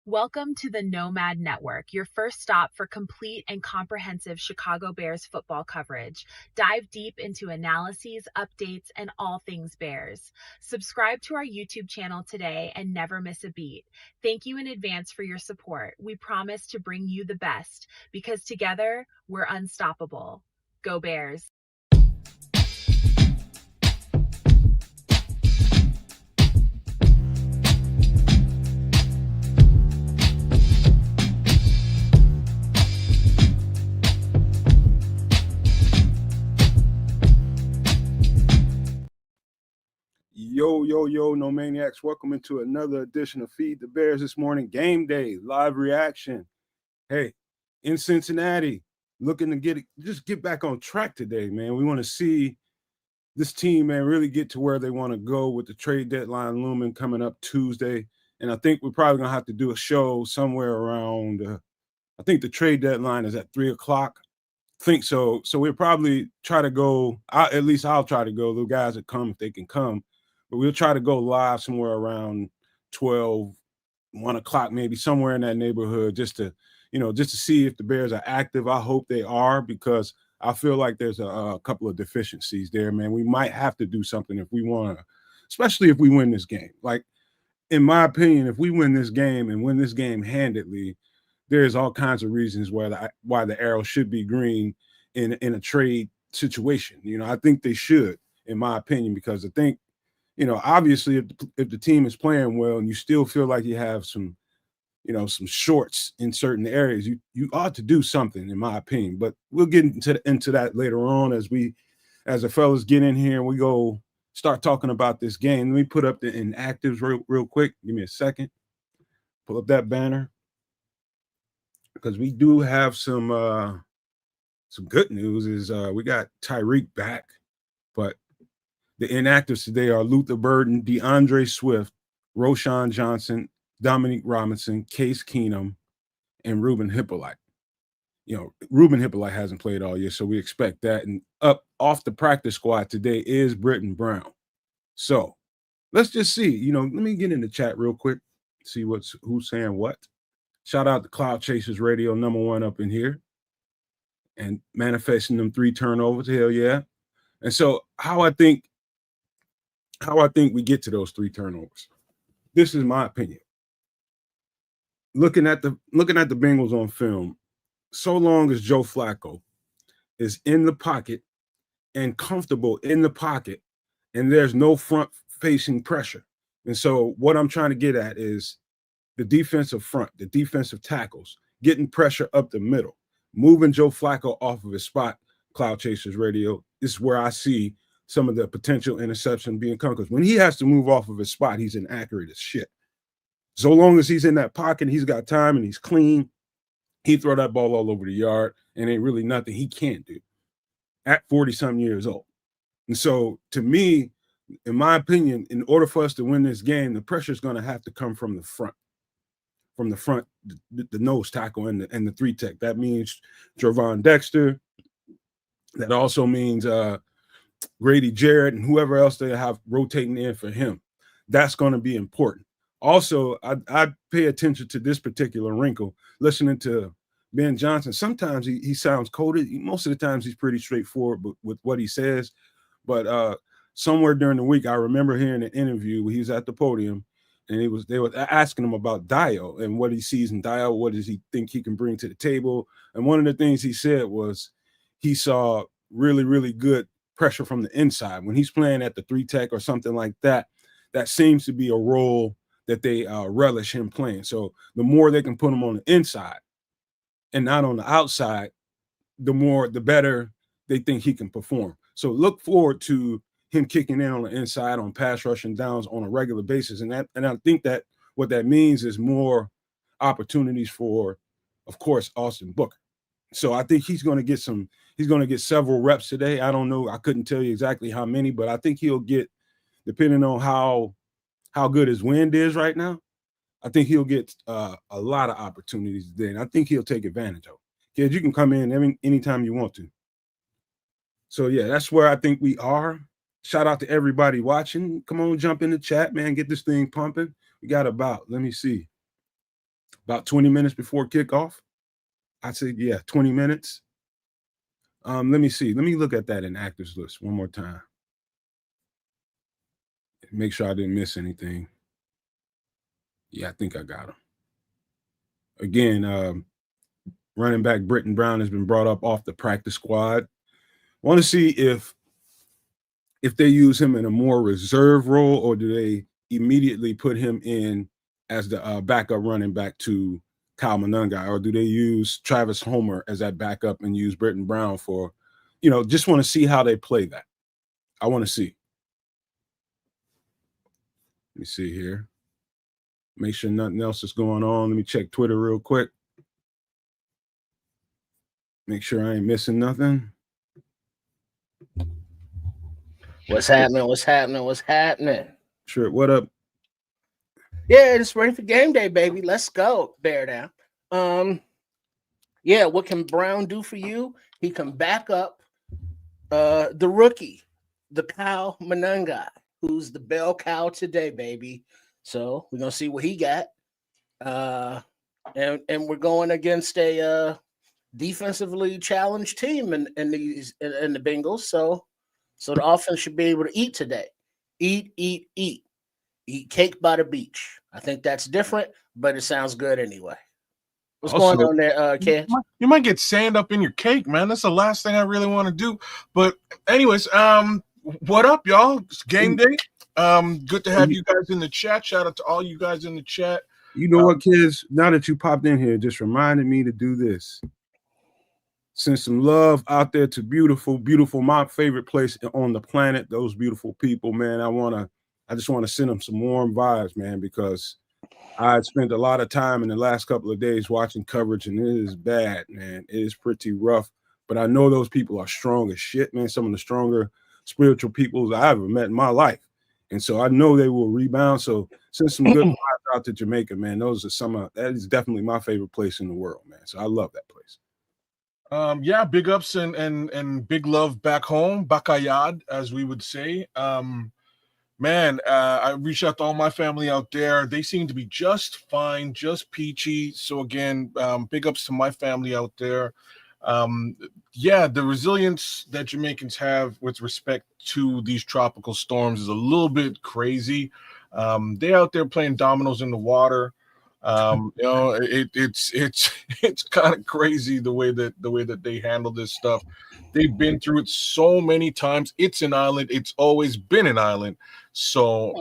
Welcome to the Nomad Network, your first stop for complete and comprehensive Chicago Bears football coverage. Dive deep into analyses, updates, and all things Bears. Subscribe to our YouTube channel today and never miss a beat. Thank you in advance for your support. We promise to bring you the best because together we're unstoppable. Go Bears! Yo, no maniacs. Welcome into another edition of Feed the Bears this morning. Game day, live reaction. Hey, in Cincinnati, looking to get back on track today, man. We want to see this team, man, really get to where they want to go with the trade deadline looming coming up Tuesday. And I think we're probably going to have to do a show somewhere around, I think the trade deadline is at 3 o'clock. I think so. So we'll probably try to go, at least I'll try to go. The guys that come, if they can come. But we'll try to go live somewhere around 12, 1 o'clock, maybe somewhere in that neighborhood, just to see if the Bears are active. I hope they are, because I feel like there's a couple of deficiencies there, man. We might have to do something if we want to, especially if we win this game. Like, in my opinion, if we win this game and win this game handedly, there's all kinds of reasons why the arrow should be green in a trade situation. I think they should, in my opinion, because I think, obviously, if the team is playing well and you still feel like you have some shorts in certain areas, you ought to do something, in my opinion. But we'll get into that later on as the fellas get in here and we go start talking about this game. Let me put up the inactives real quick. Give me a second. Pull up that banner, because we do have some good news. Is we got Tyrique back, but the inactives today are Luther Burden, DeAndre Swift, Roschon Johnson, Dominique Robinson, Case Keenum, and Ruben Hippolyte. Ruben Hippolyte hasn't played all year, so we expect that. And up off the practice squad today is Britton Brown. So let's just see. Let me get in the chat real quick, see who's saying what. Shout out to Cloud Chasers Radio, #1 up in here, and manifesting them 3 turnovers. Hell yeah! And so how I think we get to those 3 turnovers. This is my opinion. Looking at the Bengals on film, so long as Joe Flacco is in the pocket and comfortable in the pocket, and there's no front-facing pressure. And so what I'm trying to get at is the defensive front, the defensive tackles, getting pressure up the middle, moving Joe Flacco off of his spot. Cloud Chasers Radio, this is where I see some of the potential interception being coming, because when he has to move off of his spot, he's inaccurate as shit. So long as he's in that pocket, he's got time and he's clean, he throw that ball all over the yard, and ain't really nothing he can't do at 40-something years old. And so, to me, in my opinion, in order for us to win this game, the pressure is going to have to come from the front. From the front, the nose tackle and the 3 tech. That means Trevon Dexter. That also means Grady Jarrett and whoever else they have rotating in for him. That's going to be important. Also, I pay attention to this particular wrinkle, listening to Ben Johnson. Sometimes he sounds coded. Most of the times he's pretty straightforward with what he says. But somewhere during the week, I remember hearing an interview where he was at the podium, and they were asking him about Dio and what he sees in Dio. What does he think he can bring to the table? And one of the things he said was he saw really, really good pressure from the inside. When he's playing at the 3 tech or something like that, that seems to be a role that they relish him playing. So the more they can put him on the inside and not on the outside, the better they think he can perform. So look forward to him kicking in on the inside on pass rushing downs on a regular basis. And I think that what that means is more opportunities for, of course, Austin Booker. So I think he's going to get several reps today. I don't know. I couldn't tell you exactly how many, but I think he'll get, depending on how good his wind is right now, I think he'll get a lot of opportunities today. And I think he'll take advantage of it. Kids, you can come in anytime you want to. So, yeah, that's where I think we are. Shout out to everybody watching. Come on, jump in the chat, man. Get this thing pumping. We got about, let me see, about 20 minutes before kickoff. I'd say, yeah, 20 minutes. Let me see. Let me look at that in actors list one more time. Make sure I didn't miss anything. Yeah, I think I got him. Again, running back Britton Brown has been brought up off the practice squad. Want to see if they use him in a more reserve role, or do they immediately put him in as the backup running back to Kyle Monangai, or do they use Travis Homer as that backup and use Britton Brown for, just want to see how they play that. I want to see. Let me see here. Make sure nothing else is going on. Let me check Twitter real quick. Make sure I ain't missing nothing. What's happening? What's happening? What's happening? Sure. What up? Yeah, it's ready for game day, baby. Let's go. Bear down. Yeah, what can Brown do for you? He can back up the rookie, the Kyle Monangai, who's the bell cow today, baby. So we're gonna see what he got. And we're going against a defensively challenged team in the Bengals. So the offense should be able to eat today. Eat cake by the beach. I think that's different, but it sounds good anyway. What's going on there, Ken? You might get sand up in your cake, man. That's the last thing I really want to do. But anyways, what up, y'all? It's game day. Good to have you guys in the chat. Shout out to all you guys in the chat. You know what, kids? Now that you popped in here, just reminded me to do this. Send some love out there to beautiful, my favorite place on the planet. Those beautiful people, man. I just want to send them some warm vibes, man, because I spent a lot of time in the last couple of days watching coverage, and it is bad, man. It is pretty rough. But I know those people are strong as shit, man. Some of the stronger spiritual people I've ever met in my life. And so I know they will rebound. So send some good vibes out to Jamaica, man. Those are that is definitely my favorite place in the world, man. So I love that place. Yeah, big ups and big love back home, bakayad, as we would say. Man, I reached out to all my family out there. They seem to be just fine, just peachy. So again, big ups to my family out there. Yeah, the resilience that Jamaicans have with respect to these tropical storms is a little bit crazy. They're out there playing dominoes in the water. It's kind of crazy the way that they handle this stuff. They've been through it so many times. It's an island. It's always been an island. So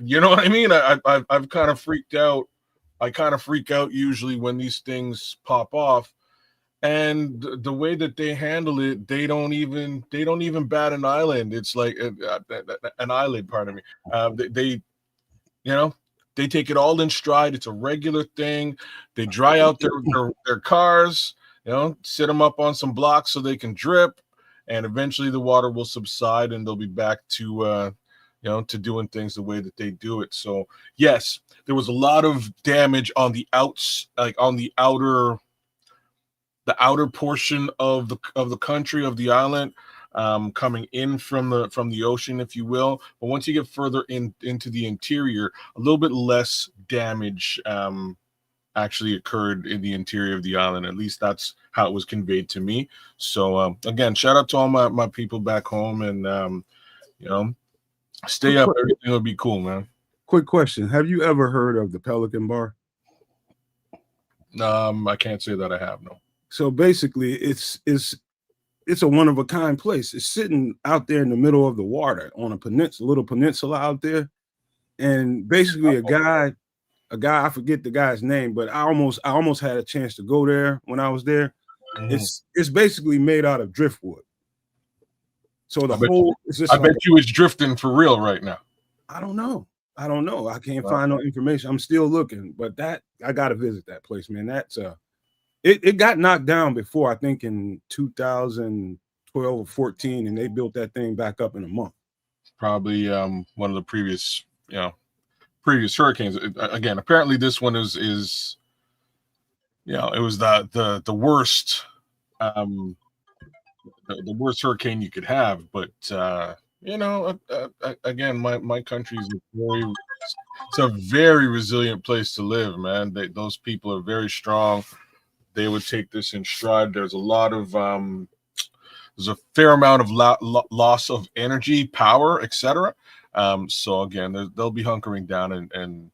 you know what I mean. I've kind of freaked out. I kind of freak out usually when these things pop off, and the way that they handle it, they don't even bat an eyelid. It's like an eyelid. Pardon me. They take it all in stride. It's a regular thing. They dry out their cars, sit them up on some blocks so they can drip, and eventually the water will subside and they'll be back to to doing things the way that they do it. So yes, there was a lot of damage on the outer portion of the country, of the island, coming in from the ocean, if you will. But once you get further into the interior, a little bit less damage actually occurred in the interior of the island. At least that's how it was conveyed to me. So again, shout out to all my people back home, and stay up. Everything will be cool, man. Quick question: have you ever heard of the Pelican Bar? I can't say that I have. No. So basically, it's a one of a kind place. It's sitting out there in the middle of the water on a little peninsula out there, and basically a guy, I forget the guy's name, but I almost had a chance to go there when I was there. Mm-hmm. It's basically made out of driftwood. So I bet you it's drifting for real right now. I don't know. I can't find no information. I'm still looking, but I got to visit that place, man. That's it got knocked down before, I think in 2012 or 14, and they built that thing back up in a month. Probably one of the previous hurricanes. Again, apparently this one is it was the worst the worst hurricane you could have, but Again, my country is it's a very resilient place to live, man. Those people are very strong. They would take this in stride. There's a fair amount of loss of energy, power, etc. So again, they'll be hunkering down and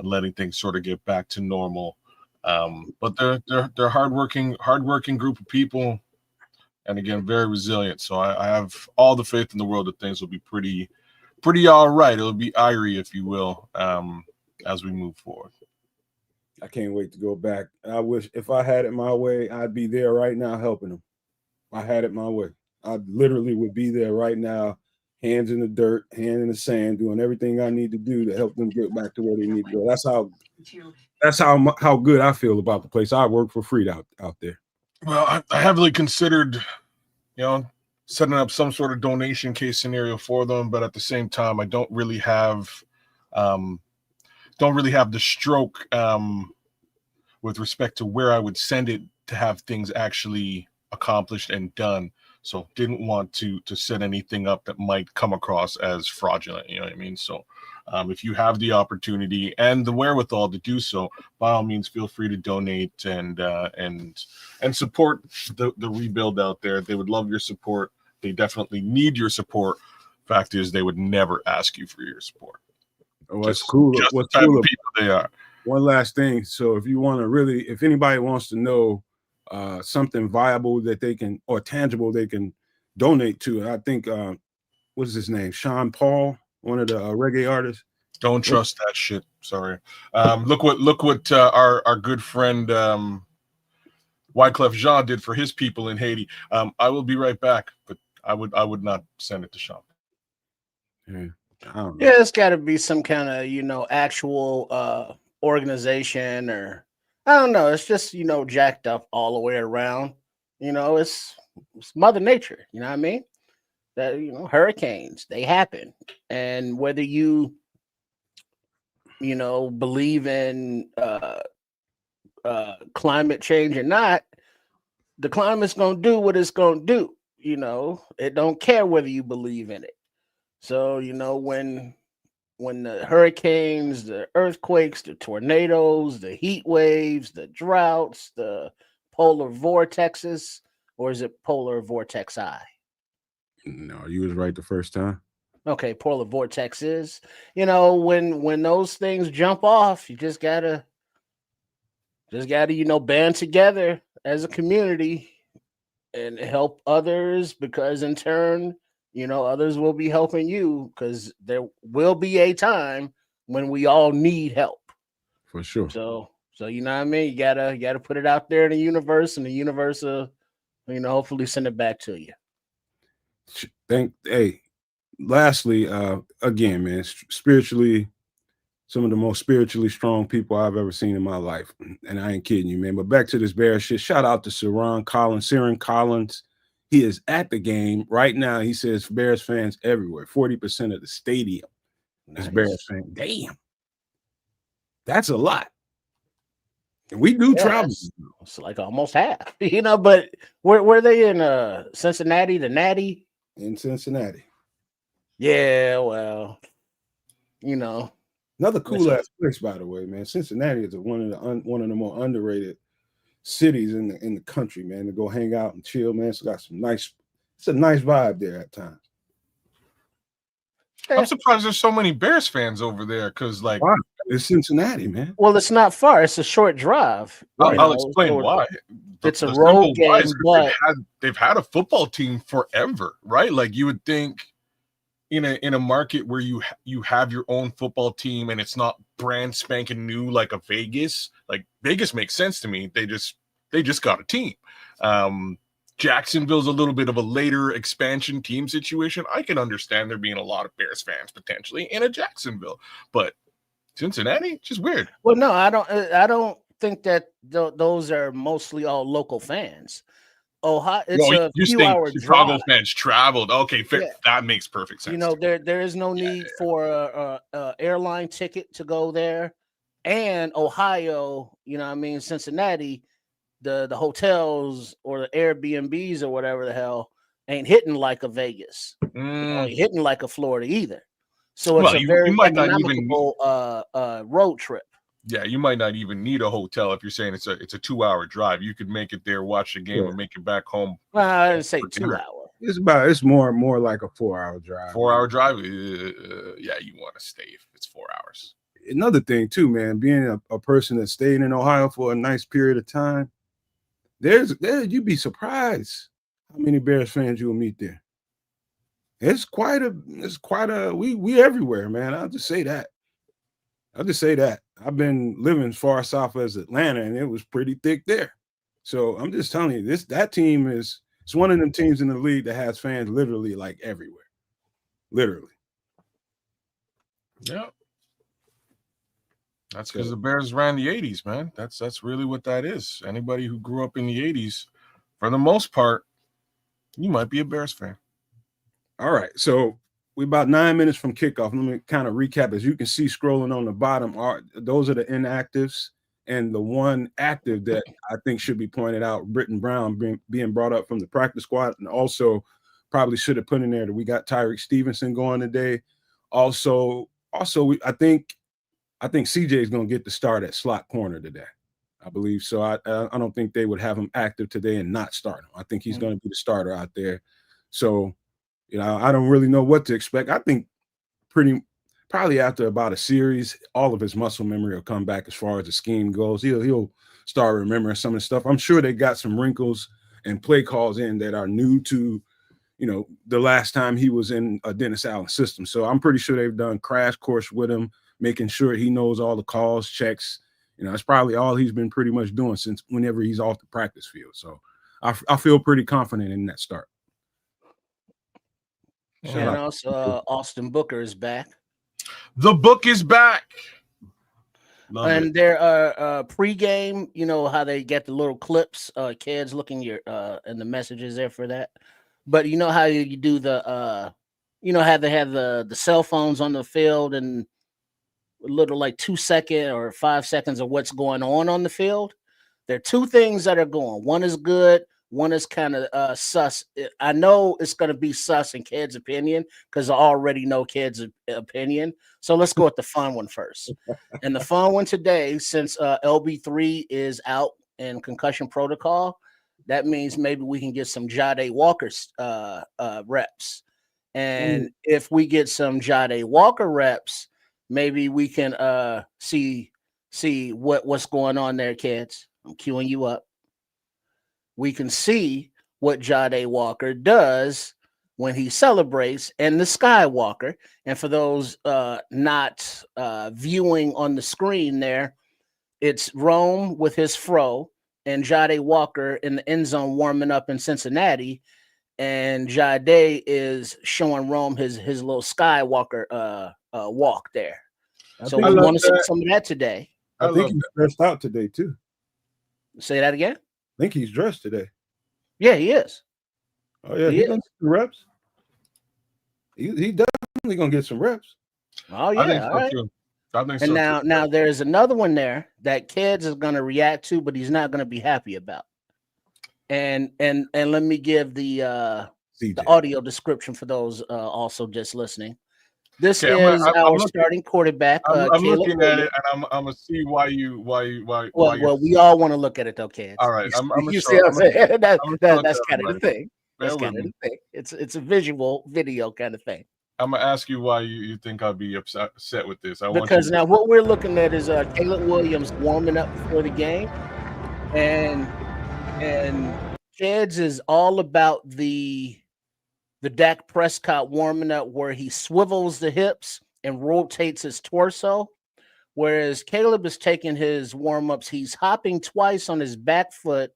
letting things sort of get back to normal. But they're hardworking group of people, and again, very resilient. So I have all the faith in the world that things will be pretty all right. It'll be irie, if you will, as we move forward. I can't wait to go back. I wish if I had it my way, I'd be there right now helping them. I had it my way. I literally would be there right now, hands in the dirt, hand in the sand, doing everything I need to do to help them get back to where they need to go. That's how good I feel about the place. I work for free out there. Well, I heavily considered, setting up some sort of donation case scenario for them, but at the same time, I don't really have the stroke with respect to where I would send it to have things actually accomplished and done. So didn't want to set anything up that might come across as fraudulent. You know what I mean? So if you have the opportunity and the wherewithal to do so, by all means, feel free to donate and support the rebuild out there. They would love your support. They definitely need your support. Fact is, they would never ask you for your support. Oh, that's cool. Just What's the type cool of people they are. One last thing. So if you want to if anybody wants to know something viable that they can, or tangible they can donate to, I think, what is his name? Sean Paul, one of the reggae artists. Don't trust that shit. Sorry. Look what our good friend Wyclef Jean did for his people in Haiti. I will be right back, but I would not send it to Sean. Yeah. Yeah, it's got to be some kind of, actual organization, or I don't know. It's just, jacked up all the way around. It's Mother Nature. You know what I mean? That, hurricanes, they happen. And whether you believe in climate change or not, the climate's going to do what it's going to do. It don't care whether you believe in it. So, when the hurricanes, the earthquakes, the tornadoes, the heat waves, the droughts, the polar vortexes, or is it polar vortex I? No, you was right the first time. Okay, polar vortexes. When those things jump off, you just gotta band together as a community and help others, because in turn, others will be helping you, because there will be a time when we all need help. For sure. So you know what I mean? You gotta put it out there in the universe, and the universe will, hopefully send it back to you. Lastly, again, man, spiritually, some of the most spiritually strong people I've ever seen in my life. And I ain't kidding you, man. But back to this Bears shit. Shout out to Ciaran Collins. He is at the game right now. He says Bears fans everywhere. 40% of the stadium is Bears fans. Damn. That's a lot. And we do travel. It's like almost half, but were they in Cincinnati, the Natty? In Cincinnati. Yeah, well, another cool ass place, by the way, man. Cincinnati is one of the more underrated cities in the country, man, to go hang out and chill, man. It's got it's a nice vibe there at times. I'm surprised there's so many Bears fans over there, because it's Cincinnati, man. Well, it's not far. It's a short drive. I'll explain why. It's a road game, but they've had a football team forever, right? Like, you would think in a market where you have your own football team and it's not brand spanking new like a Vegas. Like, Vegas makes sense to me. They just got a team. Jacksonville's a little bit of a later expansion team situation. I can understand there being a lot of Bears fans potentially in a Jacksonville, but Cincinnati, just weird. Well, no, I don't think that those are mostly all local fans. Ohio, it's a few-hour Chicago drive. Fans traveled. Okay, fair. Yeah. That makes perfect sense. There is no need for a airline ticket to go there, and Ohio, Cincinnati, the hotels or the Airbnbs or whatever the hell ain't hitting like a Vegas, ain't hitting like a Florida either. So it's a very economical road trip. Yeah, you might not even need a hotel if you're saying it's a 2-hour drive. You could make it there, watch the game, and make it back home. Well, I didn't say 2 hours. It's more like a 4-hour drive. 4-hour drive? Yeah, you want to stay if it's 4 hours. Another thing too, man, being a person that stayed in Ohio for a nice period of time, you'd be surprised how many Bears fans you'll meet there. It's quite a we everywhere, man. I'll just say that. I've been living as far south as Atlanta, and it was pretty thick there. So I'm just telling you, that team it's one of them teams in the league that has fans literally like everywhere. Literally. Yeah. That's because the Bears ran the 80s, man. That's really what that is. Anybody who grew up in the 80s, for the most part, you might be a Bears fan. All right. So we're about 9 minutes from kickoff. Let me kind of recap. As you can see scrolling on the bottom, those are the inactives. And the one active that I think should be pointed out, Britton Brown being brought up from the practice squad, and also probably should have put in there that we got Tyrique Stevenson going today. Also, I think CJ is going to get the start at slot corner today. I believe so. I don't think they would have him active today and not start him. I think he's going to be the starter out there. So, I don't really know what to expect. I think probably after about a series, all of his muscle memory will come back as far as the scheme goes. He'll start remembering some of the stuff. I'm sure they got some wrinkles and play calls in that are new to, the last time he was in a Dennis Allen system. So I'm pretty sure they've done crash course with him, making sure he knows all the calls, checks. That's probably all he's been pretty much doing since whenever he's off the practice field. So I feel pretty confident in that start. And also, Austin Booker is back. The book is back. And their pregame, how they get the little clips, kids looking and the messages there for that. But you know how you do the, how they have the cell phones on the field and a little like 2 second or 5 seconds of what's going on the field. There are two things that are going. One is good. One is kind of sus. I know it's going to be sus in Kid's opinion because I already know Kid's opinion. So let's go with the fun one first. And the fun one today, since LB3 is out in concussion protocol, that means maybe we can get some Jade Walker's reps. And if we get some Jade Walker reps, maybe we can see what's going on there, kids. I'm queuing you up. We can see what Jade Walker does when he celebrates and the Skywalker. And for those not viewing on the screen there, it's Rome with his fro and Jade Walker in the end zone warming up in Cincinnati. And Jade is showing Rome his little Skywalker walk there. So we want to see some of that today. I think he's dressed out today too. Say that again? I think he's dressed today. Yeah, he is. Oh yeah, he's gonna get some reps. He definitely gonna get some reps. Oh yeah, I think all so right. too. I think And so now there's another one there that Kids is gonna react to, but he's not gonna be happy about. And let me give the audio description for those also just listening. This is our starting quarterback. I'm looking at it, and I'm gonna see why you. Well, we all want to look at it, though, kids. All right, you see what I'm saying? That's kind of the thing. That's kind of the thing. It's a visual video kind of thing. I'm gonna ask you why you think I'll be upset with this. Because now what we're looking at is Caleb Williams warming up before the game, and Kids is all about the Dak Prescott warming up where he swivels the hips and rotates his torso, whereas Caleb is taking his warm-ups. He's hopping twice on his back foot.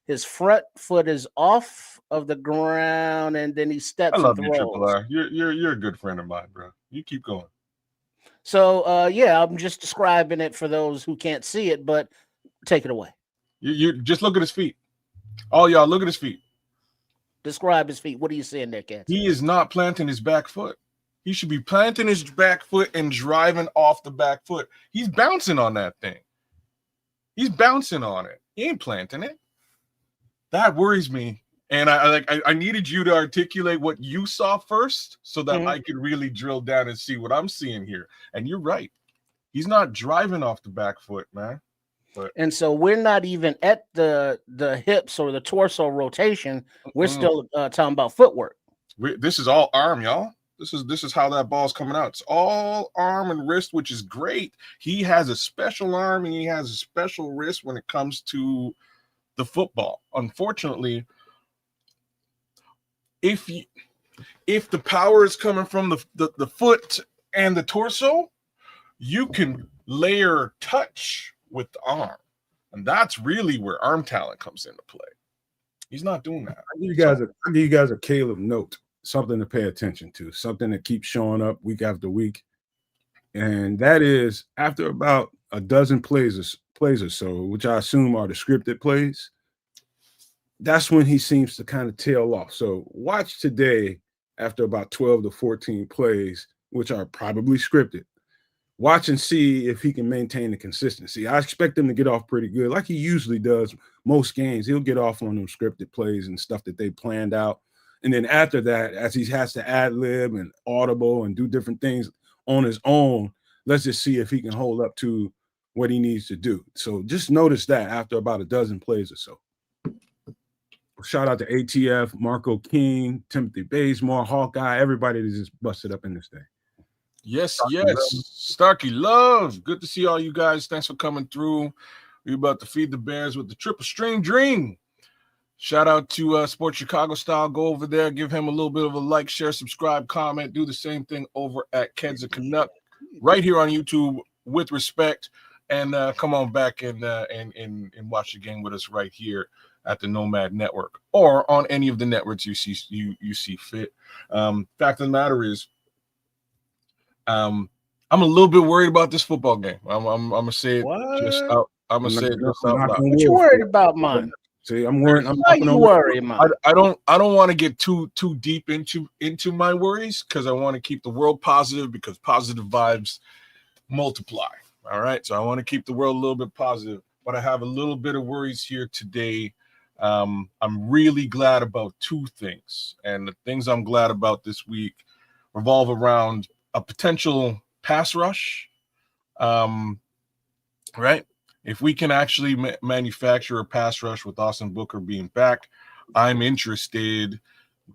His front foot is off of the ground, and then he steps. I love you, Triple R. You're a good friend of mine, bro. You keep going. So, I'm just describing it for those who can't see it, but take it away. You just look at his feet. All y'all, look at his feet. Describe his feet. What are you seeing there, Cat? He is not planting his back foot. He should be planting his back foot and driving off the back foot. He's bouncing on that thing. He's bouncing on it. He ain't planting it. That worries me And I needed you to articulate what you saw first so that I could really drill down and see what I'm seeing here. And you're right. He's not driving off the back foot, man. But And so we're not even at the hips or the torso rotation. We're still talking about footwork. This is all arm, y'all. This is how that ball's coming out. It's all arm and wrist, which is great. He has a special arm and he has a special wrist when it comes to the football. Unfortunately, if the power is coming from the foot and the torso, you can layer touch with the arm. And that's really where arm talent comes into play. He's not doing that. I'll give you guys a Caleb note, something to pay attention to, something that keeps showing up week after week. And that is after about a dozen plays or so, which I assume are the scripted plays, that's when he seems to kind of tail off. So watch today after about 12 to 14 plays, which are probably scripted. Watch and see if he can maintain the consistency. I expect him to get off pretty good, like he usually does most games. He'll get off on them scripted plays and stuff that they planned out. And then after that, as he has to ad-lib and audible and do different things on his own, let's just see if he can hold up to what he needs to do. So just notice that after about a dozen plays or so. Shout out to ATF, Marco King, Timothy Bazemore, Hawkeye, everybody that just busted up in this thing. Yes, Starkey Love. Good to see all you guys. Thanks for coming through. We're about to feed the Bears with the triple string dream. Shout out to Sports Chicago Style. Go over there, give him a little bit of a like, share, subscribe, comment. Do the same thing over at Keds a Canuck right here on YouTube with respect. And come on back and watch the game with us right here at the Nomad Network or on any of the networks you see fit. Fact of the matter is, I'm a little bit worried about this football game. I'm gonna say it just out. I'm gonna say it just out loud. What you worried about, man? See, I'm worried. Why you worried, man? I don't want to get too deep into my worries because I want to keep the world positive because positive vibes multiply. All right, so I want to keep the world a little bit positive, but I have a little bit of worries here today. I'm really glad about two things, and the things I'm glad about this week revolve around a potential pass rush, right? If we can actually manufacture a pass rush with Austin Booker being back, I'm interested.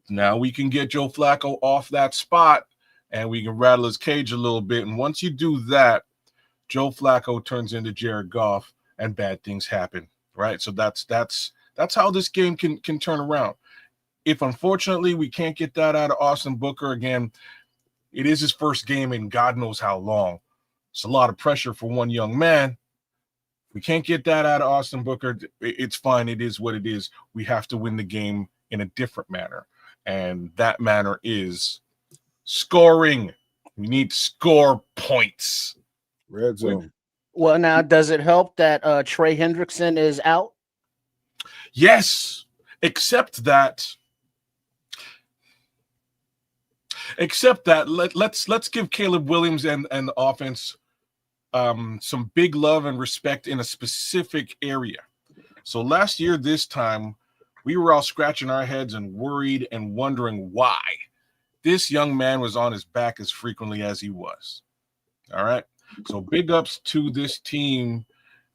Now we can get Joe Flacco off that spot and we can rattle his cage a little bit. And once you do that, Joe Flacco turns into Jared Goff and bad things happen, right? So that's how this game can turn around. If unfortunately we can't get that out of Austin Booker again, it is his first game in God knows how long. It's a lot of pressure for one young man. We can't get that out of Austin Booker. It's fine. It is what it is. We have to win the game in a different manner. And that manner is scoring. We need to score points. Red zone. Well, now, does it help that Trey Hendrickson is out? Yes, except that let's give Caleb Williams and the offense some big love and respect in a specific area. So last year, this time, we were all scratching our heads and worried and wondering why this young man was on his back as frequently as he was. All right. So big ups to this team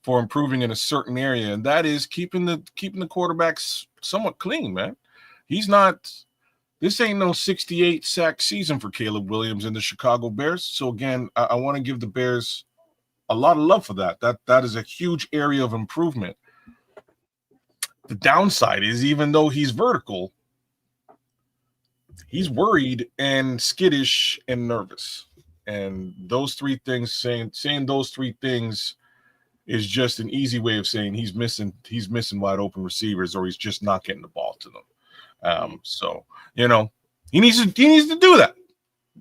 for improving in a certain area, and that is keeping the quarterbacks somewhat clean, man. This ain't no 68 sack season for Caleb Williams and the Chicago Bears. So again, I want to give the Bears a lot of love for that. That is a huge area of improvement. The downside is even though he's vertical, he's worried and skittish and nervous. And those three things, saying those three things is just an easy way of saying he's missing wide open receivers or he's just not getting the ball to them. So, he needs to do that.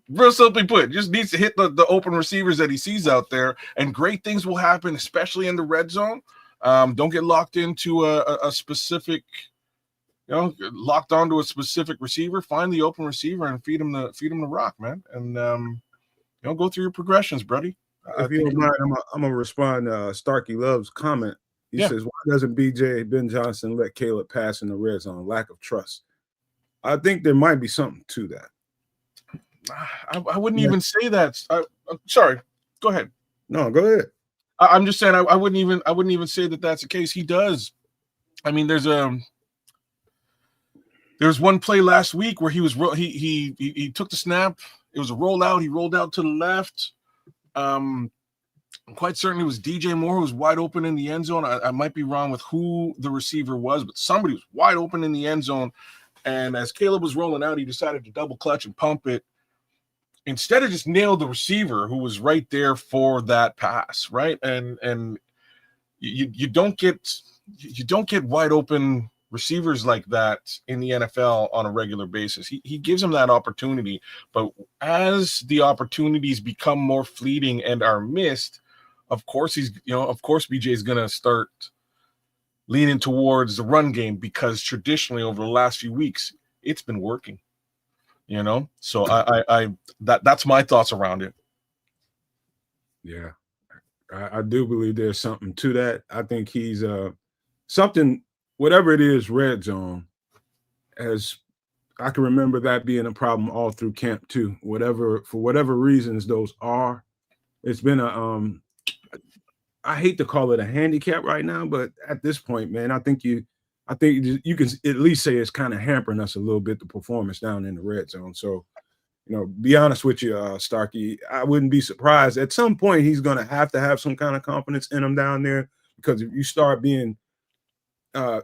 Real simply put, just needs to hit the open receivers that he sees out there, and great things will happen, especially in the red zone. Don't get locked into a specific, locked onto a specific receiver. Find the open receiver and feed him the rock, man. And go through your progressions, buddy. If you don't mind, I'm gonna respond to Starkey Love's comment. He says, why doesn't Ben Johnson let Caleb pass in the red zone? Lack of trust. I think there might be something to that. I wouldn't even say that. I'm sorry. Go ahead. No, go ahead. I'm just saying I wouldn't even say that that's the case. He does. I mean, there's one play last week where he took the snap. It was a rollout. He rolled out to the left. I'm quite certain it was DJ Moore who was wide open in the end zone. I might be wrong with who the receiver was, but somebody was wide open in the end zone. And as Caleb was rolling out, he decided to double clutch and pump it instead of just nail the receiver who was right there for that pass, right? And you don't get wide open receivers like that in the NFL on a regular basis. He gives him that opportunity, but as the opportunities become more fleeting and are missed, of course BJ is going to start leaning towards the run game because traditionally over the last few weeks it's been working. So that's my thoughts around it. Yeah, I do believe there's something to that. I think he's something, whatever it is, red zone, as I can remember that being a problem all through camp too. For whatever reasons those are, it's been I hate to call it a handicap right now, but at this point, man, I think you can at least say it's kind of hampering us a little bit, the performance down in the red zone. So, be honest with you, Starkey, I wouldn't be surprised. At some point, he's going to have some kind of confidence in him down there, because if you start being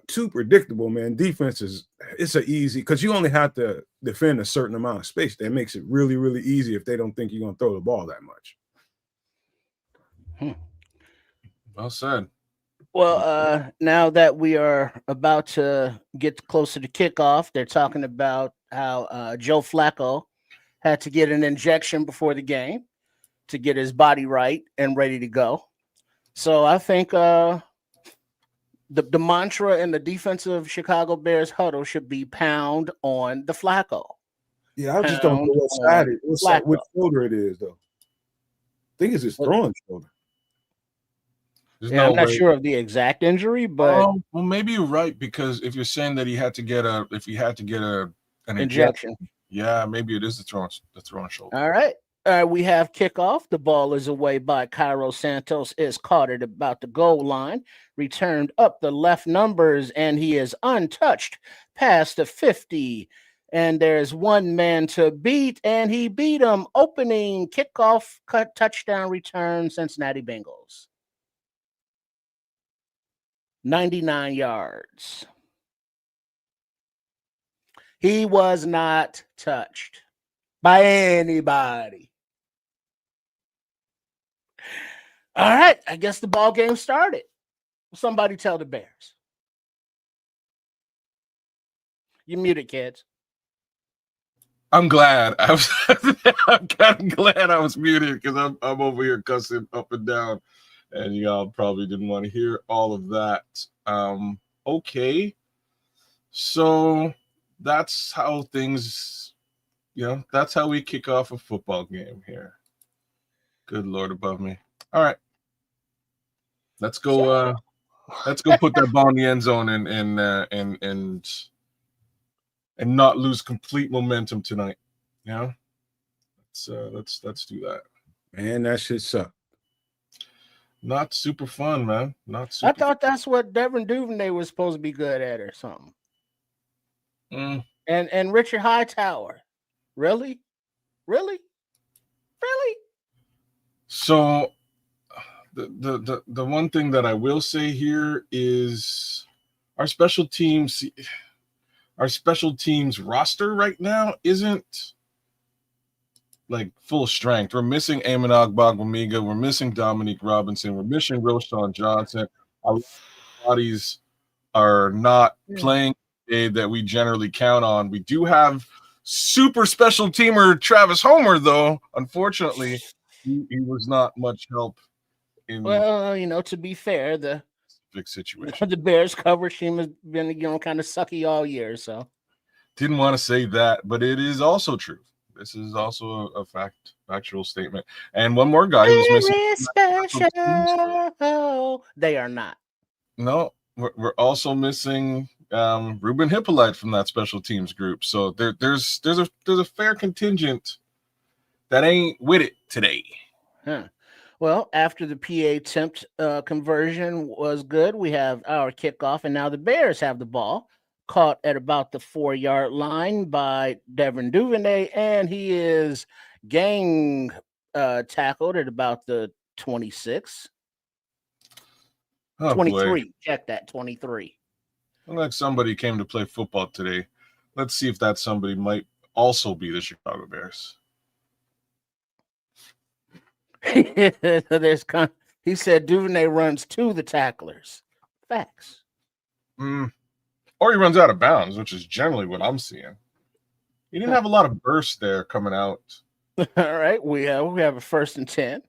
too predictable, man, it's an easy, because you only have to defend a certain amount of space. That makes it really, really easy if they don't think you're going to throw the ball that much. Well said. Well, now that we are about to get closer to kickoff, they're talking about how Joe Flacco had to get an injection before the game to get his body right and ready to go. So I think the mantra in the defensive Chicago Bears huddle should be pound on the Flacco. Yeah, I just don't know which shoulder it is, though. I think it's his throwing shoulder. I'm not sure of the exact injury, but well, maybe you're right, because if you're saying that he had to get an injection, yeah, maybe it is the throwing shoulder. All right. We have kickoff. The ball is away by Cairo Santos. Is caught at about the goal line, returned up the left numbers, and he is untouched past the 50. And there's one man to beat, and he beat him. Opening kickoff, touchdown return, Cincinnati Bengals. 99 yards. He was not touched by anybody. All right, I guess the ball game started. Somebody tell the Bears. You're muted, kids. I'm glad. I'm kind of glad I was muted, because I'm over here cussing up and down, and y'all probably didn't want to hear all of that. Okay, so that's how things, that's how we kick off a football game here. Good Lord above me. All right, let's go. Let's go put that ball in the end zone and not lose complete momentum tonight. Let's do that. Man, that shit sucked. Not super fun, man. I thought that's what Devin Duvernay was supposed to be good at or something. And Richard Hightower. Really? So the one thing that I will say here is our special teams roster right now isn't like full strength. We're missing Amon Ogbongbemiga. We're missing Dominique Robinson. We're missing Roschon Johnson. Our bodies are not playing the day that we generally count on. We do have super special teamer Travis Homer, though. Unfortunately, he was not much help. To be fair, the big situation. The Bears coverage team has been, kind of sucky all year. So didn't want to say that, but it is also true. This is also a factual statement. And one more guy who's missing. Special. They are not. No, we're also missing Ruben Hippolyte from that special teams group. So there's a fair contingent that ain't with it today. Huh. Well, after the PA attempt conversion was good, we have our kickoff, and now the Bears have the ball, caught at about the 4-yard line by Devin Duvernay, and he is gang tackled at about the 26. Oh 23. boy, Check that, 23. looks like somebody came to play football today. Let's see if that somebody might also be the Chicago Bears. He said Duvernay runs to the tacklers. Facts. Or he runs out of bounds, which is generally what I'm seeing. He didn't have a lot of bursts there coming out. All right, we have a 1st and 10.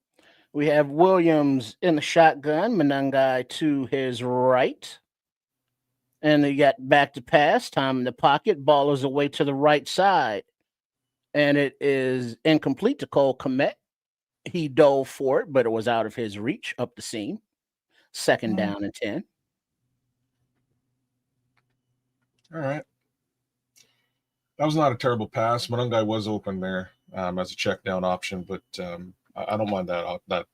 We have Williams in the shotgun, Manungai to his right. And they got back to pass, time in the pocket, ball is away to the right side. And it is incomplete to Cole Kmet. He dove for it, but it was out of his reach up the seam. 2nd down and 10. All right. That was not a terrible pass. Manungai was open there as a check down option, but I don't mind that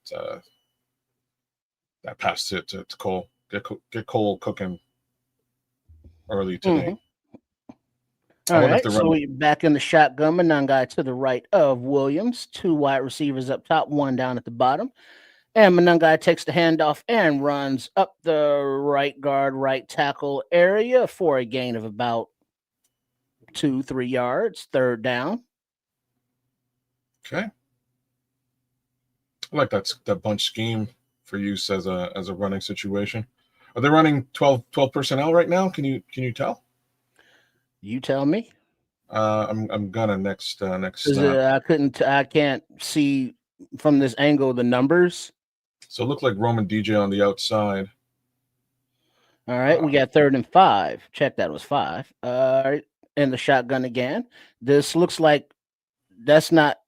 pass to Cole. Get Cole cooking early today. All right, so we're back in the shotgun. Manungai to the right of Williams. 2 wide receivers up top, 1 down at the bottom. And Manungai takes the handoff and runs up the right guard, right tackle area for a gain of about 2-3 yards. 3rd down. Okay. I like that bunch scheme for use as a running situation. Are they running 12 personnel right now? Can you tell? You tell me. I'm gonna next snap. I can't see from this angle the numbers. So it looked like Roman DJ on the outside. All right, we got 3rd and 5. Check that was 5. All right, in the shotgun again. This looks like that's not.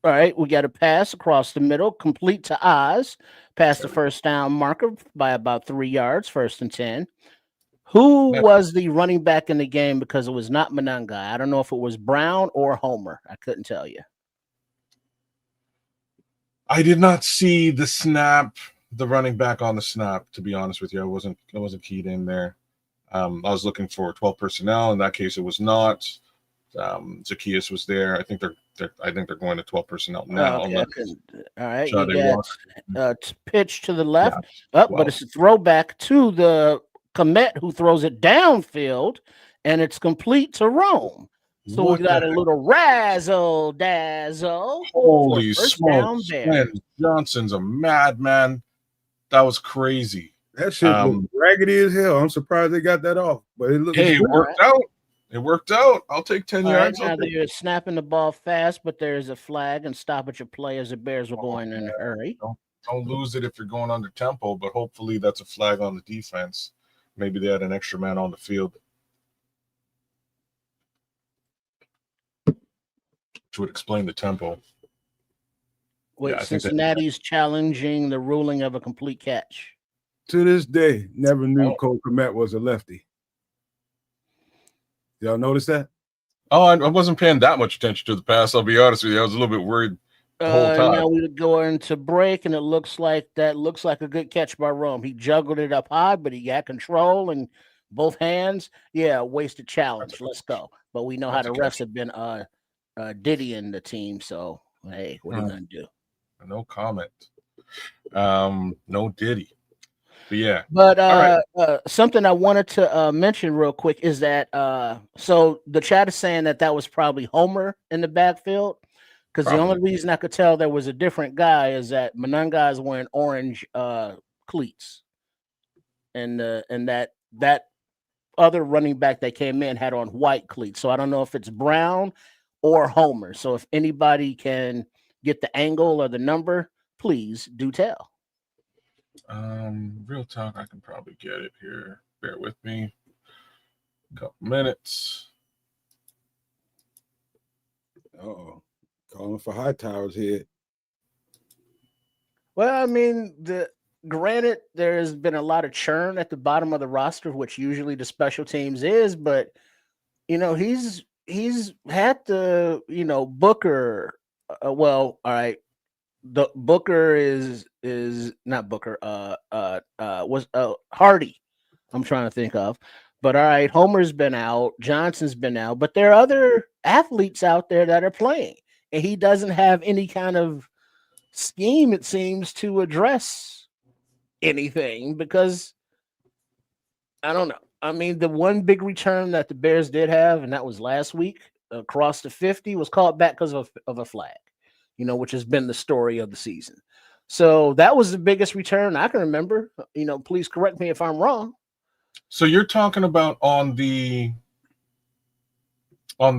All right, we got a pass across the middle, complete to Oz, past the 1st down marker by about 3 yards, 1st and 10. Who was the running back in the game? Because it was not Manungai. I don't know if it was Brown or Homer. I couldn't tell you. I did not see the snap, the running back on the snap. To be honest with you, I wasn't keyed in there. I was looking for 12 personnel. In that case, it was not. Zacchaeus was there. I think they're going to 12 personnel now. Okay. All right, you got pitch to the left, but it's a throwback to the Kmet, who throws it downfield, and it's complete to Rome. So we got a little razzle dazzle. Holy smokes! Man, Johnson's a madman. That was crazy. That shit looked raggedy as hell. I'm surprised they got that off, but it looked. Hey, it worked out. It worked out. I'll take 10 yards. Now they're snapping the ball fast, but there's a flag and stop at your play as the Bears were going in a hurry. Don't lose it if you're going under tempo, but hopefully that's a flag on the defense. Maybe they had an extra man on the field, which would explain the tempo. Wait, Cincinnati's challenging the ruling of a complete catch. To this day, never knew Cole Kmet was a lefty. Y'all notice that? Oh, I wasn't paying that much attention to the pass. I'll be honest with you. I was a little bit worried the whole time. Now we go into break, and it looks like a good catch by Rome. He juggled it up high, but he got control and both hands. Yeah, wasted challenge. Let's go. But we know how the refs have been diddying the team. So hey, what are you gonna do? No comment. No diddy. But yeah. But something I wanted to mention real quick is that so the chat is saying that was probably Homer in the backfield, because the only reason I could tell there was a different guy is that Manungai is wearing orange cleats, and that other running back that came in had on white cleats. So I don't know if it's Brown or Homer. So if anybody can get the angle or the number, please do tell. Real talk, I can probably get it here. Bear with me. A couple minutes. Calling for High Towers here. Well, I mean, the granted, there's been a lot of churn at the bottom of the roster, which usually the special teams is, but he's had the Booker. Well, all right. The Booker is not Booker. Was Hardy. I'm trying to think of. But all right, Homer's been out, Johnson's been out, but there are other athletes out there that are playing, and he doesn't have any kind of scheme, it seems, to address anything because I don't know. I mean, the one big return that the Bears did have, and that was last week across the 50, was called back because of a flag, which has been the story of the season. So that was the biggest return I can remember. Please correct me if I'm wrong. So you're talking about on the Cole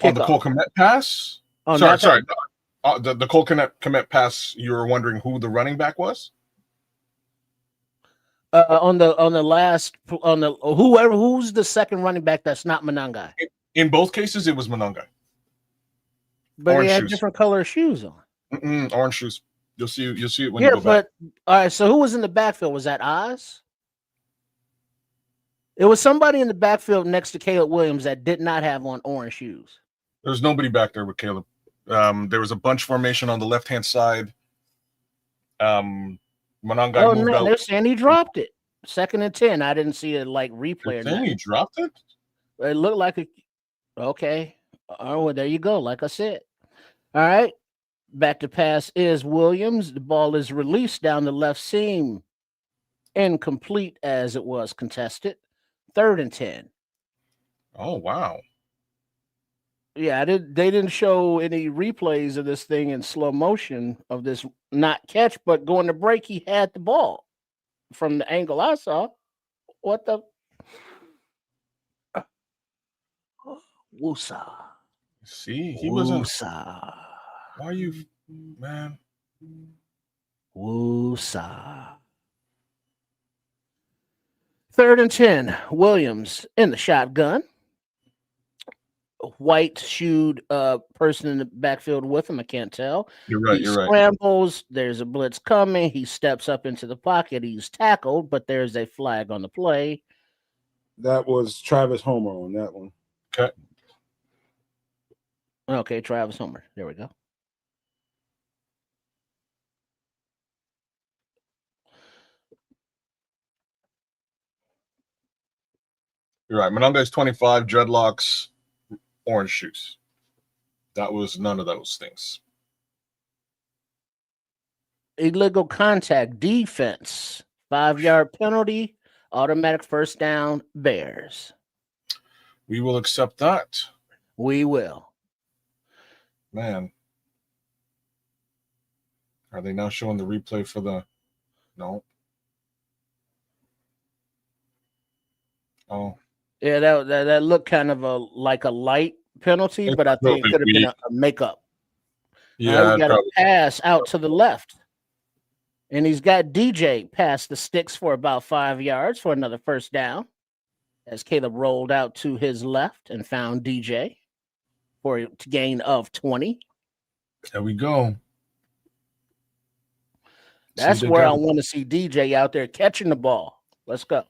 Kmet pass? Sorry. The Cole Kmet pass. You were wondering who the running back was? Who's the second running back that's not Monangai? In both cases, it was Monangai. But orange he had shoes. Different color shoes on. Orange shoes. You'll see it when you go back. All right. So who was in the backfield? Was that Oz? It was somebody in the backfield next to Caleb Williams that did not have on orange shoes. There's nobody back there with Caleb. There was a bunch formation on the left-hand side. Monangai moved out. They're saying he dropped it. 2nd and 10. I didn't see it like replay. You're saying he dropped it? It looked like a. Okay. Oh, well, there you go. Like I said. All right. Back to pass is Williams. The ball is released down the left seam. Incomplete as it was contested. 3rd and 10. Oh, wow. Yeah, they didn't show any replays of this thing in slow motion of this not catch, but going to break, he had the ball from the angle I saw. What the? Woosa. See, he wasn't. Woosa. Why are you, man? Woosa. 3rd and 10. Williams in the shotgun. White shoed person in the backfield with him. I can't tell. You're right. He scrambles. There's a blitz coming. He steps up into the pocket. He's tackled, but there's a flag on the play. That was Travis Homer on that one. Okay, Travis Homer. There we go. You're right. Monangai's 25, dreadlocks, orange shoes. That was none of those things. Illegal contact, defense, 5-yard penalty, automatic first down, Bears. We will accept that. We will. Man. Are they now showing the replay for the... No. Oh. Yeah, that looked kind of like a light penalty, but I think it could have been a makeup. Yeah, we got a pass out to the left. And he's got DJ past the sticks for about 5 yards for another first down. As Caleb rolled out to his left and found DJ for a gain of 20. There we go. That's where I want to see DJ out there catching the ball. Let's go.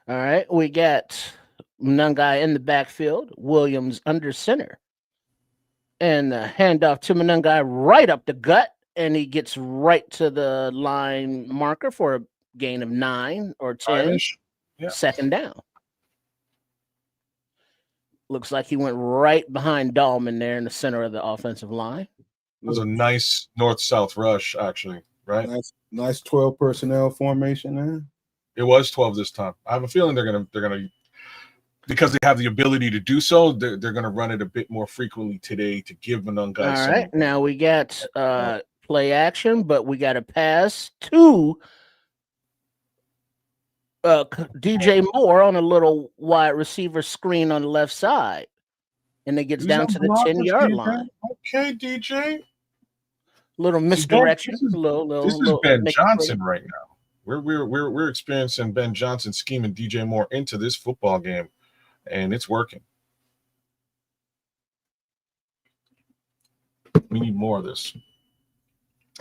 All right, we got Monangai in the backfield, Williams under center. And the handoff to Monangai right up the gut, and he gets right to the line marker for a gain of 9 or 10. Yeah. 2nd down. Looks like he went right behind Dahlman there in the center of the offensive line. It was a nice north-south rush, actually, right? Nice 12 personnel formation there. It was 12 this time. I have a feeling they're gonna because they have the ability to do so. They're gonna run it a bit more frequently today to give Monangai. All right, now we got play action, but we got a pass to DJ Moore on a little wide receiver screen on the left side, and it gets down to the 10-yard line. Okay, DJ. Little misdirection. This is Ben Johnson right now. We're experiencing Ben Johnson scheming DJ Moore into this football game. and it's working. We need more of this.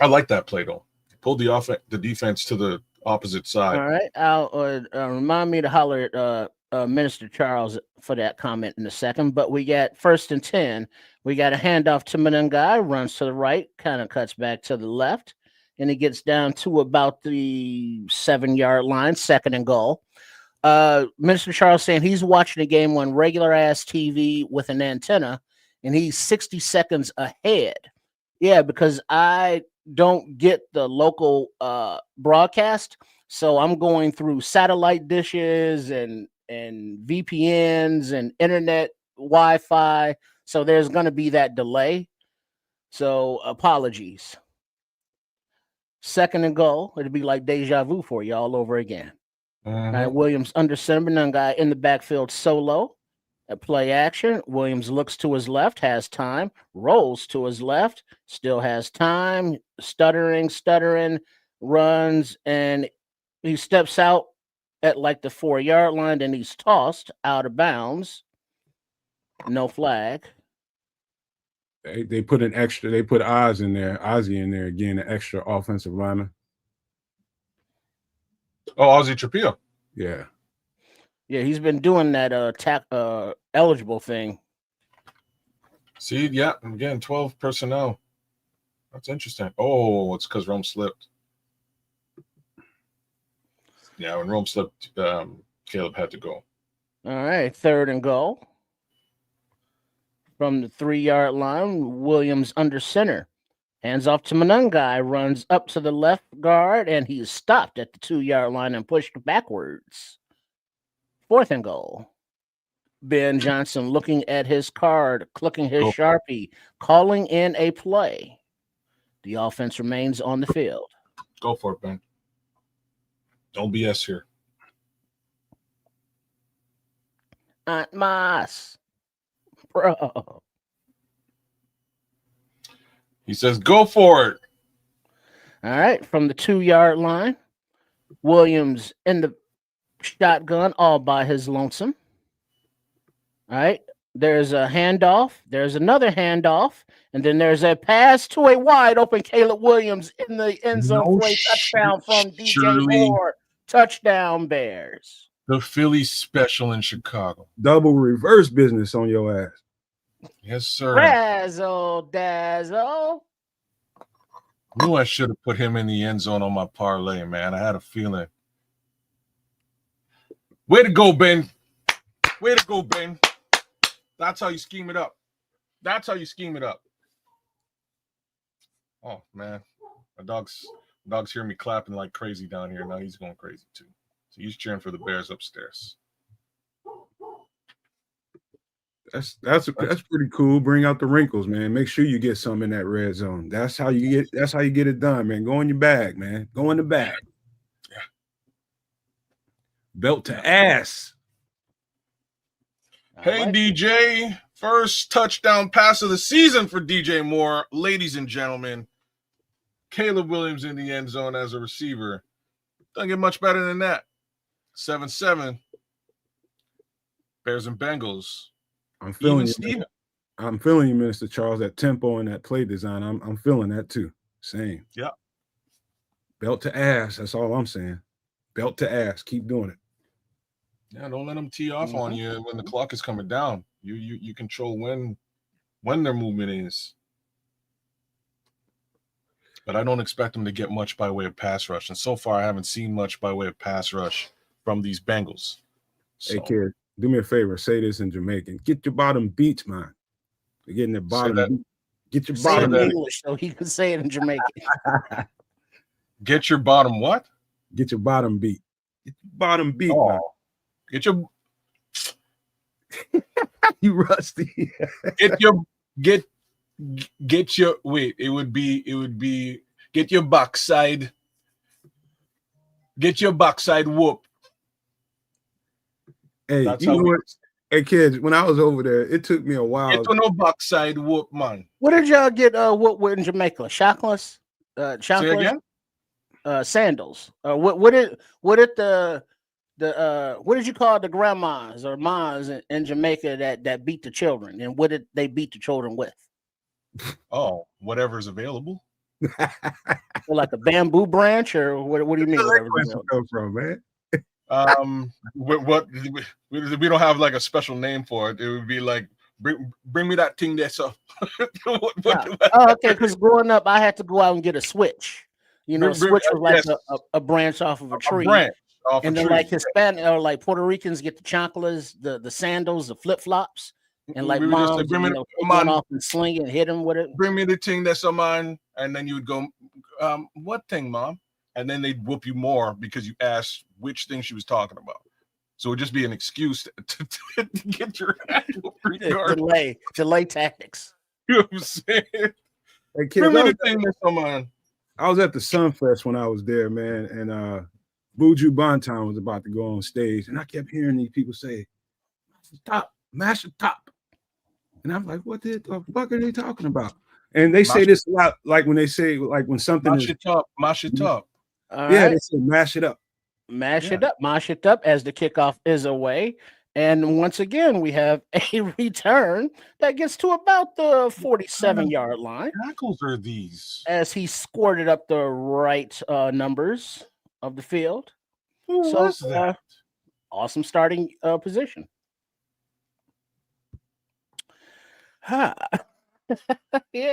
I like that play though. Pulled the defense to the opposite side. All right. I'll remind me to holler at Minister Charles for that comment in a second. But we got 1st and 10. We got a handoff to Menengai, runs to the right, kind of cuts back to the left, and he gets down to about the 7-yard line, 2nd and goal. Minister Charles saying he's watching the game on regular ass TV with an antenna, and he's 60 seconds ahead. Yeah, because I don't get the local broadcast, so I'm going through satellite dishes and VPNs and internet Wi-Fi, so there's going to be that delay, so apologies. 2nd and goal, it'll be like deja vu for you all over again. All right, Williams under center, Menengai in the backfield solo. At play action, Williams looks to his left, has time, rolls to his left, still has time, stuttering, runs, and he steps out at like the 4-yard line, and he's tossed out of bounds. No flag. They put Ozzie in there again, an extra offensive lineman. Oh, Ozzie Trapia. Yeah. Yeah, he's been doing that eligible thing. See, yeah, again, 12 personnel. That's interesting. Oh, it's because Rome slipped. Yeah, when Rome slipped, Caleb had to go. All right, 3rd and goal. From the 3-yard line, Williams under center. Hands off to Menengai, runs up to the left guard, and he's stopped at the 2-yard line and pushed backwards. 4th and goal. Ben Johnson looking at his card, clicking his Sharpie, calling in a play. The offense remains on the field. Go for it, Ben. Don't BS here. Aunt Mas. Bro. He says, go for it. All right, from the 2-yard line, Williams in the shotgun all by his lonesome. All right, there's a handoff, there's another handoff, and then there's a pass to a wide open Caleb Williams in the end zone for a touchdown from DJ Moore. Touchdown Bears. The Philly special in Chicago. Double reverse business on your ass. Yes, sir. Razzle dazzle. Knew I should have put him in the end zone on my parlay, man. I had a feeling. Way to go, Ben. Way to go, Ben. That's how you scheme it up. That's how you scheme it up. Oh, man. My dog's hearing me clapping like crazy down here. Now he's going crazy, too. So he's cheering for the Bears upstairs. That's pretty cool. Bring out the wrinkles, man. Make sure you get some in that red zone. That's how you get it done, man. Go in your bag, man. Go in the bag. Yeah. Belt to ass. Hey, DJ. First touchdown pass of the season for DJ Moore. Ladies and gentlemen, Caleb Williams in the end zone as a receiver. Doesn't get much better than that. 7-7. Bears and Bengals. I'm feeling you, Minister Charles. That tempo and that play design. I'm feeling that too. Same. Yeah. Belt to ass. That's all I'm saying. Belt to ass. Keep doing it. Yeah, don't let them tee off on you when the clock is coming down. You control when their movement is. But I don't expect them to get much by way of pass rush. And so far, I haven't seen much by way of pass rush from these Bengals. So. Hey, kid, do me a favor. Say this in Jamaican. Get your bottom beat, man. You're getting the bottom beat. Get your bottom in English so he can say it in Jamaican. Get your bottom what? Get your bottom beat. Get your bottom beat, man. Get your you rusty. Get your wait, it would be get your backside. Get your backside whoop. Hey, you know what? Hey, kids, when I was over there, it took me a while. Get to no backside whoop, man. What did y'all get whoop with in Jamaica? Shockless? Say again? Sandals. What did the the what did you call the grandmas or moms in Jamaica that beat the children, and what did they beat the children with? Oh, whatever's available. Or like a bamboo branch, or what do you mean? Whatever's Where's it available? come from, man? What we don't have like a special name for it. It would be like bring me that thing that's up. Oh, okay. Because growing up, I had to go out and get a switch. You know, switch was like yes. a branch off of a tree. Branch off And a then tree. like Hispanic or like Puerto Ricans get the chanclas, the sandals, the flip flops, and like We would just moms, say, bring me, take one off and sling it and hit them with it. bring me the thing that's on mine, and then you would go, what thing, Mom? And then they'd whoop you more because you asked which thing she was talking about. So it would just be an excuse to get your delay tactics. You know what I'm saying? Hey, kids, Bring me the thing that's on mine. I was at the Sunfest when I was there, man, and Buju Banton was about to go on stage, and I kept hearing these people say, "Top, mash the top," and I'm like, "What the fuck are they talking about?" And they say this a lot, like when they say, like when something mash it up. Yeah, they say mash it up. Mash it up as the kickoff is away. And once again, we have a return that gets to about the 47-yard line. Tackles are these? As he squirted up the right numbers of the field. Who was that? Awesome starting position. Yeah,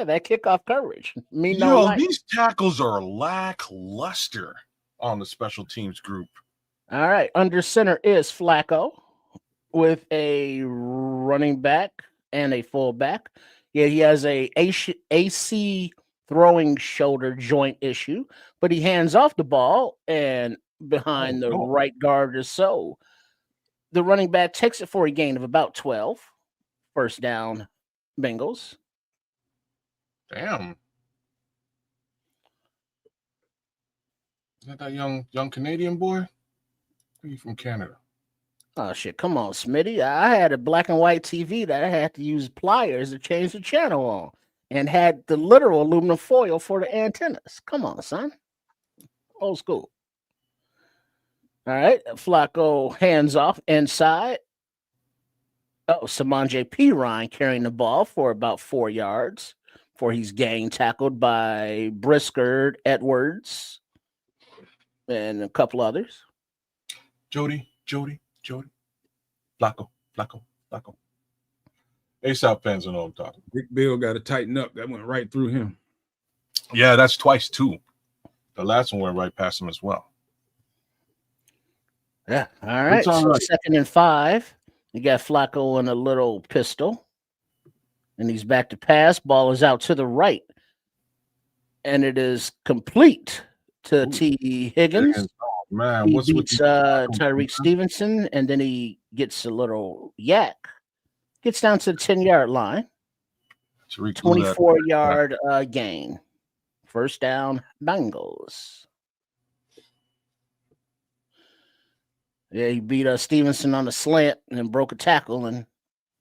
that kickoff coverage. These tackles are lackluster on the special teams group. All right. Under center is Flacco with a running back and a fullback. Yeah, he has a AC throwing shoulder joint issue, but he hands off the ball and behind the right guard or so. The running back takes it for a gain of about 12. First down, Bengals. Damn. Is that young Canadian boy? Are you from Canada? Oh shit! Come on, Smitty. I had a black and white TV that I had to use pliers to change the channel on, and had the literal aluminum foil for the antennas. Come on, son. Old school. All right, Flacco hands off inside. Oh, Samanje P. Ryan carrying the ball for about 4 yards before he's gang tackled by Brisker, Edwards, and a couple others. Jody. Flacco. ASAP fans know what I'm talking. Big Bill got to tighten up. That went right through him. Yeah, that's twice too. The last one went right past him as well. Yeah. All right. So right. 2nd and 5. You got Flacco in a little pistol. And he's back to pass. Ball is out to the right. And it is complete to T. Higgins. Man, he beats Tyrique Stevenson, and then he gets a little yak. Gets down to the 10-yard line. 24-yard gain. First down, Bengals. Yeah, he beat Stevenson on the slant and then broke a tackle and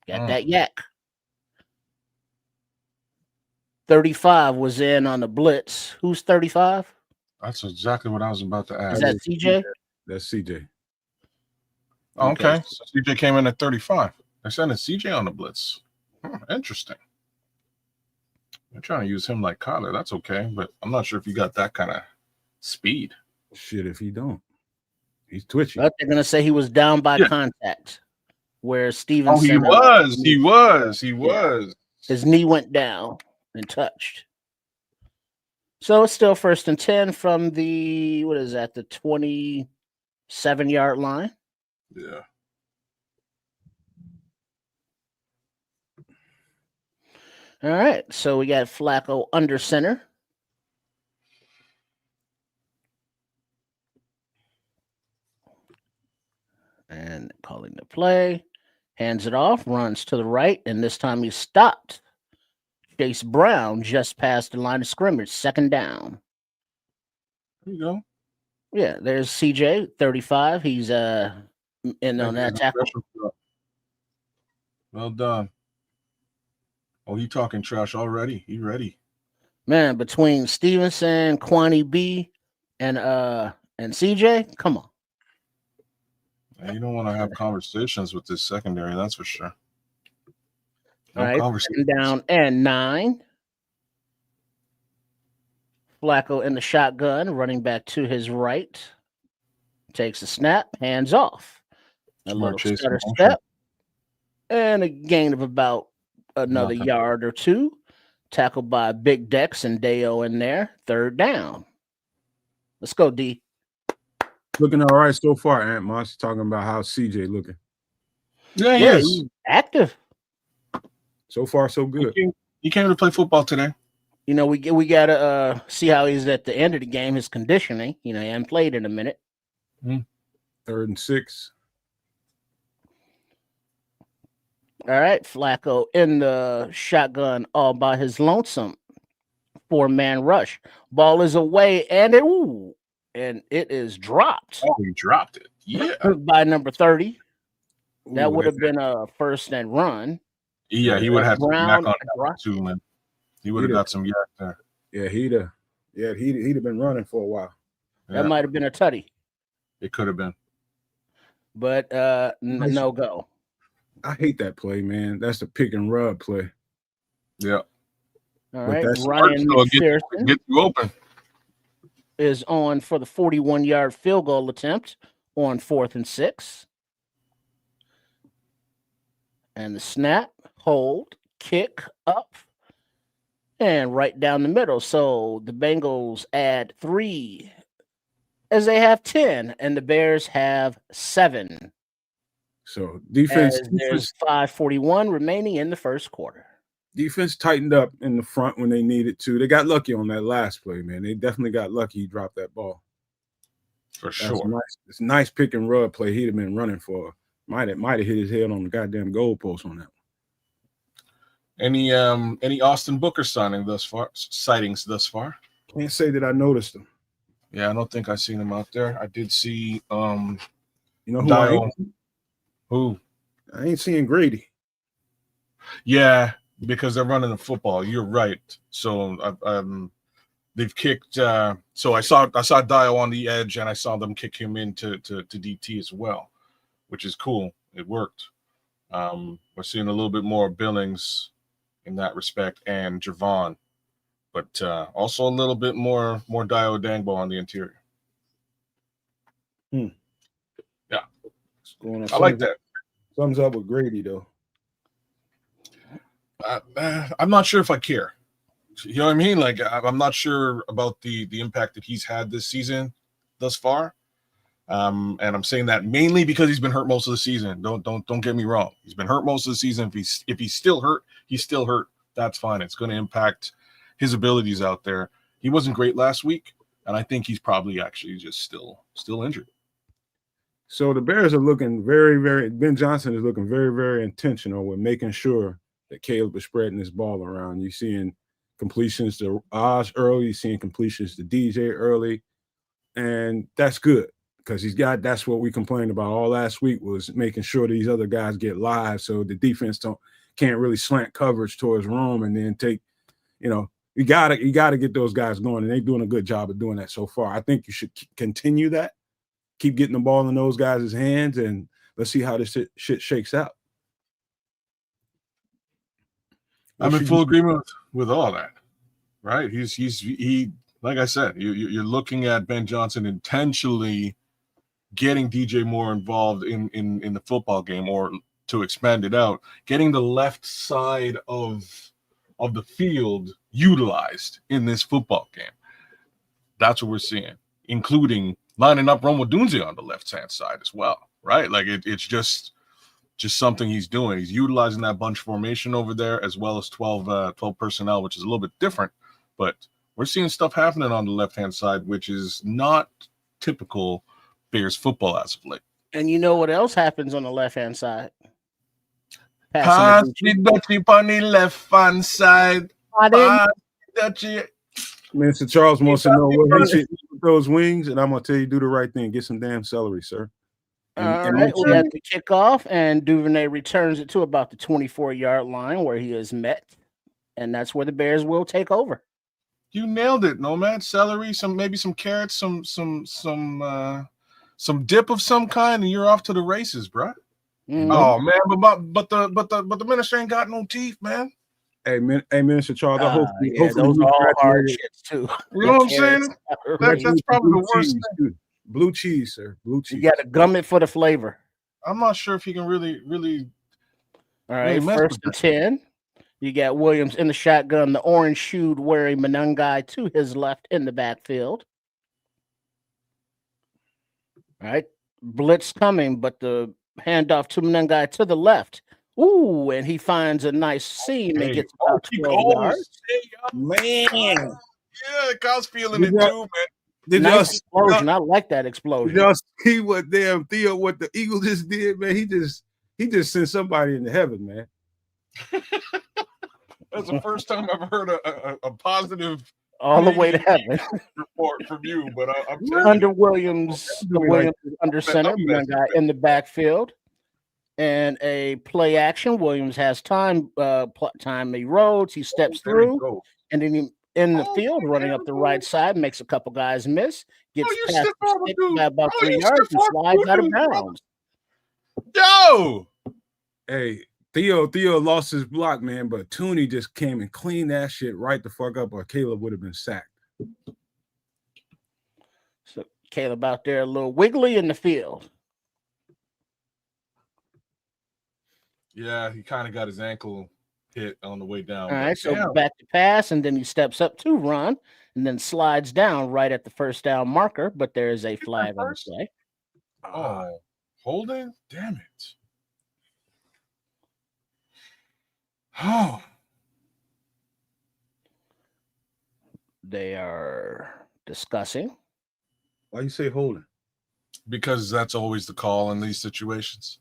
got that yak. 35 was in on the blitz. Who's 35? That's exactly what I was about to ask. Is that CJ? That's CJ. Oh, okay. So CJ came in at 35. They're sending CJ on the blitz. Interesting. They're trying to use him like Kyler. That's okay, but I'm not sure if you got that kind of speed. Shit, if he don't. He's twitchy. But they're going to say he was down by contact, where Stevenson. Oh, he was. His knee went down and touched. So it's still 1st and 10 from the, what is that, the 27-yard line? Yeah. All right. So we got Flacco under center. And calling the play. Hands it off, runs to the right, and this time he's stopped. Chase Brown just past the line of scrimmage, 2nd down. There you go. Yeah, there's CJ, 35. He's in on that tackle. Well done. Oh, he talking trash already. He ready. Man, between Stevenson, Kwani B, and CJ, come on. And you don't want to have conversations with this secondary, that's for sure. No All right, conversations. down and 9. Flacco in the shotgun, running back to his right. Takes a snap, hands off. A Smart little chase stutter motion. step. And a gain of about another Nothing. yard or 2. Tackled by Big Dex and Deo in there. 3rd down. Let's go, D. Looking all right so far, Aunt Moss. Talking about how CJ looking. Yeah, he Yeah, is. he's active. So far, so good. He came to play football today. You know, we gotta see how he's at the end of the game. His conditioning. You know, he hasn't played in a minute. 3rd and 6. All right, Flacco in the shotgun all by his lonesome. 4-man rush. Ball is away, and it is dropped. Oh, he dropped it. Yeah. By number 30. That Ooh, would have been a 1st and run. Yeah, he would have had some Brown yak on that dropped too, it. man. He would have got some yak there. Yeah, he'd have been running for a while. That might have been a tutty, It could have been. but no go. I hate that play, man. That's the pick and rub play. Yeah. All But right, that's Ryan So McPherson get you open. is on for the 41-yard field goal attempt on 4th and 6. And the snap, hold, kick up, and right down the middle. So the Bengals add 3 as they have 10, and the Bears have 7. So defense There's 5:41 remaining in the first quarter. Defense tightened up in the front when they needed to. They got lucky on that last play, man. They definitely got lucky. He dropped that ball. For sure. Nice. It's a nice pick and rub play. He'd have been running for. Might have hit his head on the goddamn goalpost on that one. Any Austin Booker sightings thus far? Can't say that I noticed him. Yeah, I don't think I've seen him out there. I did see You know who Dio. Who? I ain't seeing Grady. Yeah, because they're running the football. You're right. So they've kicked. So I saw Dio on the edge, and I saw them kick him into to DT as well, which is cool. It worked. We're seeing a little bit more Billings in that respect, and Javon, but also a little bit more Dio Dangbo on the interior. Yeah, I like that. Thumbs up with Grady though. I'm not sure if I care. You know what I mean? Like I'm not sure about the impact that he's had this season thus far. And I'm saying that mainly because he's been hurt most of the season. Don't get me wrong. He's been hurt most of the season. If he's still hurt, he's still hurt. That's fine. It's going to impact his abilities out there. He wasn't great last week, and I think he's probably actually just still injured. So the Bears are looking very, very. Ben Johnson is looking very, very intentional with making sure that Caleb is spreading this ball around. You're seeing completions to Oz early. You're seeing completions to DJ early, and that's good. Because that's what we complained about all last week was making sure these other guys get live so the defense can't really slant coverage towards Rome and then take, you gotta get those guys going, and they're doing a good job of doing that so far. I think you should continue that, keep getting the ball in those guys' hands, and let's see how this shit shakes out. I'm in full agreement with all that, right? He like I said, you're looking at Ben Johnson intentionally getting DJ more involved in the football game, or to expand it out, getting the left side of the field utilized in this football game. That's what we're seeing, including lining up Romo Dunze on the left-hand side as well, right? Like it's just something he's doing. He's utilizing that bunch formation over there as well as 12 personnel, which is a little bit different, but we're seeing stuff happening on the left-hand side, which is not typical Bears football as of late. And you know what else happens on the left-hand side? Pass the Dutchie on the left-hand side. Mr. Charles wants to know what he should do with those wings, and I'm going to tell you, do the right thing. Get some damn celery, sir. All right, we have the kickoff, and Duvernay returns it to about the 24-yard line where he is met, and that's where the Bears will take over. You nailed it, Nomad. Celery, maybe some carrots, some dip of some kind, and you're off to the races, bro. Mhm. Oh man, but the minister ain't got no teeth, man. Hey, Minister Charles, hopefully those you are all hard graduated. shits too. You know what I'm saying? That's probably the worst cheese, thing. Blue cheese, sir. Blue cheese. You got to gum it for the flavor. I'm not sure if he can really. All right, mess first with and 10. You got Williams in the shotgun, the orange shoed wearing Manungai to his left in the backfield. All right, blitz coming, but the handoff to Manungai to the left. Ooh, and he finds a nice seam and gets about 12 yards. Man. Yeah, Kyle's feeling it too, man. Did Nice explosion. I like that explosion. Did y'all see what damn Theo, what the Eagle just did, man? He just sent somebody into heaven, man. That's the first time I've heard a positive all the way to heaven report from you. But I'm under Williams, Williams under center, Manungai in the backfield. And a play action. Williams has time. Time he rolls. He steps through, and then he in the field, running up the right side, makes a couple guys miss. Gets past the stick by about 3 yards and slides out of bounds. Yo, hey, Theo lost his block, man, but Tooney just came and cleaned that shit right the fuck up, or Caleb would have been sacked. So Caleb out there a little wiggly in the field. Yeah, he kind of got his ankle hit on the way down. All right, so back to pass, and then he steps up to run, and then slides down right at the first down marker, but there is a flag on the play. Oh, holding? Damn it. Oh. They are discussing. Why you say holding? Because that's always the call in these situations.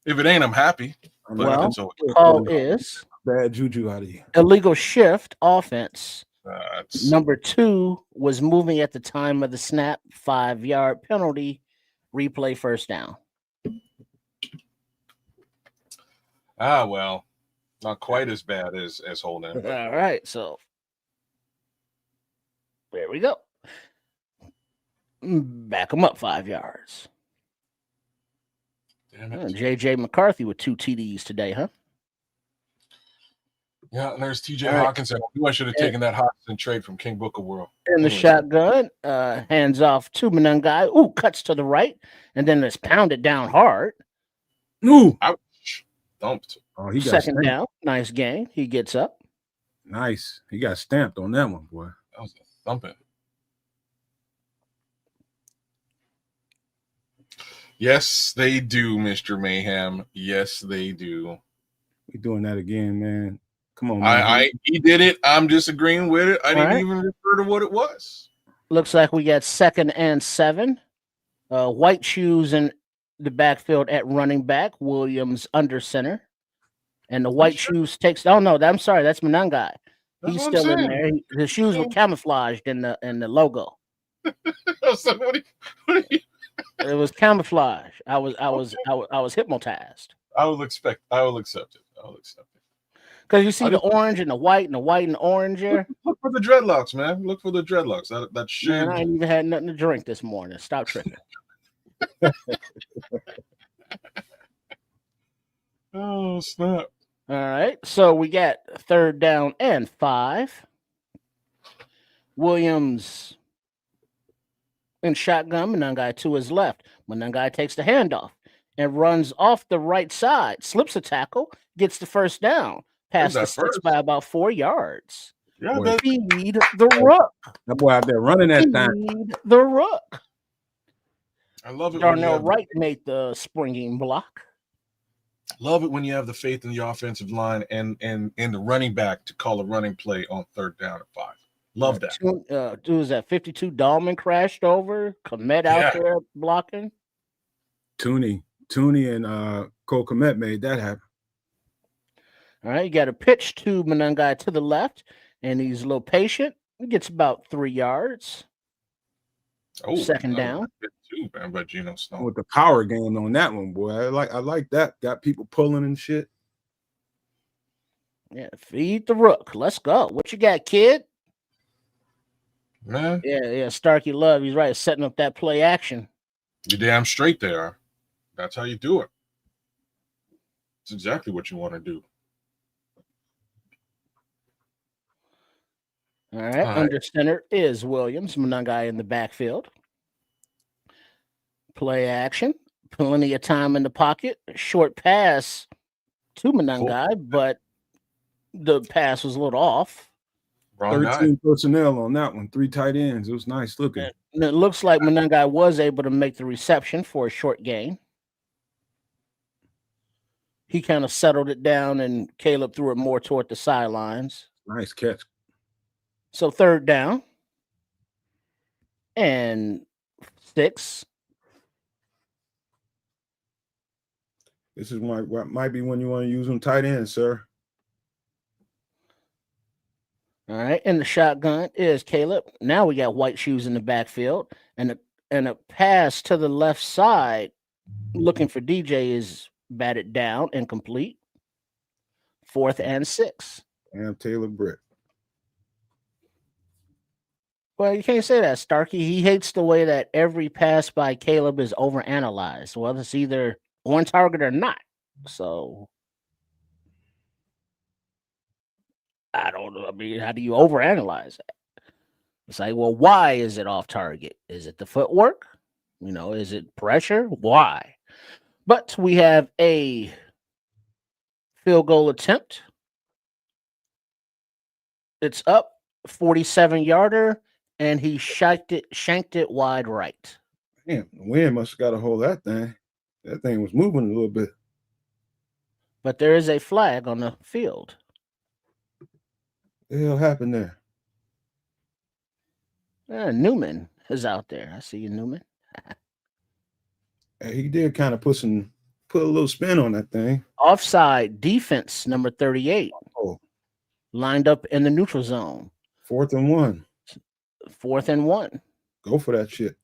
If it ain't, I'm happy. Well, the call is bad juju out of you. Illegal shift offense. Number 2 was moving at the time of the snap. 5-yard penalty. Replay first down. Well, not quite as bad as holding. All right, so there we go. Back them up 5 yards. Damn it. JJ McCarthy with 2 TDs today, huh? Yeah, and there's TJ Hawkinson. I knew I should have taken that Hawkinson trade from King Booker World. In the shotgun, hands off to Manungai. Ooh, cuts to the right, and then it's pounded down hard. Ooh, ouch! Dumped. Oh, he got second down. Nice gain. He gets up. Nice. He got stamped on that one, boy. That was a thumping. Yes, they do, Mr. Mayhem. Yes, they do. We doing that again, man. Come on, man. He did it. I'm disagreeing with it. I didn't even refer to what it was. Looks like we got 2nd and 7. White shoes in the backfield at running back. Williams under center. And the white shoes takes. Oh no, I'm sorry. That's Manungai. He's still in there. The shoes were camouflaged in the logo. So what do you... It was camouflage. I was hypnotized. I will accept it. Because you see the orange and the white and orange here. Look for the dreadlocks, man. Look for the dreadlocks. That should. Man, I ain't even had nothing to drink this morning. Stop tripping. Oh, snap. All right. So we got 3rd down and 5. Williams in shotgun. Manungai to his left. Manungai takes the handoff and runs off the right side. Slips a tackle. Gets the first down. Past the 6 by about 4 yards. Yeah, feed the rook. That boy out there running that thing. Feed the rook. I love it. Darnell Wright made the springing block. Love it when you have the faith in the offensive line and the running back to call a running play on 3rd down and 5. Love that. Dude, was that 52? Dahlman crashed over. Kmet out there blocking. Tooney and Cole Kmet made that happen. All right, you got a pitch to Manungai to the left, and he's a little patient. He gets about 3 yards. Oh, 2nd down. Too, man, by Geno Stone. With the power game on that one, boy. I like that. Got people pulling and shit. Yeah, feed the rook. Let's go. What you got, kid? Man. Yeah, Starkey Love. He's right. Setting up that play action. You're damn straight they are. That's how you do it. It's exactly what you want to do. All right. Under center is Williams. Munungai in the backfield. Play action. Plenty of time in the pocket. Short pass to Munungai, but the pass was a little off. Wrong 13 guy. personnel on that one. 3 tight ends. It was nice looking. And it looks like Munungai was able to make the reception for a short gain. He kind of settled it down, and Caleb threw it more toward the sidelines. Nice catch. So 3rd down and 6. This is might be when you want to use them tight ends, sir. All right, and the shotgun is Caleb. Now we got white shoes in the backfield, and a pass to the left side, looking for DJ, is batted down, incomplete. 4th and 6. And Taylor Britt. Well, you can't say that, Starkey. He hates the way that every pass by Caleb is overanalyzed. Well, it's either on target or not. So I don't know. I mean, how do you overanalyze that? It's like, well, why is it off target? Is it the footwork? Is it pressure? Why? But we have a field goal attempt. It's up, 47-yarder, and he shanked it wide right. Damn, the wind must have got a hold of that thing. That thing was moving a little bit. But there is a flag on the field. What the hell happened there? Newman is out there. I see you, Newman. He did kind of put a little spin on that thing. Offside defense, number 38. Oh. Lined up in the neutral zone. 4th and 1. 4th and 1. Go for that shit.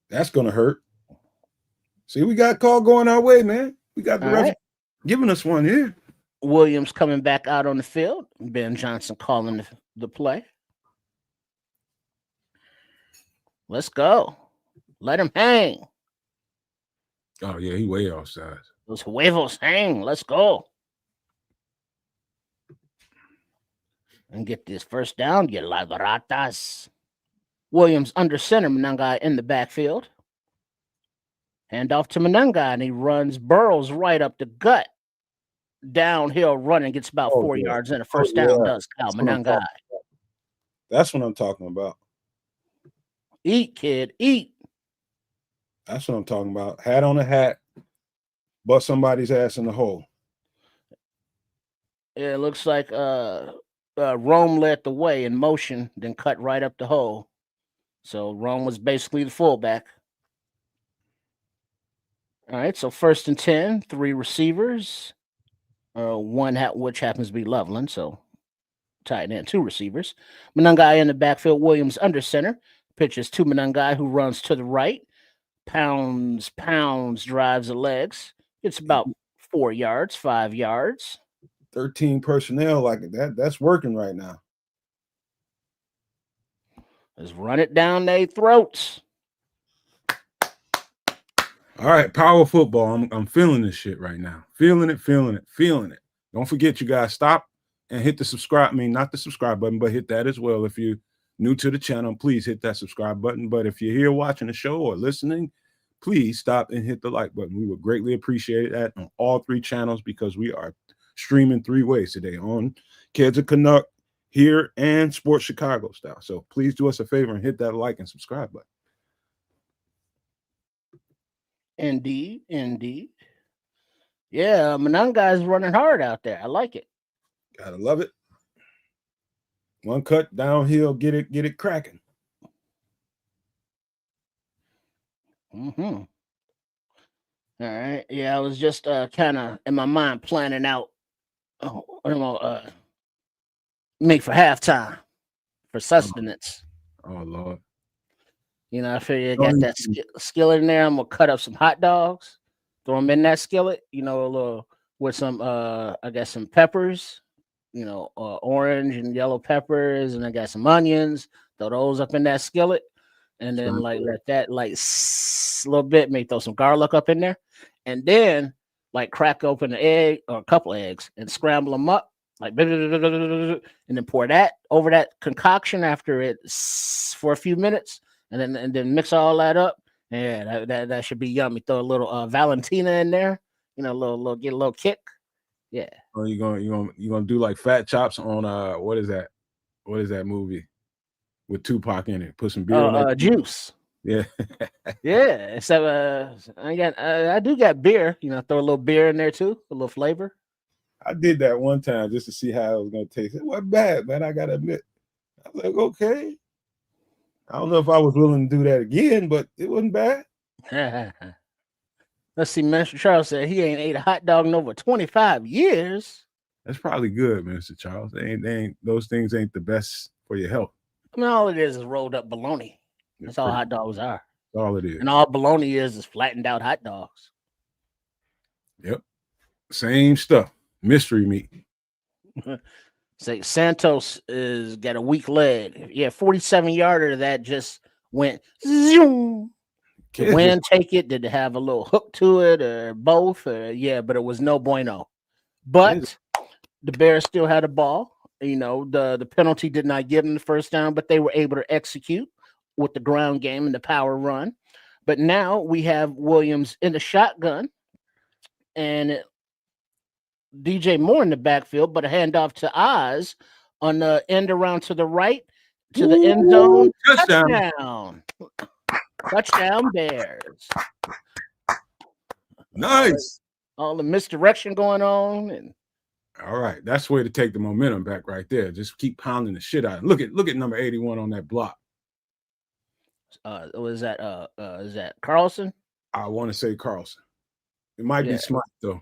That's going to hurt. See, we got a call going our way, man. We got the ref giving us one here. Williams coming back out on the field. Ben Johnson calling the play. Let's go. Let him hang. Oh, yeah, he way offside. Those huevos hang. Let's go. And get this first down. Get las ratas. Williams under center. Munungai in the backfield. Hand off to Munungai, and he burrows right up the gut. Downhill running, gets about 4 yards, and a first down does count. Munungai. That's what I'm talking about. Eat, kid, eat. That's what I'm talking about. Hat on a hat, bust somebody's ass in the hole. It looks like Rome led the way in motion, then cut right up the hole. So Rome was basically the fullback. All right, so 1st and 10, 3 receivers, one which happens to be Loveland, so tight end, 2 receivers. Munungai in the backfield, Williams under center, pitches to Munungai, who runs to the right, pounds, drives the legs. It's about 4 yards, 5 yards. 13 personnel like that. That's working right now. Let's run it down their throats. All right, power football. I'm feeling this shit right now. Feeling it. Don't forget, you guys, stop and hit the subscribe. I mean, not the subscribe button, but hit that as well. If you're new to the channel, please hit that subscribe button. But if you're here watching the show or listening, please stop and hit the like button. We would greatly appreciate that on all 3 channels, because we are streaming 3 ways today, on Kids of Canuck, here, and Sports Chicago style. So please do us a favor and hit that like and subscribe button. Indeed. Yeah, Munungai's running hard out there. I like it. Gotta love it. One cut downhill, get it cracking. All right. Yeah, I was just kind of in my mind planning out make for halftime for sustenance. Oh Lord. I figure I got that skillet in there. I'm gonna cut up some hot dogs, throw them in that skillet. A little with some I got some peppers, orange and yellow peppers, and I got some onions. Throw those up in that skillet. and then like let that like a little bit, maybe throw some garlic up in there, and then like crack open an egg or a couple of eggs and scramble them up, like and then pour that over that concoction after it for a few minutes, and then mix all that up. Yeah, that should be yummy. Throw a little Valentina in there, you know, get a little kick. Yeah. Oh, you gonna do like fat chops on what is that? What is that movie with Tupac in it? Put some beer in that Juice. Yeah. Yeah. So I do got beer, you know, throw a little beer in there too, a little flavor. I did that one time just to see how it was gonna taste. It wasn't bad, man. I gotta admit. I was like, okay. I don't know if I was willing to do that again, but it wasn't bad. Let's see, Mr. Charles said he ain't ate a hot dog in over 25 years. That's probably good, Mr. Charles. They ain't those things ain't the best for your health. I mean, all it is rolled up bologna. That's all hot dogs are. That's all it is. And all bologna is flattened out hot dogs. Yep. Same stuff. Mystery meat. Say Santos is got a weak leg. Yeah, 47-yarder that just went zoom. Did wind take it? Did it have a little hook to it or both? Yeah, but it was no bueno. But the Bears still had a ball. You know, the penalty did not give them the first down, but they were able to execute with the ground game and the power run. But now we have Williams in the shotgun and DJ Moore in the backfield, but a handoff to Oz on the end around to the right to the end zone. Touchdown Bears. Nice. All the misdirection going on. And all right. That's the way to take the momentum back right there. Just keep pounding the shit out. Look at number 81 on that block. Is that Carlson? I want to say Carlson. It might be Smythe though.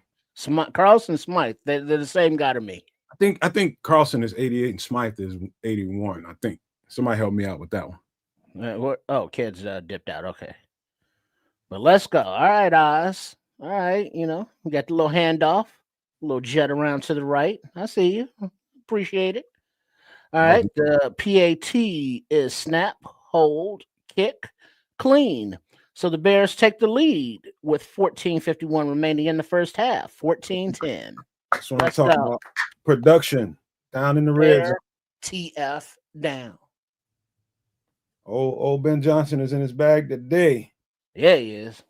Carlson, Smythe. They're the same guy to me. I think Carlson is 88 and Smythe is 81. I think somebody help me out with that one. Kids dipped out. Okay, but let's go. All right, Oz. All right, you know we got the little handoff, a little jet around to the right. I see you. Appreciate it. All right, the PAT is snap, hold, kick, clean. So the Bears take the lead with 14:51 remaining in the first half. 14-10. That's what I'm talking about. Production down in the red zone. TF down. Old Ben Johnson is in his bag today. Yeah, he is.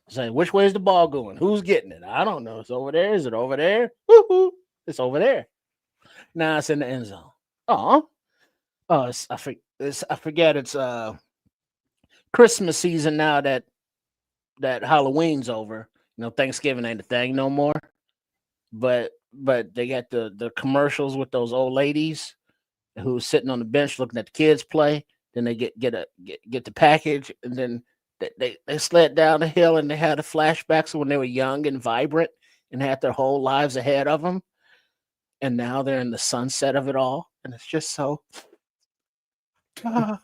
Saying, which way is the ball going? Who's getting it? I don't know. It's over there. Is it over there? Woo-hoo. It's over there. Now it's in the end zone. I forget it's Christmas season now that Halloween's over. You know, Thanksgiving ain't a thing no more. But they got the commercials with those old ladies who's sitting on the bench looking at the kids play. Then they get the package, and then they slid down the hill, and they had the flashbacks of when they were young and vibrant and had their whole lives ahead of them. And now they're in the sunset of it all, and it's just so. I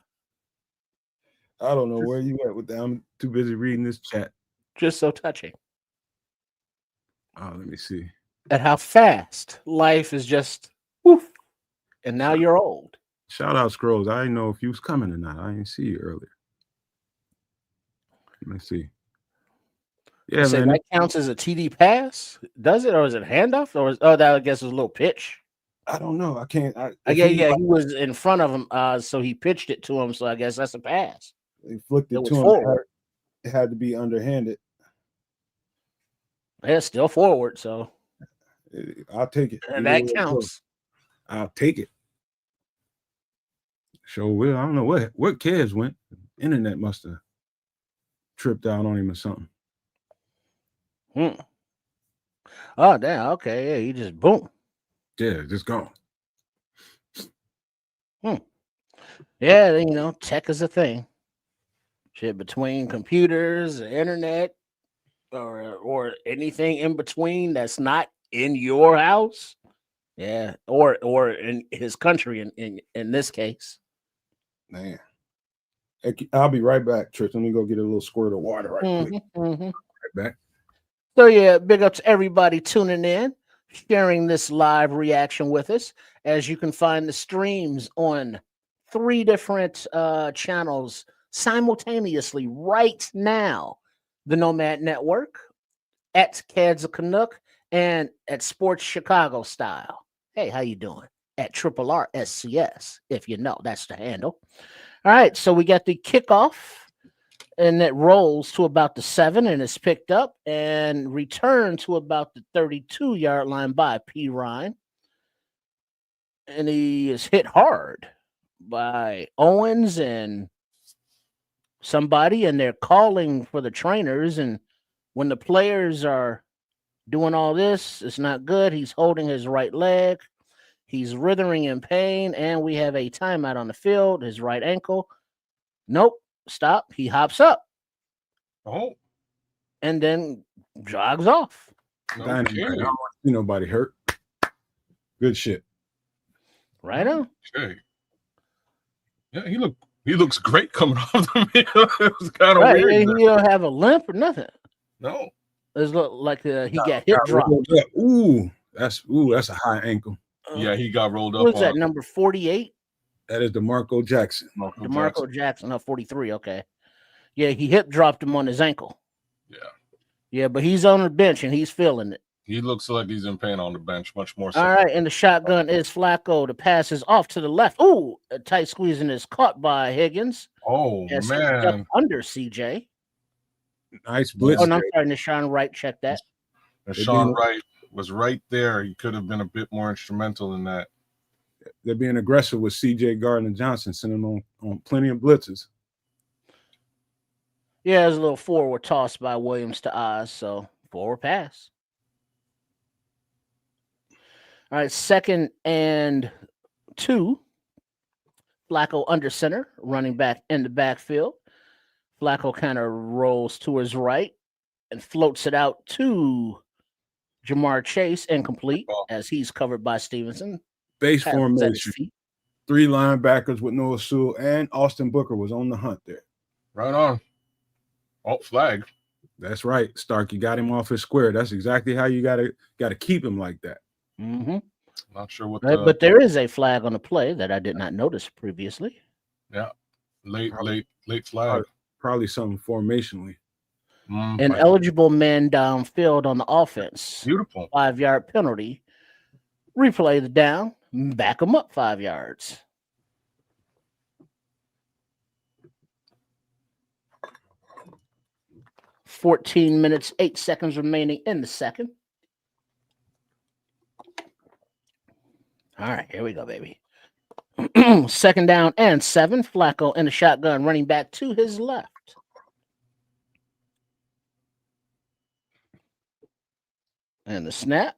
don't know where you at with that. I'm too busy reading this chat. Just so touching. Oh, let me see. At how fast life is just woof. And now you're old. Shout out Scrolls. I didn't know if you was coming or not. I didn't see you earlier. Let me see. Yeah, man. That counts as a TD pass? Does it? Or is it handoff? Or that I guess was a little pitch. I don't know. I can't. He was in front of him, so he pitched it to him. So I guess that's a pass. He flicked it to him. Forward. It had to be underhanded. Yeah, still forward. So I'll take it. And that counts. I'll take it. Sure will. I don't know where Kez went. Internet must have tripped out on him or something. Oh, damn. Okay. Yeah, he just boom. Yeah, just gone. Yeah, you know, tech is a thing. Shit between computers, the internet, or anything in between that's not in your house. Yeah, or in his country in this case. Man. I'll be right back, Trish. Let me go get a little squirt of water quick. Right back. So yeah, big up to everybody tuning in, sharing this live reaction with us. As you can find the streams on 3 different channels simultaneously right now. The Nomad Network, at Cads of Canuck, and at Sports Chicago Style. Hey, how you doing? At Triple RSCS, if you know, that's the handle. All right, so we got the kickoff, and it rolls to about the 7, and it's picked up and returned to about the 32-yard line by P. Ryan. And he is hit hard by Owens and somebody, and they're calling for the trainers. And when the players are doing all this, it's not good. He's holding his right leg. He's writhing in pain, and we have a timeout on the field. His right ankle. Nope. Stop. He hops up. Oh. And then jogs off. Okay. I don't see nobody hurt. Good shit. Right on. Okay. Yeah, he looks great coming off the field. It was kind of weird. He don't have a limp or nothing. No. It looked like he got hip dropped. Ooh, that's a high ankle. Yeah, he got rolled up. What was that, number 48? That is DeMarco Jackson. DeMarco Jackson, 43. Okay. Yeah, he hip dropped him on his ankle. Yeah. Yeah, but he's on the bench and he's feeling it. He looks like he's in pain on the bench, much more so. All right, and the shotgun is Flacco. The pass is off to the left. Ooh, a tight squeezing is caught by Higgins. Oh, man. Under CJ. Nice blitz. Oh, no, I'm sorry, Nashawn Wright. Check that. Nashawn Wright was right there. He could have been a bit more instrumental in that. They're being aggressive with CJ Gardner Johnson, sending on plenty of blitzes. Yeah, there's a little forward toss by Williams to Oz, so forward pass. All right, 2nd and 2. Flacco under center, running back in the backfield. Flacco kind of rolls to his right and floats it out to Jamar Chase, incomplete, as he's covered by Stevenson. Base formation. 3 linebackers with Noah Sewell, and Austin Booker was on the hunt there. Right on. Oh, flag. That's right, Stark. You got him off his square. That's exactly how you gotta keep him like that. Mm-hmm. Not sure what. But there is a flag on the play that I did not notice previously. Yeah, late flag. Probably something formationally. An eligible man downfield on the offense. Beautiful. 5-yard penalty. Replay the down. Back them up 5 yards. "14 minutes, 8 seconds remaining in the second." All right, here we go, baby. 2nd down and 7. Flacco in the shotgun, running back to his left. And the snap,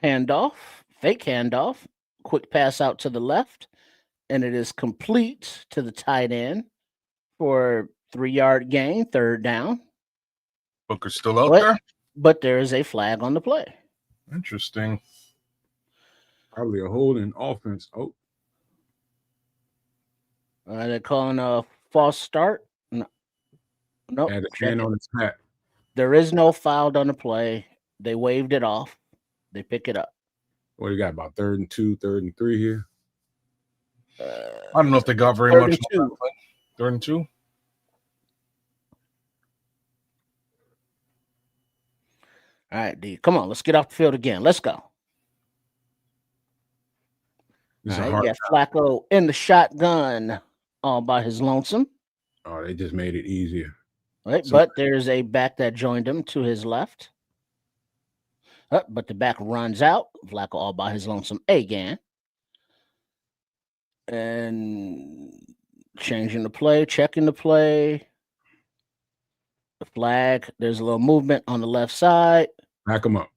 handoff, fake handoff, quick pass out to the left, and it is complete to the tight end for 3-yard gain, 3rd down. Booker's still out there? But there is a flag on the play. Interesting. Probably a holding offense. Oh. They're calling a false start. No. Nope. Had a hand on his hat. There is no foul on the play. They waved it off. They pick it up. What you got, about 3rd and 2, 3rd and 3 here? I don't know if they got very much. 3rd and 2. All right, D. Come on, let's get off the field again. Let's go. All right, you got Flacco in the shotgun all by his lonesome. Oh, they just made it easier. Right, but there's a back that joined him to his left. But the back runs out. Flacco all by his lonesome again. And changing the play, checking the play. The flag. There's a little movement on the left side. Back him up.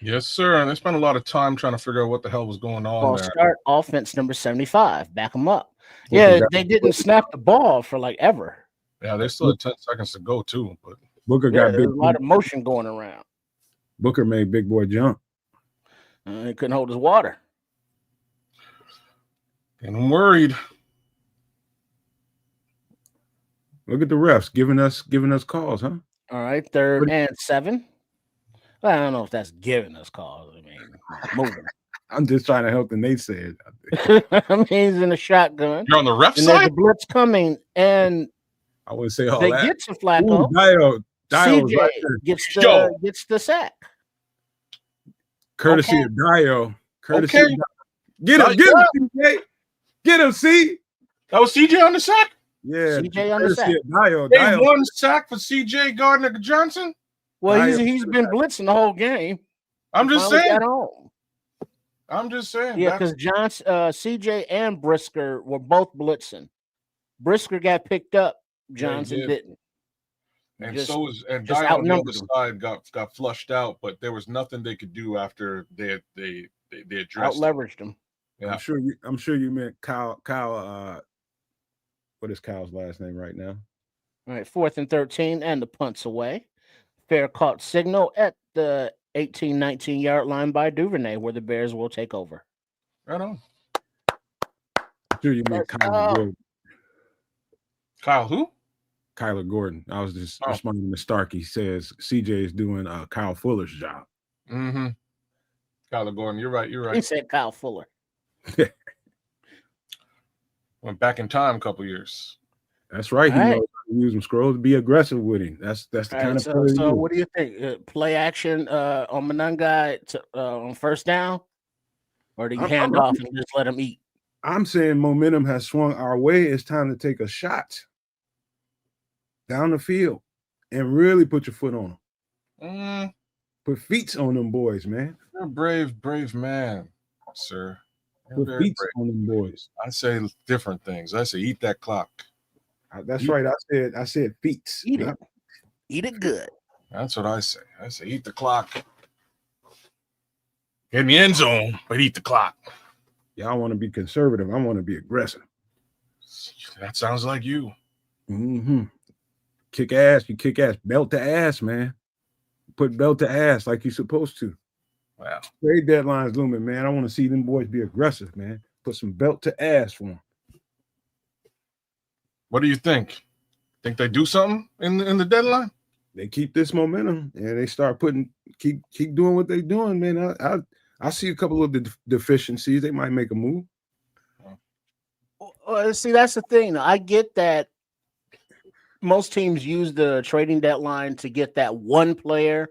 Yes, sir. And they spent a lot of time trying to figure out what the hell was going on. Ball there. Start offense number 75. Back them up. Yeah, they didn't snap the ball for like ever. Yeah, they still had 10 seconds to go too. But Booker got a lot of motion going around. Booker made big boy jump. He couldn't hold his water. And I'm worried. Look at the refs giving us calls, huh? All right, 3rd and 7. Well, I don't know if that's giving us calls. I mean, moving. I'm just trying to help the naysayers. I mean, he's in a shotgun. You're on the ref And there's side? a blitz coming, and I wouldn't say all they that. get to Flacco. Dio was CJ right there. gets the sack. Courtesy Okay. of Dio. Courtesy Okay. of Dio. Get him, CJ. Get him, C. That was CJ on the sack? Yeah. CJ on the courtesy sack. of Dio. They Dio. one sack for CJ Gardner Johnson? Well, Dio. he's been blitzing the whole game. I'm just Finally saying. got home. I'm just saying. Yeah, because CJ and Brisker were both blitzing. Brisker got picked up. Johnson didn't. And Just so was and just Dio on the other outnumbered them. side got flushed out, but there was nothing they could do after they addressed. Out-leveraged him. Yeah. I'm sure you meant Kyle. What is Kyle's last name right now? All right, 4th and 13, and the punt's away. Fair caught signal at the 18-19 yard line by Duvernay, where the Bears will take over. Right on. I'm sure you meant Kyler Gordon. Kyle who? Kyler Gordon. I was just responding to Stark. He says CJ is doing Kyle Fuller's job. Mm-hmm. Kyler Gordon, you're right. He said Kyle Fuller. Went back in time a couple years. That's right. He knows how to use them scrolls to be aggressive with him. That's the kind of player. So what do you think? Play action on Monangai on first down, or do you hand off and just let him eat? I'm saying momentum has swung our way. It's time to take a shot down the field and really put your foot on them. Put feet on them boys, man. You're a brave man, sir. Put feet on them boys. I say different things. I say eat that clock. That's right. I said feet. Eat it. Eat it good. That's what I say. I say eat the clock. Get in the end zone, but eat the clock. Y'all want to be conservative. I want to be aggressive. That sounds like you. Mm-hmm. Kick ass. You kick ass. Belt to ass, man. Put belt to ass like you're supposed to. Wow. Trade deadline's looming, man. I want to see them boys be aggressive, man. Put some belt to ass for them. What do you think? Think they do something in the deadline? They keep this momentum and they start keep doing what they're doing, man. I see a couple of the deficiencies. They might make a move. See, that's the thing. I get that most teams use the trading deadline to get that one player,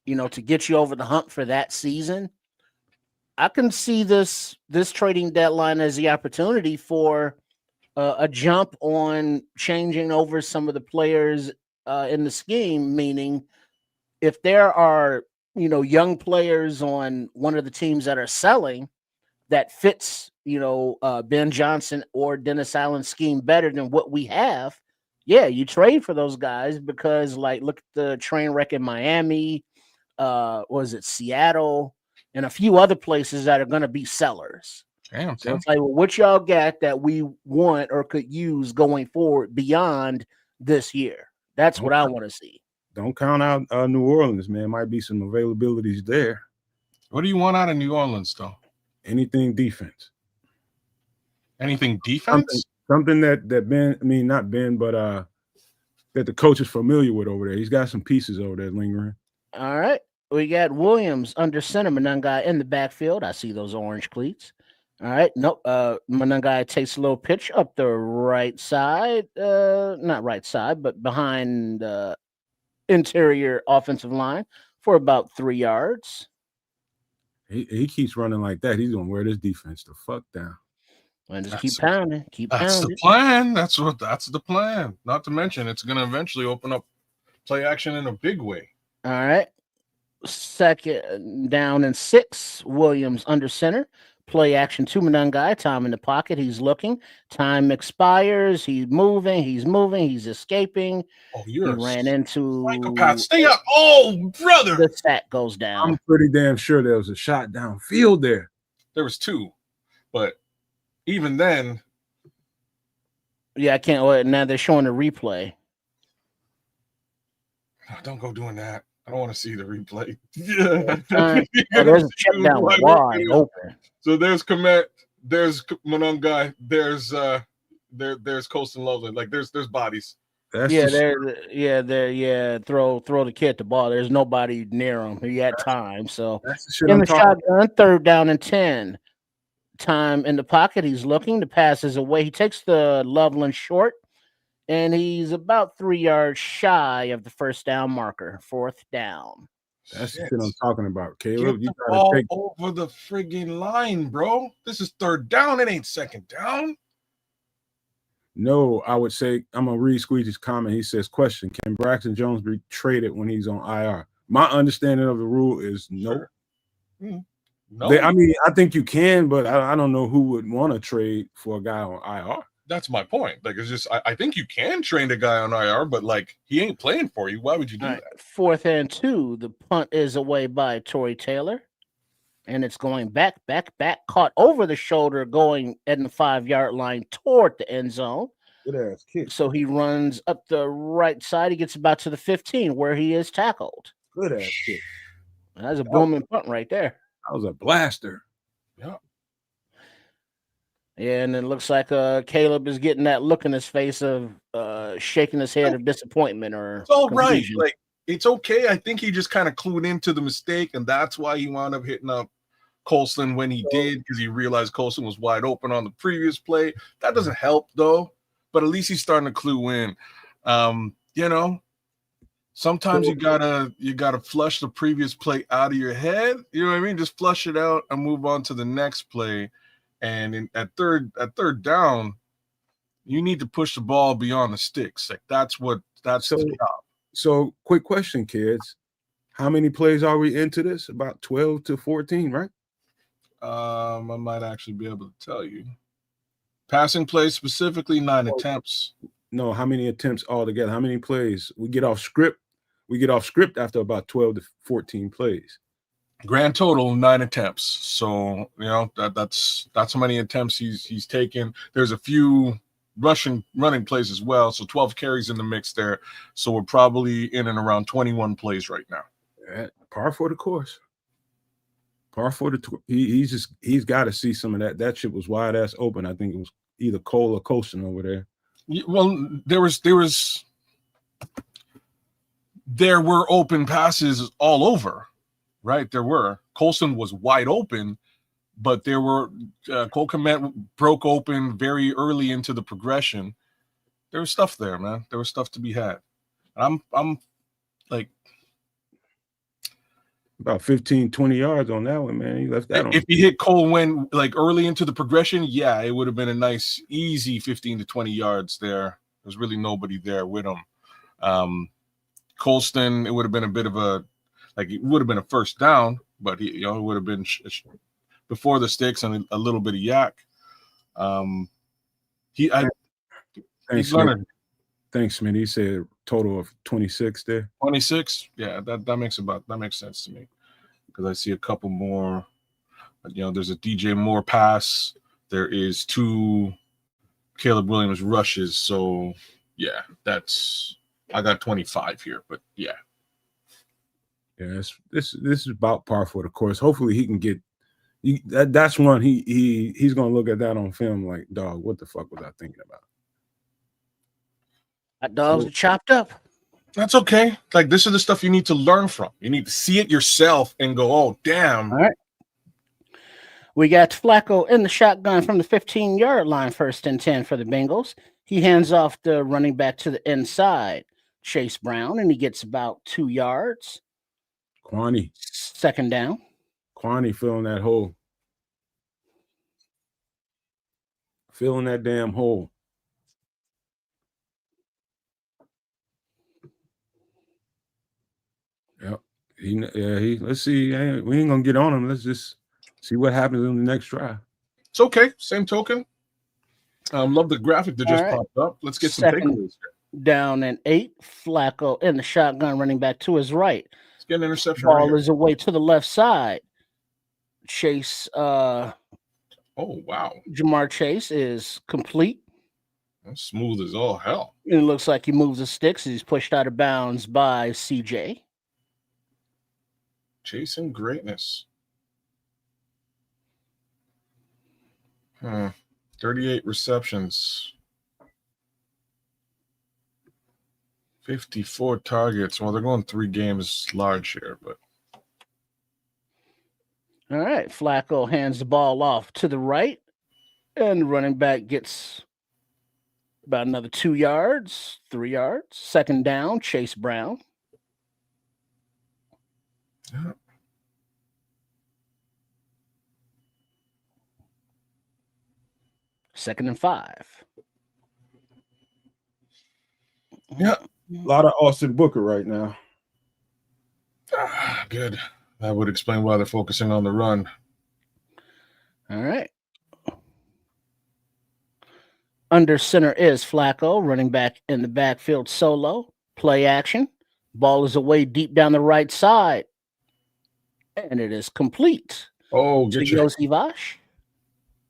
to get you over the hump for that season. I can see this trading deadline as the opportunity for a jump on changing over some of the players in the scheme, meaning if there are, young players on one of the teams that are selling that fits, Ben Johnson or Dennis Allen's scheme better than what we have, you trade for those guys because, look at the train wreck in Miami, was it Seattle, and a few other places that are going to be sellers. Damn, so it's like, well, what y'all got that we want or could use going forward beyond this year? That's what I want to see. Don't count out New Orleans, man. Might be some availabilities there. What do you want out of New Orleans, though? Anything defense. Anything defense? Something that Ben, not Ben, but that the coach is familiar with over there. He's got some pieces over there lingering. All right. We got Williams under center, Monangai in the backfield. I see those orange cleats. All right. Nope. Monangai takes a little pitch up the right side. Not right side, but behind the interior offensive line for about 3 yards. He keeps running like that. He's gonna wear this defense the fuck down. And just keep pounding. That's the plan. That's the plan. Not to mention, it's gonna eventually open up play action in a big way. All right. 2nd down and 6. Williams under center. Play action to Monangai. Time in the pocket. He's looking. Time expires. He's moving. He's escaping. Oh, he ran into psychopath. Stay up. Oh, brother. The sack goes down. I'm pretty damn sure there was a shot downfield there. There was 2, but even then. Yeah, I can't wait. Now they're showing the replay. Don't go doing that. I don't want to see the replay. Yeah. There's a check down wide open. So there's Kmet, there's Monangai, there's Colston Loveland. There's bodies. That's Yeah, the shit. throw the kid the ball. There's nobody near him. He had time. So That's the shit in I'm the talking. shotgun, 3rd down and 10. Time in the pocket. He's looking. The pass is away. He takes the Loveland short, and he's about 3 yards shy of the 1st down marker. 4th down. That's the Shit. shit I'm talking about, Caleb. Get You the gotta ball take. over the friggin' line, bro. This is 3rd down. It ain't 2nd down. No, I would say I'm gonna read Squeezy's comment. He says, "Question: Can Braxton Jones be traded when he's on IR?" My understanding of the rule is no. Sure. No, I mean, I think you can, but I don't know who would want to trade for a guy on IR. that's my point. Like, it's just I think you can train a guy on IR, but like he ain't playing for you. Why would you do All right, that? 4th and 2. The punt is away by Tory Taylor, and it's going back, caught over the shoulder, going at the 5-yard line toward the end zone. Good ass kick. So he runs up the right side. He gets about to the 15 where he is tackled. Good ass kick. That's a booming punt right there. That was a blaster. Yeah. Yeah, and it looks like Caleb is getting that look in his face of shaking his head of disappointment or It's all right. confusion. Like, it's okay. I think he just kind of clued into the mistake, and that's why he wound up hitting up Colston when he did, because he realized Colston was wide open on the previous play. That doesn't help though, but at least he's starting to clue in. You know, sometimes you gotta flush the previous play out of your head. You know what I mean? Just flush it out and move on to the next play. And at third down, you need to push the ball beyond the sticks. Like that's the job. So, quick question, kids. How many plays are we into this? About 12 to 14, right? I might actually be able to tell you. Passing plays specifically 9 attempts. No, how many attempts altogether? How many plays? We get off script. We get off script after about 12 to 14 plays. Grand total 9 attempts. So that's how many attempts he's taken. There's a few running plays as well. So 12 carries in the mix there. So we're probably in and around 21 plays right now. Par for the course. Par for the he's got to see some of that. That shit was wide ass open. I think it was either Cole or Colson over there. Well, there were open passes all over, right? There were. Colson was wide open, but there were Cole Kmet broke open very early into the progression. There was stuff there, man. There was stuff to be had. I'm like about 15, 20 yards on that one, man. He left that on. If he hit Cole when like early into the progression, yeah, it would have been a nice, easy 15 to 20 yards there. There's really nobody there with him. Colston, it would have been a bit of a it would have been a 1st down, but it would have been before the sticks and a little bit of yak. He's learning. Thanks, man. He said total of 26 there. 26, yeah, that makes sense to me because I see a couple more. There's a DJ Moore pass. There is 2 Caleb Williams rushes. So yeah, I got 25 here, but yeah. Yeah, this is about par for the course. Hopefully he can get that's one he's gonna look at that on film like, dog, what the fuck was I thinking about? That dogs are chopped up. That's okay. Like, this is the stuff you need to learn from. You need to see it yourself and go, oh, damn. All right. We got Flacco in the shotgun from the 15-yard line, 1st and 10 for the Bengals. He hands off the running back to the inside, Chase Brown, and he gets about 2 yards. Kwani. 2nd down. Kwani filling that hole. Filling that damn hole. Yep. Let's see. We ain't gonna get on him. Let's just see what happens in the next drive. It's okay. Same token. Love the graphic that just popped up. Let's get some takeaways. Down and 8. Flacco in the shotgun, running back to his right. Let's get an interception. Ball is away to the left side. Chase. Oh wow. Jamar Chase is complete. That's smooth as all hell. And it looks like he moves the sticks. He's pushed out of bounds by CJ. Chasing greatness. 38 receptions. 54 targets. Well, they're going 3 games large here, but All right. Flacco hands the ball off to the right, and the running back gets about another 2 yards, 3 yards. Second down, Chase Brown. yeah. Second and 5. Yeah. A lot of Austin Booker right now. Good. That would explain why they're focusing on the run. All right. Under center is Flacco, running back in the backfield solo. Play action. Ball is away deep down the right side. And it is complete. Oh, To get your Yossi Vash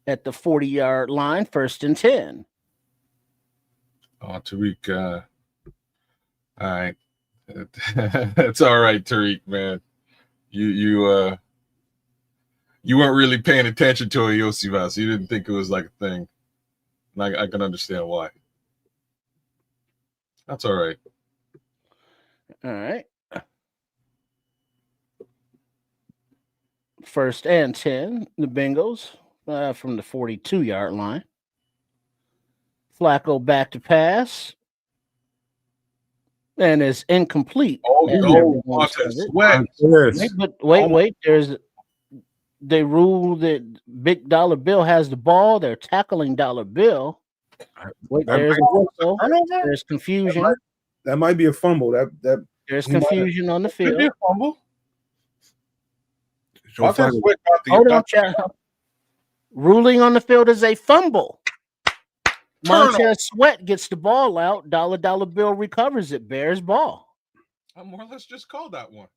at the 40-yard line, 1st and 10. Tyrique. All right. It's all right, Tyrique, man. You weren't really paying attention to a Yossi. You didn't think it was like a thing. And I can understand why. That's all right. All right. 1st and 10, the Bengals from the 42-yard line. Flacco back to pass. And is incomplete. Oh, no. Sweat. Yes. Wait. They rule that Big Dollar Bill has the ball. They're tackling Dollar Bill. Wait, there's confusion. That might be a fumble. There's confusion on the Could be field. a fumble. Flacco- Hold on, chat. Ruling on the field is a fumble. Montez Sweat gets the ball out. Dollar Bill recovers it. Bears ball. I more or less just called that one.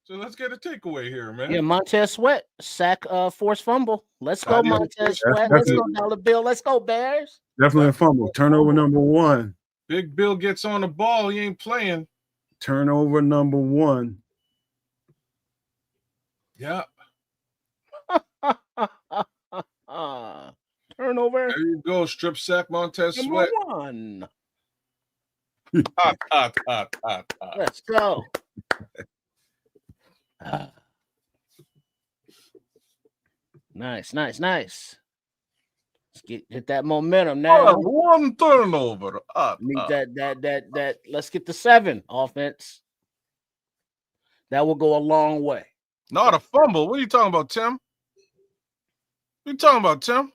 So let's get a takeaway here, man. Yeah, Montez Sweat sack, forced fumble. Let's go, Montez Sweat. Let's go, Dollar Bill. Let's go, Bears. Definitely a fumble. Turnover number 1. Big Bill gets on the ball. He ain't playing. Turnover number 1. Yeah. Turnover. There you go. Strip sack, Montez Number Sweat. 1. Hot. Let's go. Nice. Let's get that momentum now. One turnover. Need that. Let's get the 7 offense. That will go a long way. Not a fumble. What are you talking about, Tim? What are you talking about, Tim?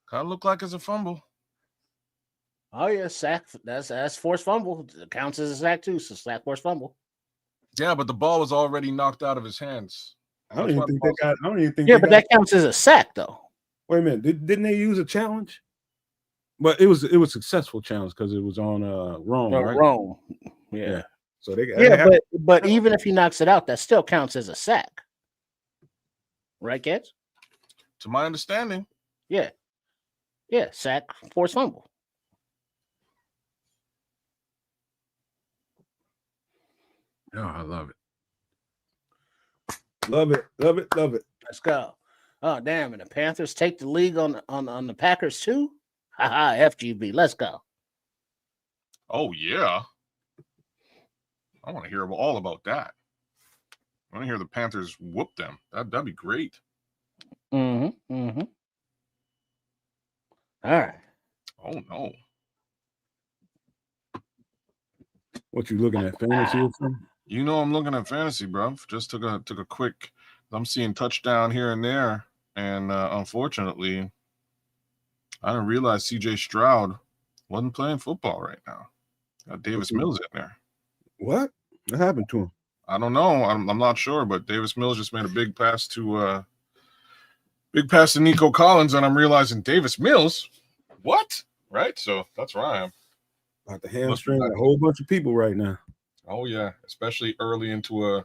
Kind of look like it's a fumble. Oh yeah, sack. That's forced fumble. It counts as a sack too. So sack, forced fumble. Yeah, but the ball was already knocked out of his hands. I don't even think they got. I don't even think. Yeah, but that counts as a sack though. Wait a minute. Didn't they use a challenge? But it was a successful challenge because it was on Rome, right? Rome. Yeah. So they got. Yeah, but even if he knocks it out, that still counts as a sack. Right, kids? To my understanding. Yeah. Yeah, sack, forced fumble. Oh, I love it. Love it. Let's go. Oh, damn. And the Panthers take the league on the Packers too? Haha, FGB. Let's go. Oh, yeah. I want to hear all about that. I want to hear the Panthers whoop them. That'd be great. Mm-hmm. All right. Oh, no. What you looking at? Fantasy or something? You know I'm looking at fantasy, bro. Just took a quick. I'm seeing touchdown here and there, and unfortunately, I didn't realize C.J. Stroud wasn't playing football right now. Got Davis Mills in there. What happened to him? I don't know. I'm not sure, but Davis Mills just made a big pass to Nico Collins, and I'm realizing Davis Mills. What? Right? So that's where I am. About to hamstring a whole bunch of people right now. Oh yeah, especially early into a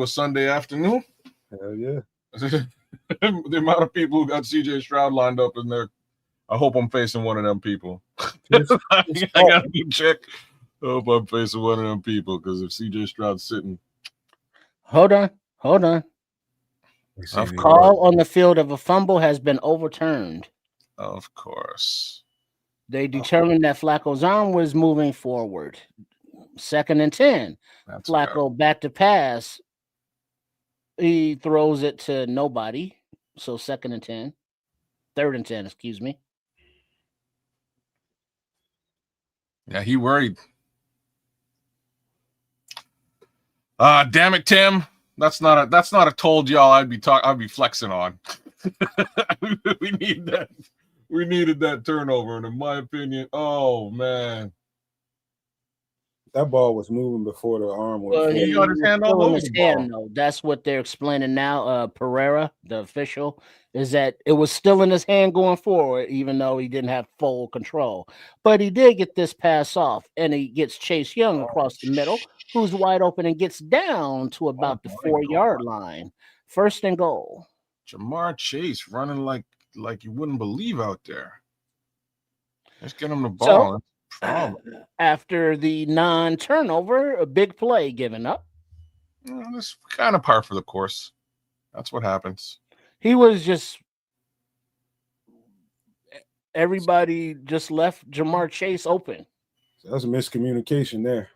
Sunday afternoon. Hell yeah. The amount of people who got CJ Stroud lined up in there. I hope I'm facing one of them people. I gotta check. I hope I'm facing one of them people because if CJ Stroud's sitting. Hold on. A call on the field of a fumble has been overturned. Of course. They determined that Flacco's arm was moving forward. 2nd and 10. That's Flacco back to pass. He throws it to nobody. So 2nd and 10. 3rd and 10, excuse me. Yeah, he worried. Damn it, Tim. That's not a told y'all I'd be flexing on. We need that. We needed that turnover, and in my opinion, oh man. That ball was moving before the arm went. Well, He got his hand all over the ball. though. That's what they're explaining now. Pereira, the official, is that it was still in his hand going forward, even though he didn't have full control. But he did get this pass off, and he gets Chase Young across the middle, who's wide open and gets down to about the 4-yard line. 1st and goal. Jamar Chase running like you wouldn't believe out there. Let's get him the ball. After the non-turnover, a big play given up. That's kind of par for the course. That's what happens. He was just everybody just left Jamar Chase open. So that's a miscommunication there.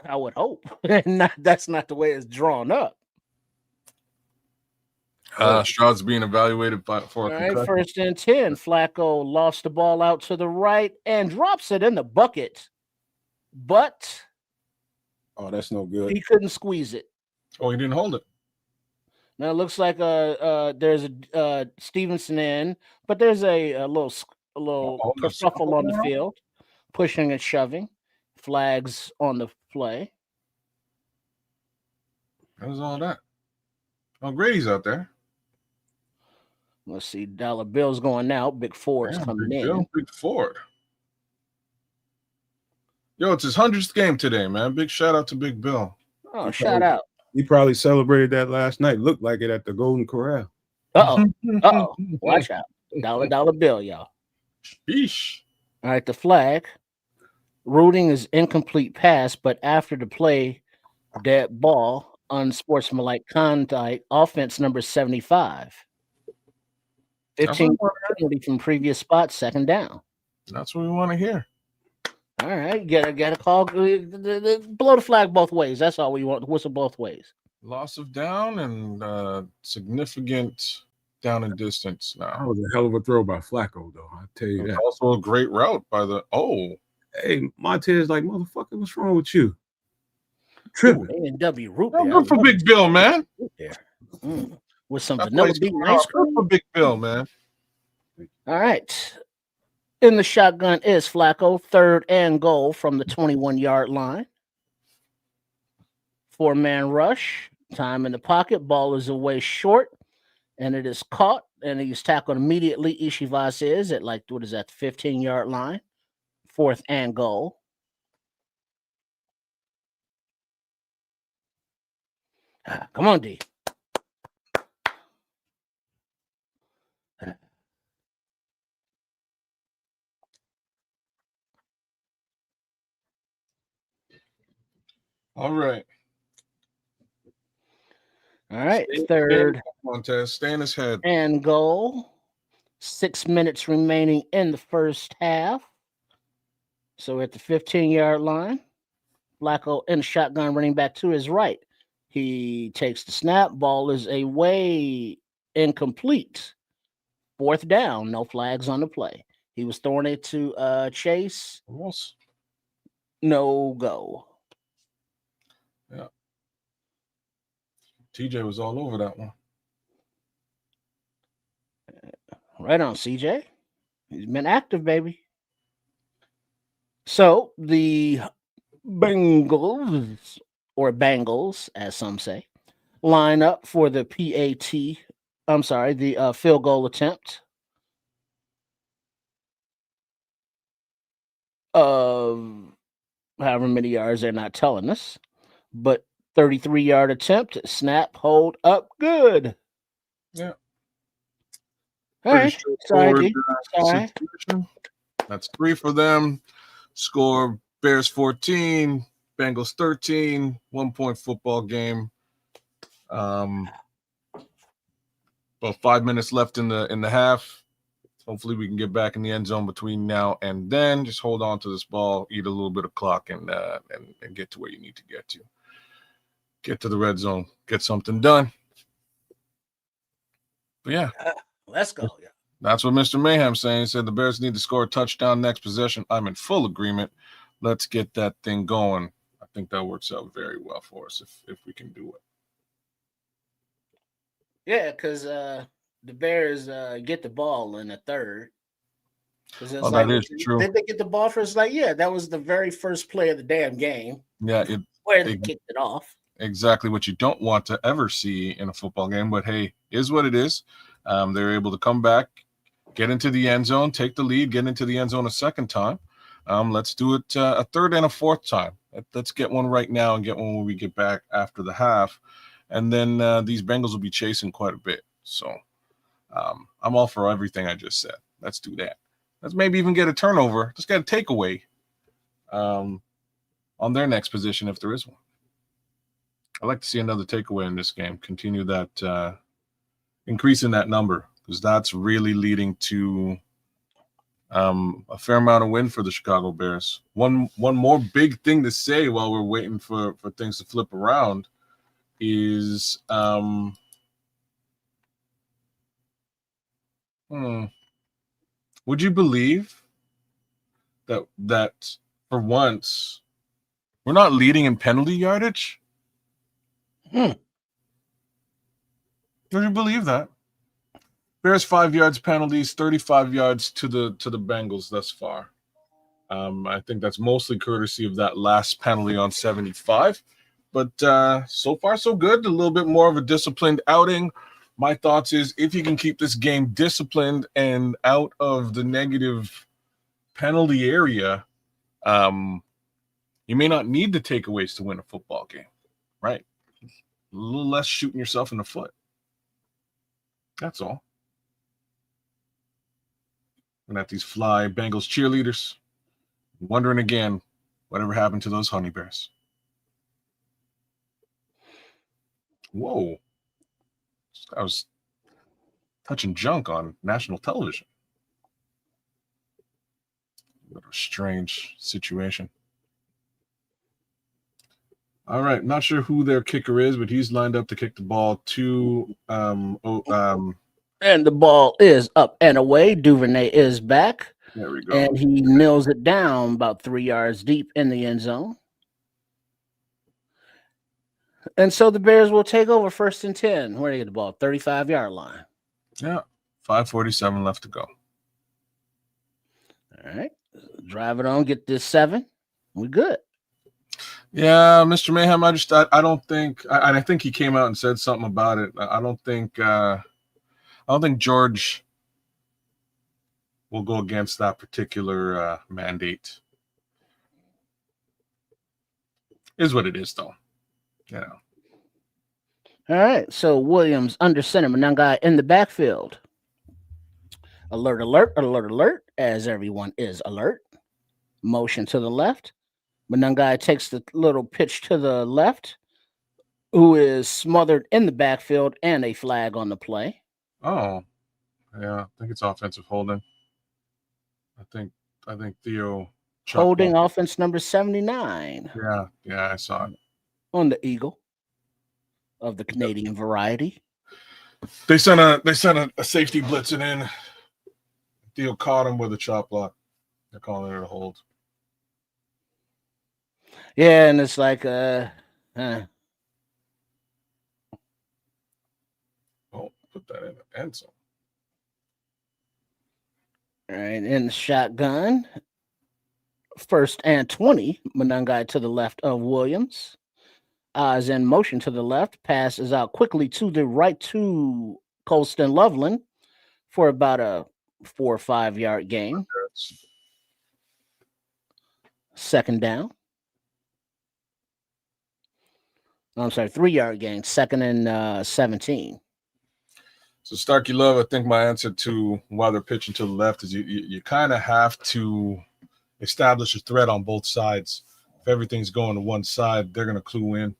I would hope. That's not the way it's drawn up. Stroud's being evaluated for a concussion. 1st and 10. Flacco lost the ball out to the right and drops it in the bucket. But that's no good. He couldn't squeeze it. Oh, he didn't hold it. Now it looks like there's a Stevenson in, but there's a little kerfuffle on the field, pushing and shoving. Flags on the play. That was all that. Oh, Grady's out there. Let's see. Dollar Bill's going out. Big Ford's coming in. Big Ford. Yo, it's his 100th game today, man. Big shout out to Big Bill. Oh, shout out. He probably celebrated that last night. Looked like it at the Golden Corral. Uh-oh. Watch out. Dollar Bill, y'all. Sheesh. All right, the flag. Rooting is incomplete pass, but after the play, dead ball, unsportsmanlike conduct, offense number 75. 15 penalty from previous spot, 2nd down. That's what we want to hear. All right, get a call. Blow the flag both ways. That's all we want. Whistle both ways. Loss of down and significant down in distance now. That was a hell of a throw by Flacco, though. I'll tell you that. Also a great route by the Hey, Montez, like, motherfucker, what's wrong with you? Tripping. A&W root beer. Good for Big Bill, man. With some vanilla bean ice cream. For Big Bill, man. All right. In the shotgun is Flacco, 3rd and goal from the 21-yard line. 4-man rush. Time in the pocket. Ball is away short, and it is caught, and he's tackled immediately. Ishivas is at the 15-yard line. 4th and goal. Come on, D. All right. 3rd Montez, stay in his head. And goal. 6 minutes remaining in the first half. So at the 15-yard line, Flacco in the shotgun, running back to his right. He takes the snap. Ball is away, incomplete. 4th down. No flags on the play. He was throwing it to Chase. Almost. No go. Yeah. TJ was all over that one. Right on, CJ. He's been active, baby. So the Bengals, or Bengals, as some say, line up for the the field goal attempt of however many yards they're not telling us, but 33-yard attempt, snap, hold up, good. Yeah. All right. Sorry. That's 3 for them. Score Bears 14, Bengals 13, 1-point football game. About 5 minutes left in the half. Hopefully we can get back in the end zone between now and then. Just hold on to this ball, eat a little bit of clock, and get to where you need to get to. Get to the red zone, get something done. But yeah. Let's go. Yeah. That's what Mr. Mayhem's saying. He said the Bears need to score a touchdown next possession. I'm in full agreement. Let's get that thing going. I think that works out very well for us if we can do it. Yeah, because the Bears get the ball in the third. That is true. Did they get the ball first? Like, yeah, that was the very first play of the damn game. Yeah, where they kicked it off. Exactly what you don't want to ever see in a football game, but hey, is what it is. They're able to come back, get into the end zone, take the lead, get into the end zone a second time. Let's do it a third and a fourth time. Let's get one right now and get one when we get back after the half. And then these Bengals will be chasing quite a bit. So I'm all for everything I just said. Let's do that. Let's maybe even get a turnover. Let's get a takeaway on their next position if there is one. I'd like to see another takeaway in this game. Continue that increase in that number, because that's really leading to a fair amount of win for the Chicago Bears. One more big thing to say while we're waiting for things to flip around is would you believe that for once we're not leading in penalty yardage? Would you believe that? Bears 5 yards penalties, 35 yards to the Bengals thus far. I think that's mostly courtesy of that last penalty on 75. But so far, so good. A little bit more of a disciplined outing. My thoughts is if you can keep this game disciplined and out of the negative penalty area, you may not need the takeaways to win a football game, right? A little less shooting yourself in the foot. That's all. And at these fly Bengals cheerleaders, wondering again, whatever happened to those honey bears? Whoa. I was touching junk on national television. What a strange situation. All right, not sure who their kicker is, but he's lined up to kick the ball to and the ball is up and away. Duvernay is back. There we go. And he nails it down about 3 yards deep in the end zone. And so the Bears will take over 1st and 10. Where do they get the ball? 35-yard line. Yeah, 5:47 left to go. All right, drive it on, get this 7. We're good. Yeah, Mr. Mayhem, I don't think, I think he came out and said something about it. I don't think George will go against that particular mandate. Is what it is, though. Yeah. All right, so Williams under center, Manungai in the backfield. Alert, alert, alert, alert, as everyone is alert. Motion to the left. Manungai takes the little pitch to the left, who is smothered in the backfield, and a flag on the play. Oh, yeah, I think it's offensive holding. I think Theo holding offense number 79. Yeah, I saw it on the Eagle of the Canadian variety. They sent a safety blitzing in. Theo caught him with a chop block. They're calling it a hold. Yeah, and it's like Oh, put that in the end zone. All right, in the shotgun. 1st and 20. Manungai to the left of Williams. Is in motion to the left. Pass is out quickly to the right to Colston Loveland for about a 4 or 5 yard gain. 2nd down. I'm sorry, 3 yard gain. 2nd and 17. So Starkey Love, I think my answer to why they're pitching to the left is you kind of have to establish a threat on both sides. If everything's going to one side, they're going to clue in.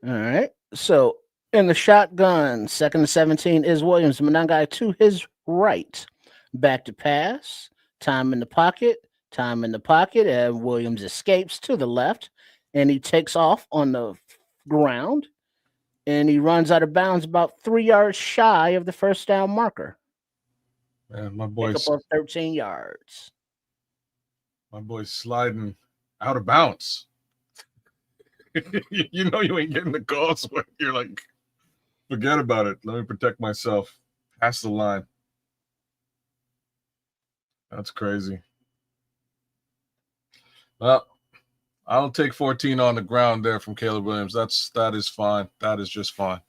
All right. So In the shotgun, 2nd and 17 is Williams. Monangai to his right. Back to pass. Time in the pocket. And Williams escapes to the left. And he takes off on the ground. And he runs out of bounds about 3 yards shy of the first down marker. Man, my Pick boy's up of 13 yards. Sliding out of bounds. You know you ain't getting the calls when you're like, forget about it. Let me protect myself. Pass the line. That's crazy. Well, I'll take 14 on the ground there from Caleb Williams. That is fine. That is just fine.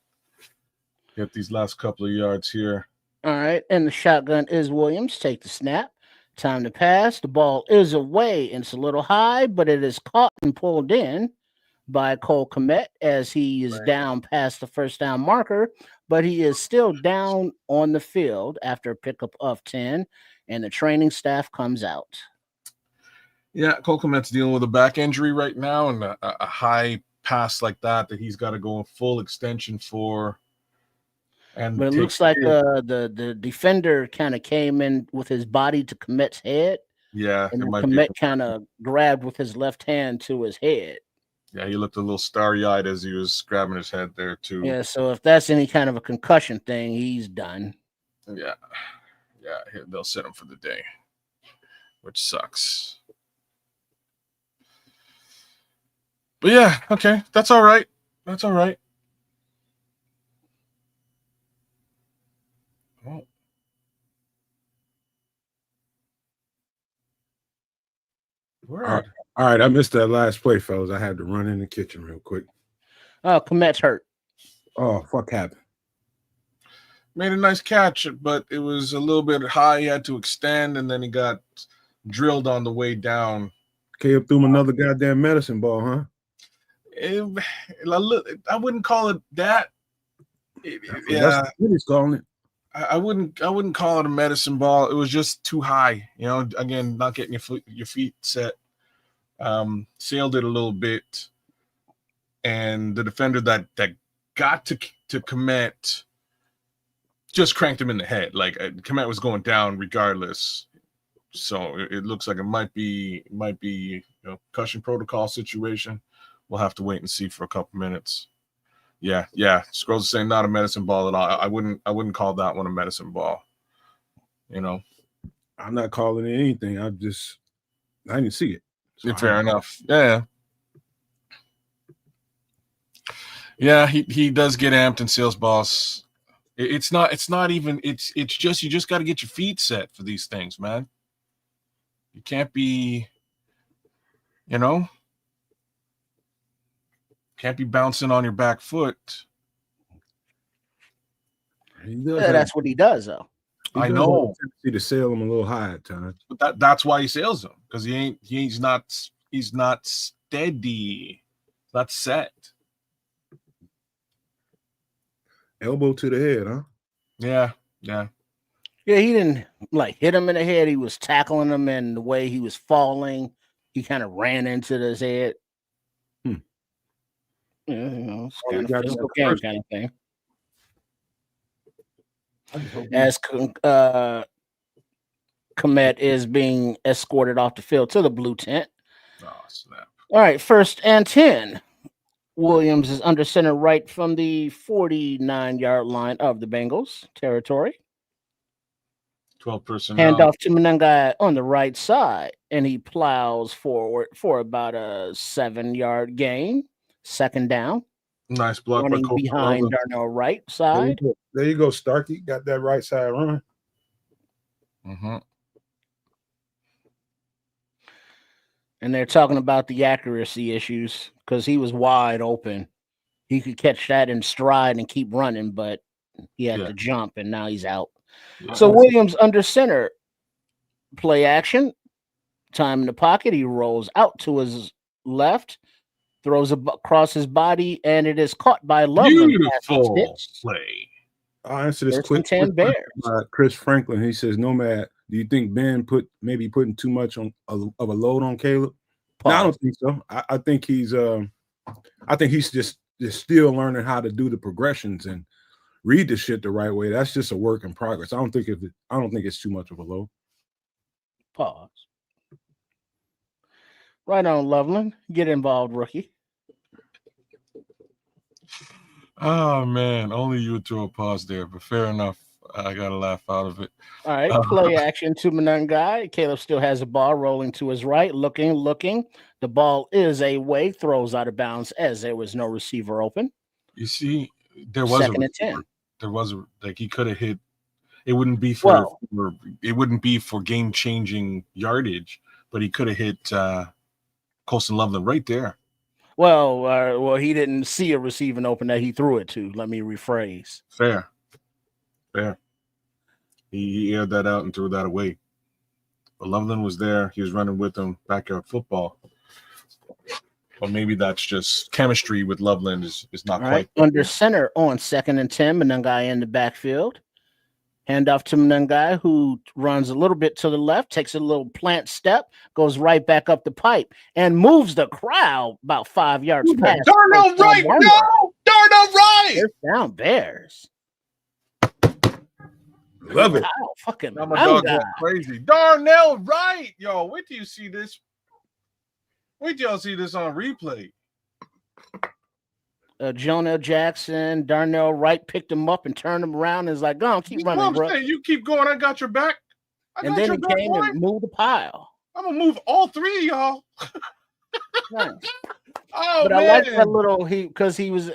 Get these last couple of yards here. All right. And the shotgun is Williams. Take the snap. Time to pass. The ball is away. And it's a little high, but it is caught and pulled in by Cole Kmet as he is down past the first down marker, but he is still down on the field after a pickup of 10, and the training staff comes out. Yeah, Cole Kmet's dealing with a back injury right now, and a high pass like that he's got to go in full extension for. And but it looks like the defender kind of came in with his body to Kmet's head. Yeah, and Kmet kind of grabbed with his left hand to his head. Yeah, he looked a little starry-eyed as he was grabbing his head there, too. Yeah, so if that's any kind of a concussion thing, he's done. Yeah, they'll sit him for the day, which sucks. But yeah, okay, that's all right. That's all right. Oh. Word. All right, I missed that last play, fellas. I had to run in the kitchen real quick. Oh, Kmet's hurt. Oh, fuck happened. Made a nice catch, but it was a little bit high. He had to extend, and then he got drilled on the way down. Caleb threw him another goddamn medicine ball, huh? I wouldn't call it that. That's what he's calling it. I wouldn't call it a medicine ball. It was just too high. You know, again, not getting your feet set. Sailed it a little bit, and the defender that got to Kmet just cranked him in the head. Like Kmet was going down regardless. So it looks like it might be concussion protocol situation. We'll have to wait and see for a couple minutes. Yeah. Scrolls are saying not a medicine ball at all. I wouldn't call that one a medicine ball. You know, I'm not calling it anything. I didn't see it. So fair enough. Yeah. He does get amped in sales balls. It's just you just got to get your feet set for these things, man. You can't be, bouncing on your back foot. That's what he does, though. I know. To sail him a little high at times. But that's why he sails him, because he's not steady, not set. Elbow to the head, huh? Yeah. Yeah, he didn't hit him in the head. He was tackling him, and the way he was falling, he kind of ran into his head. Yeah, it's kind of physical game kind of thing. As Kmet is being escorted off the field to the blue tent. Oh, snap. All right, 1st and 10. Williams is under center right from the 49-yard line of the Bengals territory. 12 personnel. Hand off to Monangai on the right side, and he plows forward for about a 7-yard gain. 2nd down. Nice block running behind Darnell right side. There you go, Starkey. Got that right side run. Mm-hmm. And they're talking about the accuracy issues because he was wide open. He could catch that in stride and keep running, but he had to jump, and now he's out. Yeah. So Williams under center. Play action. Time in the pocket. He rolls out to his left. Throws across his body, and it is caught by Loveland. Beautiful play. I'll answer this quick. Chris Franklin, he says, Nomad, do you think Ben putting too much of a load on Caleb? No, I don't think so. I think he's just is still learning how to do the progressions and read the shit the right way. That's just a work in progress. I don't think it's too much of a load. Pause. Right on, Loveland. Get involved, rookie. Oh man, only you would throw a pause there, but fair enough. I got a laugh out of it. All right, play action to Manungai. Caleb still has the ball rolling to his right, looking. The ball is away, throws out of bounds as there was no receiver open. You see, there was second and 10. There was he could have hit. It wouldn't be for game-changing yardage, but he could have hit Colston Loveland right there. Well, he didn't see a receiving open that he threw it to. Let me rephrase. Fair. He aired that out and threw that away. But Loveland was there. He was running with him, backyard football. But maybe that's just chemistry with Loveland is not All quite. Right. Under center on 2nd and 10, Manungai in the backfield. Hand off to Manungai, who runs a little bit to the left, takes a little plant step, goes right back up the pipe, and moves the crowd about 5 yards past. Darnell right! No! Darnell right! First down, Bears. Love it. Wow, fucking Now my dog going crazy. Darnell right! Yo, wait till you see this. Wait till y'all see this on replay. Jonah Jackson, Darnell Wright picked him up and turned him around and is like, go on, keep running, bro. You keep going. I got your back. And then he came and moved the pile. I'm going to move all three of y'all. Nice. Oh, but man. I like that little, because he was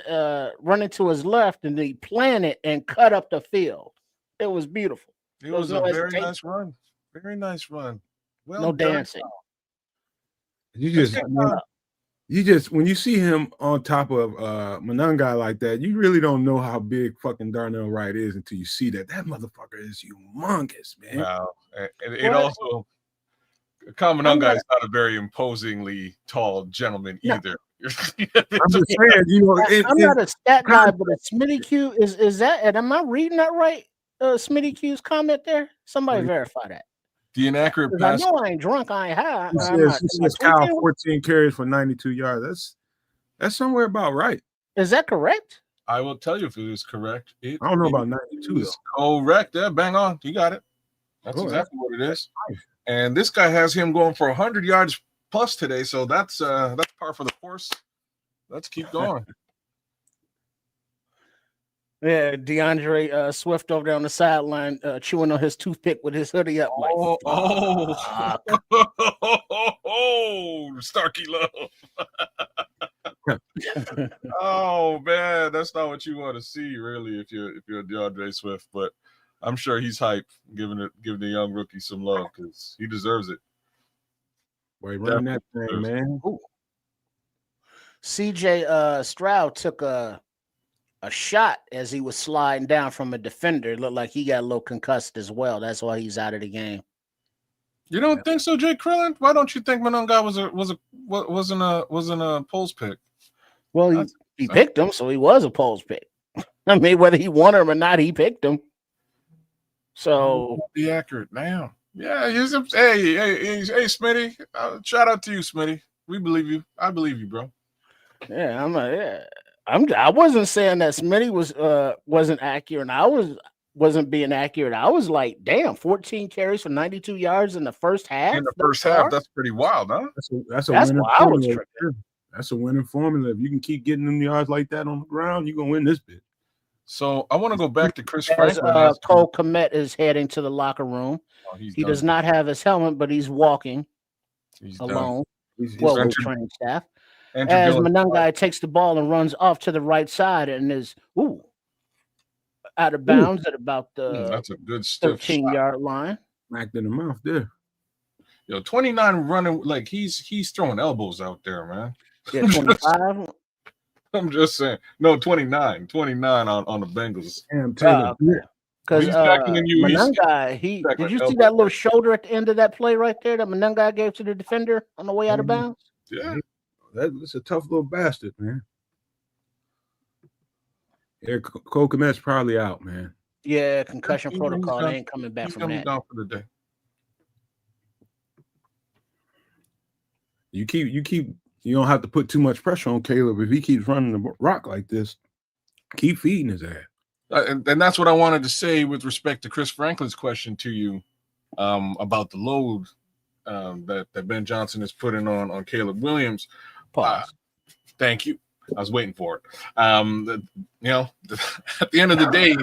running to his left and he planted and cut up the field. It was beautiful. It was a very nice run. Very nice run. Well, no dancing. You just when you see him on top of Manungai like that, you really don't know how big fucking Darnell Wright is until you see that. That motherfucker is humongous, man. Wow. And it also, Manungai is not a very imposingly tall gentleman either. I'm just saying, I'm not a stat guy, but a Smitty Q is that, and am I reading that right? Smitty Q's comment there? Somebody verify that. The inaccurate pass. I know I ain't drunk. I ain't high. He says Kyle 14 carries for 92 yards. That's somewhere about right. Is that correct? I will tell you if it is correct. I don't know about 92. Correct. Yeah, bang on. You got it. That's exactly what it is. And this guy has him going for 100 yards plus today, so that's par for the course. Let's keep going. Yeah, DeAndre Swift over there on the sideline chewing on his toothpick with his hoodie up. Like, Starkey love. Oh man, that's not what you want to see, really, if you're DeAndre Swift. But I'm sure he's hyped, giving the young rookie some love because he deserves it. Boy, run that thing, man. Ooh. CJ Stroud took a shot as he was sliding down from a defender. It looked like he got a little concussed as well. That's why he's out of the game. You don't think so, Jay Krillin? Why don't you think Manungai wasn't a polls pick? Well, he picked him, so he was a polls pick. I mean, whether he won him or not, he picked him. So be accurate now. Yeah, hey, Smitty. Shout out to you, Smitty. We believe you. I believe you, bro. Yeah, I wasn't saying that Smitty wasn't accurate. And I wasn't being accurate. I was like, damn, 14 carries for 92 yards in the first half. In the first half, that's pretty wild, huh? That's why I was tripping. That's a winning formula. If you can keep getting them yards like that on the ground, you're gonna win this bit. So I want to go back to Chris Franklin. Cole Kmet is heading to the locker room. He does not have his helmet, but he's walking alone. With training staff. As Manungai takes the ball and runs off to the right side and is out of bounds at about the that's a good 13-yard line. Smacked in the mouth there. Yo, 29 running like he's throwing elbows out there, man. Yeah, 25. I'm just saying. No, 29 on the Bengals. Because Manungai, did you see that little shoulder at the end of that play right there that Manungai gave to the defender on the way out of bounds? Yeah. That's a tough little bastard, man. Yeah, Cole Kmet's probably out, man. Yeah, concussion protocol. They ain't coming back from that. Down for the day. You keep You don't have to put too much pressure on Caleb if he keeps running the rock like this. Keep feeding his ass. And that's what I wanted to say with respect to Chris Franklin's question to you about the load that Ben Johnson is putting on Caleb Williams. Thank you. I was waiting for it. At the end of the day,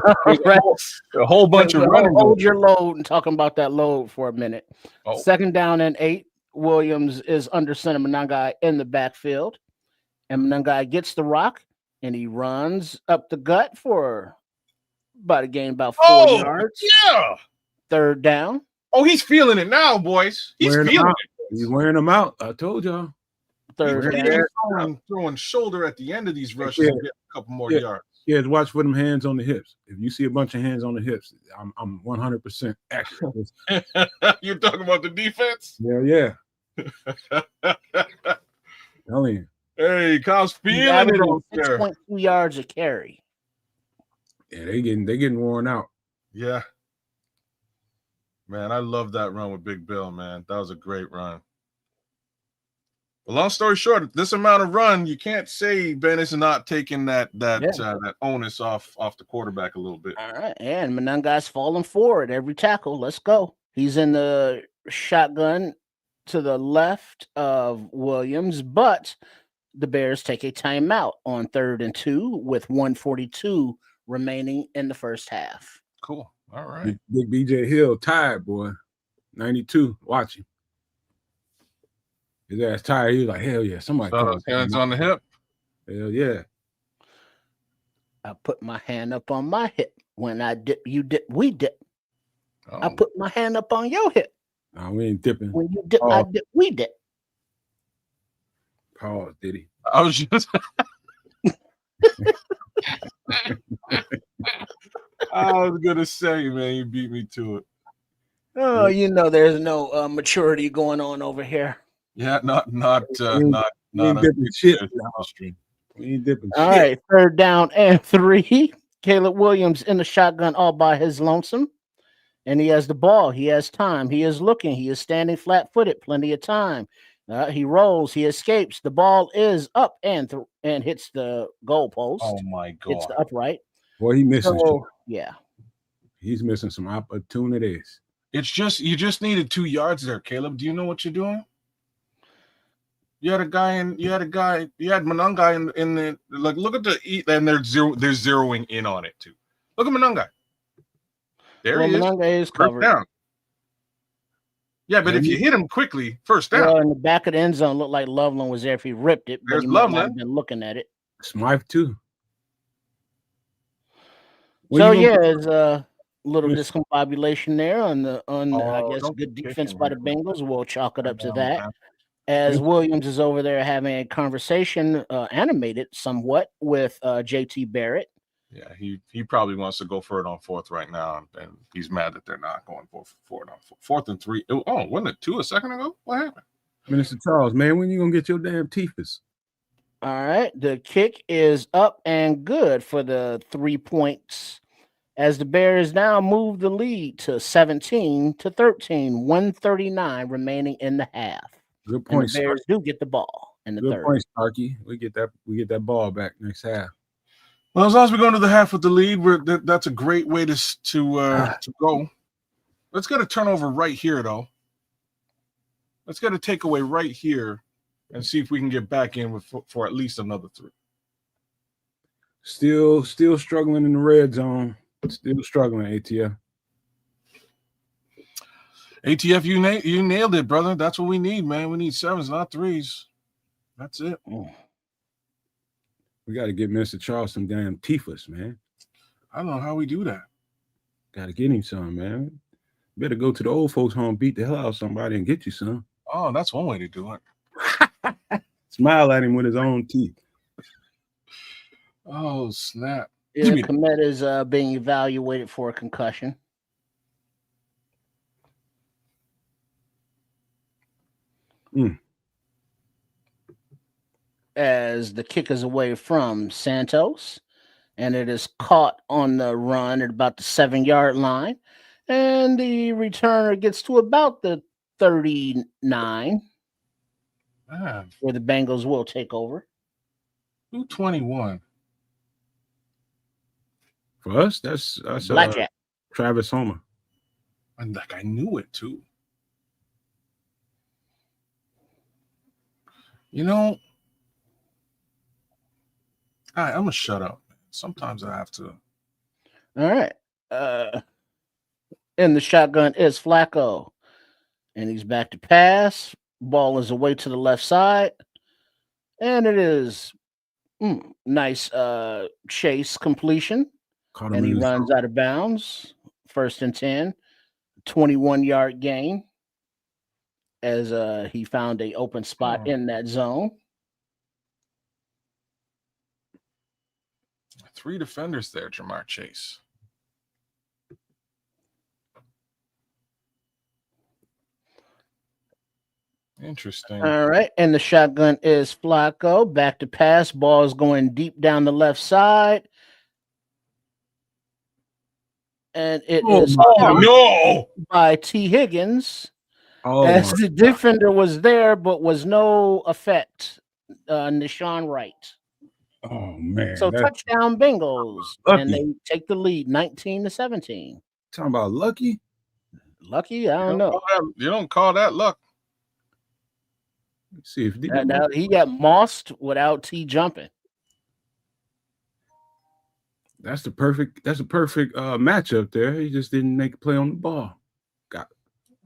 a whole bunch of running. Hold your load and talking about that load for a minute. Oh. 2nd down and 8. Williams is under center Monangai in the backfield. And Monangai gets the rock and he runs up the gut for about 4 yards. Yeah. 3rd down. Oh, he's feeling it now, boys. He's feeling it. He's wearing them out. I told y'all. 3rd down. Throwing shoulder at the end of these rushes and get a couple more yards. Yeah, watch for them hands on the hips. If you see a bunch of hands on the hips, I'm 100% accurate. You're talking about the defense? Yeah. Telling you. Hey, Kyle's feeling it out there. 6.2 yards a carry. Yeah, they getting worn out. Yeah. Man, I love that run with Big Bill, man. That was a great run. But long story short, this amount of run, you can't say Ben is not taking that onus off the quarterback a little bit. All right, and Monangai's falling forward every tackle. Let's go. He's in the shotgun to the left of Williams, but the Bears take a timeout on 3rd and 2 with 1:42 remaining in the first half. Cool. All right. Big BJ Hill tired, boy. 92. Watch him. His ass tired. He was like, hell yeah. Somebody hands on the hip. Hell yeah. I put my hand up on my hip. When I dip, you dip, we dip. Oh. I put my hand up on your hip. No, we ain't dipping. When you dip, I dip, we dip. Pause, did he? I was just I was gonna say, man, you beat me to it. Oh, there's no maturity going on over here. Yeah, not dipping shit. We ain't dipping all shit. Right, 3rd down and 3. Caleb Williams in the shotgun all by his lonesome. And he has the ball. He has time. He is looking. He is standing flat-footed. Plenty of time. He rolls. He escapes. The ball is up and hits the goalpost. Oh, my God. It's the upright. Boy, he missing. Yeah. He's missing some opportunities. It's just you just needed 2 yards there, Caleb. Do you know what you're doing? You had Monangai in the look at and they're zeroing in on it too. Look at Monangai. There he is. Monangai is covered. Down. Yeah, but if you hit him quickly, first down. Well, in the back of the end zone, looked like Loveland was there if he ripped it. There's but Loveland. Have been looking at it. Smythe too. There's a little discombobulation there on I guess good defense by the Bengals. We'll chalk it up to that. As Williams is over there having a conversation, animated somewhat with JT Barrett. Yeah, he probably wants to go for it on 4th right now, and he's mad that they're not going for it on 4th and 3. Oh, wasn't it 2 a second ago? What happened? Minister Charles, man, when you gonna get your damn teethus? All right, the kick is up and good for the 3 points. As the Bears now move the lead to 17-13, 1:39 remaining in the half. Good point. The Bears do get the ball in the third. Good point, Starkey. We get that ball back next half. Well, as long as we go into the half with the lead, that's a great way to go. Let's get a turnover right here, though. Let's get a takeaway right here and see if we can get back in for at least another 3. Still struggling in the red zone. Still struggling, ATF. ATF, you nailed it, brother. That's what we need, man. We need 7s, not 3s. That's it. Oh. We got to get Mr. Charles some damn teethus, man. I don't know how we do that. Got to get him some, man. Better go to the old folks' home, beat the hell out of somebody, and get you some. Oh, that's one way to do it. Smile at him with his own teeth. Oh, snap. Yeah, Kmet is being evaluated for a concussion. As the kick is away from Santos, and it is caught on the run at about the 7-yard line, and the returner gets to about the 39. Man, where the Bengals will take over. 221. For us, that's Blackjack. Travis Homer. And like I knew it too. You know, I'm gonna shut up. Sometimes I have to. All right. And the shotgun is Flacco. And he's back to pass. Ball is away to the left side. And it is nice chase completion. Caught him And he in his runs out of bounds. 1st and 10. 21-yard gain. As he found a open spot in that zone. 3 defenders there, Jamar Chase. Interesting. All right. And the shotgun is Flacco. Back to pass. Ball is going deep down the left side. And it is no by T. Higgins. Oh, As the defender was there, but was no effect. Nishan Wright. Oh man! So touchdown Bengals, lucky. And they take the lead, 19-17. Talking about lucky. Lucky, I don't know. You don't call that luck. Let's see if Now he got mossed without T jumping. That's the perfect matchup there. He just didn't make a play on the ball.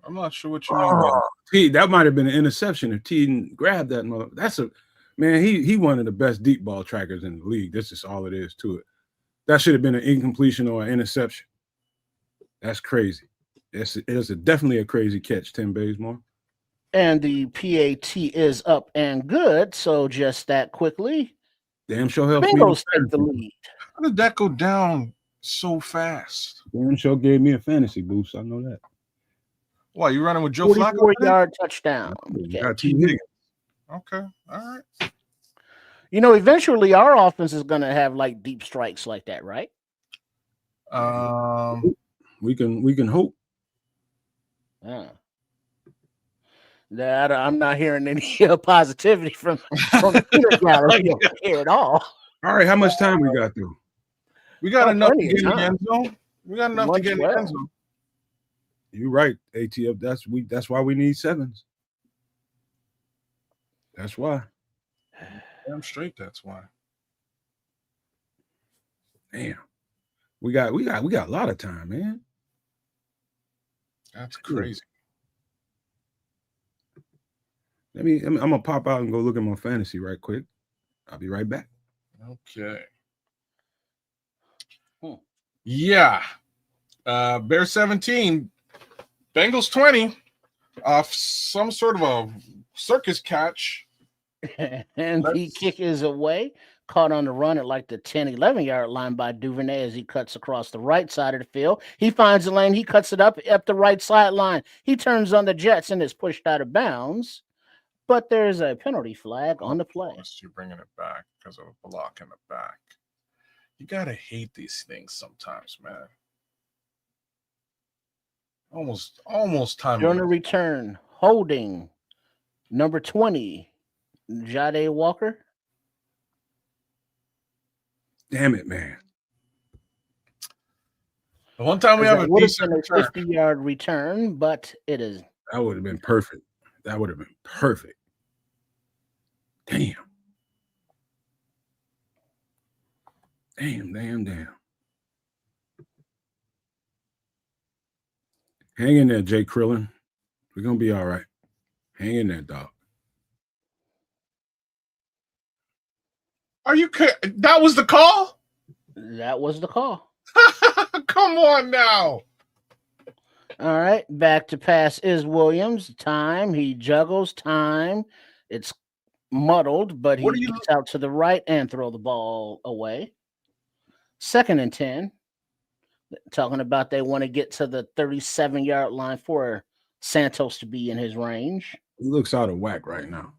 I'm not sure what you mean. T, that might have been an interception if T didn't grab that mother. That's a man. He one of the best deep ball trackers in the league. This is all it is to it. That should have been an incompletion or an interception. That's crazy. It's definitely a crazy catch, Tim Bazemore. And the PAT is up and good. So just that quickly. Damn sure helped Bengals take the lead. How did that go down so fast? Damn sure gave me a fantasy boost. I know that. Why, you running with Joe Flacco? 44-yard touchdown. Okay. All right. You know, eventually our offense is going to have like deep strikes like that, right? We can hope. That I'm not hearing any positivity from the peanut gallery here at all. All right, how much time we got though? We got enough to get in the end zone. We got enough to get in the end zone. You're right, ATF. That's why we need 7s. That's why. Damn straight. That's why. Damn, we got a lot of time, man. That's crazy. I'm gonna pop out and go look at my fantasy right quick. I'll be right back. Okay. Yeah. Bears 17. Bengals 20 off some sort of a circus catch. And the kick is away. Caught on the run at like the 10-11-yard line by Duvernay as he cuts across the right side of the field. He finds the lane. He cuts it up the right sideline. He turns on the Jets and is pushed out of bounds. But there's a penalty flag on the play. You're bringing it back because of a block in the back. You got to hate these things sometimes, man. Almost time. During the return, holding number 20, Jade Walker. Damn it, man. The one time we have a decent 50-yard return, but it is. That would have been perfect. Damn. Hang in there, Jay Krillin. We're going to be all right. Hang in there, dog. Are you that was the call? That was the call. Come on now. All right. Back to pass is Williams. Time. He juggles. Time. It's muddled, but he gets out to the right and throw the ball away. 2nd and 10. Talking about they want to get to the 37-yard line for Santos to be in his range. He looks out of whack right now.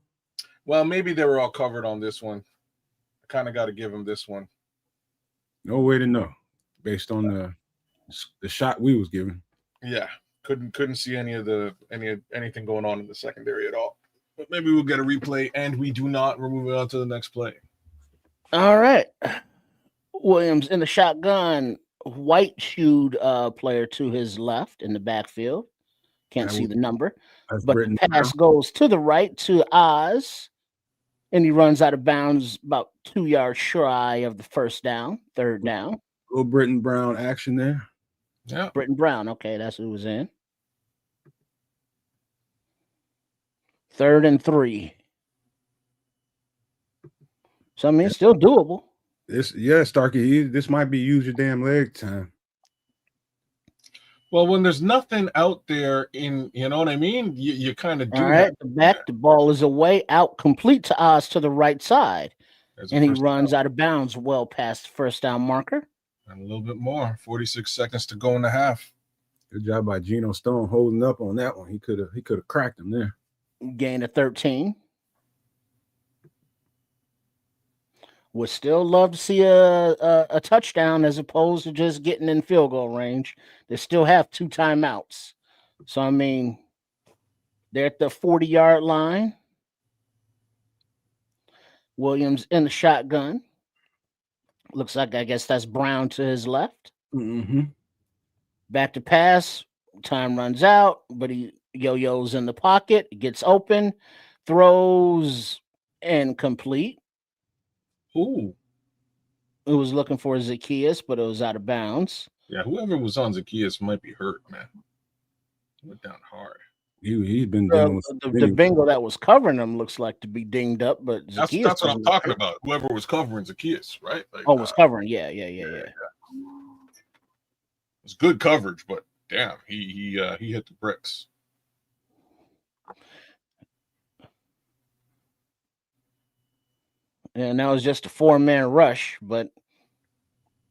Well, maybe they were all covered on this one. I kind of got to give him this one. No way to know based on the shot we was given. Yeah, couldn't see anything going on in the secondary at all. But maybe we'll get a replay, and we do not. We're moving on to the next play. All right. Williams in the shotgun, white-shoed player to his left in the backfield. Can't see the number. But the pass goes to the right to Oz, and he runs out of bounds about 2 yards shy of the first down, third down. Little Britton Brown action there. Yeah. Britton Brown. Okay, that's who was in. 3rd and 3. So, I mean, it's still doable. Starkey, this might be use your damn leg time. Well, when there's nothing out there you know what I mean? You kind of do. All right, the ball is away, out, complete to Oz to the right side. And he runs out of bounds well past the first down marker. And a little bit more. 46 seconds to go in the half. Good job by Geno Stone holding up on that one. He could have cracked him there. Gain of 13. Would still love to see a touchdown as opposed to just getting in field goal range. They still have 2 timeouts. So, I mean, they're at the 40-yard line. Williams in the shotgun. Looks like, I guess that's Brown to his left. Mm-hmm. Back to pass. Time runs out, but he yo-yos in the pocket. Gets open. Throws incomplete. Ooh. It was looking for Zacchaeus, but it was out of bounds. Yeah, whoever was on Zacchaeus might be hurt, man. Went down hard. He's been dealing with the Bengal that was covering him looks like to be dinged up, but Zacchaeus that's what I'm talking about. Whoever was covering Zacchaeus, right? Like, was covering. Yeah. It's good coverage, but damn, he hit the bricks. And that was just a 4-man rush, but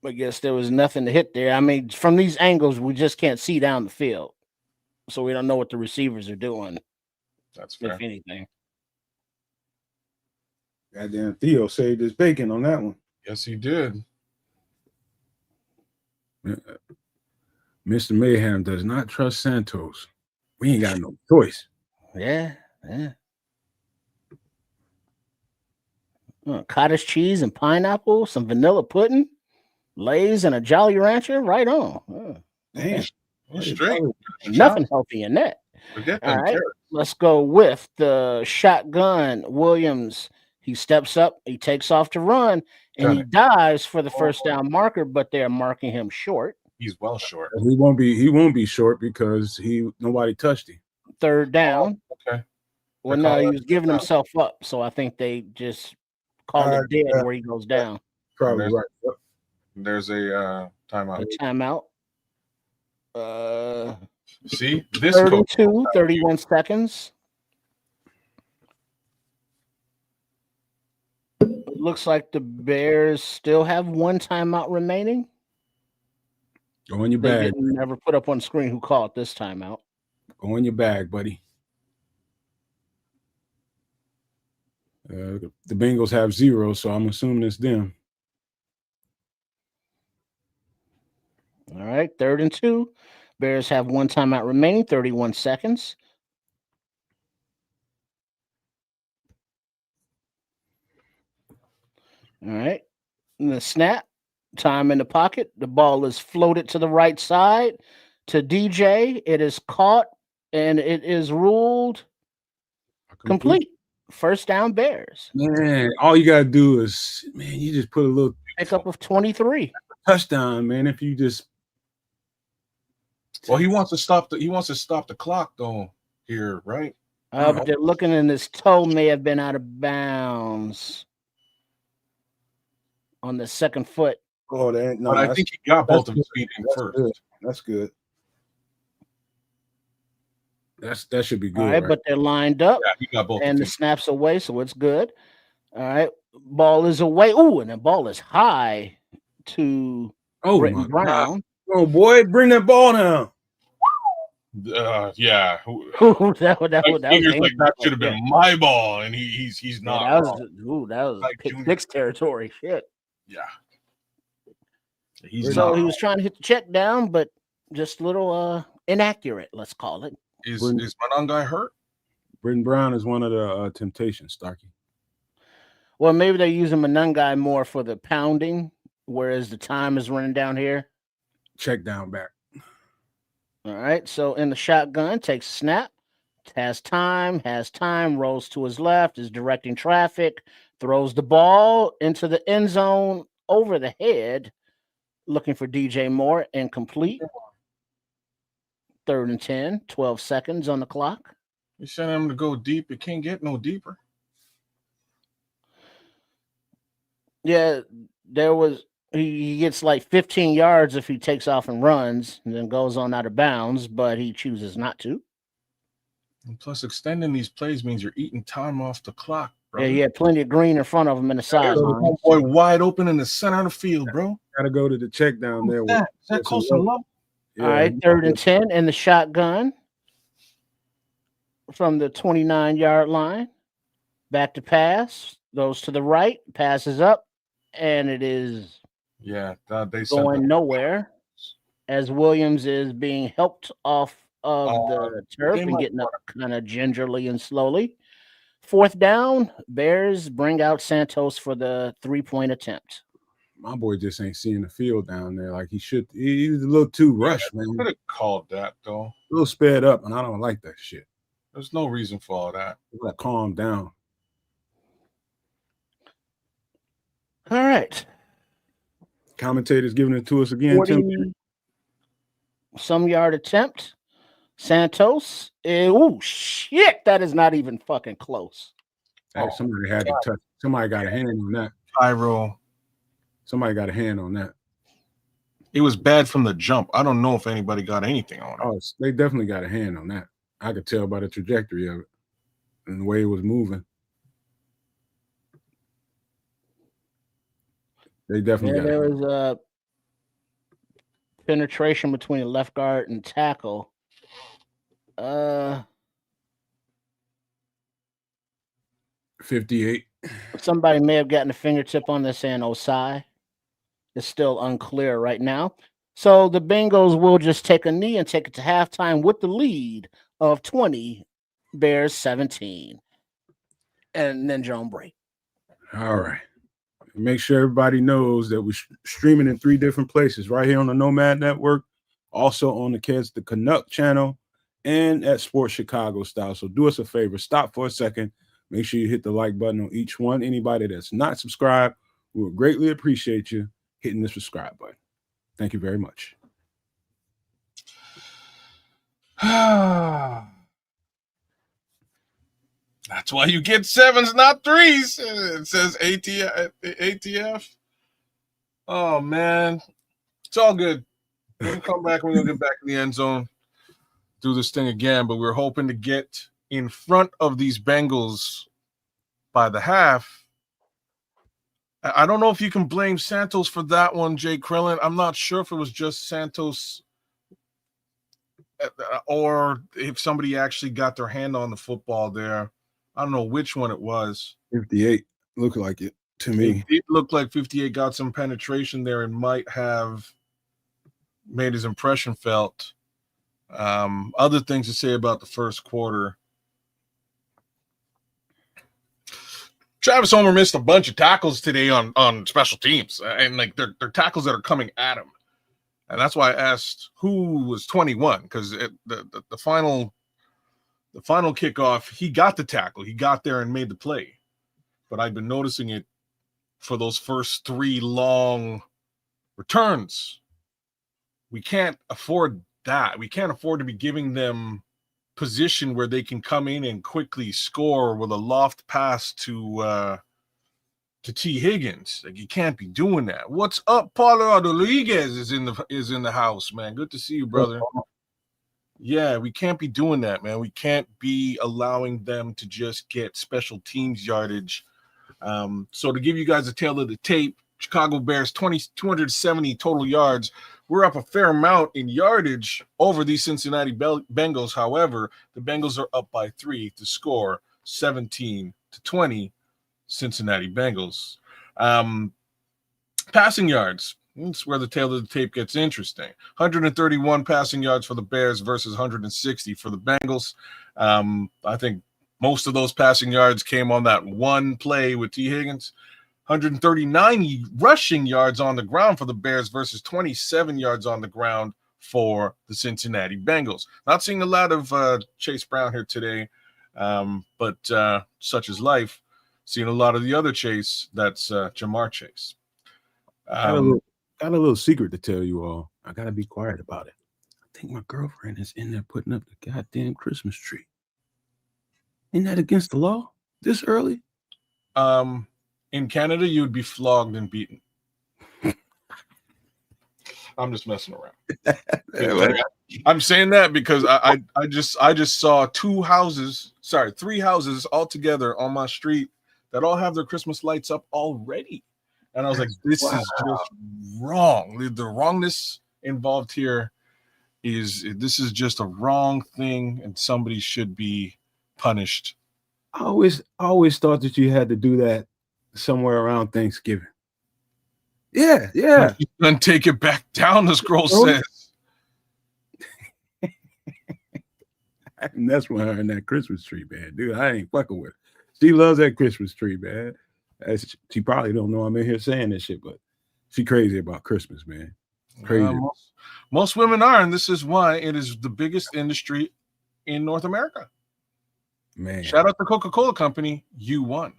I guess there was nothing to hit there. I mean, from these angles, we just can't see down the field. So we don't know what the receivers are doing. That's fair. If anything. Goddamn Theo saved his bacon on that one. Yes, he did. Mr. Mayhem does not trust Santos. We ain't got no choice. Yeah. Cottage cheese and pineapple, some vanilla pudding, Lay's and a Jolly Rancher. Right on. Damn. Straight. Nothing healthy in that. All right, let's go with the shotgun. Williams, he steps up, he takes off to run, and he dives for the first down marker, but they're marking him short. He's well short. He won't be short because nobody touched him. 3rd down. Okay. Well, no, he was giving himself up, so I think they just called it dead where he goes down. Probably right. Yep. There's a timeout. A timeout. See, this 32, 31 seconds. Looks like the Bears still have 1 timeout remaining. Go in your bag. They never put up on screen who called this timeout. Go in your bag, buddy. The Bengals have 0, so I'm assuming it's them. All right, 3rd and 2. Bears have 1 timeout remaining, 31 seconds. All right, and the snap, time in the pocket. The ball is floated to the right side to DJ. It is caught, and it is ruled complete. First down, Bears. Man, all you gotta do is, you just put a little pickup of 23. Touchdown, man. If you just he wants to stop the clock though here, right? But they're looking, and his toe may have been out of bounds on the 2nd foot. Oh, no! I think he got both of his feet in first. Good. That's good. That should be good. All right, but they're lined up. Yeah, he got both. And the snap's away, so it's good. All right, ball is away. Ooh, and the ball is high to Britton Brown. God. Oh boy, bring that ball down. Yeah. that should have been my ball, and he's not. Yeah, that was like pick 6 territory. Shit. Yeah. He was trying to hit the check down, but just a little inaccurate, let's call it. Is Manangai hurt? Britton Brown is one of the temptations, Starkey. Well, maybe they're using Manungai more for the pounding, whereas the time is running down here. Check down back. All right. So in the shotgun, takes a snap, has time, rolls to his left, is directing traffic, throws the ball into the end zone over the head, looking for DJ Moore, incomplete. 3rd and 10, 12 seconds on the clock. You sent him to go deep. It can't get no deeper. Yeah, he gets like 15 yards if he takes off and runs and then goes on out of bounds, but he chooses not to. And plus, extending these plays means you're eating time off the clock, bro. Yeah, he had plenty of green in front of him in the sideline. Boy, wide open in the center of the field, bro. Gotta go to the check down there. Is that close to low? Yeah. All right, 3rd and 10 in the shotgun from the 29-yard line. Back to pass, goes to the right, passes up, and it is they going nowhere as Williams is being helped off of the turf and getting up kind of gingerly and slowly. 4th down, Bears bring out Santos for the 3-point attempt. My boy just ain't seeing the field down there like he should. He's a little too rushed, man. Could have called that, though. A little sped up, and I don't like that shit. There's no reason for all that. You gotta calm down. All right. Commentators giving it to us again. 40-some yard attempt. Santos. Oh, shit. That is not even fucking close. Hey, somebody had to touch. Somebody got a hand on that. Pyro. Somebody got a hand on that. It was bad from the jump. I don't know if anybody got anything on it. Oh, they definitely got a hand on that. I could tell by the trajectory of it and the way it was moving. They definitely got there was a penetration between the left guard and tackle. 58. Somebody may have gotten a fingertip on this and Osai. It's still unclear right now. So the Bengals will just take a knee and take it to halftime with the lead of 20, Bears 17. And then Jerome break. All right. Make sure everybody knows that we're streaming in 3 different places, right here on the Nomad Network, also on the Canuck channel, and at Sports Chicago Style. So do us a favor, stop for a second. Make sure you hit the like button on each one. Anybody that's not subscribed, we would greatly appreciate you hitting the subscribe button. Thank you very much. That's why you get 7s, not 3s. It says ATF. Oh, man. It's all good. We're going to come back. We're going to get back in the end zone, do this thing again. But we're hoping to get in front of these Bengals by the half. I don't know if you can blame Santos for that one, Jay Krillin. I'm not sure if it was just Santos or if somebody actually got their hand on the football there. I don't know which one it was. 58 looked like it to me. It looked like 58 got some penetration there and might have made his impression felt. Other things to say about the first quarter. Travis Homer missed a bunch of tackles today on special teams, and like they're tackles that are coming at him. And that's why I asked who was 21, because the final kickoff, he got the tackle. He got there and made the play. But I've been noticing it for those first 3 long returns. We can't afford that. We can't afford to be giving them position where they can come in and quickly score with a loft pass to T. Higgins. Like, you can't be doing that. What's up, Paulo Rodriguez is in the house, man. Good to see you, brother. Yeah, we can't be doing that, man. We can't be allowing them to just get special teams yardage. So to give you guys a tale of the tape, Chicago Bears 270 total yards. We're up a fair amount in yardage over these Cincinnati Bengals. However, the Bengals are up by 3 to score 17-20 Cincinnati Bengals. Passing yards. That's where the tail of the tape gets interesting. 131 passing yards for the Bears versus 160 for the Bengals. I think Most of those passing yards came on that one play with T. Higgins. 139 rushing yards on the ground for the Bears versus 27 yards on the ground for the Cincinnati Bengals. Not seeing a lot of Chase Brown here today, but such is life. Seeing a lot of the other Chase, that's Jamar Chase. Got a little secret to tell you all. I got to be quiet about it. I think my girlfriend is in there putting up the goddamn Christmas tree. Isn't that against the law this early? In Canada, you would be flogged and beaten. I'm just messing around. I'm saying that because I just saw three houses all together on my street that all have their Christmas lights up already. And I was like, this is just wrong. The wrongness involved here is just a wrong thing, and somebody should be punished. I always thought that you had to do that somewhere around Thanksgiving. Yeah. And take it back down, the scroll says. And that's when her and that Christmas tree, man. Dude, I ain't fucking with her. She loves that Christmas tree, man. She probably don't know I'm in here saying this shit, but she crazy about Christmas, man. Crazy. Most women are, and this is why it is the biggest industry in North America. Man. Shout out the Coca-Cola Company. You won.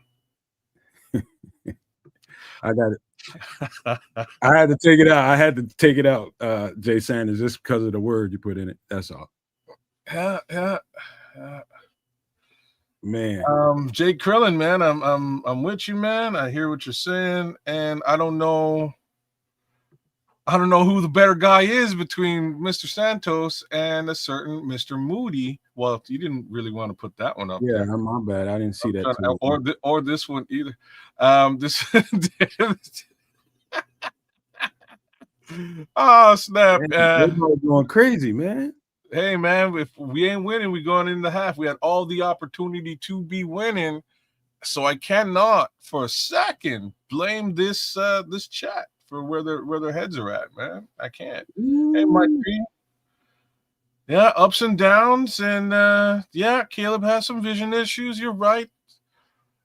I got it. I had to take it out. Jay Sanders, just because of the word you put in it. That's all. Yeah. Man. Jake Krillin, man, I'm with you, man. I hear what you're saying, and I don't know who the better guy is between Mr. Santos and a certain Mr. Moody. Well, you didn't really want to put that one up. Yeah, my bad. I didn't see that. Or this one either. This. Oh snap! Everybody's going crazy, man. Hey man, if we ain't winning, we going in the half. We had all the opportunity to be winning, so I cannot for a second blame this chat for where their heads are at, man. I can't. Hey, my dream. Yeah, ups and downs, and yeah, Caleb has some vision issues. You're right.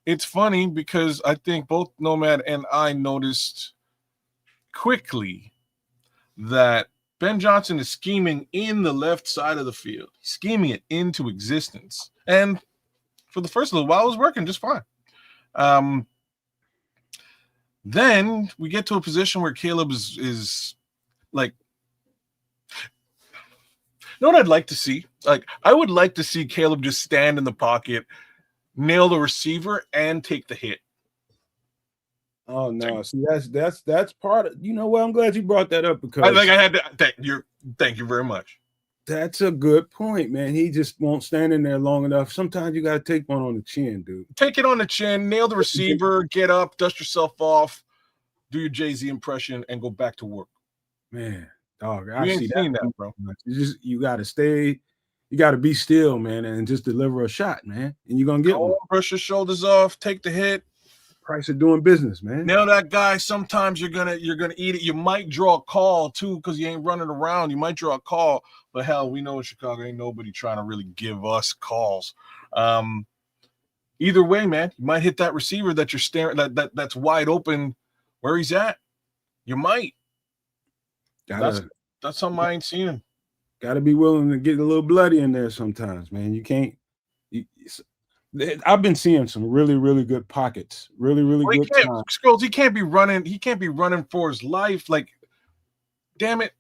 It's funny because I think both Nomad and I noticed quickly that Ben Johnson is scheming in the left side of the field, scheming it into existence. And for the first little while, it was working just fine. Then we get to a position where Caleb is like, you know what I'd like to see? Like, I would like to see Caleb just stand in the pocket, nail the receiver, and take the hit. Oh no! See, that's part of. You know what? I'm glad you brought that up because I had to. Thank you very much. That's a good point, man. He just won't stand in there long enough. Sometimes you got to take one on the chin, dude. Take it on the chin, nail the receiver, get up, dust yourself off, do your Jay-Z impression, and go back to work. Man, dog, I ain't seen that, bro. You got to stay. You got to be still, man, and just deliver a shot, man. And you're gonna get one. Brush your shoulders off, take the hit. Price of doing business, man. Nail that guy. Sometimes you're gonna eat it. You might draw a call too because you ain't running around. You might draw a call, but hell, we know in Chicago ain't nobody trying to really give us calls. Either way, man, you might hit that receiver that you're staring that's wide open where he's at. You might. That's something I ain't seen. Got to be willing to get a little bloody in there sometimes, man. You can't. I've been seeing some really, really good pockets. Really good time. Scrolls, he can't be running. He can't be running for his life. Like, damn it.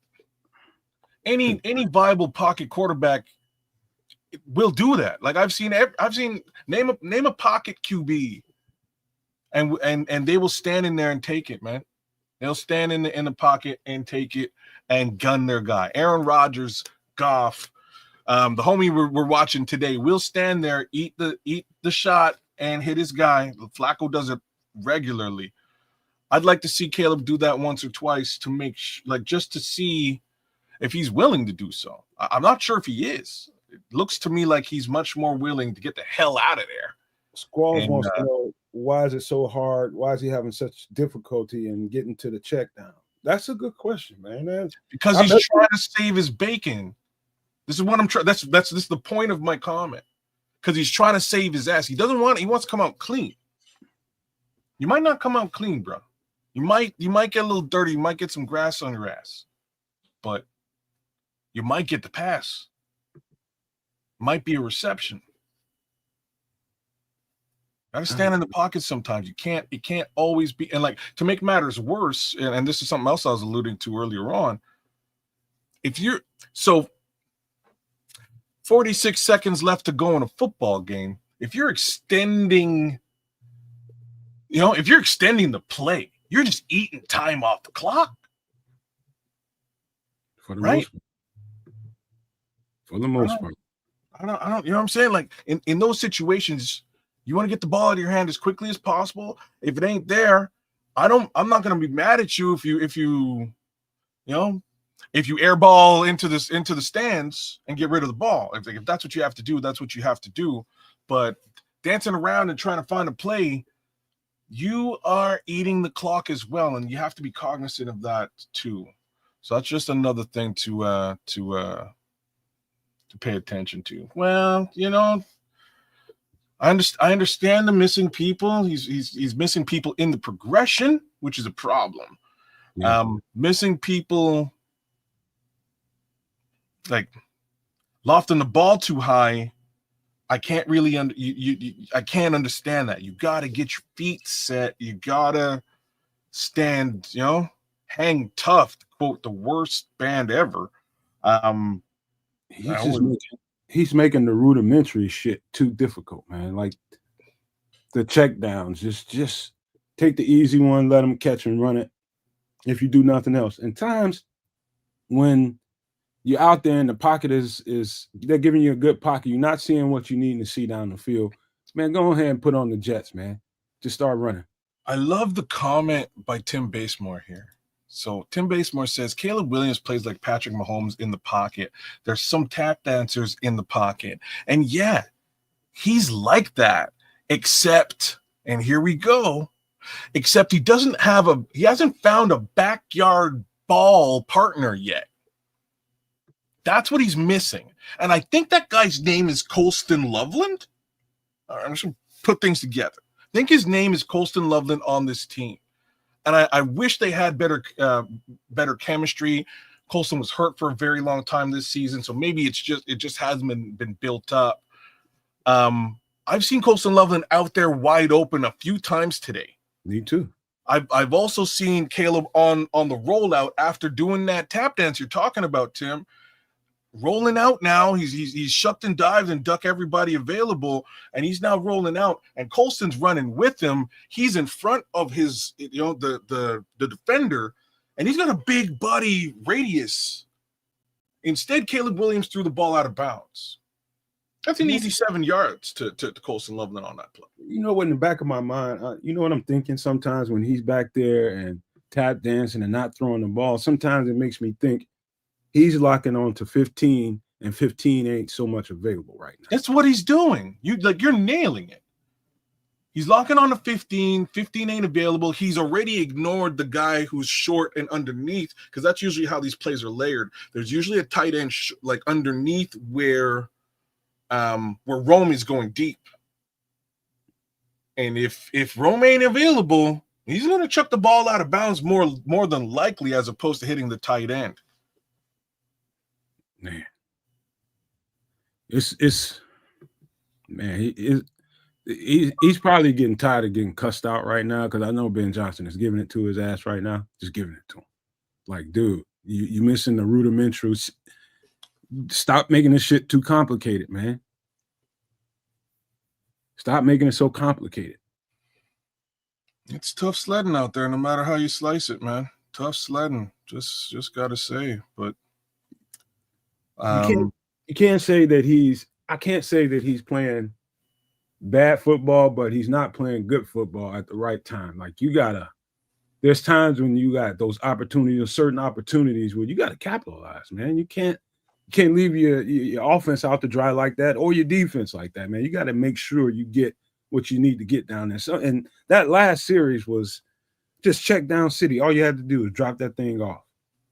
Any viable pocket quarterback will do that. Like I've seen name a pocket QB, and they will stand in there and take it, man. They'll stand in the pocket and take it and gun their guy. Aaron Rodgers, Goff. The homie we're watching today will stand there, eat the shot, and hit his guy. Flacco does it regularly. I'd like to see Caleb do that once or twice to make just to see if he's willing to do so. I'm not sure if he is. It looks to me like he's much more willing to get the hell out of there. Squalls wants to know, why is it so hard? Why is he having such difficulty in getting to the check down? That's a good question, man. Because he's trying to save his bacon. This is what I'm trying. That's the point of my comment. because he's trying to save his ass. He wants to come out clean. You might not come out clean, bro. You might get a little dirty. You might get some grass on your ass, but you might get the pass. Might be a reception. Gotta stand in the pocket sometimes. It can't always be. And like, to make matters worse, and this is something else I was alluding to earlier on. If you're 46 seconds left to go in a football game, if you're extending the play, you're just eating time off the clock. For the right? most part. For the most part. I don't, you know what I'm saying? Like in those situations, you want to get the ball out of your hand as quickly as possible. If it ain't there, I'm not going to be mad at you if you airball into the stands and get rid of the ball. If that's what you have to do, that's what you have to do. But dancing around and trying to find a play, you are eating the clock as well, and you have to be cognizant of that too. So that's just another thing to pay attention to. Well, I understand the missing people. He's missing people in the progression, which is a problem. Yeah. Missing people like lofting the ball too high. I can't really I can't understand that. You got to get your feet set. You got to stand, hang tough, to quote the worst band ever. He's making the rudimentary shit too difficult, man. Like the check downs, just take the easy one, let them catch and run it if you do nothing else. And times when you're out there and the pocket is they're giving you a good pocket, you're not seeing what you need to see down the field, man, go ahead and put on the Jets, man. Just start running. I love the comment by Tim Basemore here. So Tim Basemore says, Caleb Williams plays like Patrick Mahomes in the pocket. There's some tap dancers in the pocket. And yeah, he's like that, except, and here we go, except he hasn't found a backyard ball partner yet. That's what he's missing. And I think that guy's name is Colston Loveland. All right, I'm just going to put things together. I think his name is Colston Loveland on this team. And I wish they had better chemistry. Colston was hurt for a very long time this season, so maybe it just hasn't been built up. I've seen Colston Loveland out there wide open a few times today. Me too. I've also seen Caleb on the rollout after doing that tap dance you're talking about, Tim. Rolling out now, he's shucked and dived and duck everybody available, and he's now rolling out. And Colston's running with him. He's in front of his, the defender, and he's got a big body radius. Instead, Caleb Williams threw the ball out of bounds. That's an easy 7 yards to Colston Loveland on that play. You know what? In the back of my mind, you know what I'm thinking. Sometimes when he's back there and tap dancing and not throwing the ball, sometimes it makes me think he's locking on to 15, and 15 ain't so much available right now. That's what he's doing. You're nailing it. He's locking on to 15. 15 ain't available. He's already ignored the guy who's short and underneath, because that's usually how these plays are layered. There's usually a tight end like underneath where Rome is going deep. And if Rome ain't available, he's going to chuck the ball out of bounds more than likely, as opposed to hitting the tight end. Man, it's he's probably getting tired of getting cussed out right now, because I know Ben Johnson is giving it to his ass right now, just giving it to him. Like, dude, you missing the rudimentary. Stop making this shit too complicated, man. Stop making it so complicated. It's tough sledding out there, no matter how you slice it, man. Tough sledding, just gotta say, but. You can't say that I can't say that he's playing bad football, but he's not playing good football at the right time. Like, there's times when you got those opportunities, certain opportunities where you got to capitalize, man. You can't leave your offense out to dry like that, or your defense like that, man. You got to make sure you get what you need to get down there. So, and that last series was just check down city. All you had to do is drop that thing off.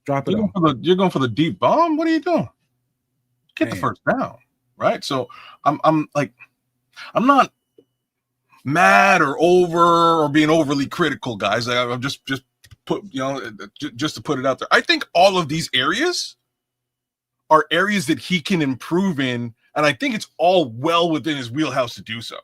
Drop it off. You're going for the deep bomb? What are you doing? Get the first down, right? So I'm like, I'm not mad or being overly critical, guys. I'm just put, just to put it out there. I think all of these areas are areas that he can improve in, and I think it's all well within his wheelhouse to do so.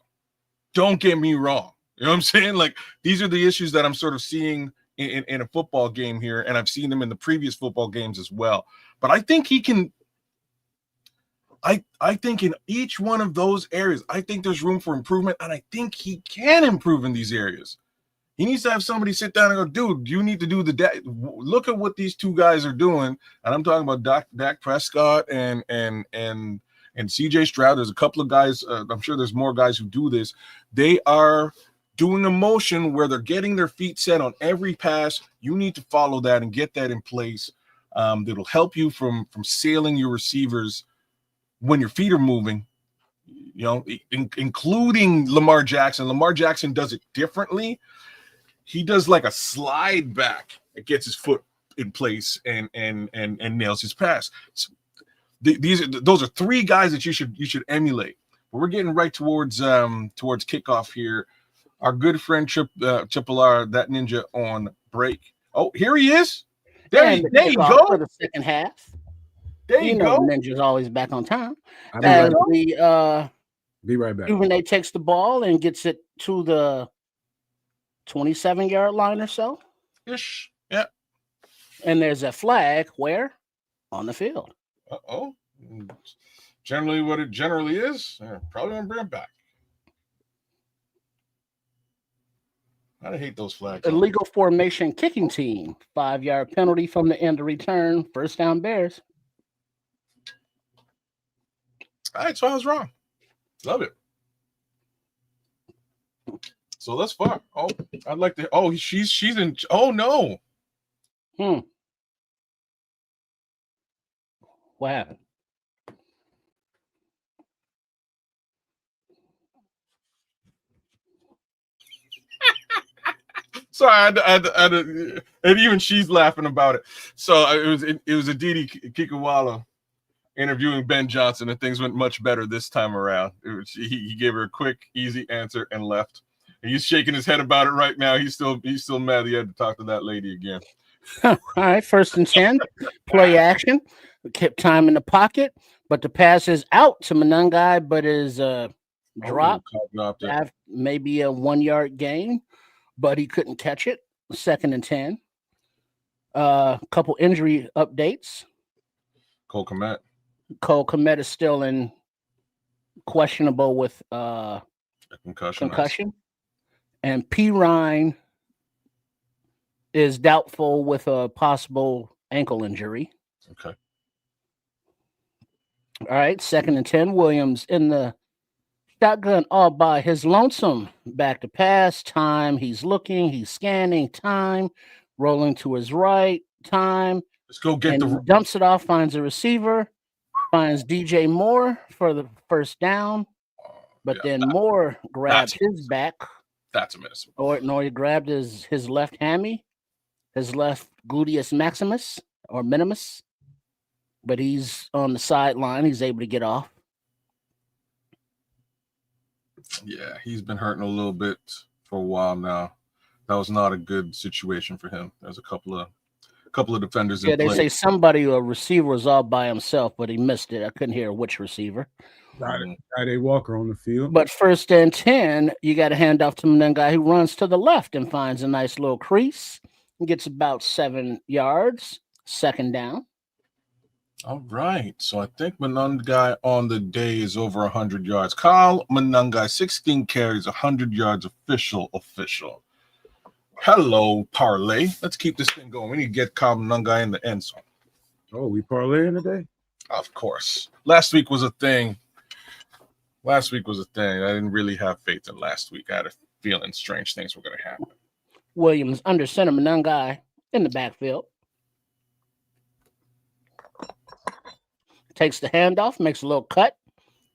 Don't get me wrong. You know what I'm saying? Like, these are the issues that I'm sort of seeing in a football game here, and I've seen them in the previous football games as well. But I think he can. I think in each one of those areas, I think there's room for improvement, and I think he can improve in these areas. He needs to have somebody sit down and go, dude, you need to do look at what these two guys are doing. And I'm talking about Dak Prescott and CJ Stroud. There's a couple of guys. I'm sure there's more guys who do this. They are doing a motion where they're getting their feet set on every pass. You need to follow that and get that in place. That'll help you from sailing your receivers when your feet are moving, including Lamar Jackson. Lamar Jackson does it differently. He does like a slide back. It gets his foot in place and nails his pass. So those are three guys that you should emulate. But we're getting right towards kickoff here. Our good friend Chipolar, that ninja on break. Oh, here he is. There you go. For the second half. There you go. Ninja's always back on time. Be right back. Duvernay takes the ball and gets it to the 27-yard line or so. Ish. Yeah. And there's a flag where? On the field. Uh-oh. Generally what it generally is. Probably going to bring it back. I hate those flags. Illegal formation kicking team. 5-yard penalty from the end of return. First down Bears. All right, so I was wrong. Love it. So thus far, I'd like to. Oh, she's in. Oh no. What happened? Sorry, I had to, and even she's laughing about it. So it was Aditi Kikawala interviewing Ben Johnson, and things went much better this time around. He gave her a quick, easy answer and left. And he's shaking his head about it right now. He's still mad he had to talk to that lady again. All right, 1st and 10, play action. Kept time in the pocket, but the pass is out to Monangai, but is dropped. Maybe a 1-yard gain, but he couldn't catch it. 2nd and 10. Couple injury updates. Cole Kmet is still in questionable with concussion. And P. Ryan is doubtful with a possible ankle injury. Okay. All right, 2nd and 10. Williams in the shotgun all by his lonesome. Back to pass. Time. He's looking. He's scanning. Time. Rolling to his right. Time. Let's go get dumps it off. Finds a receiver. Finds DJ Moore for the first down. But then Moore grabbed his back. That's a miss. Or he grabbed his left hammy. His left gluteus maximus or minimus. But he's on the sideline. He's able to get off. Yeah, he's been hurting a little bit for a while now. That was not a good situation for him. There's a couple of defenders in play. They say a receiver was all by himself, but he missed it. I couldn't hear which receiver. Friday Walker on the field. But 1st and 10, you got to hand off to Monangai, who runs to the left and finds a nice little crease and gets about 7 yards. 2nd down. All right. So I think Monangai on the day is over 100 yards. Kyle Monangai, 16 carries, 100 yards, official. Hello, parlay. Let's keep this thing going. We need to get Kyle Monangai in the end zone. Oh, we parlaying today? Of course. Last week was a thing. I didn't really have faith in last week. I had a feeling strange things were going to happen. Williams under center, Monangai in the backfield. Takes the handoff, makes a little cut,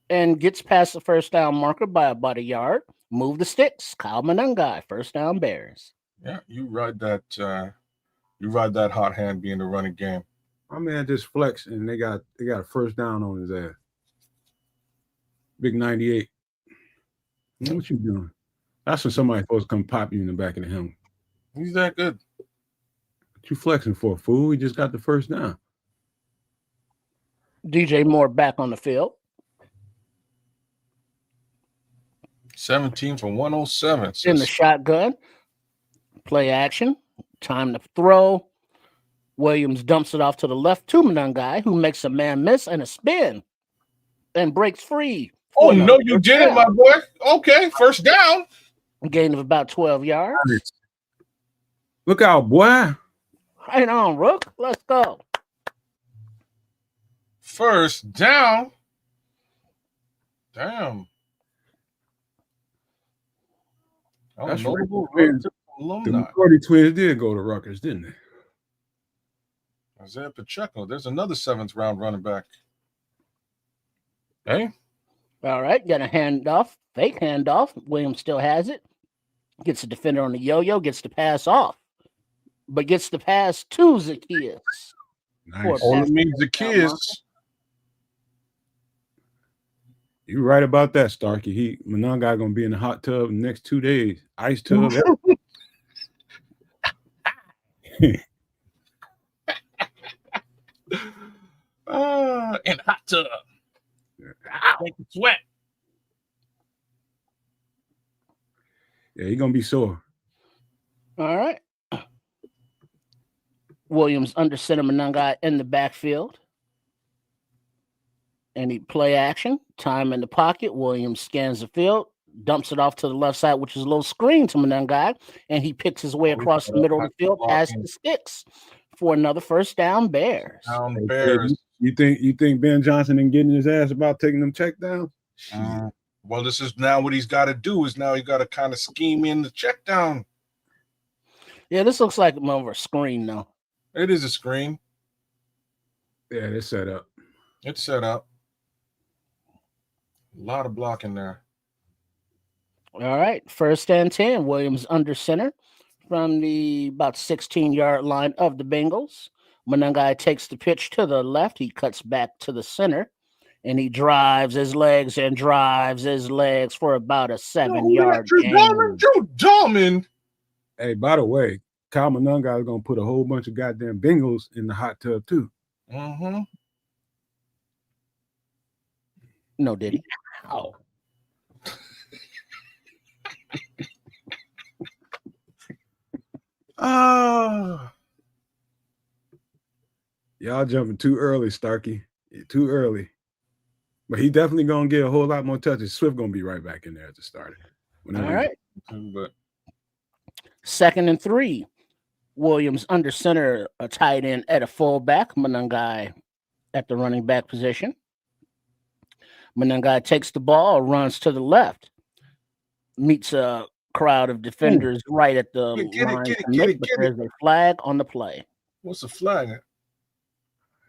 and gets past the first down marker by about a yard. Move the sticks. Kyle Monangai, first down Bears. Yeah, you ride that hot hand being the running game. My man just flexed, and they got a first down on his ass. Big 98. What you doing? That's when somebody's supposed to come pop you in the back of the helmet. He's that good. What you flexing for, fool? He just got the first down. DJ Moore back on the field. 17 for 107. In the shotgun. Play action. Time to throw. Williams dumps it off to the left to Monangai, who makes a man miss and a spin and breaks free. Oh, no, you didn't, my boy. Okay, first down. A gain of about 12 yards. Look out, boy. Right on, Rook. Let's go. First down. Damn. That's notable right. alumni. The McCourty twins did go to Rutgers, didn't they? Isaiah Pacheco. There's another 7th round running back. Hey. All right. Got a handoff. Fake handoff. Williams still has it. Gets the defender on the yo-yo. Gets the pass off. But gets the pass to Zacchaeus. Nice. Only means Zacchaeus. You're right about that, Starkey. Monangai gonna be in the hot tub the next 2 days. Ice tub. In hot tub. Make it sweat. Yeah, he's gonna be sore. All right. Williams under center, Monangai in the backfield. Any play action, time in the pocket. Williams scans the field, dumps it off to the left side, which is a little screen to Monangai, and he picks his way across the middle of the field past the sticks for another first down. Bears. Bears. You think Ben Johnson ain't getting his ass about taking them check down? Well, this is now what he's got to do. Is now he got to kind of scheme in the check down. Yeah, this looks like more of a screen though. It is a screen. Yeah, it's set up. It's set up. A lot of blocking there. All right, 1st and 10. Williams under center from the about 16-yard line of the Bengals. Monangai takes the pitch to the left. He cuts back to the center, and he drives his legs for about a 7-yard gain. Joe Dolman. Hey, by the way, Kyle Monangai is gonna put a whole bunch of goddamn Bengals in the hot tub too. Mm-hmm. No, did he? Oh. Y'all jumping too early, Starkey. Too early. But he definitely gonna get a whole lot more touches. Swift gonna be right back in there at the start. All right. But 2nd and 3. Williams under center, a tight end at a fullback. Monangai at the running back position. Monangai takes the ball, runs to the left, meets a crowd of defenders right at the line. But there's a flag on the play. What's the flag?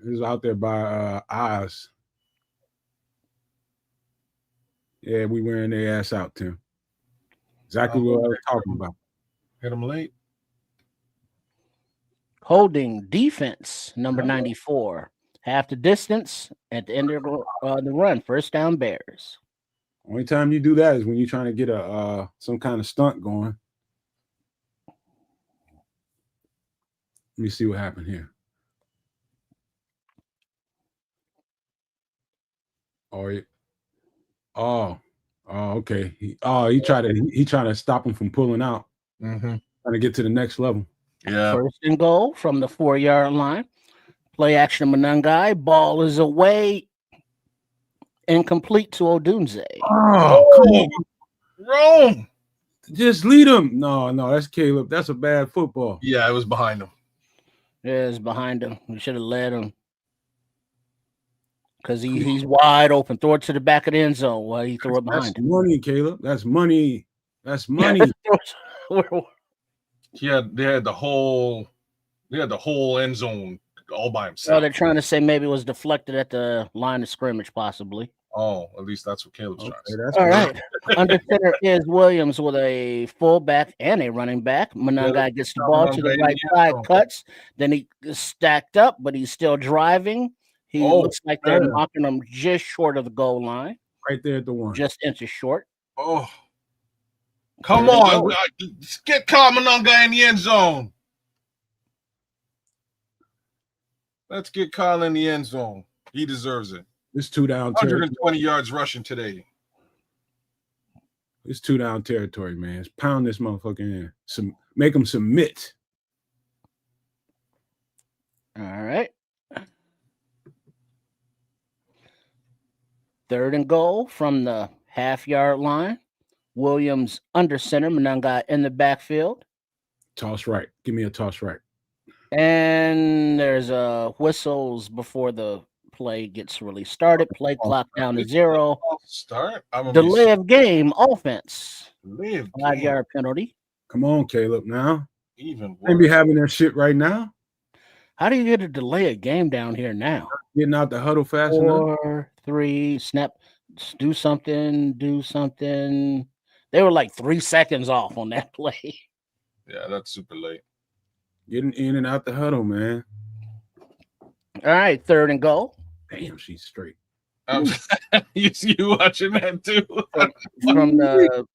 He's out there by Oz. Yeah, we wearing their ass out, Tim. Exactly what I was talking about. Hit him late. Holding defense, number 94. Half the distance at the end of the run. First down, Bears. Only time you do that is when you're trying to get a some kind of stunt going. Let me see what happened here. Okay. He tried to stop him from pulling out. Mm-hmm. Trying to get to the next level. Yeah. 1st and goal from the 4-yard line. Play action to Monangai. Ball is away. Incomplete to Odunze. Oh, come on. Rome. Just lead him. No, that's Caleb. That's a bad football. Yeah, it was behind him. Yeah, it's behind him. We should have led him. Because he's wide open. Throw it to the back of the end zone while he throw it behind him. Money, Caleb. That's money. That's money. Yeah, they had the whole end zone all by himself. So they're trying to say maybe it was deflected at the line of scrimmage, possibly. Oh, at least that's what Caleb's trying to say. All right. Under center is Williams with a fullback and a running back. Monangai gets the ball to the right side, cuts. Then he is stacked up, but he's still driving. He looks like they're knocking him just short of the goal line. Right there at the one. Just inches short. Oh. Come on. Let's get Kamananga in the end zone. Let's get Kyle in the end zone. He deserves it. It's 2 down 120 yards rushing today. It's 2 down territory, man. It's pound this motherfucker in. Make them submit. All right. 3rd and goal from the half-yard line. Williams under center. Monangai in the backfield. Toss right. Give me a toss right. And there's whistles before the play gets really started. Play clock down to 0. Delay of game offense. 5-yard penalty. Come on, Caleb. Now. Even worse. They be having that shit right now. How do you get a delay of game down here now? Getting out the huddle fast enough. 4, 3, snap. Do something. They were like 3 seconds off on that play. Yeah, that's super late. Getting in and out the huddle, man. All right, 3rd and goal. Damn, she's straight. You watching that too? From the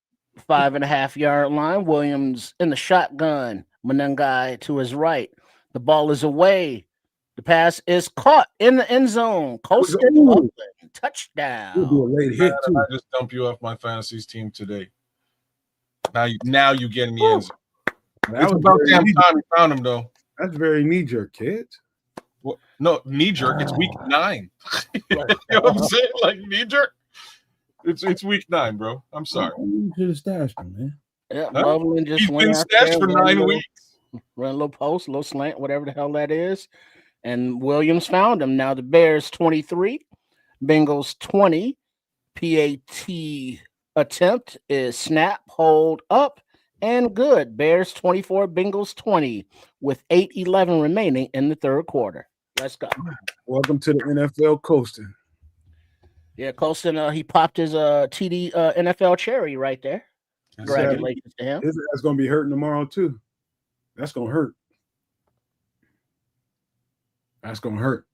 5.5-yard line, Williams in the shotgun. Monangai to his right. The ball is away. The pass is caught in the end zone. Colston Loveland, touchdown. We'll do a late hit too. I just dump you off my fantasies team today. Now you get in the end zone. It's about damn time we found him, though. That's very knee-jerk, kids. Well, no, knee-jerk. It's week 9. You know what I'm saying? Like, knee-jerk? It's week 9, bro. I'm sorry. You should have stashed him, man. Yeah, Loveland just He's went been out stashed there, for 9 weeks. Run a little post, a little slant, whatever the hell that is. And Williams found him. Now the Bears 23, Bengals 20. PAT attempt is snap, hold up, and good. Bears 24, Bengals 20, with 8:11 remaining in the 3rd quarter. Let's go. Welcome to the NFL coasting. Yeah, Colston, he popped his TD NFL cherry right there. Congratulations to him. His ass going to be hurting tomorrow, too. That's going to hurt. That's going to hurt.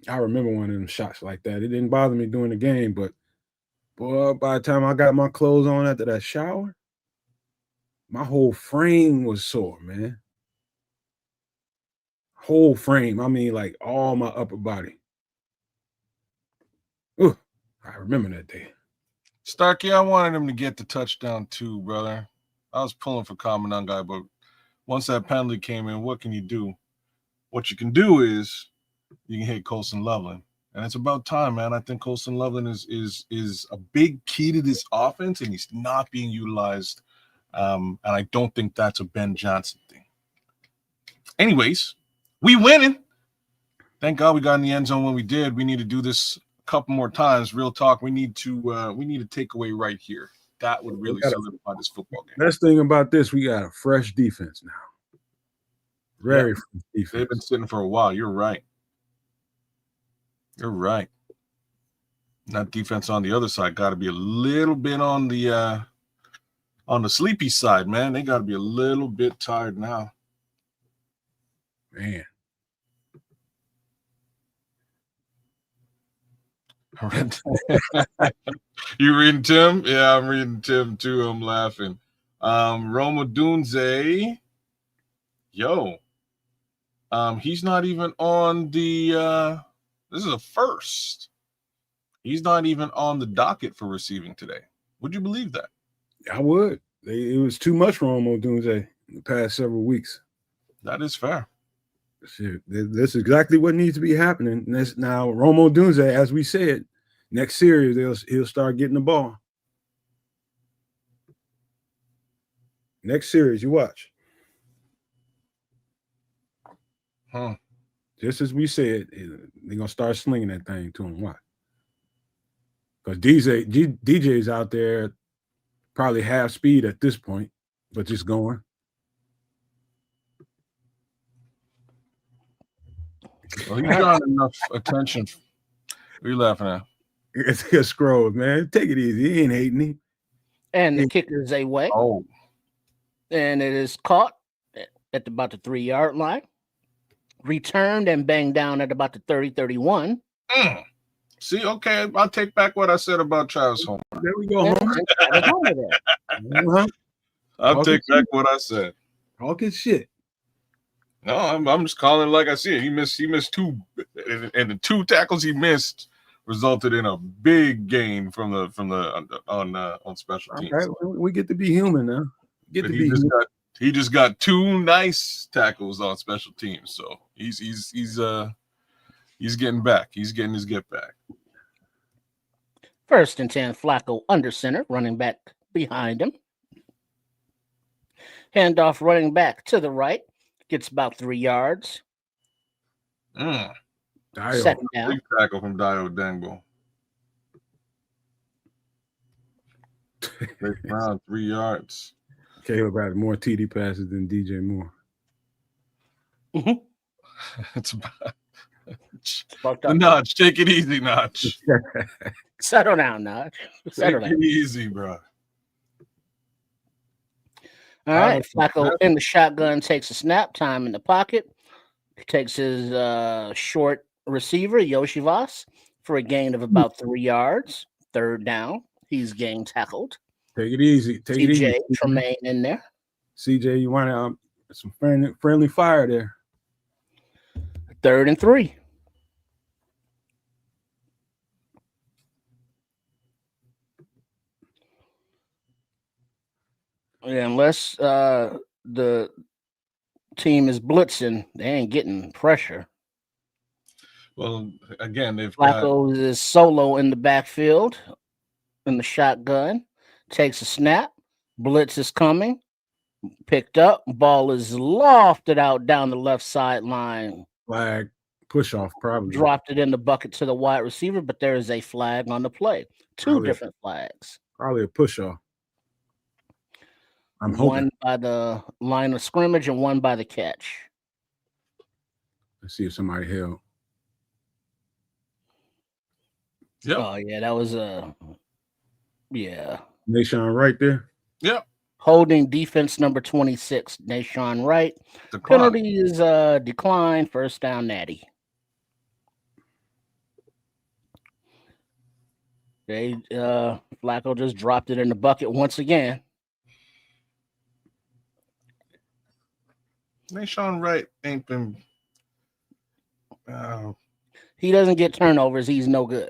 I remember one of them shots like that. It didn't bother me during the game, but boy, by the time I got my clothes on after that shower, my whole frame was sore, man. Whole frame. I mean, like all my upper body. Ooh, I remember that day. Starkey, I wanted him to get the touchdown too, brother. I was pulling for Kamananga, but once that penalty came in, what can you do? What you can do is you can hit Colston Loveland. And it's about time, man. I think Colston Loveland is a big key to this offense, and he's not being utilized. And I don't think that's a Ben Johnson thing. Anyways, we winning. Thank God we got in the end zone when we did. We need to do this a couple more times. Real talk. We need to take away right here. That would really solidify this football game. Best thing about this, we got a fresh defense now. Very fresh defense. They've been sitting for a while. You're right. You're right. That defense on the other side got to be a little bit on the sleepy side, man. They got to be a little bit tired now. Man. You reading Tim? Yeah, I'm reading Tim too. I'm laughing. Roma Dunze. Yo. He's not even on the this is a first. He's not even on the docket for receiving today. Would you believe that? I would. It was too much for Roma Dunze in the past several weeks. That is fair. Shit, this is exactly what needs to be happening. Now, Roma Dunze, as we said, next series he'll start getting the ball. Next series, you watch. Just as we said, they're gonna start slinging that thing to him. Why? Because DJ's out there probably half speed at this point, but just going. Well, he's got enough attention. What are you laughing at? It's a scroll, man. Take it easy. He ain't hating him. And the kicker's away. Oh. And it is caught at about the 3-yard line. Returned and banged down at about the 30-31. See, okay, I'll take back what I said about Travis Homer. There we go, Homer. Uh-huh. I'll Talking take back shit. what I said. Talking shit. No, I'm just calling it like I see it. He missed two, and the 2 tackles he missed resulted in a big gain from the on special teams. Okay, we get to be human now. But he just got 2 nice tackles on special teams, so he's getting back. He's getting his get back. 1st and 10, Flacco under center, running back behind him. Handoff running back to the right, gets about 3 yards. Dio. 2nd down. Big tackle from Dio Dangbo. Around 3 yards. Caleb had more TD passes than DJ Moore. It's about Up. Notch. Take it easy, Notch. Settle down, Notch. Take it easy, bro. All right, Flacco in the shotgun takes a snap, time in the pocket. He takes his short receiver, Yoshivas, for a gain of about 3 yards. 3rd down. He's getting tackled. Take it easy. Take it easy. CJ Tremaine in there. CJ, you want some friendly fire there. 3rd and 3. Yeah, unless the team is blitzing, they ain't getting pressure. Well, again, they've Flacco is solo in the backfield in the shotgun. Takes a snap. Blitz is coming. Picked up. Ball is lofted out down the left sideline. Flag. Push off, probably. Dropped it in the bucket to the wide receiver, but there is a flag on the play. 2 different flags. Probably a push off. I'm hoping. One by the line of scrimmage and one by the catch. Let's see if somebody held. Yep. Oh, yeah, that was Nation right there. Yep. Holding defense number 26, Nashawn Wright. Penalty is declined. 1st down, Natty. Flacco just dropped it in the bucket once again. Nashawn Wright ain't been. He doesn't get turnovers. He's no good.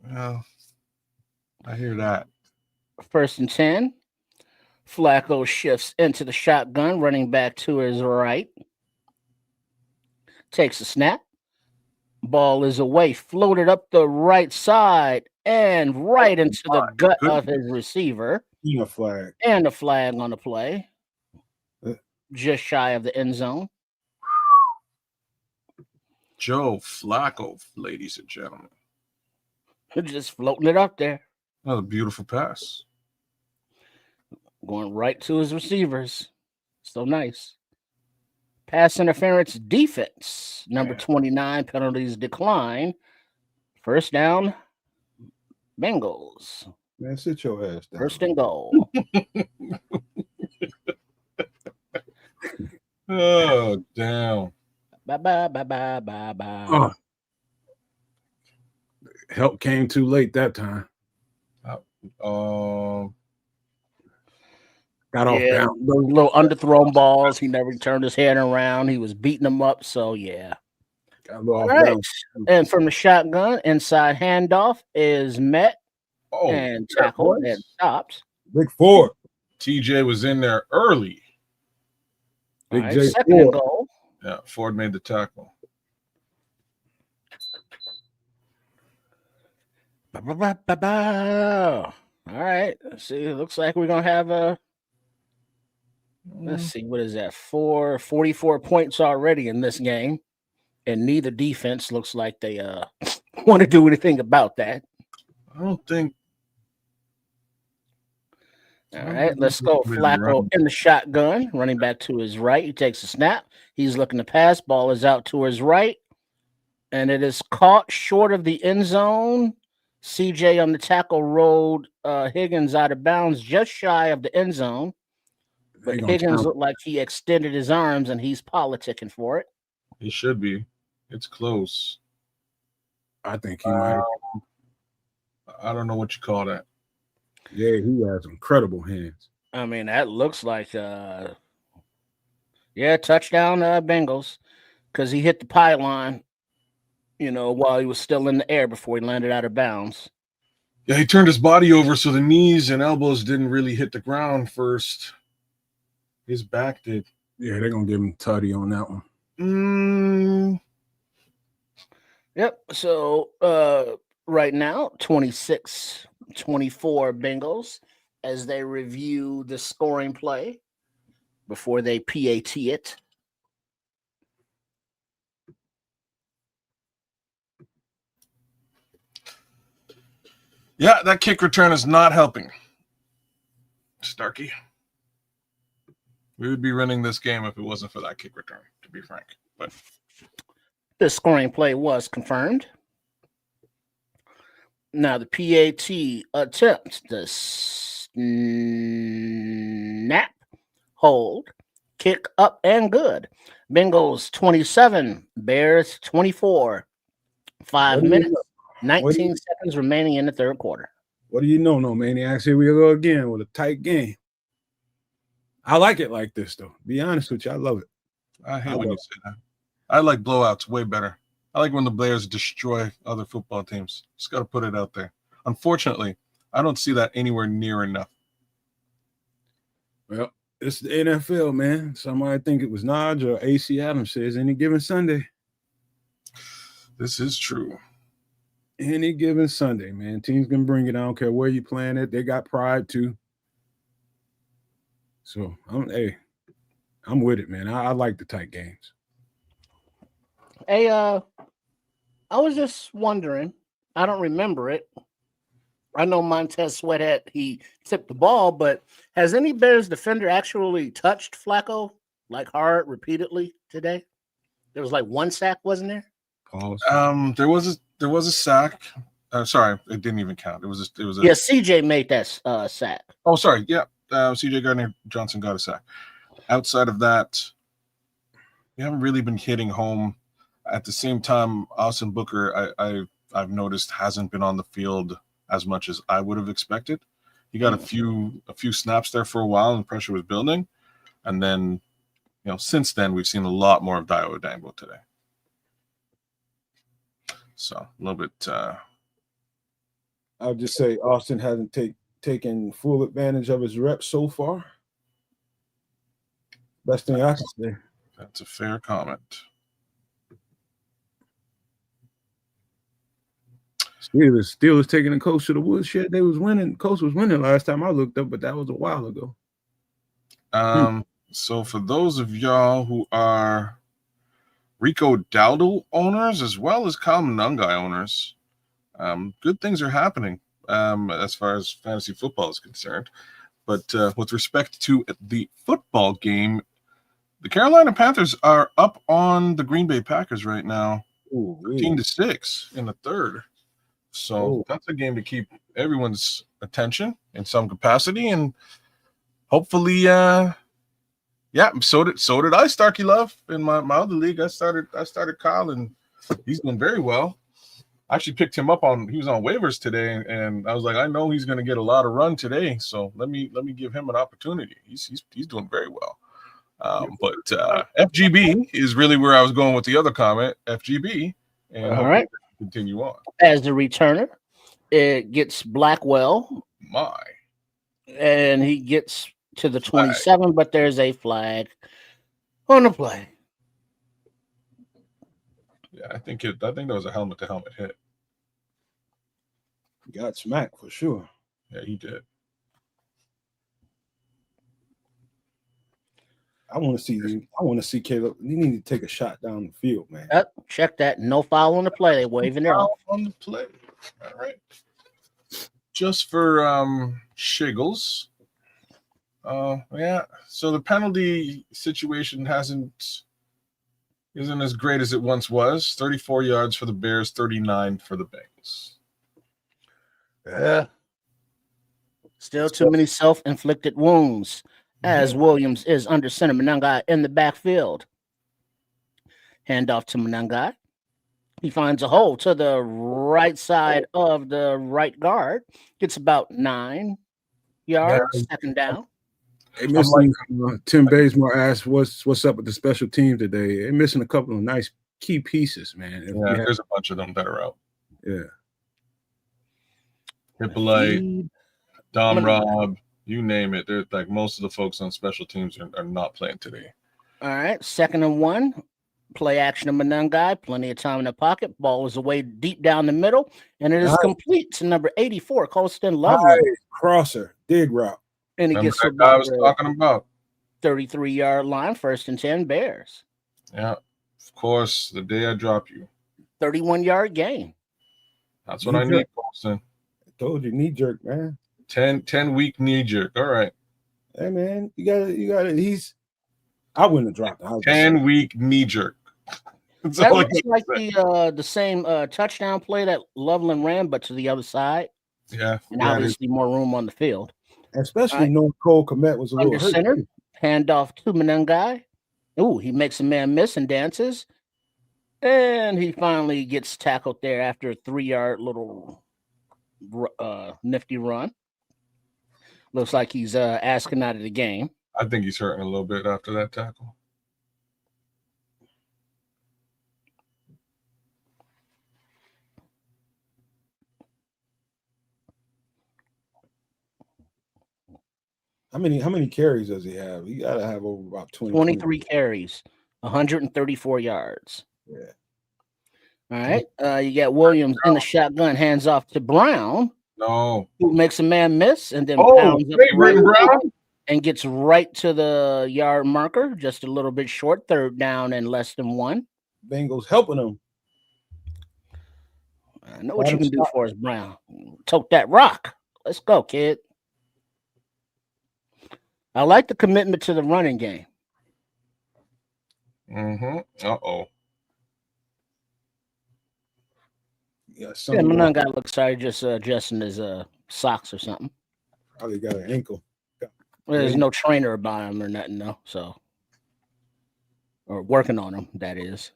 Well, I hear that. 1st and 10. Flacco shifts into the shotgun, running back to his right. Takes a snap. Ball is away, floated up the right side and right into the gut of his receiver. A flag. And a flag on the play. Just shy of the end zone. Joe Flacco, ladies and gentlemen. Just floating it up there. Another beautiful pass. Going right to his receivers. So nice. Pass interference defense. Number 29, penalties decline. 1st down, Bengals. Man, sit your ass down. 1st and goal. Oh, damn. Bye. Oh. Help came too late that time. Got off down. Those little underthrown balls. He never turned his head around. He was beating them up. So, yeah. Got a little off All right. down. And from the shotgun, inside handoff is met and tackled and stopped. Big Ford. TJ was in there early. Big Right, J. 2nd and Ford. goal. Yeah, Ford made the tackle. All right. See, it looks like we're going to have a. Let's see, what is that? 44 points already in this game. And neither defense looks like they want to do anything about that. I don't think. All right, let's go. Flacco in the shotgun, running back to his right. He takes a snap. He's looking to pass. Ball is out to his right. And it is caught short of the end zone. CJ on the tackle rolled Higgins out of bounds just shy of the end zone. But Higgins looked like he extended his arms and he's politicking for it. He should be. It's close. I think he might. I don't know what you call that. Yeah, he has incredible hands. I mean, that looks like touchdown Bengals, because he hit the pylon, while he was still in the air before he landed out of bounds. Yeah, he turned his body over so the knees and elbows didn't really hit the ground first. His back did. Yeah, they're gonna give him tutty on that one. Yep. So right now, 26-24 Bengals as they review the scoring play before they PAT it. Yeah, that kick return is not helping. Starkey. We would be winning this game if it wasn't for that kick return, to be frank. But the scoring play was confirmed. Now the PAT attempt the snap, hold, kick up and good. Bengals 27, Bears 24. 5 minutes, 19 seconds remaining in the third quarter. What do you know, no maniacs? Here we go again with a tight game. I like it like this, though. Be honest with you, I love it. I hate when you say that. I like blowouts way better. I like when the Bears destroy other football teams. Just got to put it out there. Unfortunately, I don't see that anywhere near enough. Well, it's the NFL, man. Somebody think it was Naj or AC Adams says any given Sunday. This is true. Any given Sunday, man. Teams can bring it. I don't care where you playing it. They got pride too. So I'm with it, man. I like the tight games. Hey, I was just wondering. I don't remember it. I know Montez Sweat he tipped the ball, but has any Bears defender actually touched Flacco like hard repeatedly today? There was like one sack, wasn't there? Pause. There was a sack. Sorry, it didn't even count. It was a CJ made that sack. Oh, sorry. Yeah. CJ Gardner Johnson got a sack. Outside of that, we haven't really been hitting home. At the same time, Austin Booker, I've noticed, hasn't been on the field as much as I would have expected. He got a few snaps there for a while, and the pressure was building. And then, since then, we've seen a lot more of Dio Dango today. So a little bit. I'll just say Austin hasn't taken full advantage of his reps so far. Best thing I can say. That's a fair comment. Steelers taking the coach to the woodshed. They was winning. Coach was winning last time I looked up, but that was a while ago. So for those of y'all who are Rico Dowdle owners as well as Kyle Monangai owners, good things are happening as far as fantasy football is concerned. But with respect to the football game, the Carolina Panthers are up on the Green Bay Packers right now, 13-6 in the third. So that's a game to keep everyone's attention in some capacity, and hopefully, so did I, Starkey Love, in my other league. I started Kyle, and he's doing very well. I actually picked him up he was on waivers today, and I was like, I know he's going to get a lot of run today, so let me give him an opportunity. He's doing very well. But FGB is really where I was going with the other comment. FGB, and all right, continue on. As the returner, it gets Blackwell. And he gets to the 27, but there's a flag on the play. Yeah, I think that was a helmet-to-helmet hit. He got smacked for sure. Yeah, he did. I want to see Caleb. You need to take a shot down the field, man. Check that. No foul on the play. They waving it off. On the play. All right. Just for shiggles. Yeah. So the penalty situation isn't as great as it once was. 34 yards for the Bears, 39 for the Bengals. Yeah. Still too many self-inflicted wounds. As Williams is under center, Monangai in the backfield. Hand off to Monangai. He finds a hole to the right side of the right guard. Gets about 9 yards, second down. They missing. Tim Bazemore asked, "What's up with the special team today?" They're missing a couple of nice key pieces, man. Yeah, there's a bunch of them that are out. Yeah, Hippolyte, Dom Rob, you name it. They're like most of the folks on special teams are not playing today. All right, 2nd and 1. Play action of Manungai. Plenty of time in the pocket. Ball is away deep down the middle, and it is complete to number 84, Colston Loveland. Crosser, dig route. And he gets that guy I was talking about. 33-yard line, 1st and 10, Bears. Yeah, of course, the day I drop you. 31-yard gain. That's what I need, Colston. I told you, knee jerk, man. 10-week knee jerk. All right. Hey, man, you got it. I wouldn't have dropped it. 10-week knee jerk. That looks like the same touchdown play that Loveland ran, but to the other side. Yeah. And obviously more room on the field. Especially knowing Cole Kmet was a little hurt. Center, handoff to Manungai. Ooh, he makes a man miss and dances. And he finally gets tackled there after a 3-yard little nifty run. Looks like he's asking out of the game. I think he's hurting a little bit after that tackle. How many carries does he have? He got to have over about 23 carries, 134 yards. Yeah. All right. You got Williams in the shotgun, hands off to Brown. No. Who makes a man miss and then pounds up Brown and gets right to the yard marker, just a little bit short, 3rd down and less than 1. Bengals helping him. I know what you can do for us, Brown. Tote that rock. Let's go, kid. I like the commitment to the running game. Uh-oh. Yeah, Manungai looks sorry, just adjusting his socks or something. Probably got an ankle. Well, there's no trainer about him or nothing, though. So, or working on him, that is.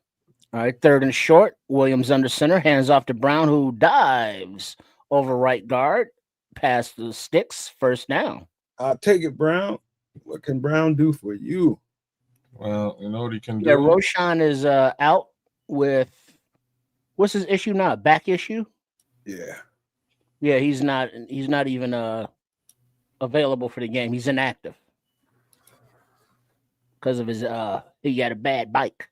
All right, 3rd and short. Williams under center, hands off to Brown, who dives over right guard, past the sticks, 1st down. I'll take it, Brown. What can Brown do for you? Well, you know what he can do. Yeah, Roschon is out with what's his issue now? Back issue? Yeah. Yeah, he's not even available for the game. He's inactive because of his he got a bad bike.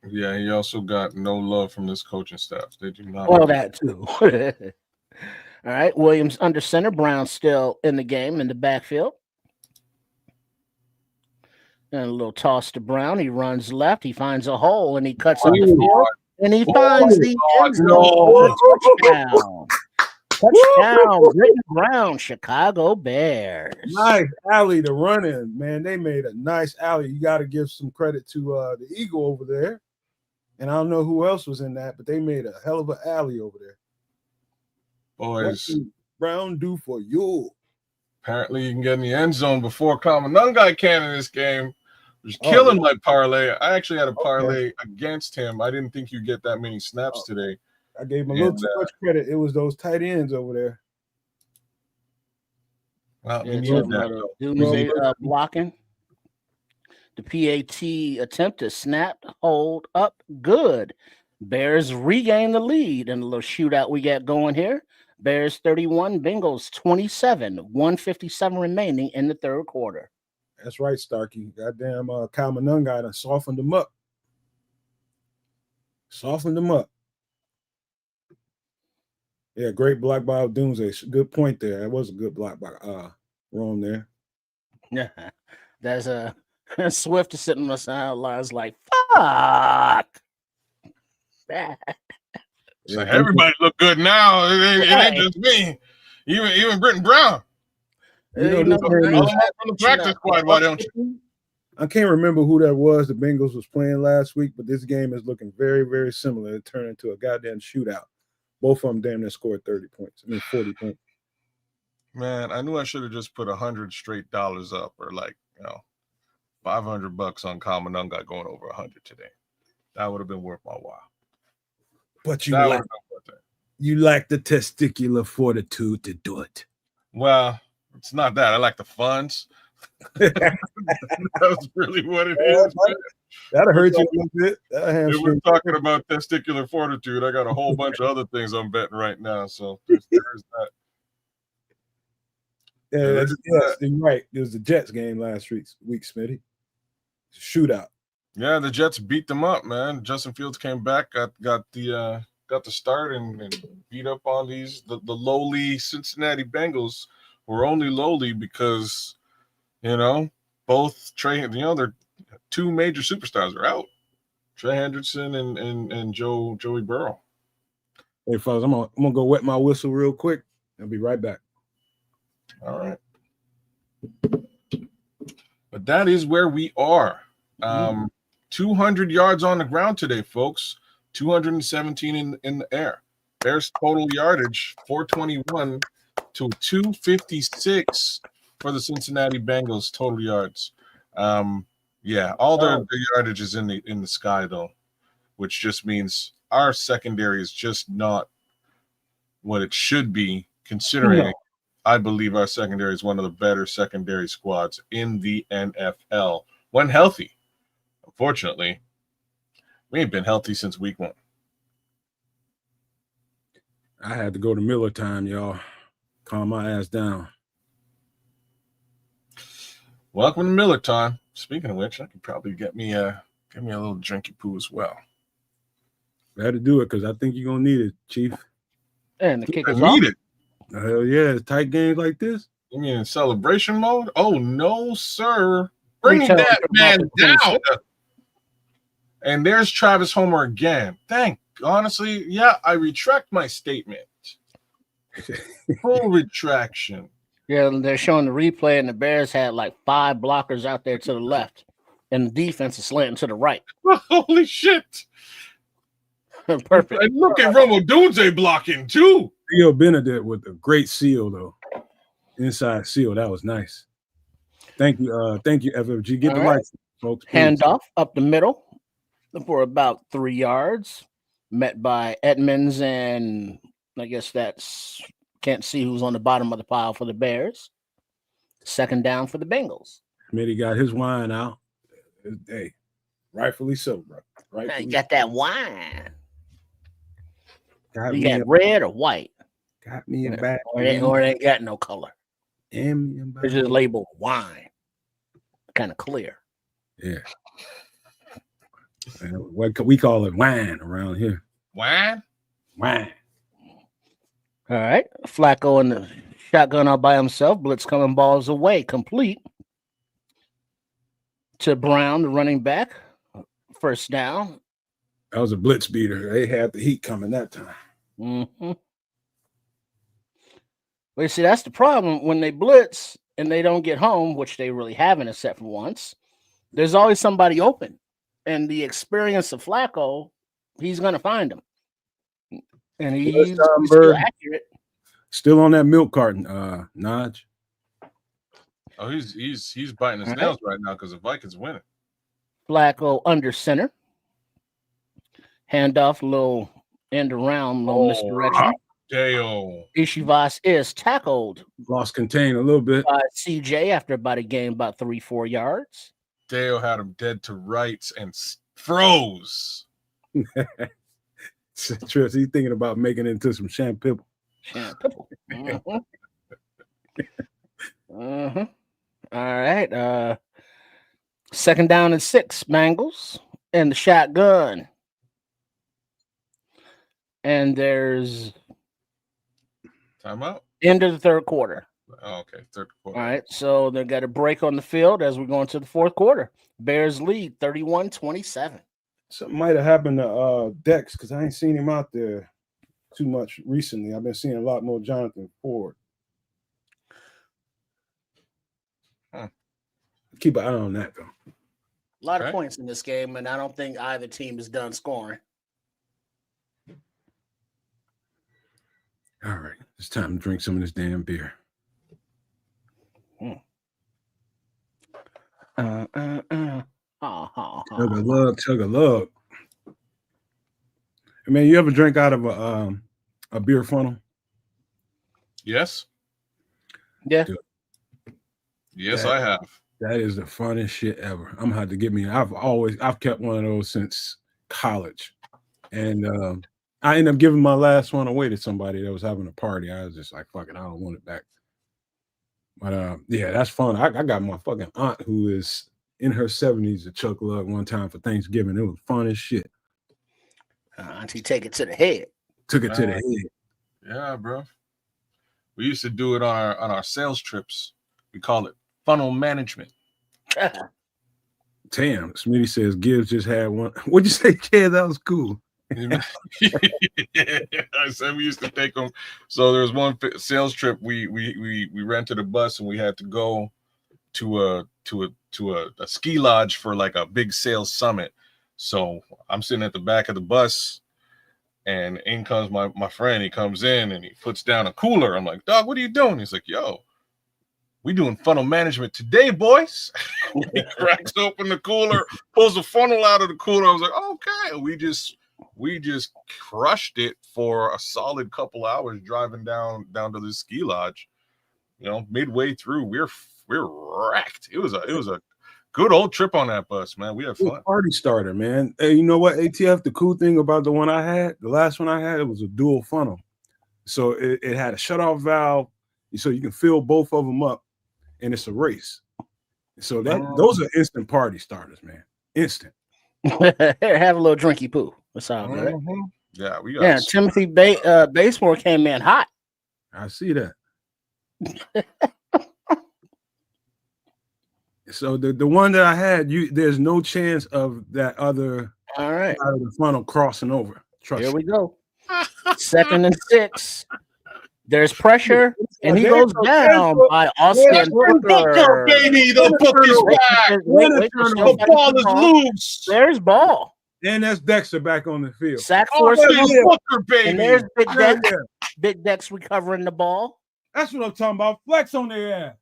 Yeah, he also got no love from this coaching staff. They do not. Well, that too. All right, Williams under center. Brown still in the game in the backfield. And a little toss to Brown. He runs left. He finds a hole and he cuts up the field. And he finds the end zone. Touchdown. Touchdown. Britton Brown, Chicago Bears. Nice alley to run in, man. They made a nice alley. You got to give some credit to the Eagle over there. And I don't know who else was in that, but they made a hell of an alley over there. Boys. What can Brown do for you? Apparently, you can get in the end zone before Kamanungai can in this game. He's killing my parlay. I actually had a parlay against him. I didn't think you'd get that many snaps today. I gave him a little too much credit. It was those tight ends over there. Well, we needed that. Blocking. The PAT attempt to snap, hold up, good. Bears regain the lead in a little shootout we got going here. Bears 31, Bengals 27, 157 remaining in the 3rd quarter. That's right, Starkey. Goddamn, Kyle Manungai done softened them up. Yeah, great block by Doomsday. Good point there. That was a good block by Rome there. Yeah, that's a Swift is sitting on the sidelines like, fuck. So everybody look good now. It ain't just me. Even Britton Brown. From the practice squad, why don't you? I can't remember who that was the Bengals was playing last week, but this game is looking very, very similar. It turned into a goddamn shootout. Both of them damn near scored 30 points. 40 points. Man, I knew I should have just put $100 straight up, or $500 on Kamanungai going over 100 today. That would have been worth my while. But That would have been worth it. you lack the testicular fortitude to do it. Well, it's not that. I like the funds. That's really what it is. Man. That'll hurt you a little bit. If we're talking about testicular fortitude, I got a whole bunch of other things I'm betting right now. So there's that. Yeah, yes, you're right. It was the Jets game last week, Smitty. Shootout. Yeah, the Jets beat them up, man. Justin Fields came back, got the start and beat up on the lowly Cincinnati Bengals, who are only lowly because both Trey, their two major superstars are out. Trey Hendrickson and Joey Burrow. Hey, fellas, I'm gonna go wet my whistle real quick. I'll be right back. All right. But that is where we are. 200 yards on the ground today, folks. 217 in the air. Bears total yardage 421 to 256 for the Cincinnati Bengals total yards. All their yardage is in the sky though, which just means our secondary is just not what it should be, considering I believe our secondary is one of the better secondary squads in the NFL when healthy. Unfortunately, we ain't been healthy since week 1. I had to go to Miller time, y'all. Calm my ass down. Welcome to Miller time. Speaking of which, I could probably get me a little drinky poo as well. I had to do it because I think you're gonna need it, Chief. And the kick is need off. it. Hell yeah, tight games like this. You mean in celebration mode? Oh no, sir! Bring that man down. And there's Travis Homer again. Honestly, yeah, I retract my statement. Full retraction. Yeah, they're showing the replay, and the Bears had like 5 blockers out there to the left, and the defense is slanting to the right. Holy shit! Perfect. And look at Romo Dunze blocking too. Theo Benedict with a great seal though. Inside seal, that was nice. Thank you, FFG. Get the lights, folks. Handoff up the middle for about 3 yards, met by Edmonds, and I guess that's can't see who's on the bottom of the pile for the Bears. Second down for the Bengals. Smitty got his wine out. Hey, rightfully so, bro. Rightfully You got that wine. got You me got red or white? Got me in back. Or it ain't got no color. It's just labeled wine. Kind of clear. Yeah. What we call it wine around here. Wine? Wine. All right. Flacco in the shotgun all by himself. Blitz coming balls away. Complete to Brown, the running back. First down. That was a blitz beater. They had the heat coming that time. Mm-hmm. Well, you see, that's the problem. When they blitz and they don't get home, which they really haven't except for once, there's always somebody open. And the experience of Flacco, he's going to find them. And he's still accurate. Still on that milk carton, Naj. Oh, he's biting his nails right now because the Vikings winning. Flacco under center. Handoff, little end around, little misdirection. Dale. Ishivas is tackled. Lost contain a little bit. By CJ after about a game, about 3-4 yards. Dale had him dead to rights and froze. Trips, he's thinking about making it into some shampoo. Mm-hmm. Mm-hmm. All right. Second down and 6, Bengals, and the shotgun. And there's timeout. End of the third quarter. Oh, okay, third quarter. All right, so they got a break on the field as we go into the fourth quarter. Bears lead 31-27. Something might have happened to Dex because I ain't seen him out there too much recently. I've been seeing a lot more Jonathan Ford. Keep an eye on that, though. A lot of points in this game, and I don't think either team is done scoring. All right, it's time to drink some of this damn beer. Chug a lug. Man, you ever drink out of a beer funnel? Yes. Yeah. Dude, Yes, I have. that is the funnest shit ever. I'm gonna have to get me. I've kept one of those since college, and I ended up giving my last one away to somebody that was having a party. I was just like, fuck it, I don't want it back. But yeah, that's fun. I got my fucking aunt who is in her 70s to Chuck Lug one time for Thanksgiving. It was fun as shit. Auntie, take it to the head. Took it to the head. Yeah, bro. We used to do it on our sales trips. We call it funnel management. Damn, Smitty says Gibbs just had one. What'd you say, kid? That was cool. I said we used to take them. So there was one sales trip. We rented a bus and we had to go to a ski lodge for like a big sales summit. So I'm sitting at the back of the bus, and in comes my friend. He comes in and he puts down a cooler. I'm like, dog, what are you doing? He's like, yo, we doing funnel management today, boys. He cracks open the cooler, pulls the funnel out of the cooler. I was like, okay. We just crushed it for a solid couple hours driving down to the ski lodge. You know, midway through, we're wrecked. It was a good old trip on that bus, man. We had fun. Party starter, man. Hey, you know what, ATF? The cool thing about the one I had, the last one I had, it was a dual funnel. So it had a shutoff valve, so you can fill both of them up, and it's a race. So those are instant party starters, man. Instant. Here, have a little drinky poo. That's all good. Mm-hmm. Yeah, we got. Yeah, Timothy Basemore came in hot. I see that. So the one that I had, there's no chance of that other All right side of the funnel crossing over. Trust here me. we go. 2nd and 6. There's pressure, and he goes down by Austin Booker. Baby, the book is back. The ball is loose. There's ball. And that's Dexter back on the field. Sack force. Booker, baby. And there's Big Dex. Yeah. Big Dex recovering the ball. That's what I'm talking about. Flex on their ass.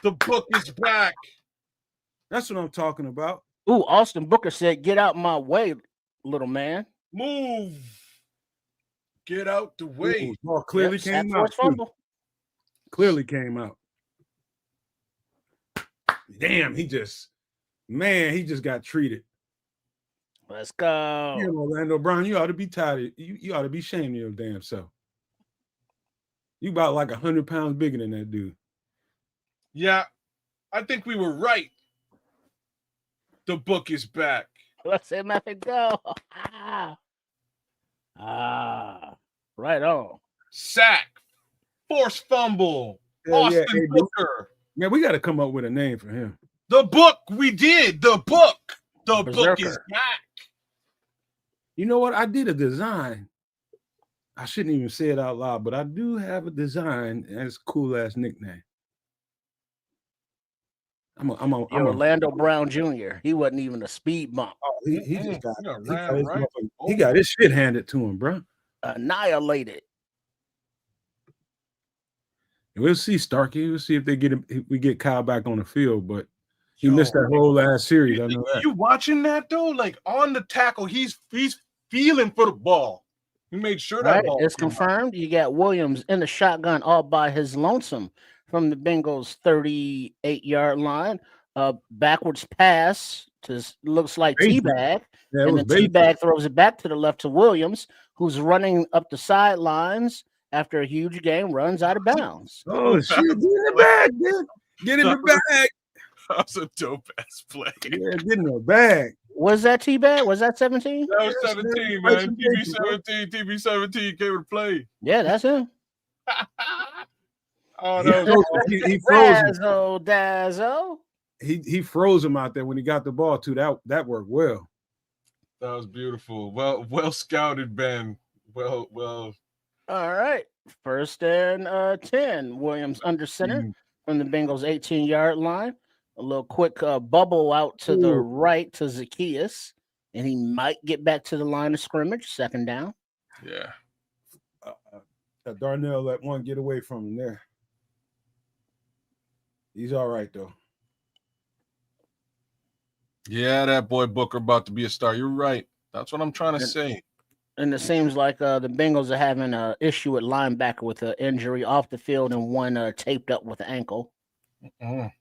The book is back. That's what I'm talking about. Ooh, Austin Booker said, "Get out my way, little man." Move. Get out the way. Ball clearly came out. Clearly came out. Damn, he just got treated. Let's go. You know, Orlando Brown, you ought to be tired. You ought to be ashamed of your damn self. You about like 100 pounds bigger than that dude. Yeah, I think we were right. The book is back. Let's let him go. Right on. Sack. Force fumble. Austin Booker. Man, we got to come up with a name for him. The book, we did. The book. The book is back. You know what? I did a design. I shouldn't even say it out loud, but I do have a design as cool ass nickname. I'm Orlando Brown Jr. He wasn't even a speed bump. Oh, he just got his shit handed to him, bro. Annihilated. We'll see, Starkey. We'll see if we get Kyle back on the field, but he missed that whole last series. I know that. You watching that though? Like on the tackle, he's feeling for the ball. He made sure that ball. It's confirmed. You got Williams in the shotgun all by his lonesome from the Bengals 38-yard line. Backwards pass to looks like T-Bag. Yeah, and then T-Bag throws it back to the left to Williams, who's running up the sidelines after a huge game, runs out of bounds. Oh, shit. Get in the bag, dude. Get in the bag. That was a dope ass play. Yeah, get in the bag. Was that T-Bag? Was that 17? That was 17, man. TB17 came to play. Yeah, that's him. Oh, that was he froze him. Dazzle. He froze him out there when he got the ball too. That worked well. That was beautiful. Well scouted, Ben. Well. All right. 1st and 10. Williams under center from the Bengals 18-yard line. A little quick bubble out to the right to Zacchaeus, and he might get back to the line of scrimmage. 2nd down. Yeah. Darnell let one get away from him there. He's all right, though. Yeah, that boy Booker about to be a star. You're right. That's what I'm trying to say. And it seems like the Bengals are having an issue at linebacker with an injury off the field and one taped up with an ankle. Mm.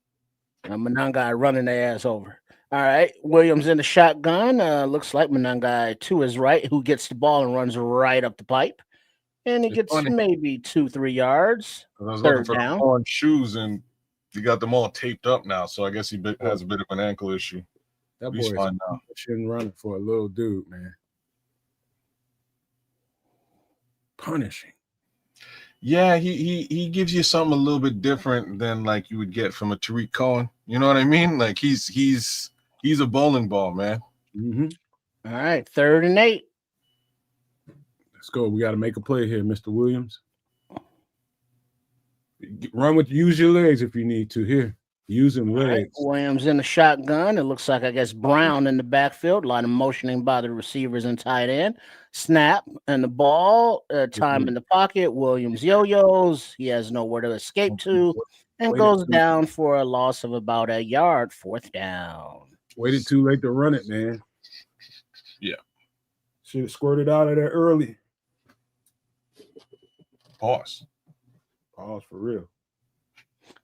Monangai running their ass over. All right, Williams in the shotgun. Looks like Monangai to his right, who gets the ball and runs right up the pipe, and he It's gets funny. maybe 2-3 yards. 'Cause I was looking for down. the orange shoes, and he got them all taped up now. So I guess he has a bit of an ankle issue. That boy He's is fine now. shouldn't run for a little dude, man. Punishing. Yeah, he gives you something a little bit different than like you would get from a Tyrique Cohen. You know what I mean? Like he's a bowling ball, man. Mm-hmm. All right, 3rd and 8. Let's go. We got to make a play here, Mr. Williams. Use your legs if you need to. Here, use them legs. Right, Williams in the shotgun. It looks like, I guess, Brown in the backfield. A lot of motioning by the receivers and tight end. Snap and the ball. Time in the pocket. Williams yo-yos. He has nowhere to escape to, and goes down for a loss of about a yard. 4th down. Waited too late to run it, man. Yeah. Should have squirted out of there early. Pause for real.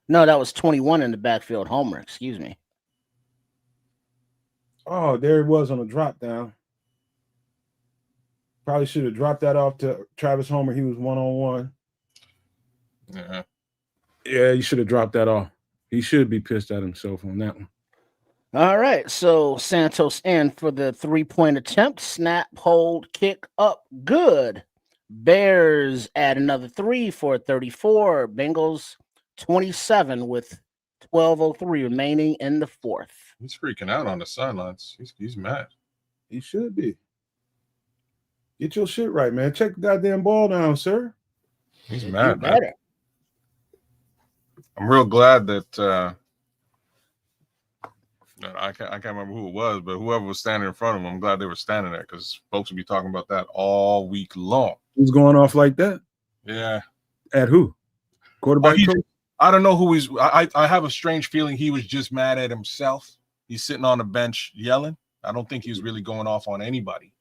No, that was 21 in the backfield. Homer, excuse me. Oh, there it was on a drop down. Probably should have dropped that off to Travis Homer. He was 1-on-1. Yeah. Yeah, you should have dropped that off. He should be pissed at himself on that one. All right, so Santos in for the 3-point attempt. Snap, hold, kick up, good. Bears add another 3 for 34. Bengals 27 with 12:03 remaining in the 4th. He's freaking out on the sidelines. He's mad. He should be. Get your shit right, man. Check the goddamn ball down, sir. He's mad, man. I'm real glad that I can't remember who it was, but whoever was standing in front of him, I'm glad they were standing there because folks would be talking about that all week long. Who's going off like that? Yeah. At who? Quarterback coach? I don't know who he's. I have a strange feeling he was just mad at himself. He's sitting on the bench yelling. I don't think he's really going off on anybody.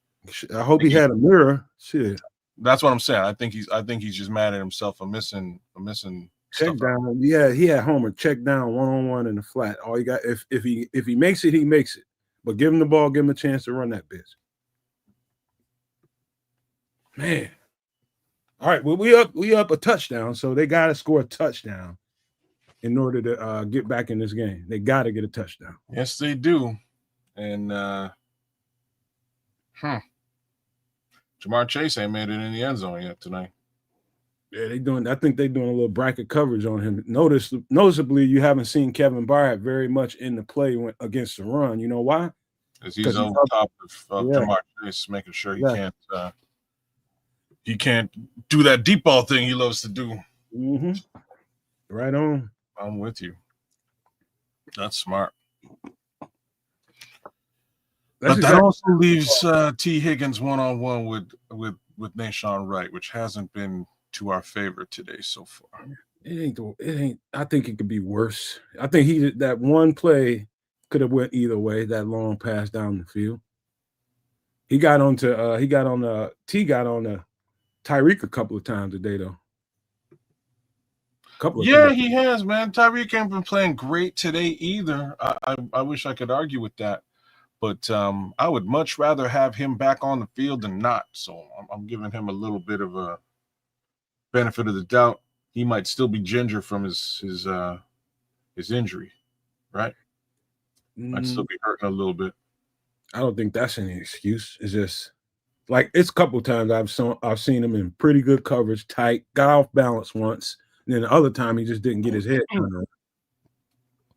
I hope he had a mirror. Shit. That's what I'm saying. I think he's just mad at himself for missing check down. Yeah, he had Homer check down 1-on-1 in the flat. All you got if he makes it, he makes it. But give him the ball, give him a chance to run that bitch. Man. All right, well, we up a touchdown, so they gotta score a touchdown in order to get back in this game. They gotta get a touchdown. Yes, they do. And Jamar Chase ain't made it in the end zone yet tonight. Yeah, I think they're doing a little bracket coverage on him. Noticeably, you haven't seen Kevin Byard very much in the play against the run. You know why? Because he's over top of Jamar Chase, making sure he can't do that deep ball thing he loves to do. Mm-hmm. Right on. I'm with you. That's smart. But that also leaves T. Higgins 1-on-1 with Nashawn Wright, which hasn't been to our favor today so far. It ain't. I think it could be worse. I think that one play could have went either way. That long pass down the field. He got on the Tyrique a couple of times today though. He has, man. Tyrique ain't been playing great today either. I wish I could argue with that. But I would much rather have him back on the field than not. So I'm giving him a little bit of a benefit of the doubt. He might still be ginger from his injury, right? Might still be hurting a little bit. I don't think that's any excuse. It's just like it's a couple of times I've seen him in pretty good coverage, tight, got off balance once, and then the other time he just didn't get his head turned around.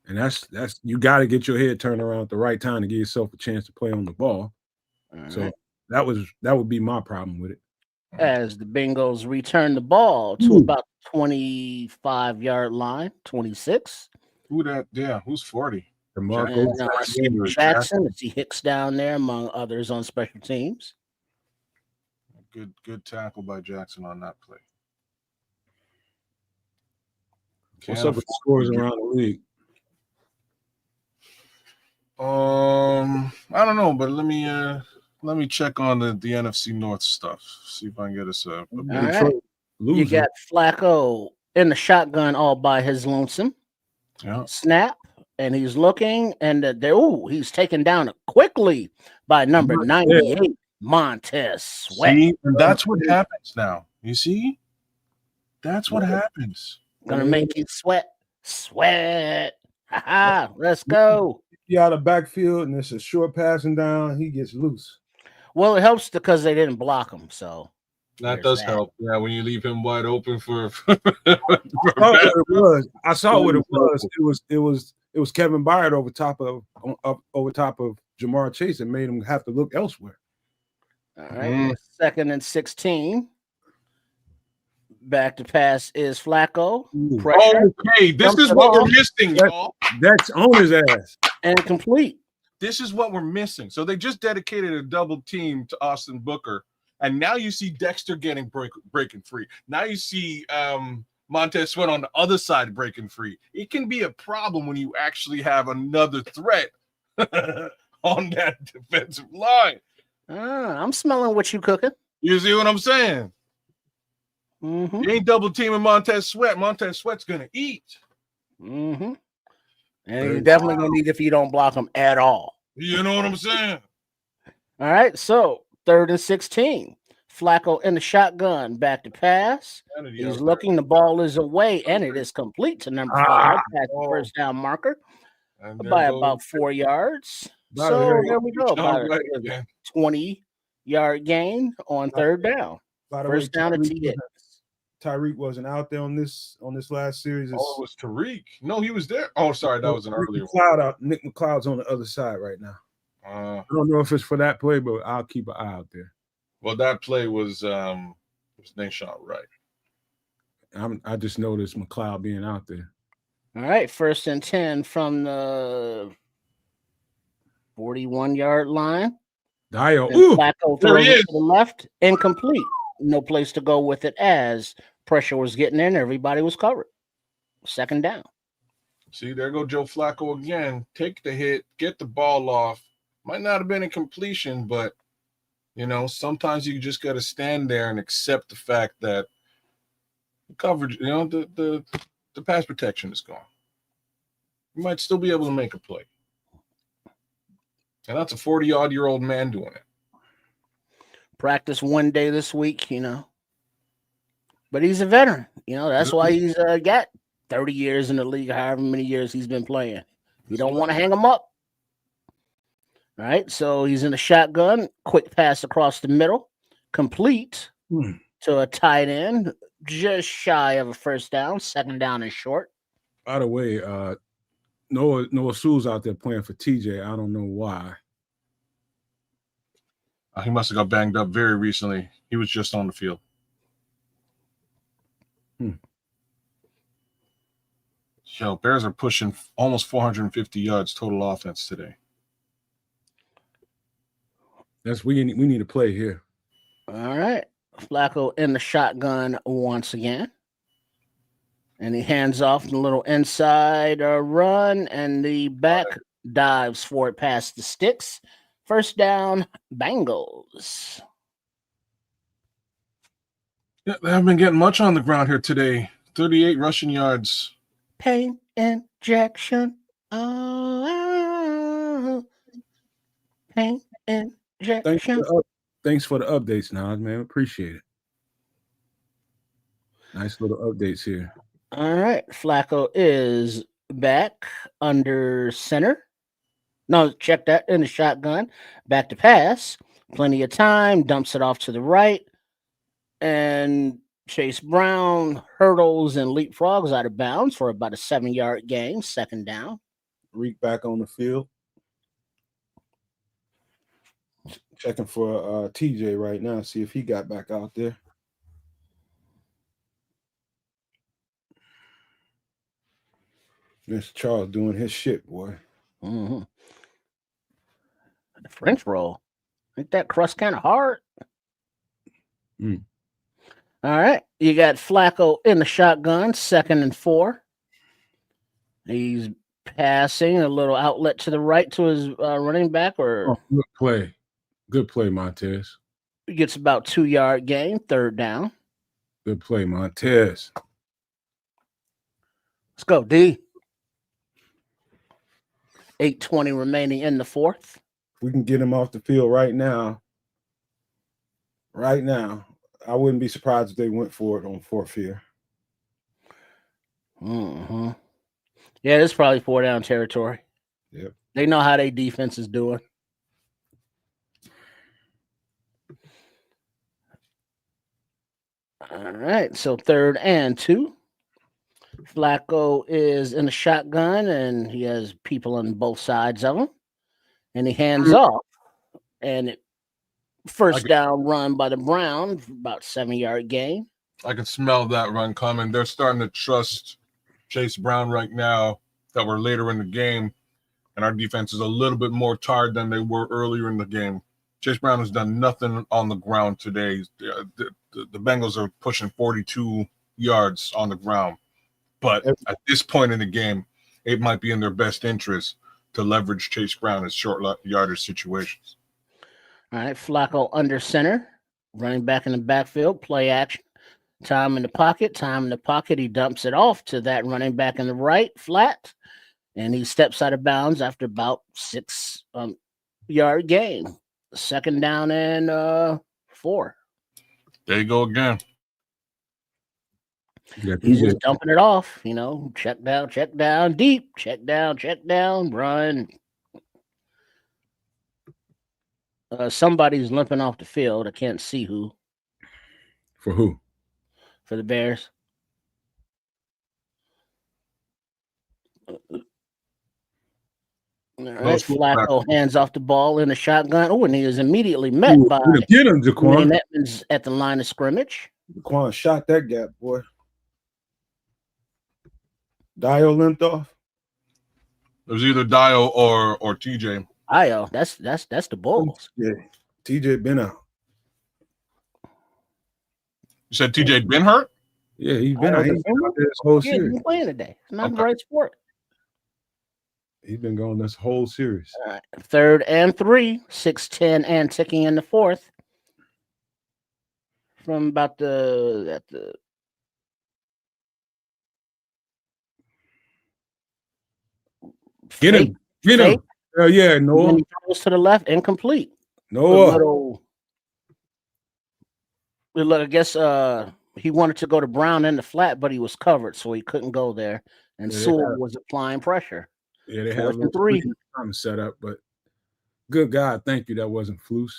And that's you got to get your head turned around at the right time to give yourself a chance to play on the ball. So that would be my problem with it. As the Bengals return the ball to about 25-yard line, 26. Who's 40? DeMarco Jackson. I see Hicks down there among others on special teams. Good tackle by Jackson on that play. What's up with the scores around the league? I don't know, but let me Let me check on the NFC North stuff. See if I can get us a All bit. right. You got Flacco in the shotgun all by his lonesome. Yeah. Snap, and he's looking, and he's taken down quickly by number 98, Montez Sweat. See, and that's what happens now. You see? That's what happens. Gonna make you sweat. Let's go. He out of backfield, and it's a short passing down. He gets loose. Well, it helps because they didn't block him, so that does help. Yeah, when you leave him wide open for. I saw what it was. It was Kevin Byard over top of Jamar Chase and made him have to look elsewhere. All right, 2nd and 16. Back to pass is Flacco. Okay, this is what we're missing, y'all. That's on his ass. And complete. This is what we're missing. So they just dedicated a double team to Austin Booker, and now you see Dexter getting breaking free. Now you see Montez Sweat on the other side breaking free. It can be a problem when you actually have another threat on that defensive line. I'm smelling what you cooking. You see what I'm saying? Mm-hmm. You ain't double teaming Montez Sweat. Montez Sweat's gonna eat. Mm-hmm. And you're definitely gonna need if you don't block him at all. You know what I'm saying? All right, so 3rd and 16. Flacco in the shotgun, back to pass. He's looking, the ball is away, and it is complete to number 5. That's the first down marker by about 4 yards. So there we go. About a 20-yard gain on 3rd down. First down to T. Tyrique wasn't out there on this last series. It was Tyrique. No, he was there. Oh, sorry, that was an earlier one. Nick McLeod's on the other side right now. I don't know if it's for that play, but I'll keep an eye out there. Well, that play was Nashon Wright. I just noticed McLeod being out there. All right, 1st and 10 from the 41-yard line. Flacco throws it to the left, incomplete. No place to go with it as pressure was getting in. Everybody was covered. 2nd down. See, there go Joe Flacco again. Take the hit, get the ball off. Might not have been a completion, but, sometimes you just got to stand there and accept the fact that the coverage, the pass protection is gone. You might still be able to make a play. And that's a 40-odd-year-old man doing it. Practice one day this week, but he's a veteran. That's why he's got 30 years in the league, however many years he's been playing. You don't want to hang him up. All right, so he's in the shotgun, quick pass across the middle, complete to a tight end, just shy of a first down, 2nd down and short. By the way, Noah Sewell's out there playing for TJ. I don't know why. He must have got banged up very recently. He was just on the field. Yo, Bears are pushing almost 450 yards total offense today. We need to play here. All right. Flacco in the shotgun once again. And he hands off the little inside run, and the back dives for it past the sticks. 1st down, Bengals. Yeah, they haven't been getting much on the ground here today. 38 rushing yards. Pain injection. Oh, pain injection. Thanks for the updates, Nas, man. Appreciate it. Nice little updates here. All right. Flacco is back under center. No, check that in the shotgun. Back to pass. Plenty of time. Dumps it off to the right. And Chase Brown hurdles and leapfrogs out of bounds for about a 7-yard gain. 2nd down. Reek back on the field. Checking for TJ right now. See if he got back out there. Mr. Charles doing his shit, boy. Mm-hmm. The French roll. Ain't that crust kind of hard? All right. You got Flacco in the shotgun, 2nd and 4. He's passing a little outlet to the right to his running back. Or good play. Good play, Montez. He gets about 2-yard gain, third down. Good play, Montez. Let's go, D. 8:20 remaining in the fourth. We can get him off the field right now. Right now. I wouldn't be surprised if they went for it on fourth here. Mm-hmm. Yeah, this is probably 4-down territory. Yep. They know how their defense is doing. All right, so 3rd and 2. Flacco is in the shotgun, and he has people on both sides of him. And he hands off, and it first down run by the Browns, about 7-yard gain. I can smell that run coming. They're starting to trust Chase Brown right now that we're later in the game, and our defense is a little bit more tired than they were earlier in the game. Chase Brown has done nothing on the ground today. The Bengals are pushing 42 yards on the ground. But at this point in the game, it might be in their best interest to leverage Chase Brown in short yardage situations. All right, Flacco under center, running back in the backfield, play action. Time in the pocket. He dumps it off to that running back in the right, flat, and he steps out of bounds after about 6-yard gain. 2nd down and 4. There you go again. Yeah, He's just dumping it off, check down, deep, check down, run. Somebody's limping off the field. I can't see who. For who? For the Bears. All right, Flacco hands off the ball in the shotgun. Oh, and he is immediately met by get him, Jaquan. Edmonds at the line of scrimmage. Jaquan shot that gap, boy. Dio limped off. It was either Dio or TJ. Dio, that's the Bulls. Yeah, TJ been out. You said TJ been hurt? Yeah, he's been out. He's been out this whole series. He's been playing today. It's not the right sport. He's been going this whole series. All right. 3rd and 3, 6:10 and ticking in the 4th. From about the get him. Yeah, Noah. And he throws to the left, incomplete. Noah. I guess he wanted to go to Brown in the flat, but he was covered, so he couldn't go there. And Sewell was applying pressure. Yeah, they have 3 time set up, but good God, thank you. That wasn't Flus.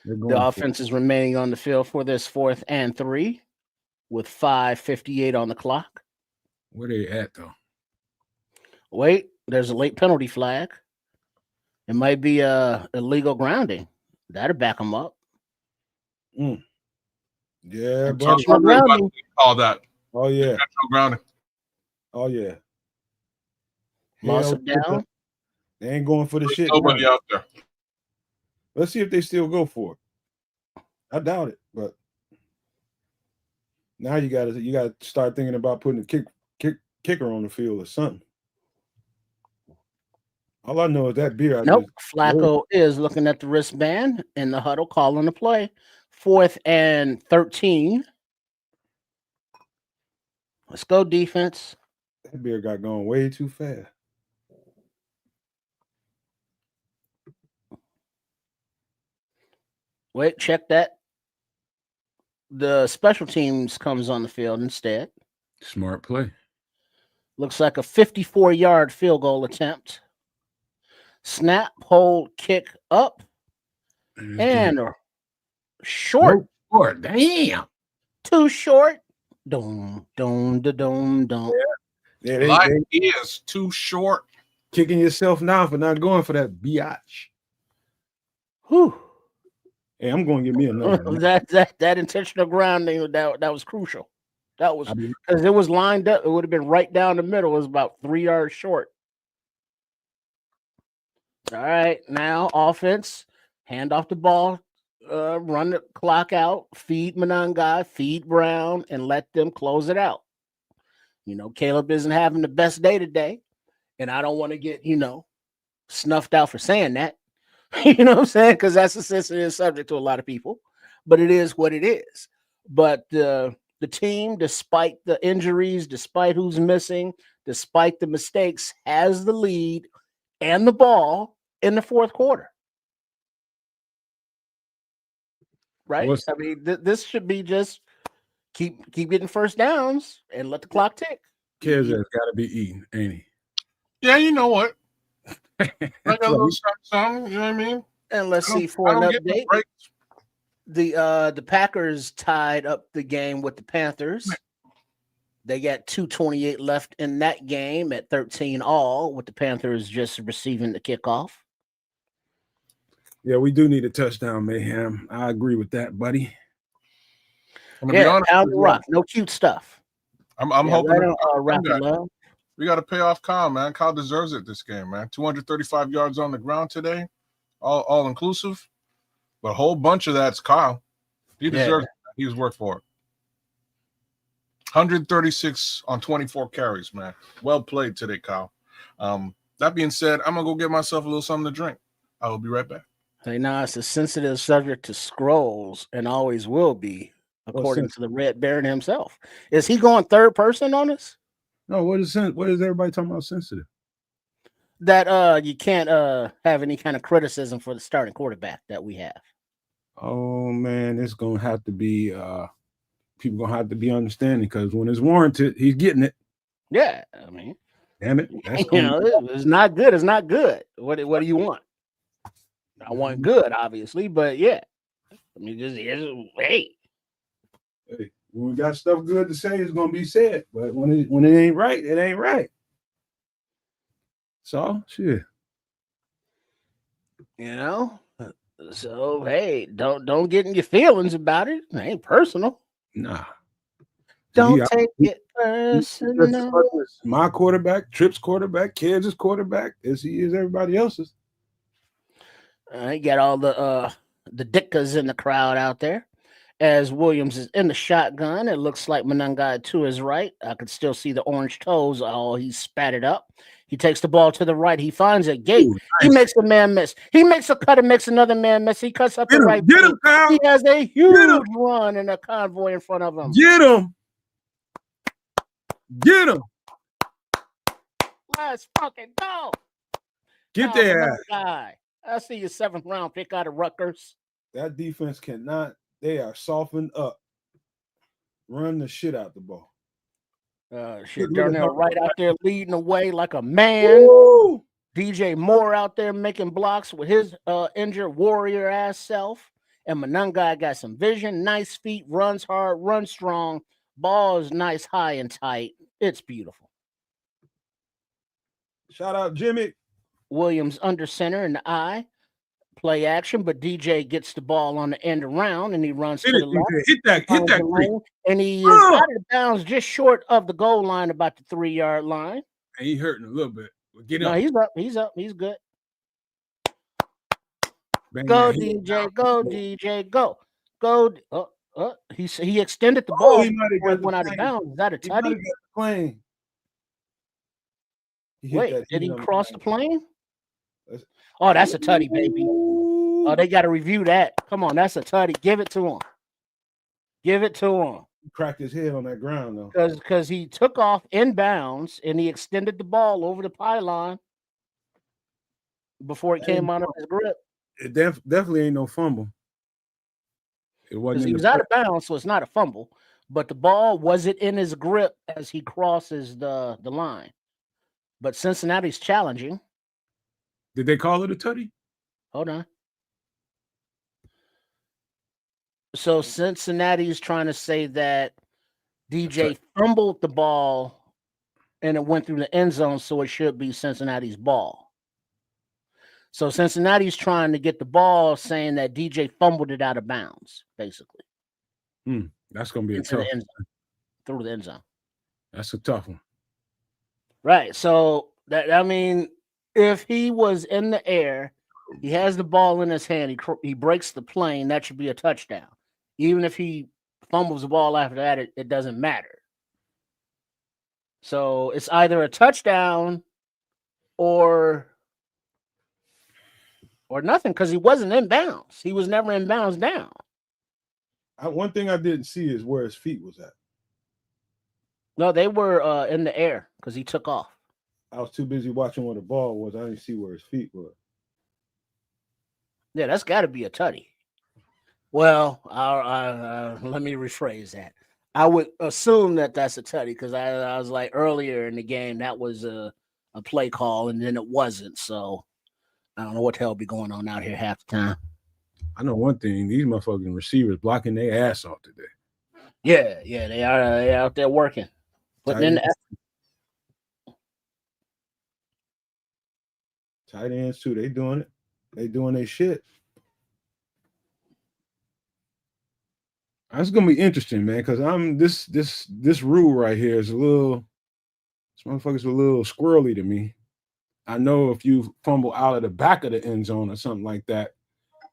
The offense is remaining on the field for this 4th and 3 with 5:58 on the clock. Where they at, though? Wait, there's a late penalty flag. It might be illegal grounding. That'll back them up. Yeah, but all that. Oh, yeah. Grounding. Oh, yeah. Loss of down. They ain't going for the shit. Nobody out there. Let's see if they still go for it. I doubt it, but now you gotta start thinking about putting a kicker on the field or something. All I know is that beer. Flacco is looking at the wristband in the huddle, calling the play. 4th and 13. Let's go, defense. That beer got going way too fast. Wait, check that. The special teams comes on the field instead. Smart play. Looks like a 54-yard field goal attempt. Snap, hold, kick up. And short. Damn. Too short. Dum. Yeah, life is too short. Kicking yourself now for not going for that biatch. Whew. Hey, I'm going to give me another. that intentional grounding that was crucial. That was because it was lined up. It would have been right down the middle. It was about 3 yards short. All right, now offense, hand off the ball, run the clock out, feed Monangai, feed Brown, and let them close it out. Caleb isn't having the best day today, and I don't want to get, snuffed out for saying that. You know what I'm saying? Because that's a sensitive subject to a lot of people, but it is what it is. But the team, despite the injuries, despite who's missing, despite the mistakes, has the lead and the ball in the fourth quarter. Right? I mean, this should be just keep getting first downs and let the clock tick. Kids has got to be eating, ain't he? Yeah, you know what? I got a little something, you know what I mean? And let's see for an update. The Packers tied up the game with the Panthers. They got 2:28 left in that game at 13 all, with the Panthers just receiving the kickoff. Yeah, we do need a touchdown, Mayhem. I agree with that, buddy. I'm gonna be honest pound the rock. No cute stuff. I'm hoping right we got to pay off Kyle, man. Kyle deserves it this game, man. 235 yards on the ground today, all inclusive. But a whole bunch of that's Kyle. He deserves it. He's worked for it. 136 on 24 carries, man. Well played today, Kyle. That being said, I'm gonna go get myself a little something to drink. I will be right back. Hey, now it's a sensitive subject to scrolls and always will be, according to the Red Baron himself. Is he going third person on us? No, what is everybody talking about sensitive? That you can't have any kind of criticism for the starting quarterback that we have. Oh man, it's gonna have to be people gonna have to be understanding, because when it's warranted, he's getting it. Yeah, I mean, damn it, that's it's not good. It's not good. What do you want? I want good, obviously, but yeah. I mean, hey, when we got stuff good to say, it's gonna be said. But when it ain't right, it ain't right. So shit. You know. So hey, don't get in your feelings about it. It ain't personal. Nah. Don't take it personal. My quarterback, Tripp's quarterback, Kansas quarterback, as he is everybody else's. You got all the dickas in the crowd out there. As Williams is in the shotgun, it looks like Manungai to his right. I could still see the orange toes. Oh, he's spatted up. He takes the ball to the right. He finds a gate. Ooh, nice. He makes a man miss. He makes a cut and makes another man miss. He cuts up the right. Get him, Kyle. He has a huge run and a convoy in front of him. Get him. Get him. Let's fucking go. Get there. I see your 7th round pick out of Rutgers. That defense cannot. They are softened up. Run the shit out the ball. Darnell right out there leading the way like a man. Woo! DJ Moore out there making blocks with his injured warrior ass self. And Manungai got some vision, nice feet, runs hard, runs strong. Ball is nice, high and tight. It's beautiful. Shout out Jimmy. Williams under center in the eye. Play action, but DJ gets the ball on the end around and he runs to the left. Hit that lane, and he is out of bounds just short of the goal line, about the 3-yard line. And he hurting a little bit. Get up. No, he's up. He's good. Go DJ, go DJ, go. He extended the ball. He might have went out of bounds. Is that a tutty? Plane. Wait, did he cross the plane? Oh, that's a tutty, baby. Oh, they got to review that. Come on, that's a tutty. Give it to him. Give it to him. He cracked his head on that ground, though. Because he took off inbounds and he extended the ball over the pylon before it came out of his grip. It definitely ain't no fumble. It wasn't. He was out of bounds, so it's not a fumble. But the ball wasn't in his grip as he crosses the line. But Cincinnati's challenging. Did they call it a tutty? Hold on. So Cincinnati's trying to say that DJ fumbled the ball and it went through the end zone, so it should be Cincinnati's ball. So Cincinnati's trying to get the ball, saying that DJ fumbled it out of bounds, basically. That's going to be a tough one. Through the end zone. That's a tough one. Right. So, if he was in the air, he has the ball in his hand, he breaks the plane, that should be a touchdown. Even if he fumbles the ball after that, it doesn't matter. So it's either a touchdown or or nothing because he wasn't in bounds. He was never in bounds down. One thing I didn't see is where his feet was at. No, they were in the air because he took off. I was too busy watching where the ball was. I didn't see where his feet were. Yeah, that's got to be a tutty. Well, let me rephrase that. I would assume that that's a tutty because I was like earlier in the game that was a play call and then it wasn't. So I don't know what the hell be going on out here half the time. I know one thing: these motherfucking receivers blocking their ass off today. Yeah, they are. They out there working, putting in the effort. Tight ends too. They doing it. They doing their shit. That's gonna be interesting, man. Because I'm this rule right here is a little. This motherfucker's a little squirrely to me. I know if you fumble out of the back of the end zone or something like that,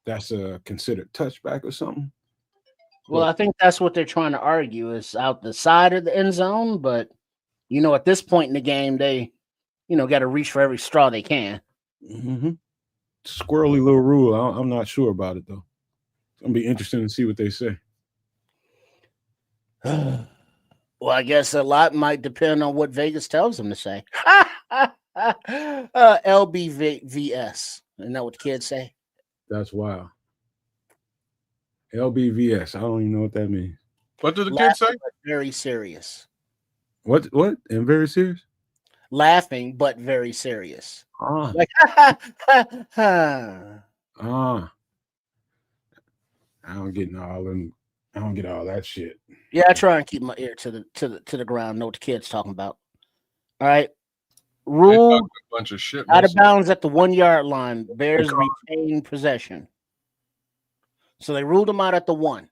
that's a considered touchback or something. Well, I think that's what they're trying to argue is out the side of the end zone. But at this point in the game, they, got to reach for every straw they can. Mm-hmm. Squirrely little rule. I'm not sure about it though. It's gonna be interesting to see what they say. Well, I guess a lot might depend on what Vegas tells them to say. LBVS. Isn't that what the kids say? That's wild. LBVS. I don't even know what that means. What do the kids say? Very serious. What? And very serious? Laughing, but very serious. Like, I don't get all that shit. Yeah, I try and keep my ear to the ground, know what the kids talking about. All right. Rule a bunch of shit. Out of bounds at the 1 yard line. Bears retain possession. So they ruled them out at the 1.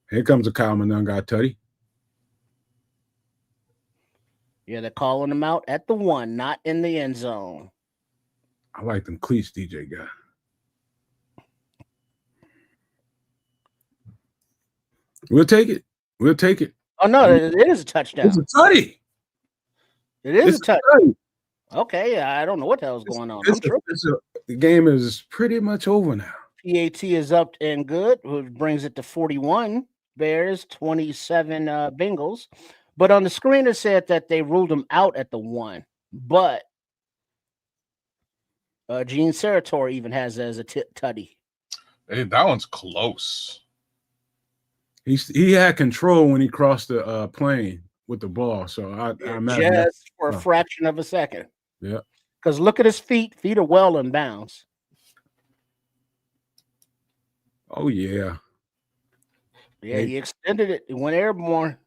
Here comes a Coleman done got tutty. Yeah, they're calling them out at the 1, not in the end zone. I like them cleats DJ got. We'll take it. Oh, no, it is a touchdown. It's a tutty. It is a touchdown. Okay, I don't know what the hell's going on. The game is pretty much over now. PAT is up and good, which brings it to 41 Bears, 27 Bengals. But on the screen, it said that they ruled them out at the 1. But Gene Sarator even has it as a tutty. Hey, that one's close. He had control when he crossed the plane with the ball. So I imagine just for a fraction of a second. Yeah. Because look at his feet. Feet are well in bounds. Oh, yeah. Yeah, he extended it. It went airborne.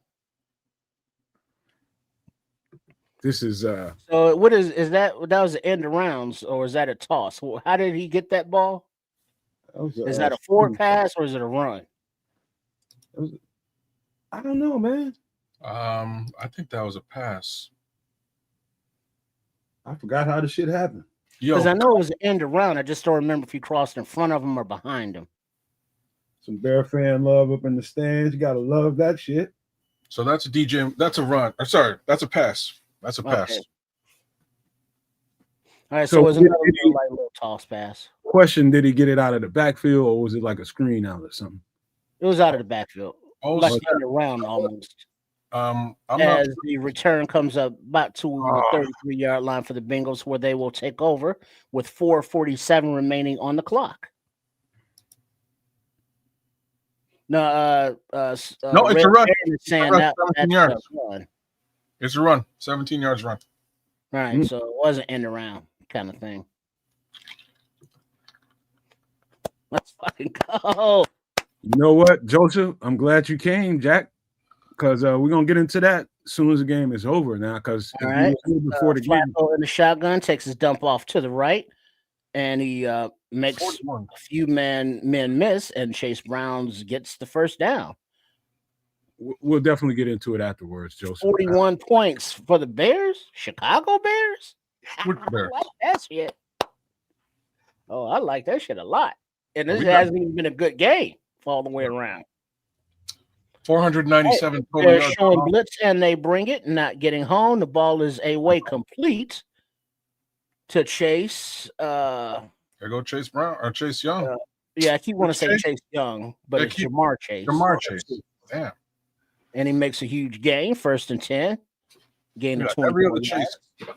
This is so what is that was the end of rounds or is that a toss? How did he get that ball? Is that a forward pass or is it a run? I don't know, man. I think that was a pass. I forgot how the shit happened. Because I know it was an end around. I just don't remember if he crossed in front of him or behind him. Some Bear fan love up in the stands. You gotta love that shit. So that's a DJ. That's a run. Or sorry, that's a pass. That's a pass. Okay. All right, so it was another little toss pass. Question: did he get it out of the backfield or was it like a screen out or something? It was out of the backfield. Like end around almost. As the return comes up about to the 33-yard line for the Bengals, where they will take over with 4:47 remaining on the clock. No, it's a run. Saying that, 17 yards. It's a run. 17 yards run. Right, so it wasn't end around kind of thing. Let's fucking go. You know what, Joseph? I'm glad you came, Jack, because we're gonna get into that as soon as the game is over now. Because before the game, in the shotgun takes his dump off to the right, and he makes 41. A few men miss, and Chase Browns gets the first down. We'll definitely get into it afterwards, Joseph. 41 points for the Bears, Chicago Bears. Bears. I like that shit. Oh, I like that shit a lot, and this hasn't even been a good game all the way around. 497 total They're yards. showing blitz and they bring it, not getting home. The ball is away complete to Chase. There go Chase Brown or Chase Young. Yeah, I keep want to say Chase? Chase Young, but Yeah, it's Jamar Chase. Jamar Chase. Damn. And he makes a huge gain, 1st and 10. Gain of Yeah, 24 every other yards. Chase.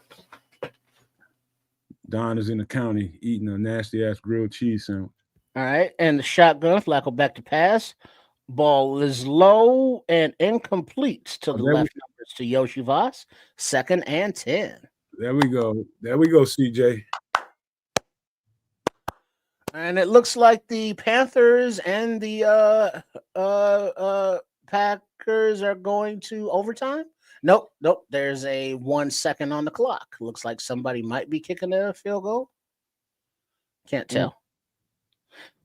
Don is in the county eating a nasty ass grilled cheese sandwich. All right, and the shotgun, Flacco back to pass. Ball is low and incomplete to the left numbers to Yoshi Voss. 2nd and 10. There we go. There we go, CJ. And it looks like the Panthers and the Packers are going to overtime. Nope. There's a 1 second on the clock. Looks like somebody might be kicking a field goal. Can't tell.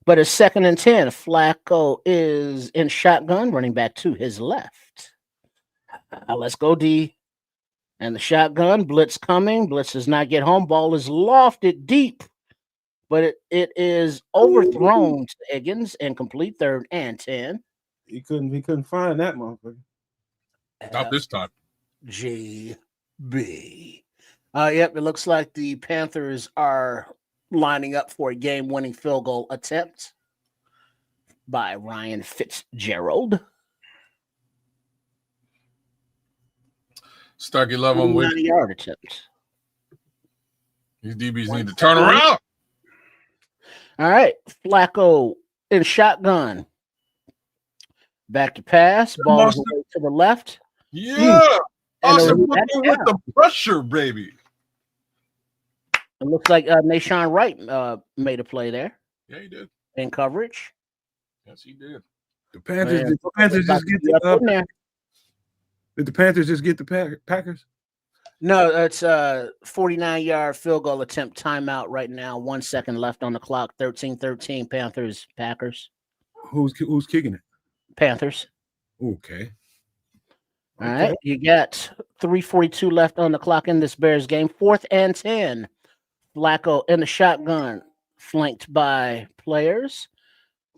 But it's 2nd and 10. Flacco is in shotgun, running back to his left. Let's go, D. And the shotgun, blitz coming. Blitz does not get home. Ball is lofted deep, but it is overthrown to Higgins. Incomplete, 3rd and 10. He couldn't find that motherfucker. Not this time. GB. Yep, it looks like the Panthers are lining up for a game-winning field goal attempt by Ryan Fitzgerald. Starkey love him with 90-yard attempt. These DBs need to turn around. All right, Flacco in shotgun. Back to pass. Ball away to the left. Yeah. Awesome with the pressure, baby. It looks like Nashawn Wright made a play there. Yeah, he did. In coverage. Yes, he did. The Panthers just get the Did the Panthers just get the Packers? No, it's a 49-yard field goal attempt timeout right now. 1 second left on the clock. 13-13 Panthers, Packers. Who's kicking it? Panthers. Okay. All right. You got 3:42 left on the clock in this Bears game. 4th and 10. Flacco in the shotgun, flanked by players.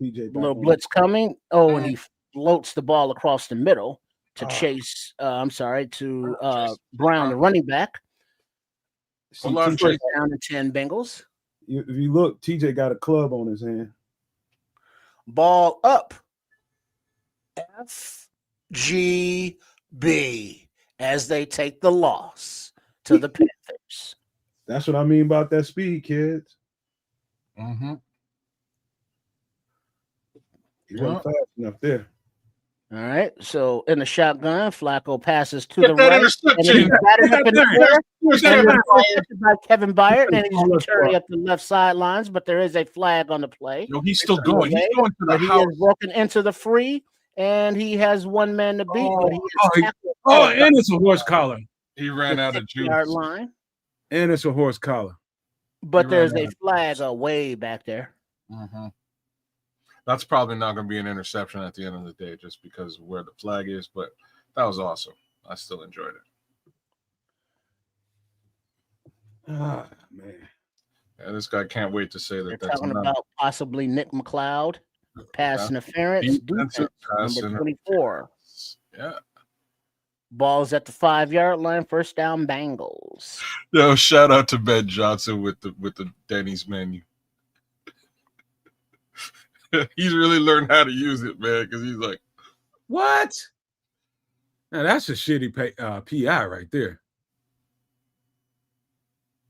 TJ little blitz coming. Oh, and he floats the ball across the middle to Chase. Brown, the running back. Hold on, First down and 10 Bengals. If you look, TJ got a club on his hand. Ball up. FGB as they take the loss to the Panthers. That's what I mean about that speed, kids. Mm-hmm. He wasn't fast enough there. All right. So in the shotgun, Flacco passes to the right. Interception. By Kevin Byard, and he's returning up the left sidelines, but there is a flag on the play. No, he's still going. He's going to the He house. is broken into the free, and he has one man to beat. And it's a horse collar. He ran out of juice. Line. And it's a horse collar. But there's a flag way back there. Mm-hmm. That's probably not going to be an interception at the end of the day just because of where the flag is, but that was awesome. I still enjoyed it. Ah, man. Yeah, this guy can't wait to say that. They're That's talking not about possibly Nick McLeod, pass interference, defense, number 24. Yeah. Ball's at the 5-yard line, first down Bengals. Yo, shout out to Ben Johnson with the Denny's menu. He's really learned how to use it, man, because he's like, what? Now that's a shitty PI right there.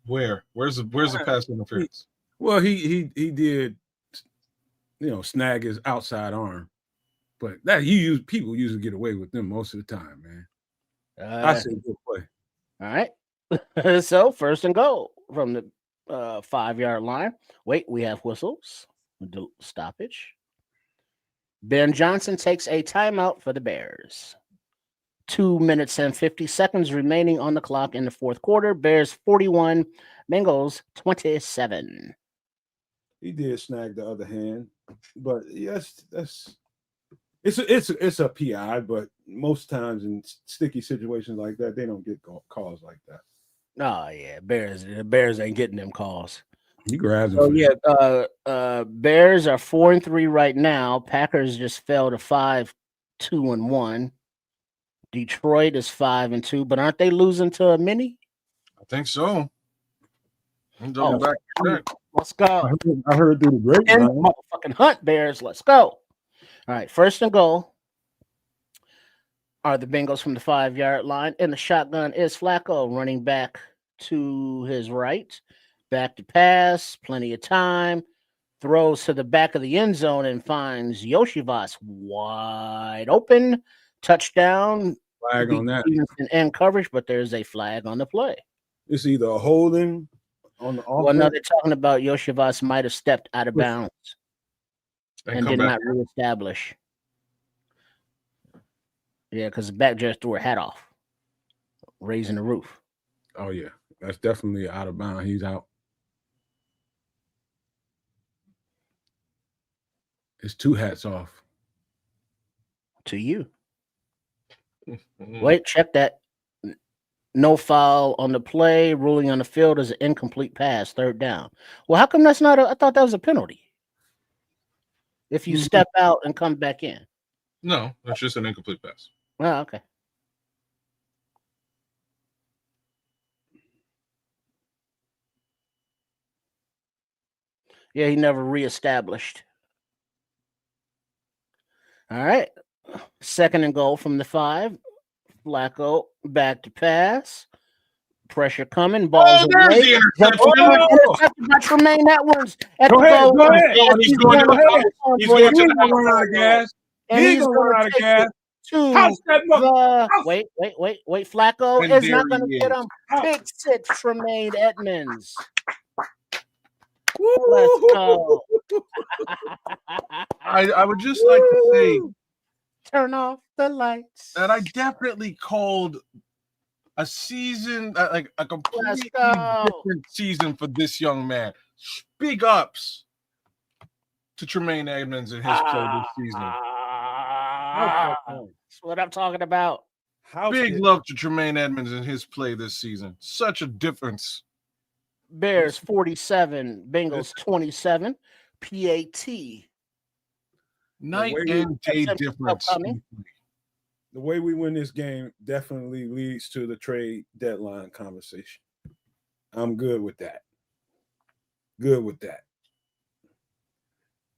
Where's the pass interference? Well, he did, snag his outside arm, but that people usually get away with them most of the time, man. I say good play. All right. So first and goal from the 5-yard line. Wait, we have whistles. Stoppage. Ben Johnson takes a timeout for the Bears. 2 minutes and 50 seconds remaining on the clock in the fourth quarter. Bears 41, Bengals 27. He did snag the other hand, but yes, it's a PI. But most times in sticky situations like that, they don't get calls like that. Oh yeah, the Bears ain't getting them calls. He grabs them. So yeah, Bears are 4-3 right now. Packers just fell to 5-2-1. Detroit is 5-2, but aren't they losing to a mini? I think so. Back. Let's go. I heard through the grapevine. And motherfucking hunt Bears. Let's go. All right, first and goal are the Bengals from the 5-yard line. And the shotgun is Flacco running back to his right. Back to pass. Plenty of time. Throws to the back of the end zone and finds Yoshivas wide open. Touchdown. Flag on that. Stevenson and coverage, but there's a flag on the play. It's either a holding on the offense. Well, no, they're talking about Yoshivas might have stepped out of bounds and did not reestablish. Yeah, because the back just threw her hat off, raising the roof. Oh, yeah. That's definitely out of bounds. He's out. It's 2 hats off. To you. Wait, check that. No foul on the play. Ruling on the field is an incomplete pass. 3rd down. Well, how come that's not I thought that was a penalty. If you step out and come back in. No, that's just an incomplete pass. Oh, okay. Yeah, he never reestablished. All right. 2nd and goal from the 5. Flacco back to pass. Pressure coming. Balls there's away. the interception. Intercepted by Tremaine Edwards. Go ahead. Go ahead. He's going to the run out of gas. He's going to run out of gas. Wait. Flacco is not going to get him. Pick 6, Tremaine Edmonds. Let's go. I would just like to say, turn off the lights. that I definitely called a season, like a completely different season for this young man. Big ups to Tremaine Edmonds and his play this season. That's what I'm talking about. Big love to Tremaine Edmonds and his play this season. Such a difference. Bears 47, Bengals 27. PAT. Night and day difference. The way we win this game definitely leads to the trade deadline conversation. I'm good with that. Good with that.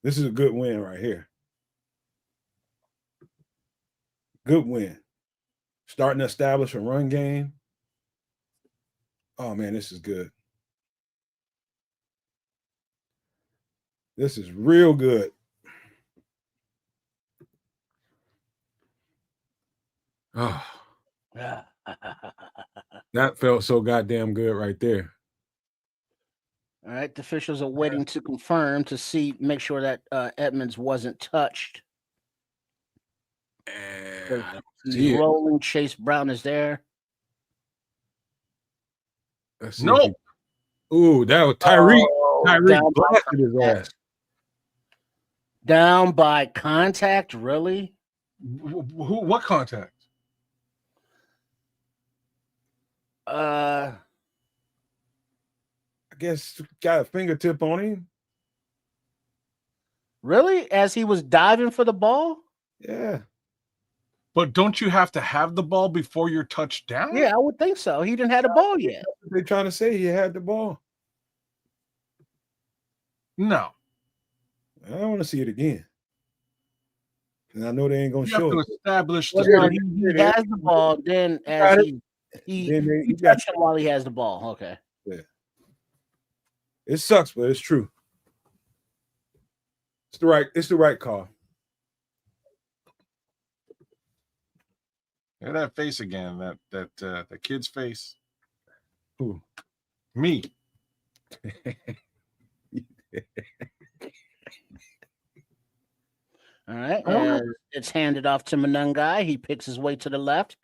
This is a good win right here. Good win. Starting to establish a run game. Oh, man, this is good. This is real good. Oh, that felt so goddamn good right there. All right, the officials are waiting to confirm to make sure that Edmonds wasn't touched. He's rolling. Chase Brown is there. No. Ooh, that was Tyrique. Tyrique blasted his ass. Down by contact, really? What contact? I guess got a fingertip on him. Really? As he was diving for the ball? Yeah. But don't you have to have the ball before you're touched down? Yeah, I would think so. He didn't have the ball yet. They're trying to say he had the ball. No. I don't want to see it again. And I know they ain't going to show it. Establish he has the ball, then as he touched him while he has the ball. Okay. Yeah. It sucks, but it's true. It's the right call. Look at that face again. That kid's face. Who? Me. All right. It's handed off to Manungai. He picks his way to the left.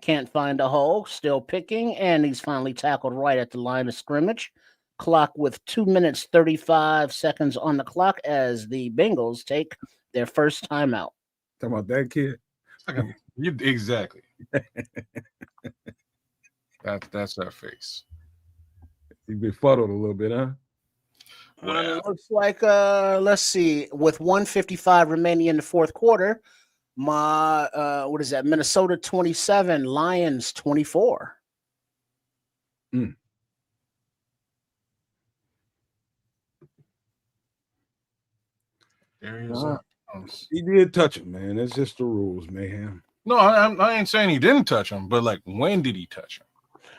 Can't find a hole. Still picking. And he's finally tackled right at the line of scrimmage. Clock with 2 minutes, 35 seconds on the clock as the Bengals take their first timeout. Talking about that kid? Exactly. That's that face. He befuddled a little bit, huh? Well, it looks like let's see, with 1:55 remaining in the fourth quarter, Minnesota 27, Lions 24. Areas out of bounds. He did touch him, man. That's just the rules, mayhem. No, I ain't saying he didn't touch him, but like, when did he touch him?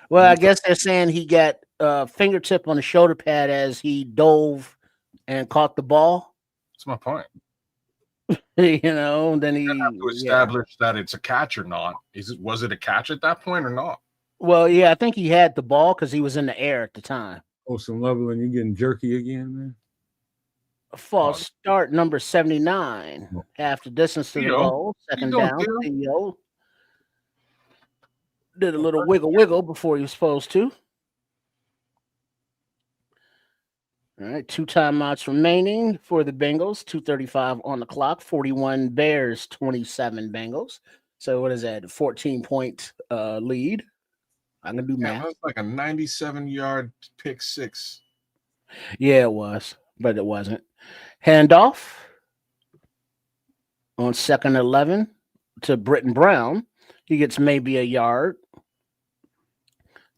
Well, I guess they're saying he got a fingertip on the shoulder pad as he dove and caught the ball. That's my point. You know, then he have to establish that it's a catch or not. Was it a catch at that point or not? Well, yeah, I think he had the ball because he was in the air at the time. Oh, some level, and you getting jerky again, man. A false start, number 79, half the distance to the goal, second down. Theo did a little wiggle before he was supposed to. All right, 2 timeouts remaining for the Bengals. 2:35 on the clock. 41 Bears, 27 Bengals. So what is that? 14-point lead. I'm gonna do math. That was like a 97-yard pick six. Yeah, it was, but it wasn't. Handoff on 2nd 11 to Britton Brown. He gets maybe a yard.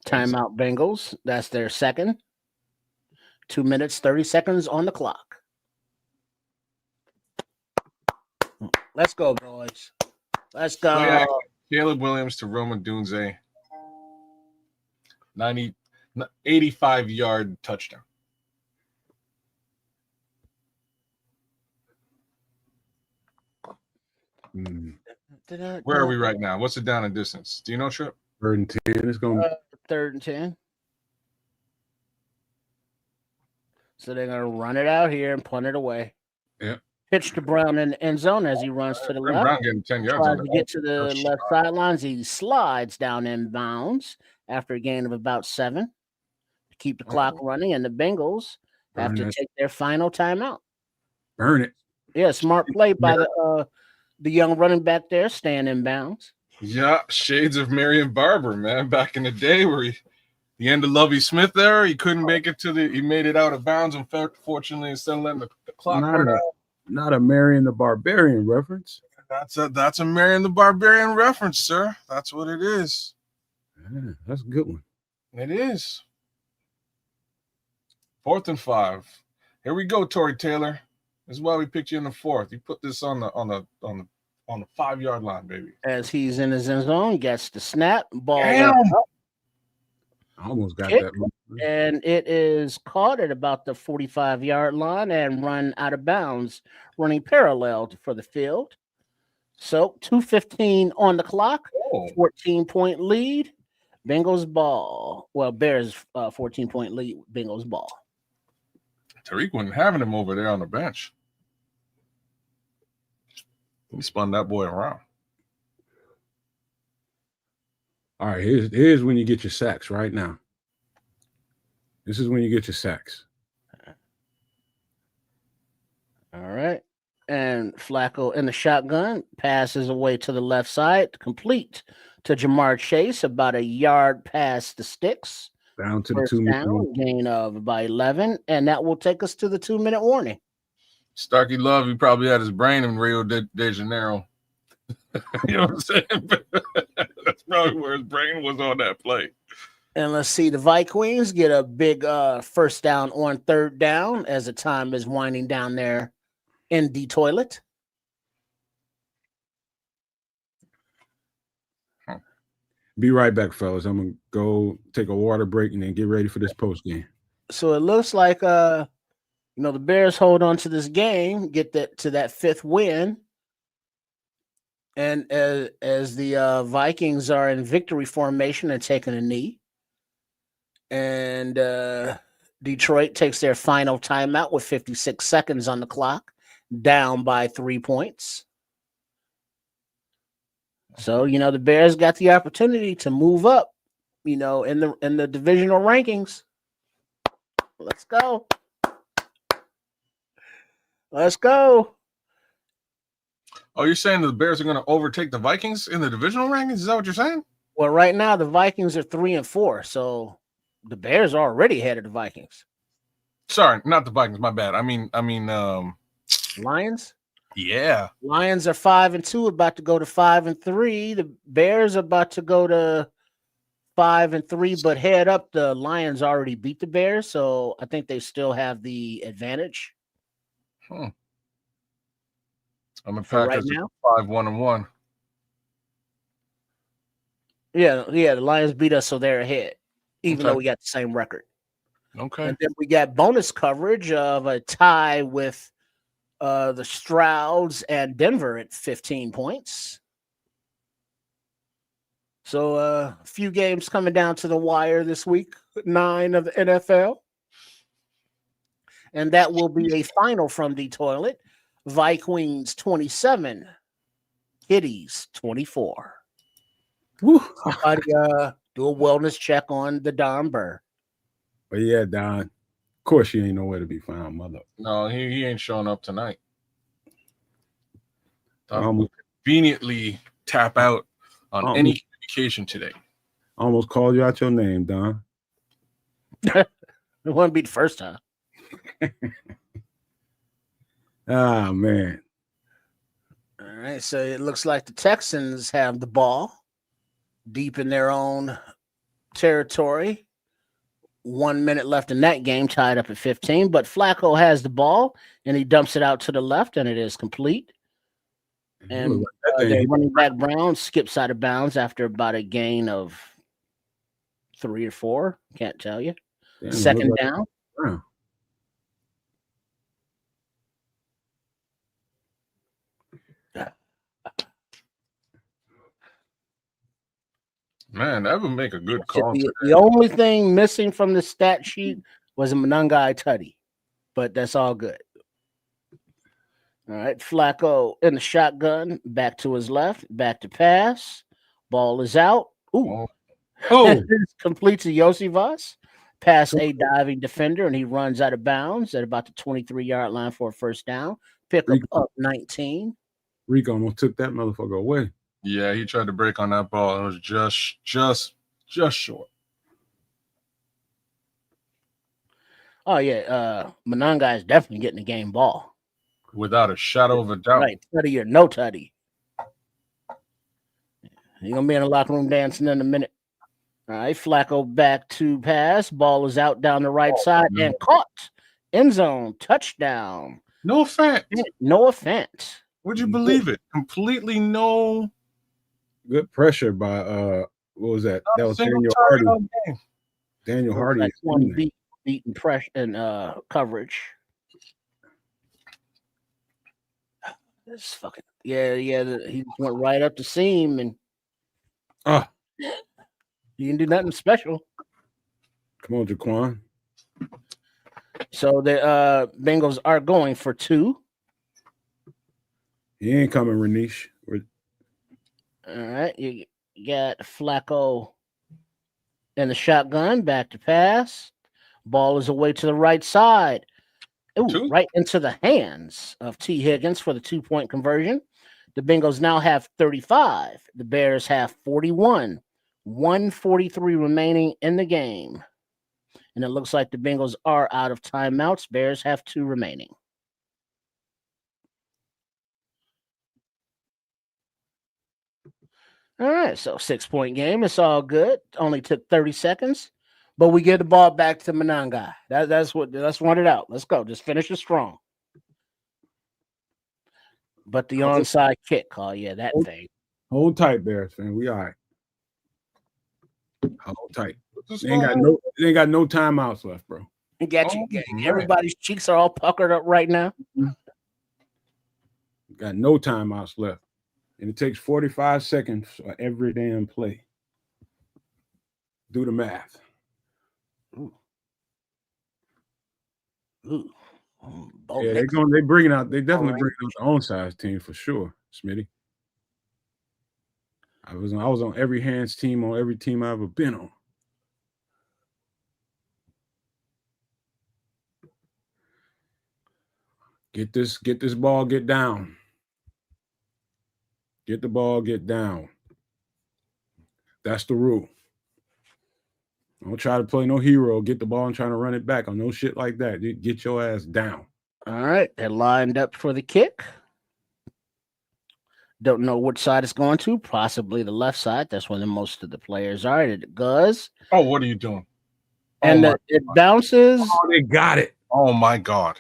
Timeout Bengals. That's their second. 2 minutes, 30 seconds on the clock. Let's go, boys. Let's go. Oh, yeah. Caleb Williams to Roman Dunze. 85-yard touchdown. Where are we right now? What's the down and distance? Do you know, Trip? 3rd and 10. It's going to 3rd and 10. So they're going to run it out here and punt it away. Yeah. Pitch to Brown in the end zone as he runs to the left. Brown getting 10 yards. Tries to get to the left sidelines. He slides down in bounds after a gain of about 7 to keep the clock running, and the Bengals have to take their final timeout. Burn it. Yeah, smart play by the young running back there, staying in bounds. Yeah, shades of Marion Barber, man. Back in the day where the end of Lovie Smith there, he couldn't make it he made it out of bounds, and fortunately, instead of letting the clock run out. Not a Marion the Barbarian reference. That's a Marion the Barbarian reference, sir. That's what it is. Yeah, that's a good one. It is. 4th and 5. Here we go, Tory Taylor. This is why we picked you in the 4th. You put this on the 5-yard line, baby. As he's in his end zone, gets the snap, ball. I almost got that. And it is caught at about the 45-yard line and run out of bounds, running parallel for the field. So 2:15 on the clock, 14-point lead, Bengals ball. Well, Bears 14-point lead, Bengals ball. Tyrique wasn't having him over there on the bench. He spun that boy around. All right, here's when you get your sacks right now. This is when you get your sacks. All right. And Flacco in the shotgun passes away to the left side, complete to Jamar Chase, about a yard past the sticks. Down to the 2-minute gain of about 11, and that will take us to the 2-minute warning. Starkey Love, he probably had his brain in Rio de Janeiro. You know what I'm saying? That's probably where his brain was on that play. And let's see, the Vikings get a big first down on 3rd down as the time is winding down there in the toilet. Be right back, fellas. I'm going to go take a water break and then get ready for this post game. So it looks like, the Bears hold on to this game, get to that 5th win. And as the Vikings are in victory formation and taking a knee, and Detroit takes their final timeout with 56 seconds on the clock, down by 3 points. So, the Bears got the opportunity to move up, in the divisional rankings. Let's go. Let's go. Oh, you're saying the Bears are going to overtake the Vikings in the divisional rankings? Is that what you're saying? Well, right now the Vikings are 3-4, so the Bears are already ahead of the Vikings. Sorry, not the Vikings. My bad. I mean, Lions. Yeah, Lions are 5-2, about to go to 5-3. The Bears are about to go to 5-3, but head up, the Lions already beat the Bears, so I think they still have the advantage. I'm in for right Packers now. 5-1-1. Yeah, the Lions beat us, so they're ahead, even though Okay. we got the same record. Okay. And then we got bonus coverage of a tie with the Strouds and Denver at 15 points. So a few games coming down to the wire this week, 9 of the NFL. And that will be a final from the toilet. Vikings 27, Kitties 24. Woo. Somebody do a wellness check on the Don Burr. But yeah, Don. Of course, she ain't nowhere to be found, mother. No, he ain't showing up tonight. Almost, Conveniently tap out on any communication today. almost called you out your name, Don. It wouldn't be the first time. Ah, man. All right, so it looks like the Texans have the ball deep in their own territory. 1 minute left in that game, tied up at 15. But Flacco has the ball, and he dumps it out to the left, and it is complete. And their running back Brown skips out of bounds after about a gain of 3 or 4. Can't tell you. Damn, Second down. Brown. Man, that would make a good call. The only thing missing from the stat sheet was a Monangai tutty, but that's all good. All right, Flacco in the shotgun, back to his left, back to pass. Ball is out. Ooh. Oh. Complete to Yosivas. Past a diving defender, and he runs out of bounds at about the 23-yard line for a first down. Pick up 19. Rico almost took that motherfucker away. Yeah, he tried to break on that ball. It was just short. Oh, yeah. Monangai is definitely getting the game ball. Without a shadow of a doubt. Right. Tutty or no tutty. You're going to be in the locker room dancing in a minute. All right. Flacco back to pass. Ball is out down the right side and caught. End zone. Touchdown. No offense. No offense. Would you believe it? Completely no. Good pressure by what was that? That was Daniel Hardy. Daniel Hardy. Like 20 beating pressure and coverage. This fucking he went right up the seam and he didn't do nothing special. Come on, Jaquan. So the Bengals are going for 2. He ain't coming, Renish. All right, you got Flacco in the shotgun, back to pass. Ball is away to the right side. Ooh, right into the hands of T. Higgins for the 2-point conversion. The Bengals now have 35. The Bears have 41. 1:43 remaining in the game. And it looks like the Bengals are out of timeouts. Bears have 2 remaining. All right, so 6-point game. It's all good. Only took 30 seconds, but we get the ball back to Monangai. Let's run it out. Let's go. Just finish it strong. But the onside kick, that thing. Hold tight, Bears fan. We all right. Hold tight. They ain't got no timeouts left, bro. Got you. Everybody's cheeks are all puckered up right now. Got no timeouts left. And it takes 45 seconds for every damn play. Do the math. Ooh. Yeah, they definitely bringing out the onside team for sure, Smitty. I was on every hands team on every team I've ever been on. Get this ball, get down. Get the ball, get down. That's the rule. Don't try to play no hero, get the ball and trying to run it back on no shit like that. Get your ass down. All right, they're lined up for the kick. Don't know which side it's going to. Possibly the left side. That's where most of the players are. It goes. Oh, what are you doing? And it bounces. Oh, they got it. Oh, my God.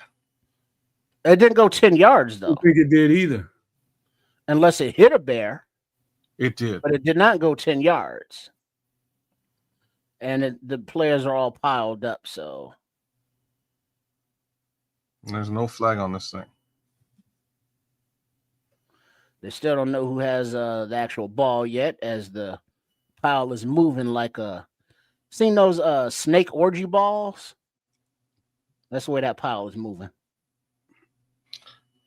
It didn't go 10 yards, though. I don't think it did either. unless it hit a bear, It did. but it did not go 10 yards. And the players are all piled up, so There's no flag on this thing. they still don't know who has the actual ball yet, as the pile is moving like a. Seen those snake orgy balls? That's the way that pile is moving.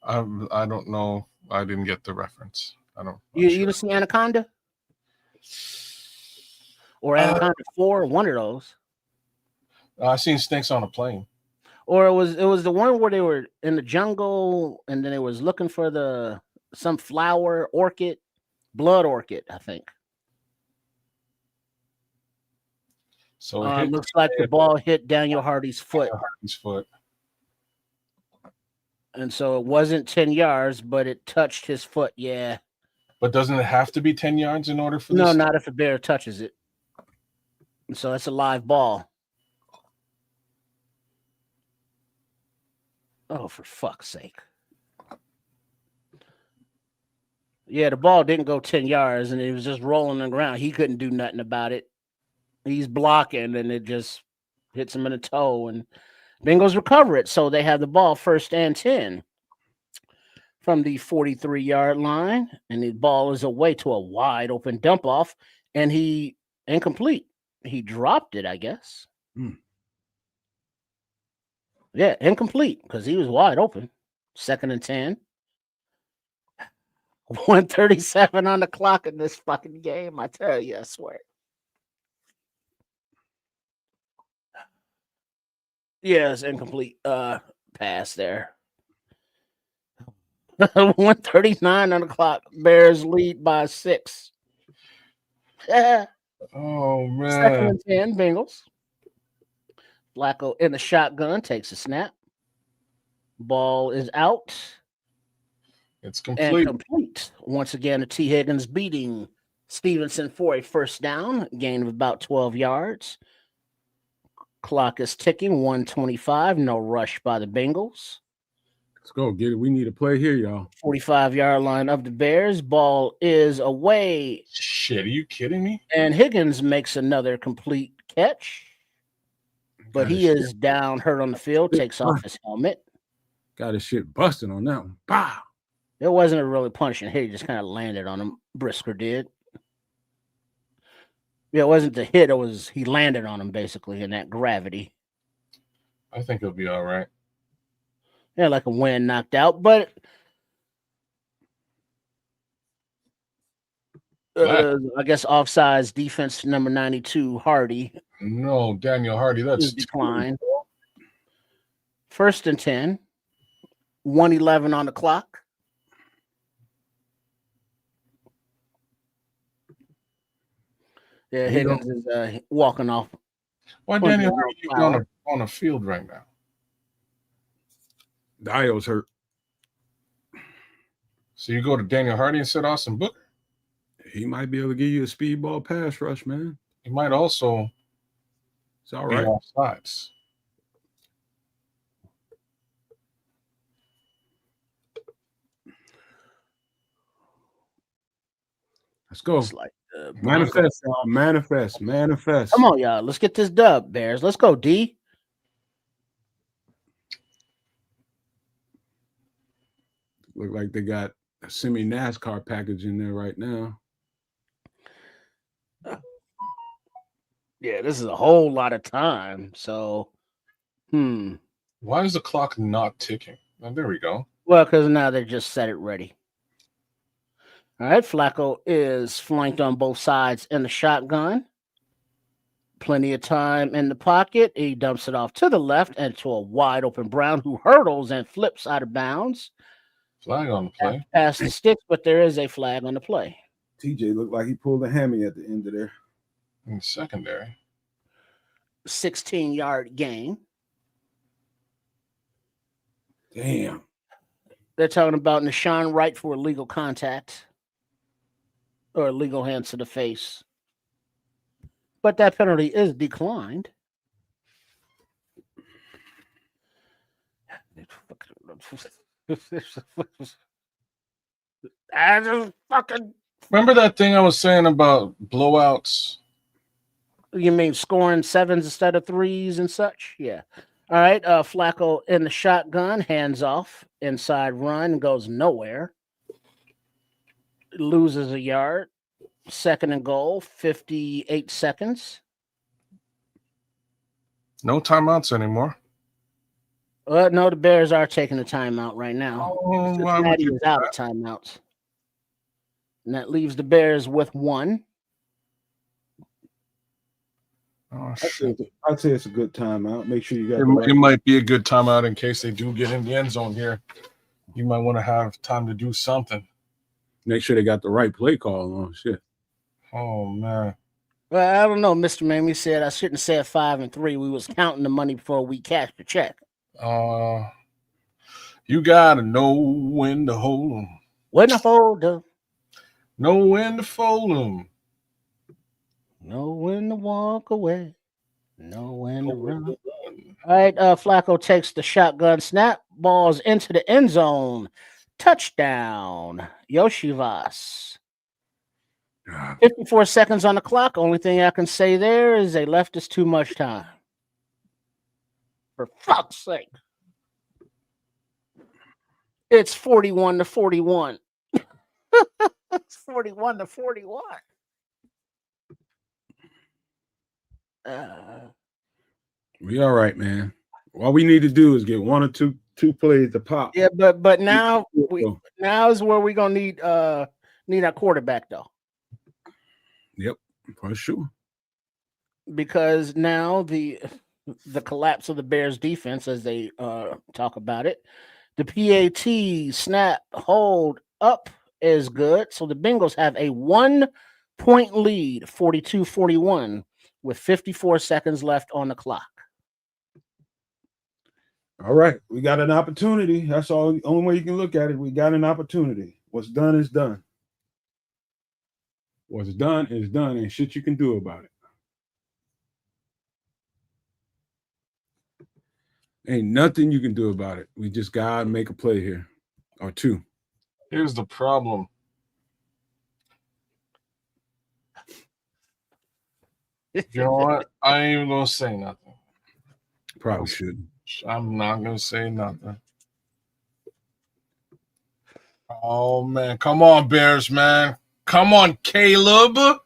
I don't know. I didn't get the reference. I don't. You didn't see Anaconda or Anaconda 4? One of those. I seen snakes on a plane. Or it was the one where they were in the jungle and then they was looking for some flower orchid, blood orchid, I think. So it looks like the ball hit Daniel Hardy's foot. And so it wasn't 10 yards, but it touched his foot. Yeah. But doesn't it have to be 10 yards in order for this? No, not if a bear touches it. And so it's a live ball. Oh, for fuck's sake. Yeah, the ball didn't go 10 yards and it was just rolling on the ground. He couldn't do nothing about it. He's blocking and it just hits him in the toe and Bengals recover it. So they have the ball 1st and 10 from the 43-yard line. And the ball is away to a wide open dump off and he incomplete. He dropped it, I guess. Yeah, incomplete because he was wide open. 2nd and 10. 1:37 on the clock in this fucking game. I tell you, I swear. Yeah, it's incomplete pass there. 1:39 on the clock. Bears lead by 6. Oh, man. 2nd and 10, Bengals. Flacco in the shotgun takes a snap. Ball is out. It's complete. And complete. Once again, T. Higgins beating Stevenson for a 1st down, gain of about 12 yards. Clock is ticking, 1:25. No rush by the Bengals. Let's go get it. We need a play here, y'all. 45-yard line of the Bears. Ball is away. Shit, are you kidding me? And Higgins makes another complete catch. But he is down, hurt on the field, takes off his helmet. Got his shit busted on that one. Bah! It wasn't a really punching hit. He just kind of landed on him. Brisker did. Yeah, it wasn't the hit. It was he landed on him, basically, in that gravity. I think he'll be all right. Yeah, like a wind knocked out. But I guess offsides defense number 92, Hardy. No, Daniel Hardy. That's declined. 1st and 10. 1:11 on the clock. Yeah, Higgins is walking off. Why Daniel Hardy on a field right now? Dio's hurt. So you go to Daniel Hardy instead of Austin Booker? He might be able to give you a speedball pass rush, man. He might also It's all right. be offsides. Let's go. It's like, manifest, y'all. Manifest. Come on, y'all. Let's get this dub, Bears. Let's go, D. Look like they got a semi NASCAR package in there right now. Yeah, this is a whole lot of time. So, Why is the clock not ticking? Oh, there we go. Well, because now they just set it ready. All right, Flacco is flanked on both sides in the shotgun. Plenty of time in the pocket. He dumps it off to the left and to a wide open Brown who hurdles and flips out of bounds. Flag on the play. Past the sticks, but there is a flag on the play. TJ looked like he pulled a hammy at the end of there. In secondary. 16-yard gain. Damn. They're talking about Nashawn Wright for illegal contact or illegal hands to the face. But that penalty is declined. I just fucking. Remember that thing I was saying about blowouts? You mean scoring sevens instead of threes and such? Yeah. All right. Flacco in the shotgun, hands off, inside run, goes nowhere. Loses a yard. Second and goal, 58 seconds. No timeouts anymore. No, the Bears are taking a timeout right now. Oh, why would Cincinnati you is do out that? of timeouts. And that leaves the Bears with one. Oh, shit. I'd say it's a good timeout. Make sure you got It, the right. it might be a good timeout in case they do get in the end zone here. You might want to have time to do something. Make sure they got the right play call on. Shit. Oh, man. Well, I don't know. Mr. Mamie said I shouldn't say 5 and 3. We was counting the money before we cashed the check. You got to know when to hold them. When to hold up. Know when to fold them. Know when to walk away. Know when to run. All right, Flacco takes the shotgun snap. Balls into the end zone. Touchdown. Yoshivas. 54 seconds on the clock. Only thing I can say there is they left us too much time. For fuck's sake. It's 41-41. It's 41-41. We all right, man. All we need to do is get one or two plays to pop. Yeah, but now now is where we're gonna need our quarterback though. Yep, for sure. Because now the collapse of the Bears defense, as they talk about it, the PAT snap hold up is good. So the Bengals have a 1-point lead, 42-41, with 54 seconds left on the clock. All right, we got an opportunity. That's all. The only way you can look at it. We got an opportunity. What's done is done. What's done is done, and shit you can do about it. Ain't nothing you can do about it. We just gotta make a play here, or two. Here's the problem. You know what? I ain't even gonna say nothing. Probably shouldn't. I'm not gonna say nothing. Oh man, come on, Bears, man. Come on, Caleb.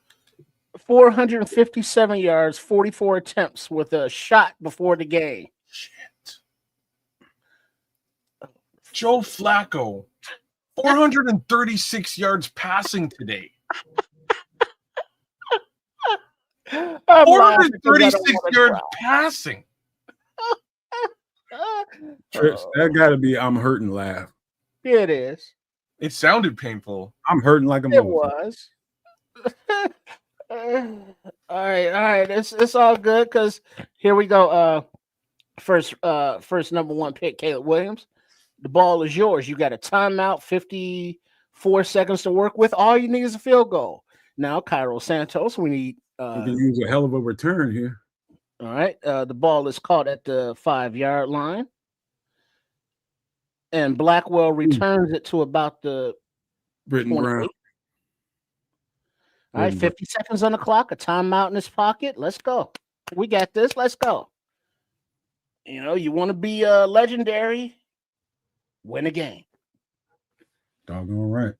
457 yards, 44 attempts with a shot before the game. Shit. Joe Flacco, 436 yards passing today. 436 yards passing. Trish, that gotta be I'm hurting laugh. It is. It sounded painful. I'm hurting like a It was. All right. It's all good because here we go. First number one pick, Caleb Williams. The ball is yours. You got a timeout, 54 seconds to work with. All you need is a field goal. Now, Cairo Santos, we need. We can use a hell of a return here. All right. The ball is caught at the 5-yard line. And Blackwell returns it to about the Britton 28. Brown. All right, 50 seconds on the clock, a timeout in his pocket. Let's go. We got this. Let's go. You know, you want to be legendary, win a game. Doggone right.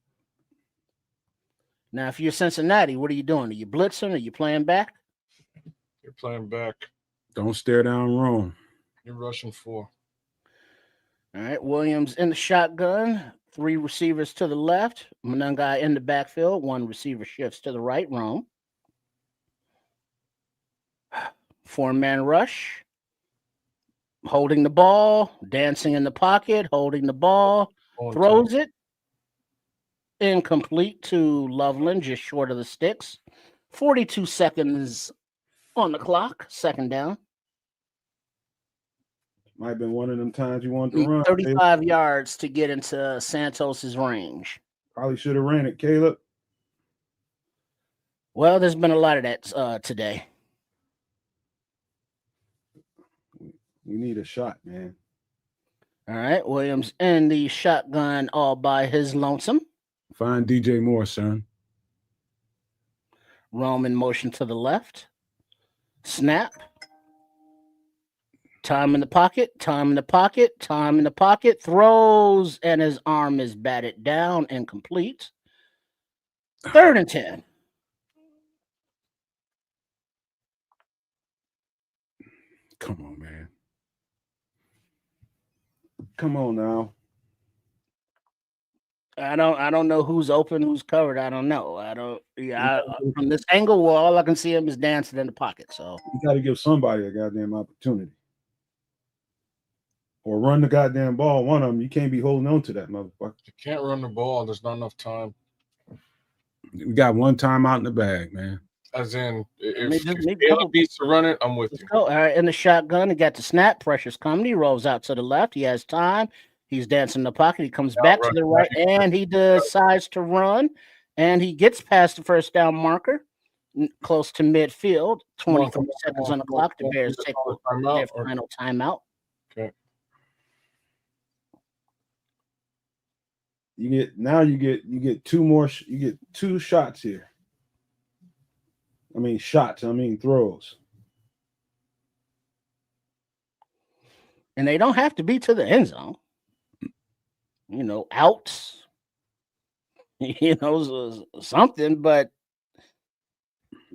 Now, if you're Cincinnati, what are you doing? Are you blitzing? Are you playing back? You're playing back. Don't stare down wrong. You're rushing 4. All right, Williams in the shotgun. 3 receivers to the left. Munungai in the backfield. 1 receiver shifts to the right roam. 4-man rush. Holding the ball. Dancing in the pocket. Holding the ball. Throws it. Incomplete to Loveland, just short of the sticks. 42 seconds on the clock. Second down. Might have been one of them times you wanted to run. 35 yards to get into Santos's range. Probably should have ran it, Caleb. Well, there's been a lot of that today. We need a shot, man. All right, Williams in the shotgun all by his lonesome. Find DJ Moore, son. Roman motion to the left. Snap. Time in the pocket. Time in the pocket. Time in the pocket. Throws, and his arm is batted down and complete. 3rd and 10. Come on, man. Come on now. I don't know who's open, who's covered. I don't know. From this angle, well, all I can see him is dancing in the pocket. So you got to give somebody a goddamn opportunity. Or run the goddamn ball. One of them. You can't be holding on to that motherfucker. You can't run the ball. There's not enough time. We got one time out in the bag, man. As in, if Caleb needs to run it, I'm with you. All right, in the shotgun, he got the snap. Pressure's coming. He rolls out to the left. He has time. He's dancing in the pocket. He comes back to the right, and he decides to run. And he gets past the first down marker, close to midfield. 23 seconds on the clock. The Bears take their final timeout. Okay. You get two more. You get 2 shots here. I mean throws. And they don't have to be to the end zone. Outs. Something. But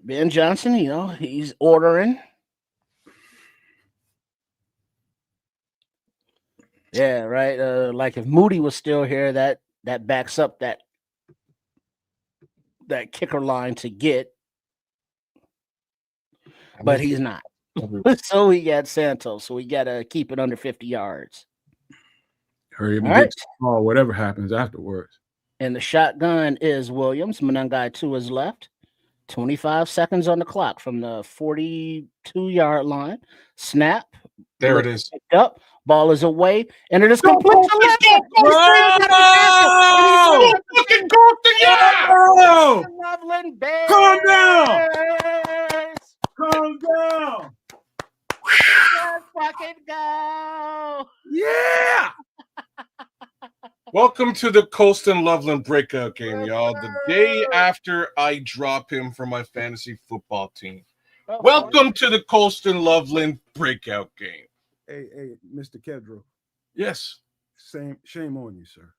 Ben Johnson, he's ordering. Yeah, right. Like if Moody was still here, that backs up that kicker line to get. But he's not. So we got Santos. So we got to keep it under 50 yards. Hurry up and get the ball, whatever happens afterwards. And the shotgun is Williams. Monangai 2 is left. 25 seconds on the clock from the 42-yard line. Snap. There it is. Picked up. Ball is away. And it is complete to left. Loveland Bears. Calm down. Calm down. Let's fucking go. Yeah. Welcome to the Colston Loveland breakout game, y'all. The day after I drop him from my fantasy football team. Welcome to the Colston Loveland breakout game. Hey, Mr. Kedro. Yes. Shame on you, sir.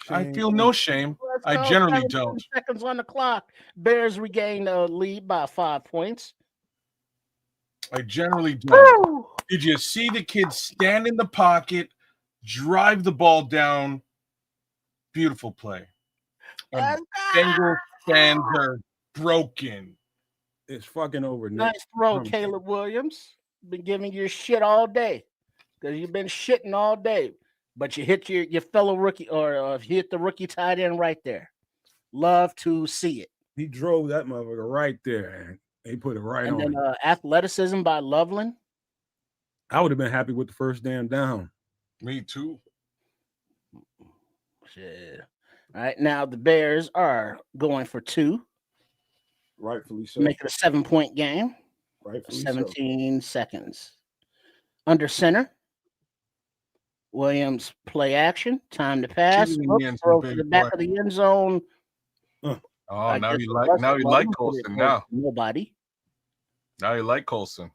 I feel no shame. I generally don't. Seconds on the clock. Bears regain the lead by 5 points. I generally don't. Did you see the kid stand in the pocket, drive the ball down? Beautiful play. Bengals fans are broken. It's fucking over. Nick. Nice throw, Caleb Williams. Been giving you shit all day because you've been shitting all day. But you hit your fellow rookie or hit the rookie tight end right there. Love to see it. He drove that motherfucker right there, and he put it right on. And then athleticism by Loveland. I would have been happy with the first damn down. Me too. Shit. All right, now the Bears are going for 2. Rightfully so. Make it a 7-point game. Rightfully 17 seconds. Under center. Williams play action. Time to pass. Throw to the back of the end zone. Oh, now you like Colston now. Nobody. Now you like Colston.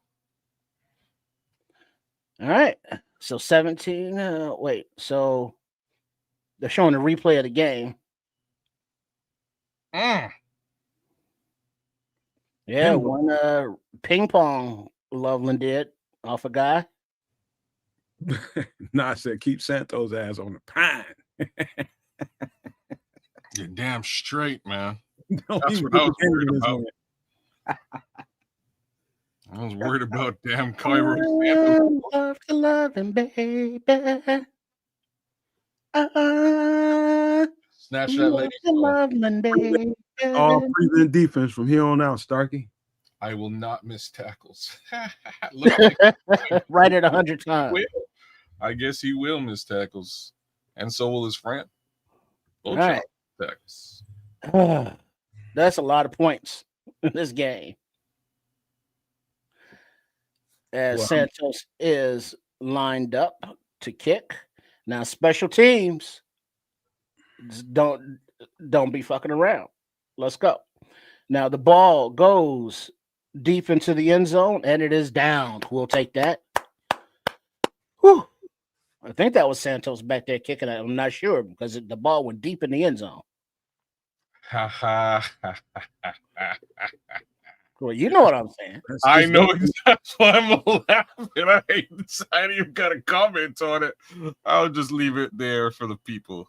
All right. So 17. So they're showing a replay of the game. Yeah, one ping pong Loveland did off a guy. I said keep Santos' ass on the pine. You're damn straight, man. That's what I was worried about. I was worried about damn Cairo. Love to love him, baby. Snatch that lady. Loveland, baby. All prevent defense from here on out, Starkey. I will not miss tackles. Right at 100 times. I guess he will miss tackles, and so will his friend. All right. Tackles. That's a lot of points in this game. As Santos is lined up to kick. Now, special teams don't Don't be fucking around. Let's go. Now the ball goes deep into the end zone, and it is down. We'll take that. Whew. I think that was Santos back there kicking it. I'm not sure because the ball went deep in the end zone. Ha ha ha ha. Well, you know what I'm saying. I know that's why I'm laughing. I ain't even got a comment on it. I'll just leave it there for the people.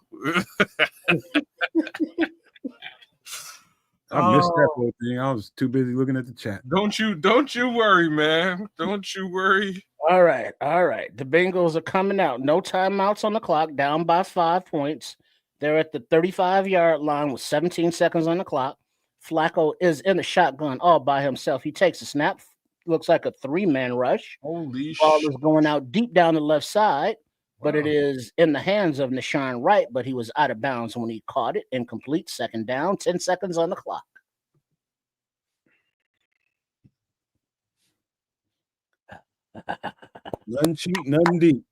I missed that whole thing. I was too busy looking at the chat. Don't you worry, man. Don't you worry. All right. The Bengals are coming out. No timeouts on the clock, down by 5 points. They're at the 35-yard line with 17 seconds on the clock. Flacco is in the shotgun all by himself. He takes a snap. Looks like a 3-man rush. Holy shit. Ball is going out deep down the left side, but it is in the hands of Nishan Wright, but he was out of bounds when he caught it. Incomplete, second down, 10 seconds on the clock. Nothing cheap, nothing deep.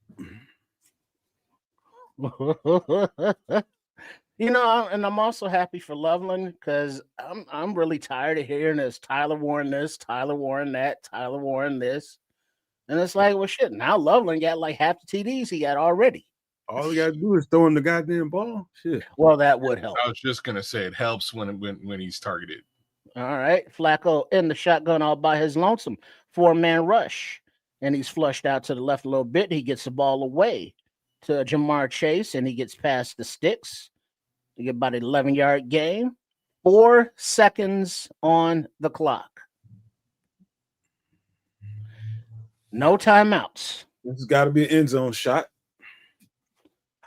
And I'm also happy for Loveland because I'm really tired of hearing this. Tyler Warren this, Tyler Warren that, Tyler Warren this. And it's like, well, shit, now Loveland got like half the TDs he got already. All we gotta do is throw him the goddamn ball. Shit. Well, that would help. I was just gonna say it helps when he's targeted. All right. Flacco in the shotgun all by his lonesome. 4-man rush. And he's flushed out to the left a little bit. He gets the ball away to Jamar Chase, and he gets past the sticks. You get about an 11-yard gain. 4 seconds on the clock. No timeouts. This has got to be an end zone shot.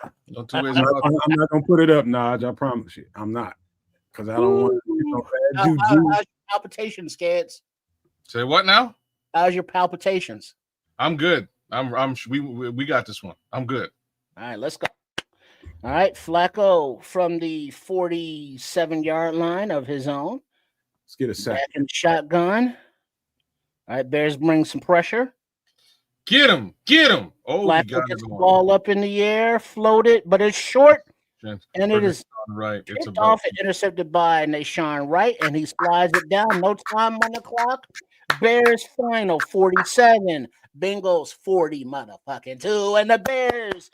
I'm not going to put it up, Naj. I promise you. I'm not. Because I don't want to How's your palpitations, kids? Say what now? How's your palpitations? I'm good. We got this one. I'm good. All right, let's go. All right, Flacco from the 47-yard line of his own. Let's get a sack. Back in the shotgun. All right, Bears bring some pressure. Get him. Oh, Flacco gets the ball up in the air, floated, but it's short. And it is right. It's off and intercepted by Nishan Wright, and he slides it down. No time on the clock. Bears final 47. Bengals 40 motherfucking 2. And the Bears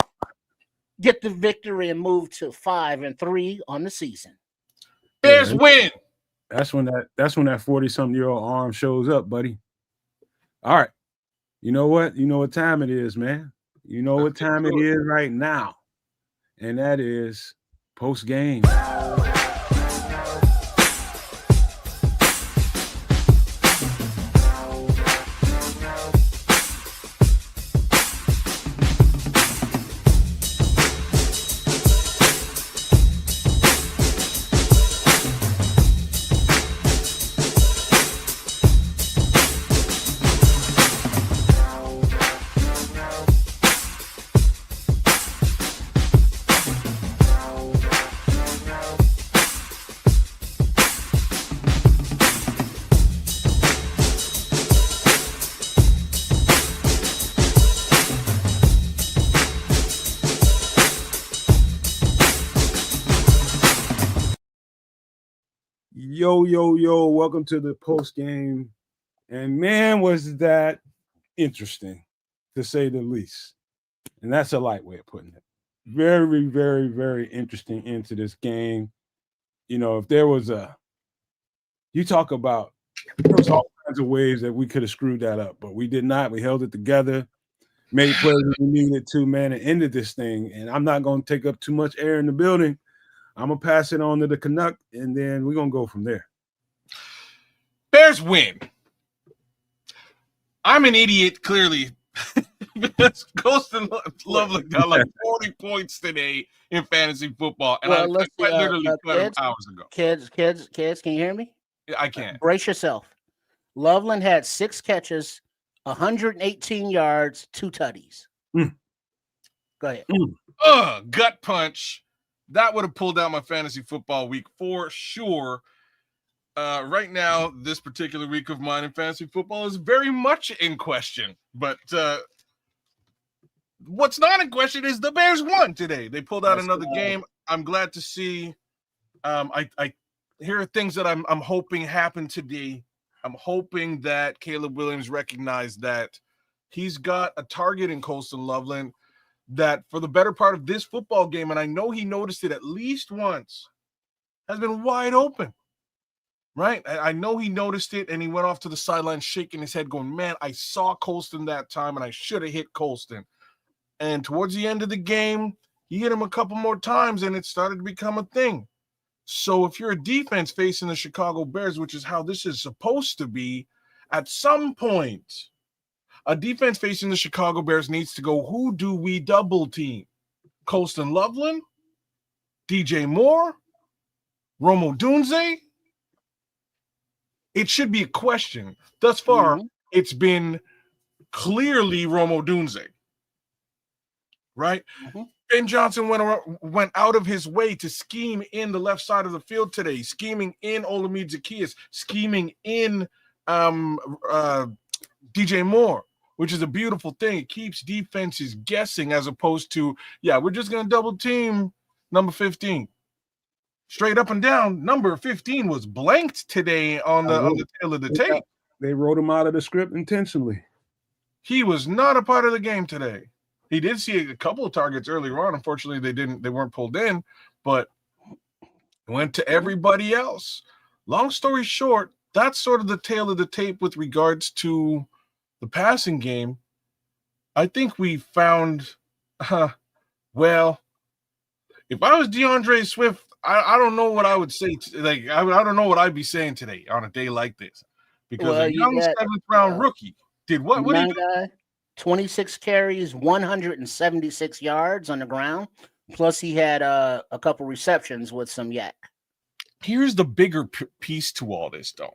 get the victory and move to 5-3 on the season. Bears win. That's when that 40-something-year-old arm shows up, buddy. All right. You know what? You know what time it is, man. You know what time it is right now. And that is post-game. Yo, welcome to the post game. And man, was that interesting, to say the least. And that's a light way of putting it. Very, very, very interesting into this game. You know, if there was you talk about, there's all kinds of ways that we could have screwed that up, but we did not. We held it together, made plays when we needed to, man, and ended this thing. And I'm not going to take up too much air in the building. I'm going to pass it on to the Canuck, and then we're going to go from there. Bears win. I'm an idiot, clearly. Ghost and Loveland got like 40 points today in fantasy football, and I literally cut him hours ago. Kids, can you hear me? I can't. Brace yourself. Loveland had 6 catches, 118 yards, 2 tutties. Go ahead. Gut punch. That would have pulled out my fantasy football week for sure. Right now, this particular week of mine in fantasy football is very much in question. But what's not in question is the Bears won today. They pulled out another game. I'm glad to see I here are things that I'm hoping happen today. I'm hoping that Caleb Williams recognized that he's got a target in Colston Loveland that for the better part of this football game, and I know he noticed it at least once, has been wide open. Right? I know he noticed it, and he went off to the sideline shaking his head going, man, I saw Colston that time, and I should have hit Colston. And towards the end of the game, he hit him a couple more times, and it started to become a thing. So if you're a defense facing the Chicago Bears, which is how this is supposed to be, at some point, a defense facing the Chicago Bears needs to go, who do we double team? Colston Loveland? DJ Moore? Rome Odunze? It should be a question. Thus far, it's been clearly Rome Odunze. Right? Ben Johnson went out of his way to scheme in the left side of the field today, scheming in Olamide Zaccheaus, scheming in DJ Moore, which is a beautiful thing. It keeps defenses guessing as opposed to, we're just going to double team number 15. Straight up and down, number 15 was blanked today on the tail of the tape. They wrote him out of the script intentionally. He was not a part of the game today. He did see a couple of targets earlier on. Unfortunately, they weren't pulled in, but went to everybody else. Long story short, that's sort of the tail of the tape with regards to the passing game. I think we found, well, if I was DeAndre Swift, I don't know what I would say. I don't know what I'd be saying today on a day like this, because a young 7th round rookie did what? What did he do? 26 carries, 176 yards on the ground. Plus, he had a couple receptions with some yak. Here's the bigger piece to all this, though.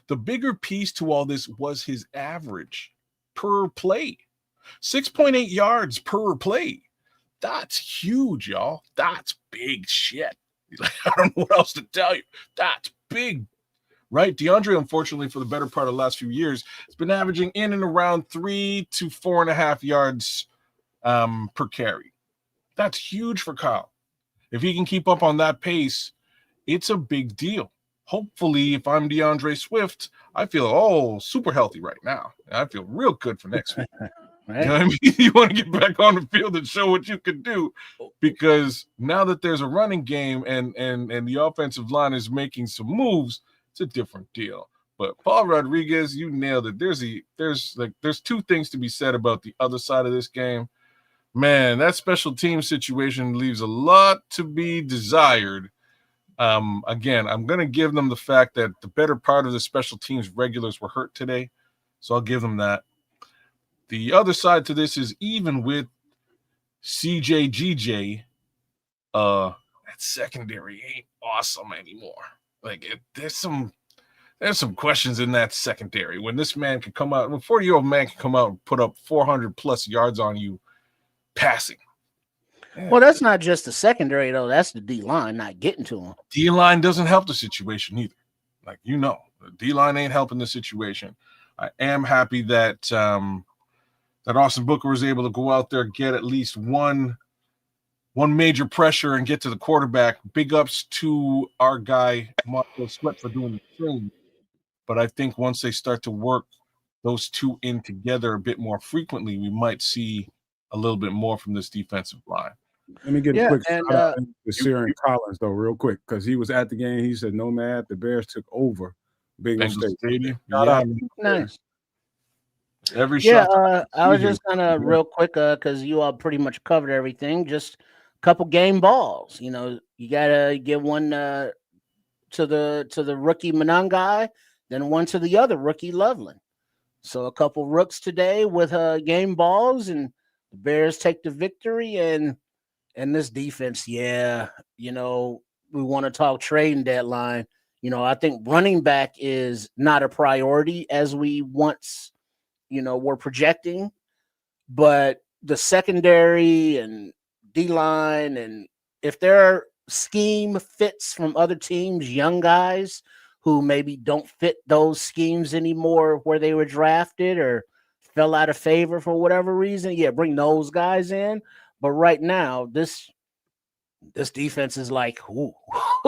The bigger piece to all this was his average per play. 6.8 yards per play. That's huge, y'all. That's big shit. I don't know what else to tell you. That's big. Right? DeAndre, unfortunately, for the better part of the last few years, has been averaging in and around 3 to 4.5 yards per carry. That's huge for Kyle. If he can keep up on that pace, it's a big deal. Hopefully, if I'm DeAndre Swift, I feel super healthy right now. I feel real good for next week. Right? You know what I mean? You want to get back on the field and show what you can do, because now that there's a running game and the offensive line is making some moves, it's a different deal. But Paul Rodriguez, you nailed it. There's two things to be said about the other side of this game. Man, that special team situation leaves a lot to be desired. Again, I'm going to give them the fact that the better part of the special teams regulars were hurt today, so I'll give them that. The other side to this is, even with CJGJ, that secondary ain't awesome anymore. There's some questions in that secondary. When this man can come out, when a 40-year-old man can come out and put up 400 plus yards on you passing. Well, that's not just the secondary, though. That's the D-line not getting to him. D-line doesn't help the situation either. The D-line ain't helping the situation. I am happy that that Austin Booker was able to go out there, get at least one major pressure and get to the quarterback. Big ups to our guy, Marcel Sweat, for doing the same. But I think once they start to work those two in together a bit more frequently, we might see a little bit more from this defensive line. Let me get a quick shout out to Sierra Collins, though, real quick, because he was at the game. He said, "Nomad, the Bears took over Bengals Stadium." Nice. Every shot. I was just kind of real quick, because you all pretty much covered everything. Just a couple game balls. You gotta give one to the rookie Monangai, then one to the other rookie Loveland. So a couple rooks today with game balls, and the Bears take the victory. And this defense, we want to talk trading deadline. I think running back is not a priority as we once were projecting, but the secondary and D-line, and if their scheme fits from other teams, young guys who maybe don't fit those schemes anymore where they were drafted or fell out of favor for whatever reason, bring those guys in. But right now, this defense is like, ooh,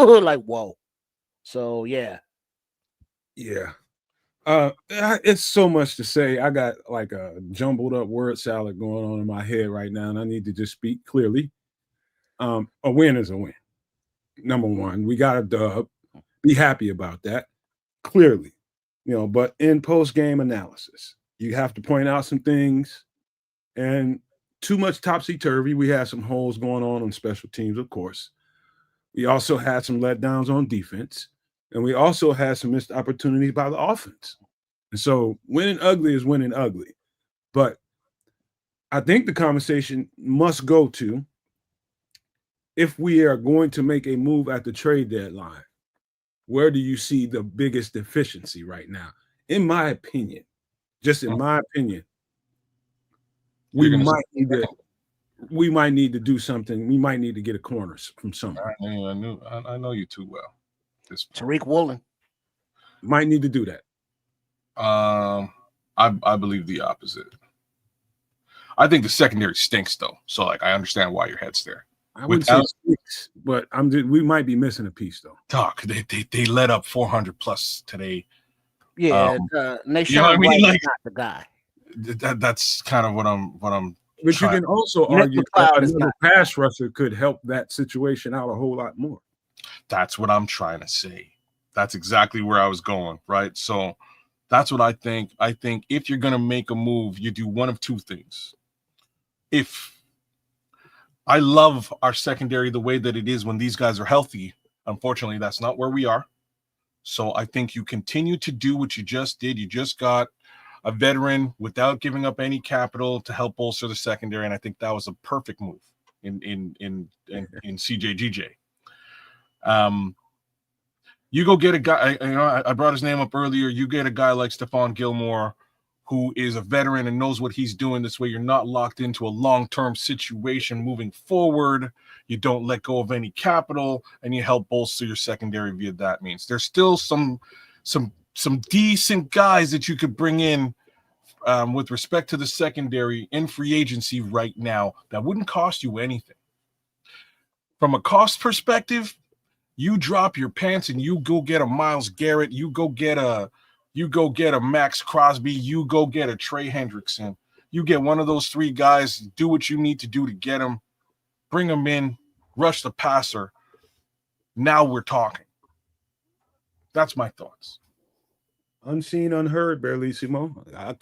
like, whoa. So yeah. It's so much to say. I got like a jumbled up word salad going on in my head right now, and I need to just speak clearly. A win is a win. Number one, we got a dub. Be happy about that. Clearly, but in post-game analysis, you have to point out some things, and too much topsy-turvy. We had some holes going on special teams, of course. We also had some letdowns on defense, and we also had some missed opportunities by the offense. And so winning ugly is winning ugly. But I think the conversation must go to, if we are going to make a move at the trade deadline, where do you see the biggest deficiency right now? In my opinion, just in my opinion, we might need to do something. We might need to get a corner from somewhere. I know you too well. Tyrique Woolen might need to do that. I believe the opposite. I think the secondary stinks though. So like I understand why your head's there. I wouldn't say stinks, but we might be missing a piece though. Talk. They let up 400 plus today. Yeah, Nation like not the guy. That's kind of what I'm. But you can also argue that another pass rusher could help that situation out a whole lot more. That's what I'm trying to say. That's exactly where I was going, right? So that's what I think. I think if you're going to make a move, you do one of two things. If I love our secondary the way that it is when these guys are healthy, unfortunately, that's not where we are. So I think you continue to do what you just did. You just got a veteran without giving up any capital to help bolster the secondary, and I think that was a perfect move in CJGJ. You go get a guy. I brought his name up earlier. You get a guy like Stephon Gilmore, who is a veteran and knows what he's doing. This way, you're not locked into a long-term situation moving forward. You don't let go of any capital, and you help bolster your secondary via that means. There's still some decent guys that you could bring in with respect to the secondary in free agency right now that wouldn't cost you anything. From a cost perspective, you drop your pants and you go get a Myles Garrett, you go get a Max Crosby, you go get a Trey Hendrickson. You get one of those three guys, do what you need to do to get them, bring them in, rush the passer. Now we're talking. That's my thoughts. Unseen, unheard, Barlissimo. I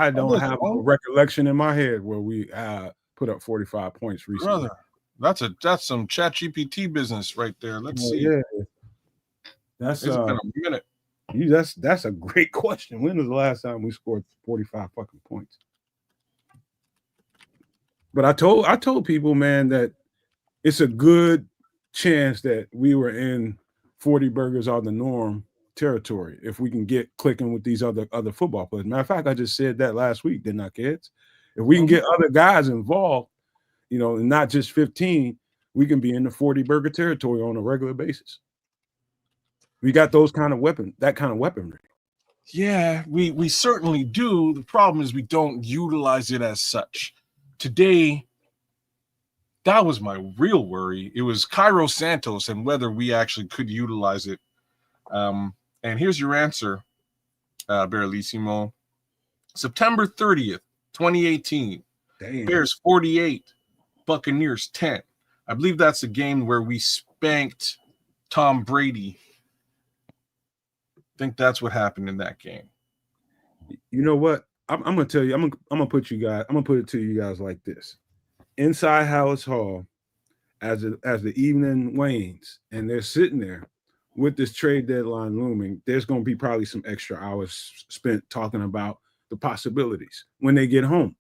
don't have a recollection in my head where we put up 45 points recently. Brother, that's some ChatGPT business right there. Let's see. Yeah. It's been a minute. That's a great question. When was the last time we scored 45 fucking points? But I told people, man, that it's a good chance that we were in 40 burgers are the norm territory if we can get clicking with these other football players. Matter of fact, I just said that last week, didn't I, kids? If we can get other guys involved, and not just 15, we can be in the 40 burger territory on a regular basis. We got that kind of weaponry. Yeah, we certainly do. The problem is we don't utilize it as such. Today, that was my real worry. It was Cairo Santos and whether we actually could utilize it. And here's your answer, Baralissimo. September 30th, 2018. Damn. Bears 48, Buccaneers 10. I believe that's the game where we spanked Tom Brady. I think that's what happened in that game. You know what? I'm gonna tell you. I'm gonna put it to you guys like this. Inside Hallis Hall, as the evening wanes, and they're sitting there with this trade deadline looming, there's going to be probably some extra hours spent talking about the possibilities when they get home.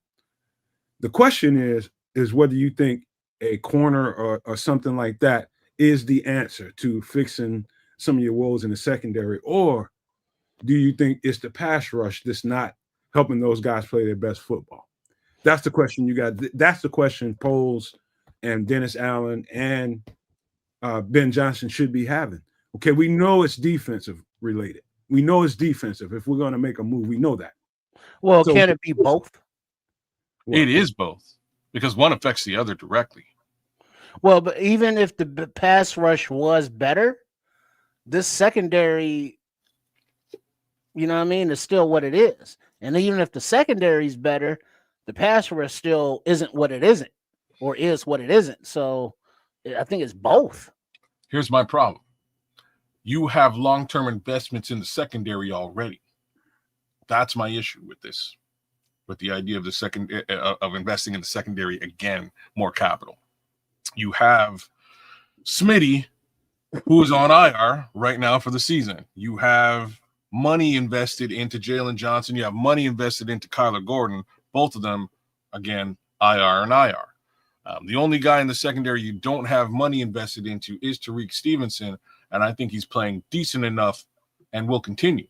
The question is whether you think a corner or something like that is the answer to fixing some of your woes in the secondary, or do you think it's the pass rush that's not helping those guys play their best football? That's the question you got. That's the question Poles and Dennis Allen and Ben Johnson should be having. Okay, we know it's defensive related. We know it's defensive. If we're going to make a move, we know that. Well, so, can it be both? It is both, because one affects the other directly. Well, but even if the pass rush was better, this secondary, you know what I mean, is still what it is. And even if the secondary is better, the pass rush still isn't what it isn't, or is what it isn't. So I think it's both. Here's my problem. You have long-term investments in the secondary already. That's my issue with this, with the idea of the second of investing in the secondary again, more capital. You have Smitty, who is on IR right now for the season. You have money invested into Jalen Johnson. You have money invested into Kyler Gordon. Both of them, again, IR and IR. The only guy in the secondary you don't have money invested into is Tyrique Stevenson, and I think he's playing decent enough and will continue.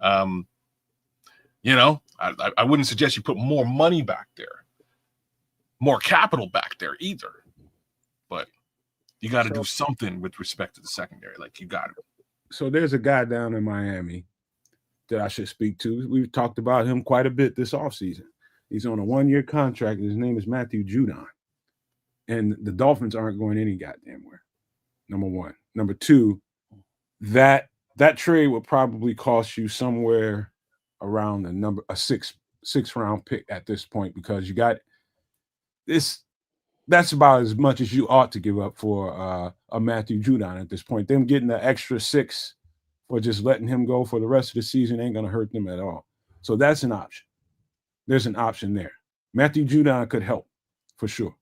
You know, I wouldn't suggest you put more money back there, more capital back there either. But you got to do something with respect to the secondary. Like, you got to. So there's a guy down in Miami that I should speak to. We've talked about him quite a bit this offseason. He's on a 1-year contract. His name is Matthew Judon. And the Dolphins aren't going any goddamn where. Number one. Number two, that trade would probably cost you somewhere around a six round pick at this point, because you got this. That's about as much as you ought to give up for a Matthew Judon at this point. Them getting the extra 6 for just letting him go for the rest of the season ain't going to hurt them at all. So that's an option. There's an option there. Matthew Judon could help for sure.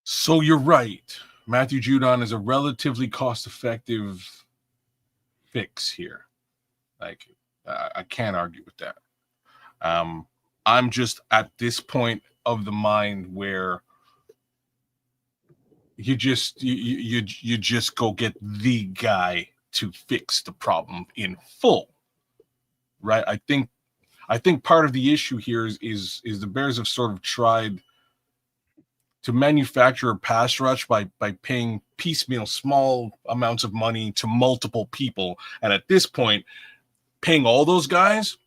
So you're right. Matthew Judon is a relatively cost-effective fix here. Like, I can't argue with that. I'm just at this point of the mind where you just go get the guy to fix the problem in full, right? I think part of the issue here is the Bears have sort of tried to manufacture a pass rush by paying piecemeal small amounts of money to multiple people, and at this point, paying all those guys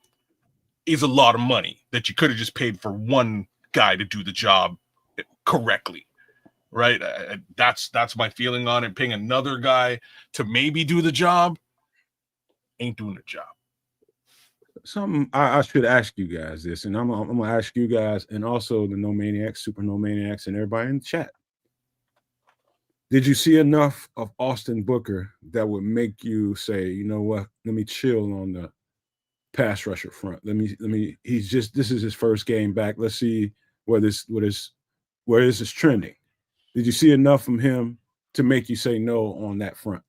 is a lot of money that you could have just paid for one guy to do the job correctly, right? That's my feeling on it. Paying another guy to maybe do the job ain't doing the job. Something I should ask you guys this, and I'm gonna ask you guys, and also the No Maniacs, Super No Maniacs, and everybody in the chat. Did you see enough of Austin Booker that would make you say, you know what? Let me chill on the pass rusher front. Let me. This is his first game back. Let's see where this is trending. Did you see enough from him to make you say no on that front?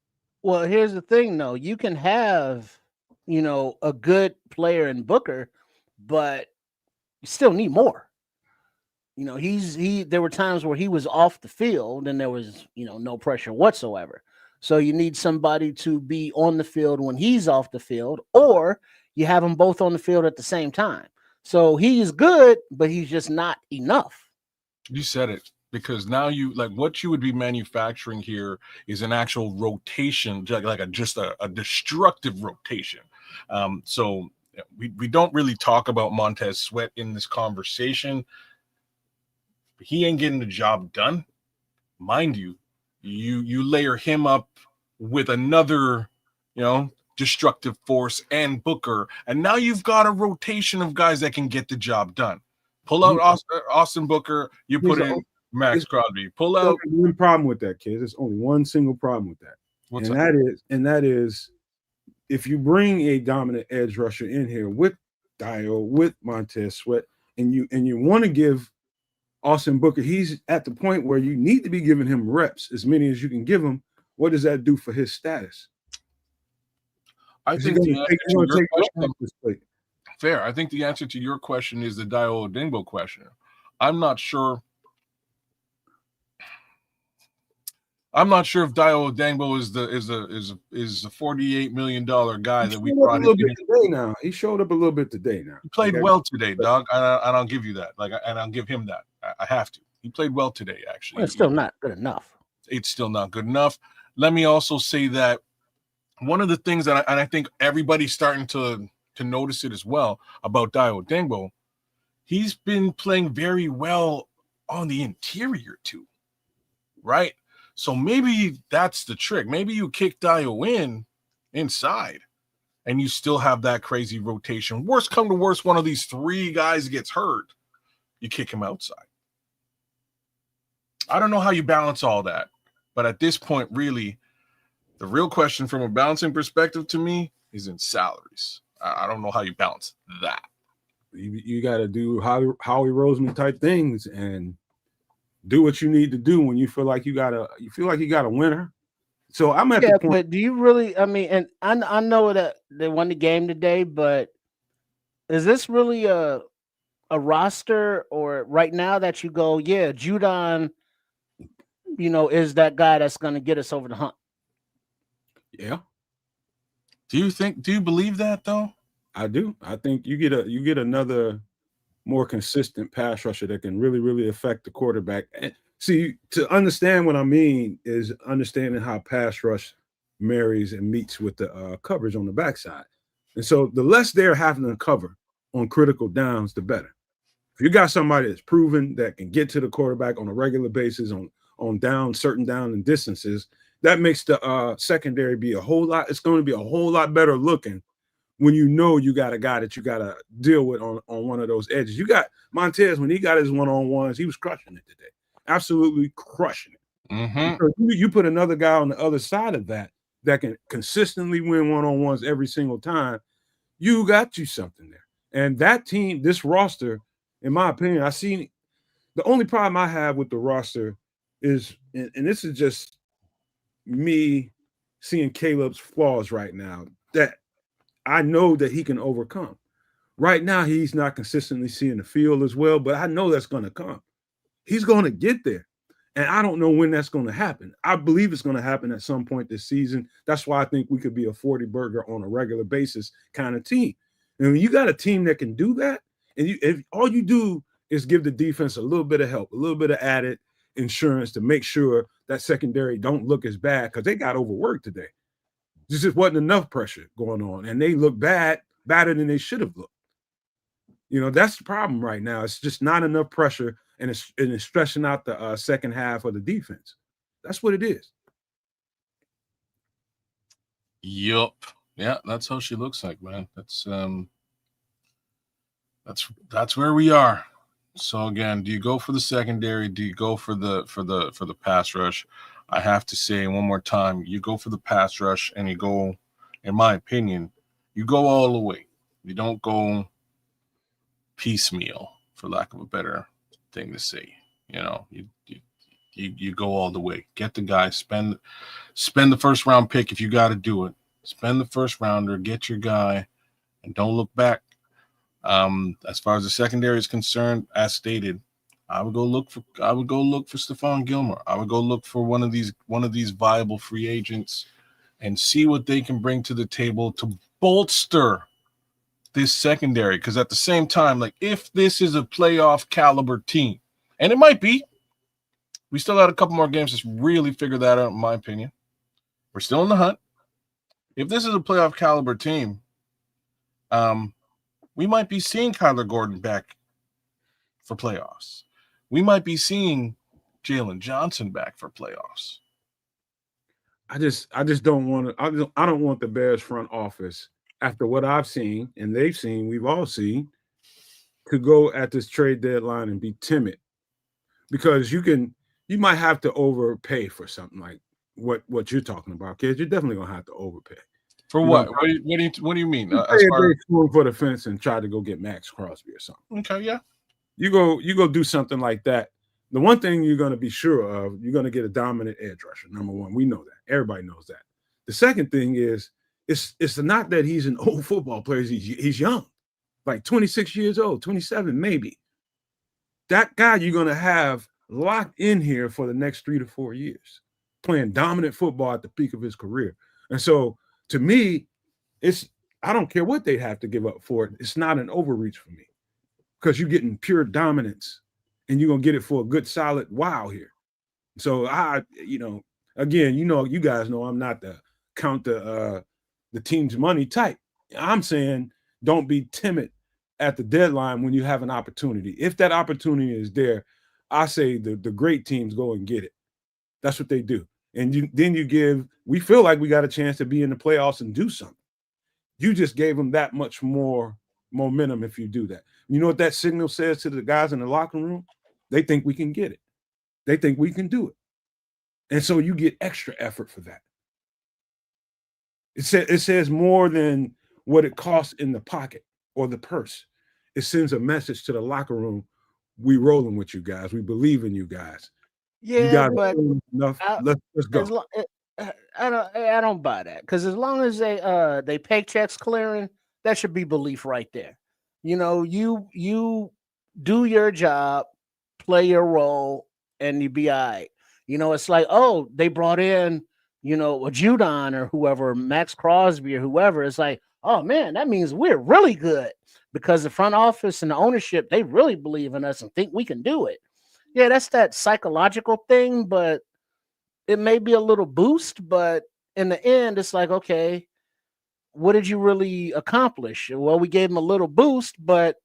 Well, here's the thing, though. You can have, a good player in Booker, but you still need more. There were times where he was off the field and there was, no pressure whatsoever. So you need somebody to be on the field when he's off the field, or you have them both on the field at the same time. So he is good, but he's just not enough. You said it. Because now what you would be manufacturing here is an actual rotation, like a destructive rotation. So we don't really talk about Montez Sweat in this conversation. He ain't getting the job done. Mind you, you layer him up with another, destructive force and Booker, and now you've got a rotation of guys that can get the job done. Pull out Austin Booker, you put in Max Crosby. Pull out. One problem with that, kids. There's only one single problem with that. That is if you bring a dominant edge rusher in here with Dio, with Montez Sweat, and you want to give Austin Booker, he's at the point where you need to be giving him reps, as many as you can give him. What does that do for his status? I think fair. I think the answer to your question is the Dio Odingbo question. I'm not sure if Dio Odangbo is the $48 million guy that we brought in today. Now he showed up a little bit today. Now he played well today, dog, and I'll give you that. And I'll give him that. I have to. He played well today, actually. Well, it's still not good enough. It's still not good enough. Let me also say that one of the things that I think everybody's starting to notice it as well about Dio Odangbo, he's been playing very well on the interior too, right? So maybe that's the trick. Maybe you kick Dio inside, and you still have that crazy rotation. Worst come to worst, one of these three guys gets hurt, you kick him outside. I don't know how you balance all that, but at this point, really, the real question from a balancing perspective to me is in salaries. I don't know how you balance that. You got to do Howie Roseman type things and do what you need to do when you feel like you got a winner. So I'm at the point. But do you really? I mean, and I know that they won the game today, but is this really a roster or right now that you go, yeah, Judon, is that guy that's going to get us over the hump? Yeah. Do you believe that though? I do. I think you get another more consistent pass rusher that can really, really affect the quarterback. And see, to understand what I mean is understanding how pass rush marries and meets with the coverage on the backside. And so the less they're having to cover on critical downs, the better. If you got somebody that's proven that can get to the quarterback on a regular basis on certain down and distances, that makes the secondary be a whole lot. It's going to be a whole lot better looking when you got a guy that you got to deal with on one of those edges. You got Montez, when he got his one-on-ones, he was crushing it today. Absolutely crushing it. Mm-hmm. You put another guy on the other side of that can consistently win one-on-ones every single time, you got you something there. And that team, this roster, in my opinion, the only problem I have with the roster is, and this is just me seeing Caleb's flaws right now, that I know that he can overcome. Right now, he's not consistently seeing the field as well, but I know that's going to come. He's going to get there. And I don't know when that's going to happen. I believe it's going to happen at some point this season. That's why I think we could be a 40-burger on a regular basis kind of team. And when you got a team that can do that, and if all you do is give the defense a little bit of help, a little bit of added insurance to make sure that secondary don't look as bad, because they got overworked today. There just wasn't enough pressure going on, and they look badder than they should have looked. That's the problem right now. It's just not enough pressure, and it's stretching out the second half of the defense. That's what it is. Yup. Yeah, that's how she looks like, man. That's where we are. So again, do you go for the secondary? Do you go for the pass rush? I have to say one more time, you go for the pass rush, and you go, in my opinion, you go all the way. You don't go piecemeal, for lack of a better thing to say. You go all the way. Get the guy, spend the first round pick if you got to do it. Spend the first rounder, get your guy, and don't look back. As far as the secondary is concerned, as stated, I would go look for Stephon Gilmore. I would go look for one of these viable free agents and see what they can bring to the table to bolster this secondary. Because at the same time, like, if this is a playoff caliber team, and it might be, we still got a couple more games to really figure that out, in my opinion. We're still in the hunt. If this is a playoff caliber team, we might be seeing Kyler Gordon back for playoffs. We might be seeing Jalen Johnson back for playoffs. I just don't want to. I don't want the Bears front office, after what I've seen and they've seen, we've all seen, to go at this trade deadline and be timid, because you might have to overpay for something like what you're talking about, kids. You're definitely gonna have to overpay. For what? What do you mean? As far as swing for the fence and try to go get Max Crosby or something. Okay, yeah. You go do something like that. The one thing you're going to be sure of, you're going to get a dominant edge rusher. Number one, we know that. Everybody knows that. The second thing is, it's not that he's an old football player. He's young, like 26 years old, 27 maybe. That guy you're going to have locked in here for the next 3 to 4 years, playing dominant football at the peak of his career. And so, to me, I don't care what they'd have to give up for it. It's not an overreach for me, because you're getting pure dominance, and you're going to get it for a good, solid wow here. So again, you guys know I'm not the count the team's money type. I'm saying don't be timid at the deadline when you have an opportunity. If that opportunity is there, I say the great teams go and get it. That's what they do. And we feel like we got a chance to be in the playoffs and do something. You just gave them that much more momentum if you do that. You know what that signal says to the guys in the locker room? They think we can get it. They think we can do it. And so you get extra effort for that. It says more than what it costs in the pocket or the purse. It sends a message to the locker room. We rolling with you guys. We believe in you guys. Yeah, you guys but enough. Let's go. I don't buy that, because as long as they paychecks clearing, that should be belief right there. You know, you do your job, play your role, and you be all right. You know, it's like, oh, they brought in, you know, a Judon or whoever, Max Crosby or whoever. It's like, oh man, that means we're really good, because the front office and the ownership, they really believe in us and think we can do it. Yeah, that's that psychological thing, but it may be a little boost, but in the end, it's like, okay, what did you really accomplish? Well, we gave them a little boost, but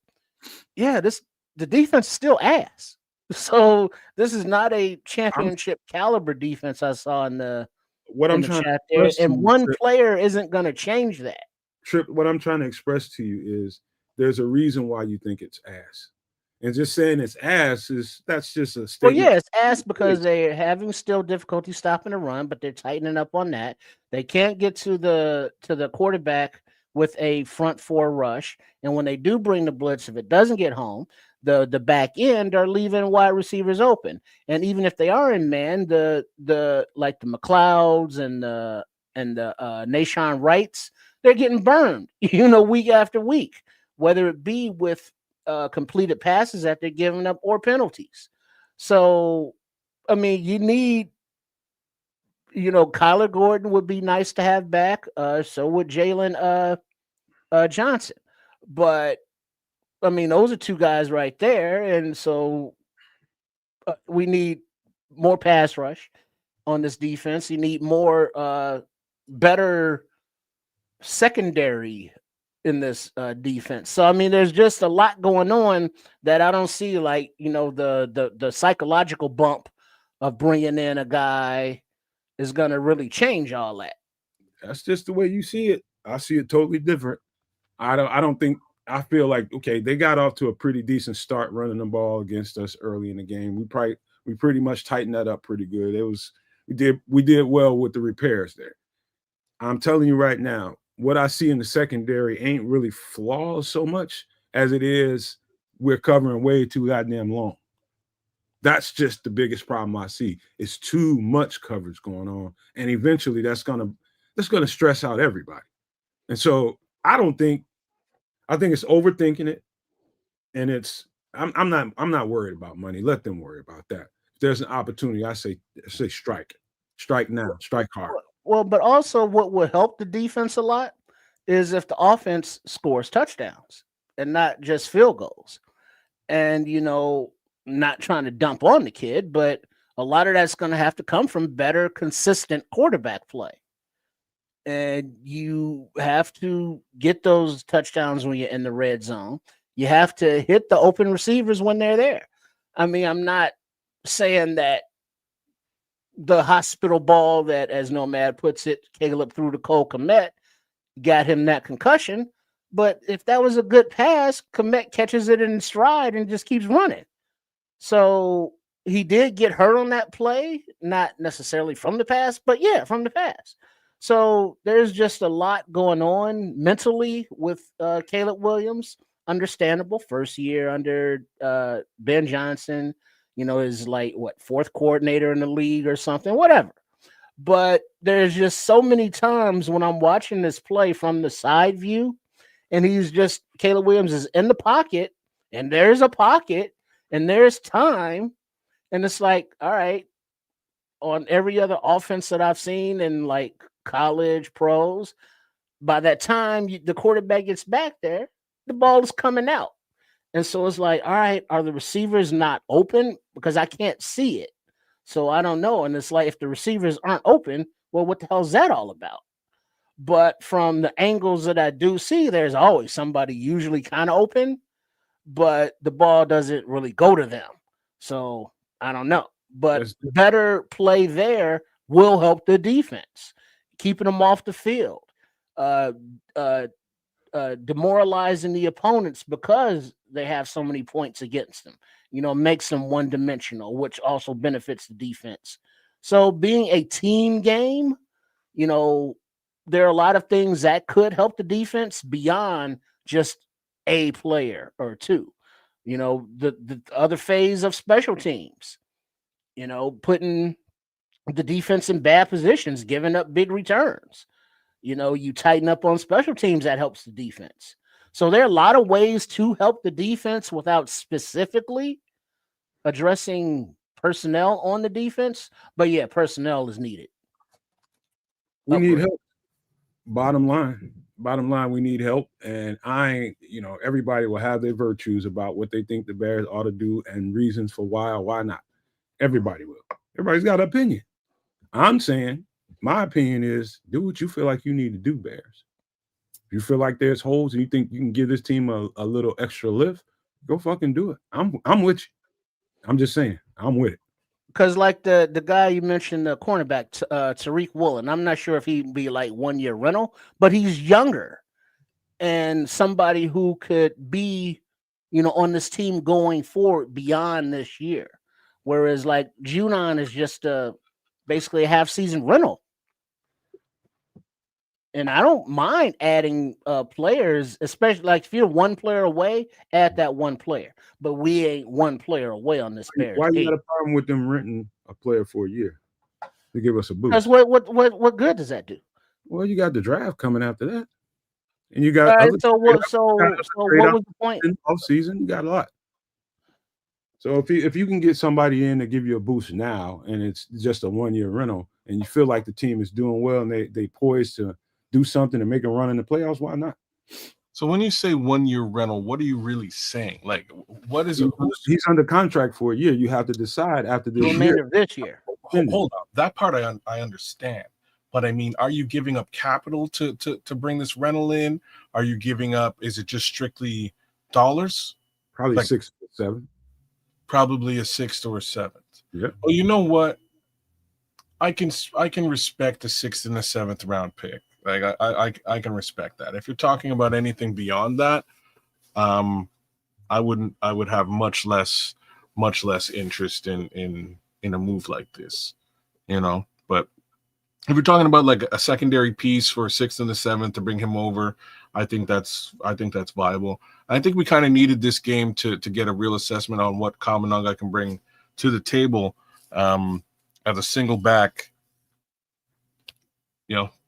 yeah, the defense is still ass. So this is not a championship caliber defense I saw in the chat there. And one player isn't going to change that. Trip, what I'm trying to express to you is there's a reason why you think it's ass. And just saying it's ass that's just a statement. Well, yeah, it's ass because they're having still difficulty stopping the run, but they're tightening up on that. They can't get to the quarterback with a front four rush. And when they do bring the blitz, if it doesn't get home, the back end are leaving wide receivers open. And even if they are in man, the like the McLeods and the Nashon Wrights, they're getting burned, you know, week after week, whether it be with completed passes that they're giving up or penalties. So, I mean, you need, you know, Kyler Gordon would be nice to have back. So would Jalen Johnson. But, I mean, those are two guys right there. And so we need more pass rush on this defense. You need more better secondary in this defense. So I mean, there's just a lot going on that I don't see, like, you know, the psychological bump of bringing in a guy is going to really change all that. That's just the way you see it. I see it totally different. I feel like, okay, they got off to a pretty decent start running the ball against us early in the game. We pretty much tightened that up pretty good. We did well with the repairs there. I'm telling you right now, what I see in the secondary ain't really flaws so much as it is we're covering way too goddamn long. That's just the biggest problem I see. It's too much coverage going on, and eventually that's gonna stress out everybody. And so I think it's overthinking it, and I'm not worried about money. Let them worry about that. If there's an opportunity, I say strike now, strike hard. Well, but also what would help the defense a lot is if the offense scores touchdowns and not just field goals. And, you know, not trying to dump on the kid, but a lot of that's going to have to come from better, consistent quarterback play. And you have to get those touchdowns when you're in the red zone. You have to hit the open receivers when they're there. I mean, I'm not saying that the hospital ball that, as Nomad puts it, Caleb threw to Cole Kmet got him that concussion. But if that was a good pass, Kmet catches it in stride and just keeps running. So he did get hurt on that play, not necessarily from the pass, but yeah, from the pass. So there's just a lot going on mentally with Caleb Williams. Understandable. First year under Ben Johnson, you know, is like fourth coordinator in the league or something, whatever. But there's just so many times when I'm watching this play from the side view, and Caleb Williams is in the pocket, and there's a pocket, and there's time, and it's like, all right, on every other offense that I've seen in like college pros, by that time the quarterback gets back there, the ball is coming out. And so it's like, all right, are the receivers not open? Because I can't see it. So I don't know. And it's like, if the receivers aren't open, well, what the hell is that all about? But from the angles that I do see, there's always somebody usually kind of open, but the ball doesn't really go to them. So I don't know. but better play there will help the defense, keeping them off the field, demoralizing the opponents because they have so many points against them. Makes them one-dimensional, which also benefits the defense. So being a team game, there are a lot of things that could help the defense beyond just a player or two. The other phase of special teams, putting the defense in bad positions, giving up big returns. You tighten up on special teams, that helps the defense. So there are a lot of ways to help the defense without specifically addressing personnel on the defense. But yeah, personnel is needed. We need help. Bottom line, we need help. And everybody will have their virtues about what they think the Bears ought to do and reasons for why or why not. Everybody will. Everybody's got an opinion. I'm saying my opinion is do what you feel like you need to do, Bears. If you feel like there's holes and you think you can give this team a little extra lift, go fucking do it. I'm with you. I'm just saying, I'm with it. Because like the guy you mentioned, the cornerback, Tyrique Woolen, I'm not sure if he'd be like 1 year rental, but he's younger and somebody who could be, on this team going forward beyond this year. Whereas like Junon is just basically a half-season rental. And I don't mind adding players, especially like if you're one player away, add that one player. But we ain't one player away on this Bears. Why you got a problem with them renting a player for a year to give us a boost? Because what good does that do? Well, you got the draft coming after that, and you got so what was the point? Off season, you got a lot. So if you can get somebody in to give you a boost now, and it's just a 1 year rental, and you feel like the team is doing well and they poised to do something and make a run in the playoffs, why not? So when you say 1 year rental, what are you really saying? Like, what is it? He's under contract for a year. You have to decide after this remainder of this year. Hold on, that part I understand, but I mean, are you giving up capital to bring this rental in? Are you giving up? Is it just strictly dollars? Probably like 6 or 7. Probably a 6th or a 7th. Yeah. Well, you know what? I can respect the 6th and the 7th round pick. Like I can respect that. If you're talking about anything beyond that, I would have much less interest in a move like this, But if you're talking about like a secondary piece for a 6th and the 7th to bring him over, I think that's viable. I think we kind of needed this game to get a real assessment on what Kamananga can bring to the table as a single back,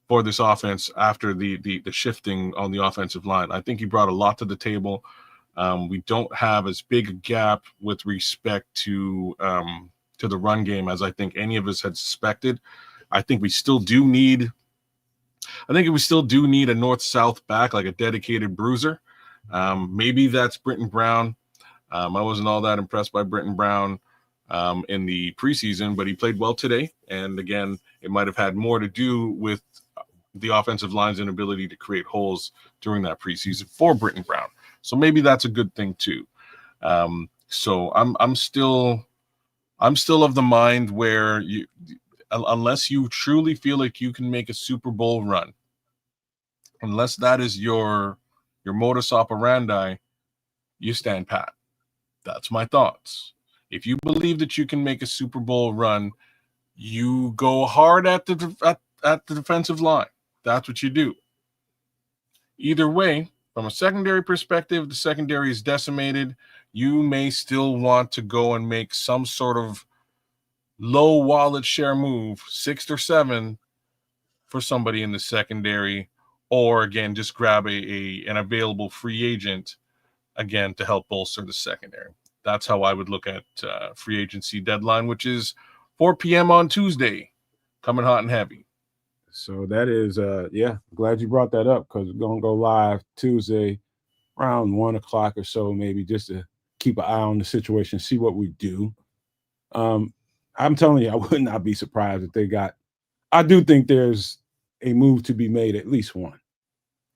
for this offense after the shifting on the offensive line. I think he brought a lot to the table. We don't have as big a gap with respect to the run game as I think any of us had suspected. I think we still do need a north-south back, like a dedicated bruiser. Maybe that's Britton Brown. I wasn't all that impressed by Britton Brown in the preseason, but he played well today. And again, it might have had more to do with the offensive line's inability to create holes during that preseason for Britton Brown. So maybe that's a good thing too. So I'm still of the mind where unless you truly feel like you can make a Super Bowl run, unless that is your modus operandi, you stand pat. That's my thoughts. If you believe that you can make a Super Bowl run, you go hard at the defensive line. That's what you do. Either way, from a secondary perspective, the secondary is decimated. You may still want to go and make some sort of low wallet share move, 6th or 7th, for somebody in the secondary, or again, just grab an available free agent again to help bolster the secondary. That's how I would look at free agency deadline, which is 4 p.m. on Tuesday, coming hot and heavy. So that is, glad you brought that up because we're going to go live Tuesday around 1 o'clock or so, maybe just to keep an eye on the situation, see what we do. I'm telling you, I would not be surprised if they got – I do think there's a move to be made, at least one,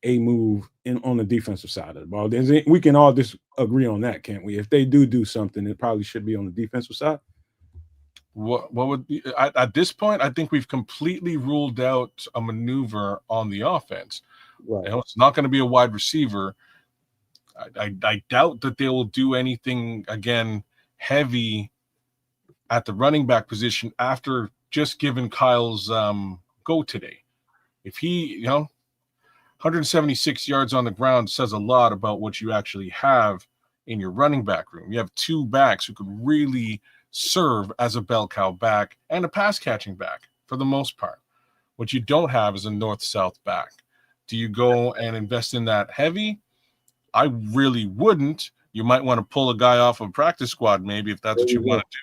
a move on the defensive side of the ball. We can all agree on that, can't we? If they do something, it probably should be on the defensive side. What would be, at this point? I think we've completely ruled out a maneuver on the offense. Right. It's not going to be a wide receiver. I doubt that they will do anything again heavy at the running back position after just giving Kyle's go today. If he, 176 yards on the ground says a lot about what you actually have in your running back room. You have two backs who could really serve as a bell cow back and a pass catching back for the most part. What you don't have is a north-south back. Do you go and invest in that heavy? I really wouldn't. You might want to pull a guy off of practice squad, maybe, if that's what you want to do.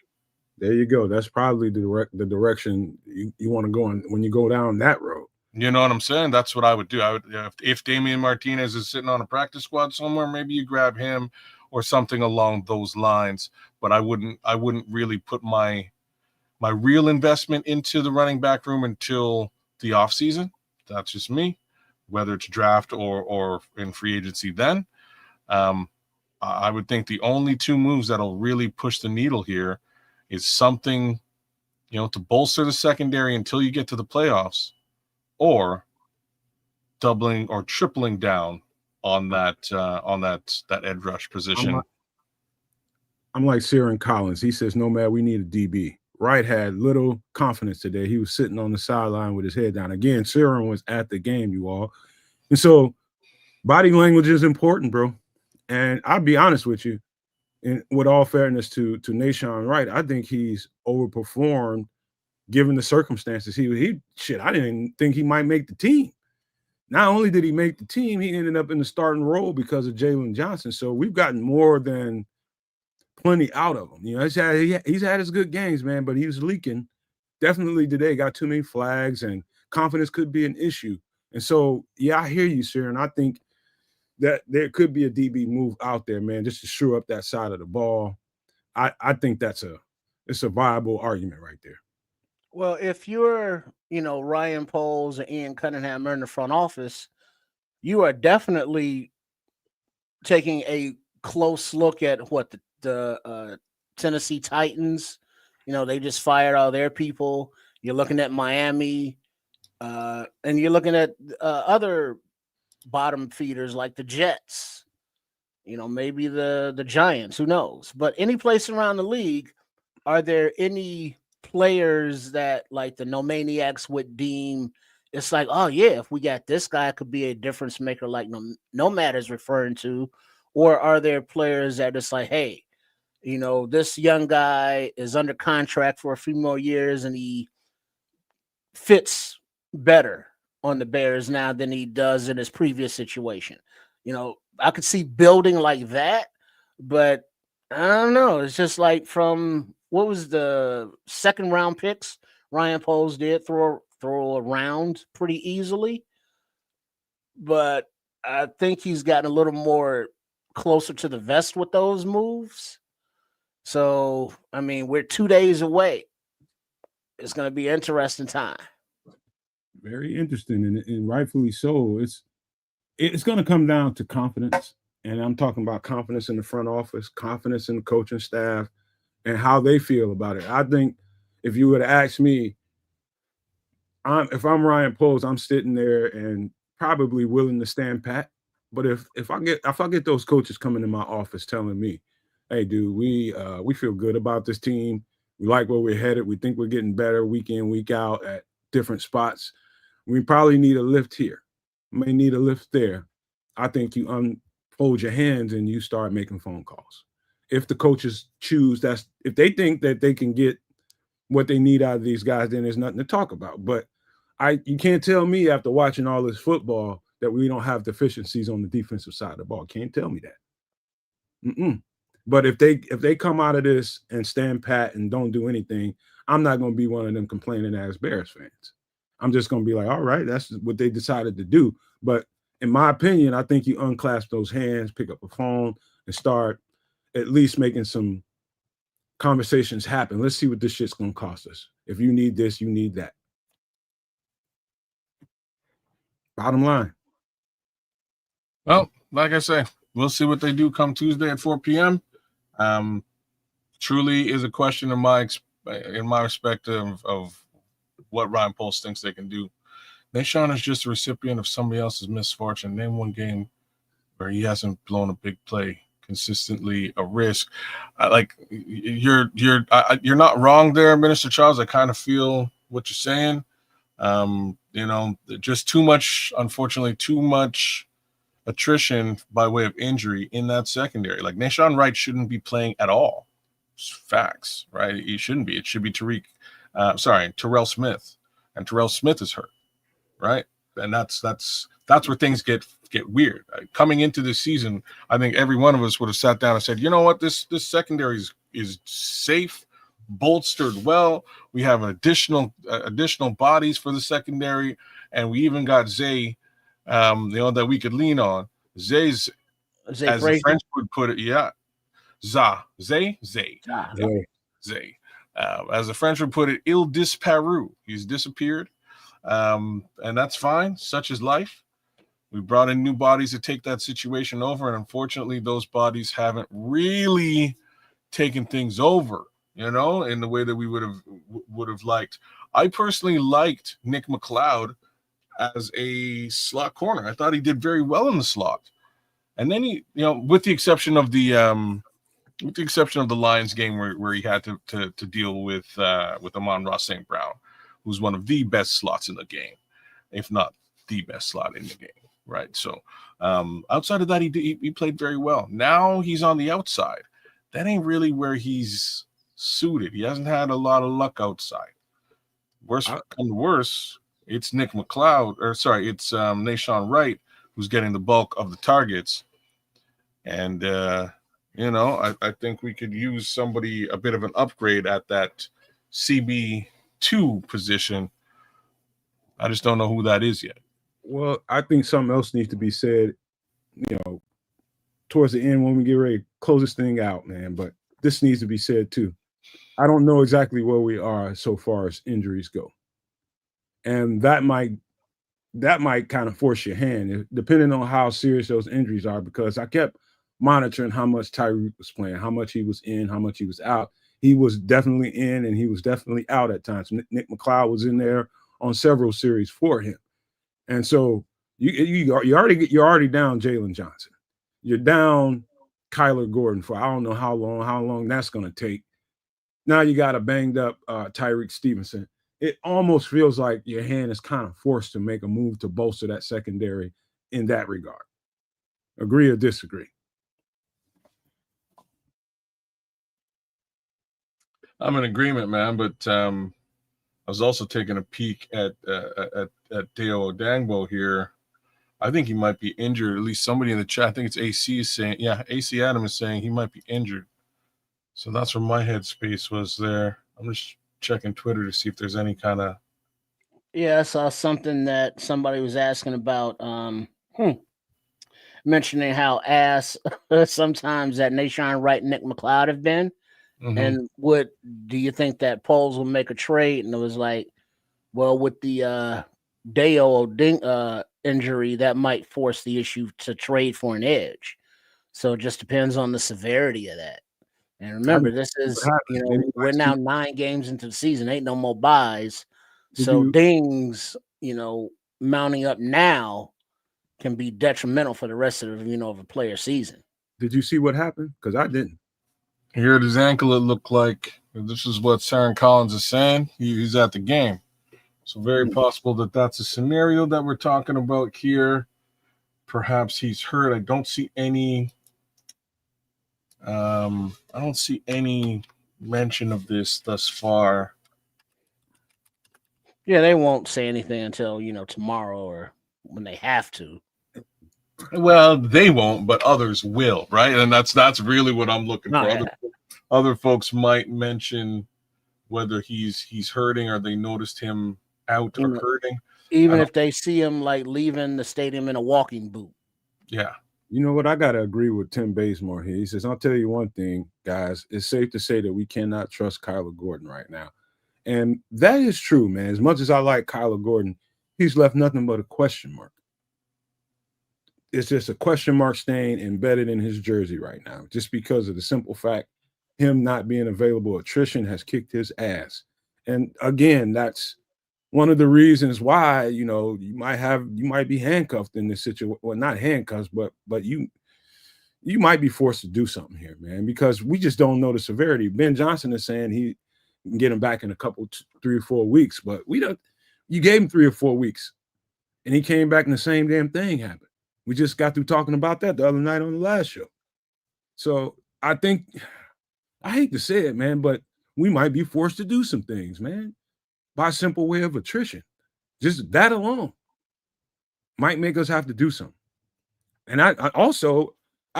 There you go. That's probably the direction you want to go in when you go down that road. You know what I'm saying? That's what I would do. I would, if Damian Martinez is sitting on a practice squad somewhere, maybe you grab him or something along those lines. But I wouldn't really put my real investment into the running back room until the offseason. That's just me, whether it's draft or in free agency then. I would think the only two moves that'll really push the needle here is something, to bolster the secondary until you get to the playoffs, or doubling or tripling down on that edge rush position. I'm like Ciaran Collins. He says, "No, man, we need a DB." Wright had little confidence today. He was sitting on the sideline with his head down. Again, Ciaran was at the game, you all. And so body language is important, bro. And I'll be honest with you, and with all fairness to Nahshon Wright, I think he's overperformed given the circumstances. I didn't think he might make the team. Not only did he make the team, he ended up in the starting role because of Jalen Johnson. So we've gotten more than plenty out of him. He's had his good games, man, but he was leaking. Definitely today got too many flags, and confidence could be an issue. And so, yeah, I hear you, sir, and I think that there could be a DB move out there, man, just to shore up that side of the ball. I think it's a viable argument right there. Well, if you're, Ryan Poles and Ian Cunningham are in the front office, you are definitely taking a close look at what the Tennessee Titans, they just fired all their people. You're looking at Miami, and you're looking at other bottom feeders like the Jets, maybe the Giants, who knows? But any place around the league, are there any players that like the No Maniacs would deem it's like, oh yeah, if we got this guy, it could be a difference maker, like Nomad is referring to? Or are there players that it's like, hey, this young guy is under contract for a few more years and he fits better on the Bears now than he does in his previous situation? I could see building like that, but I don't know. It's just like from what was the second round picks Ryan Poles did throw around pretty easily, but I think he's gotten a little more closer to the vest with those moves. So, I mean, we're 2 days away. It's going to be an interesting time. Very interesting, and rightfully so. It's going to come down to confidence, and I'm talking about confidence in the front office, confidence in the coaching staff, and how they feel about it. I think if you would ask me, if I'm Ryan Poles, I'm sitting there and probably willing to stand pat. But if I get those coaches coming in my office telling me, "Hey, dude, we feel good about this team. We like where we're headed. We think we're getting better week in, week out at different spots. We probably need a lift here. May need a lift there." I think you unfold your hands and you start making phone calls. If the coaches choose, if they think that they can get what they need out of these guys, then there's nothing to talk about. But you can't tell me after watching all this football that we don't have deficiencies on the defensive side of the ball. Can't tell me that. But if they come out of this and stand pat and don't do anything, I'm not going to be one of them complaining ass Bears fans. I'm just going to be like, all right, that's what they decided to do. But in my opinion, I think you unclasp those hands, pick up a phone, and start at least making some conversations happen. Let's see what this shit's going to cost us. If you need this, you need that. Bottom line. Well, like I say, we'll see what they do come Tuesday at 4 p.m. Truly is a question of my in my perspective of what Ryan Poles thinks they can do, Nahshon is just a recipient of somebody else's misfortune. Name one game where he hasn't blown a big play consistently, a risk. You're not wrong there, Minister Charles. I kind of feel what you're saying. Just too much, unfortunately, too much attrition by way of injury in that secondary. Like Nahshon Wright shouldn't be playing at all. It's facts, right? He shouldn't be. It should be Terrell Smith, and Terrell Smith is hurt, right? And that's where things get weird. Coming into this season, I think every one of us would have sat down and said, you know what, this secondary is safe, bolstered well. We have additional bodies for the secondary, and we even got Zay, that we could lean on. Zay's, Zay as Frazier? the French would put it, yeah, Zay. As the French would put it, il disparu. He's disappeared. And that's fine. Such is life. We brought in new bodies to take that situation over, and unfortunately, those bodies haven't really taken things over, in the way that we would have liked. I personally liked Nick McLeod as a slot corner. I thought he did very well in the slot, and then he, with the exception of the Lions game where he had to deal with Amon-Ra St. Brown, who's one of the best slots in the game, if not the best slot in the game, right? So outside of that, he played very well. Now he's on the outside. That ain't really where he's suited. He hasn't had a lot of luck outside. Worse, it's Nick McLeod, it's Nahshon Wright who's getting the bulk of the targets. And, I think we could use somebody, a bit of an upgrade at that CB2 position. I just don't know who that is yet. Well, I think something else needs to be said, towards the end when we get ready to close this thing out, man. But this needs to be said too. I don't know exactly where we are so far as injuries go. And that might kind of force your hand, depending on how serious those injuries are, because I kept monitoring how much Tyrique was playing, how much he was in, how much he was out. He was definitely in and he was definitely out at times. Nick McLeod was in there on several series for him. And so you're already down Jalen Johnson. You're down Kyler Gordon for I don't know how long that's going to take. Now you got a banged up Tyrique Stevenson. It almost feels like your hand is kind of forced to make a move to bolster that secondary in that regard. Agree or disagree? I'm in agreement, man, but I was also taking a peek at Deo Odangbo here. I think he might be injured. At least somebody in the chat, I think it's AC, is saying, AC Adam is saying he might be injured. So that's where my headspace was there. I'm just checking Twitter to see if there's any kind of. Yeah, I saw something that somebody was asking about, mentioning how ass sometimes that Nahshon Wright and Nick McLeod have been. Mm-hmm. And do you think that Poles will make a trade? And it was like, well, with the Deo injury, that might force the issue to trade for an edge. So it just depends on the severity of that. And remember, this is, we're now 9 games into the season. Ain't no more buys. So dings, mounting up now can be detrimental for the rest of of a player's season. Did you see what happened? Because I didn't. Here at his ankle, it looked like this is what Saren Collins is saying. He's at the game. So very possible that that's a scenario that we're talking about here. Perhaps he's hurt. I don't see any mention of this thus far. Yeah, they won't say anything until, tomorrow or when they have to. Well, they won't, but others will, right? And that's really what I'm looking for. Yeah. Other folks might mention whether he's hurting or they noticed him out or hurting. Even if they see him like leaving the stadium in a walking boot. Yeah. You know what? I got to agree with Tim Bazemore here. He says, I'll tell you one thing, guys. It's safe to say that we cannot trust Kyler Gordon right now. And that is true, man. As much as I like Kyler Gordon, he's left nothing but a question mark. It's just a question mark stain embedded in his jersey right now, just because of the simple fact him not being available. Attrition has kicked his ass. And again, that's one of the reasons why, you might be handcuffed in this situation. Well, not handcuffs, but you might be forced to do something here, man, because we just don't know the severity. Ben Johnson is saying he can get him back in a couple, 3 or 4 weeks, but you gave him 3 or 4 weeks and he came back and the same damn thing happened. We just got through talking about that the other night on the last show. So I think, I hate to say it, man, but we might be forced to do some things, man, by simple way of attrition. Just that alone might make us have to do something. And I also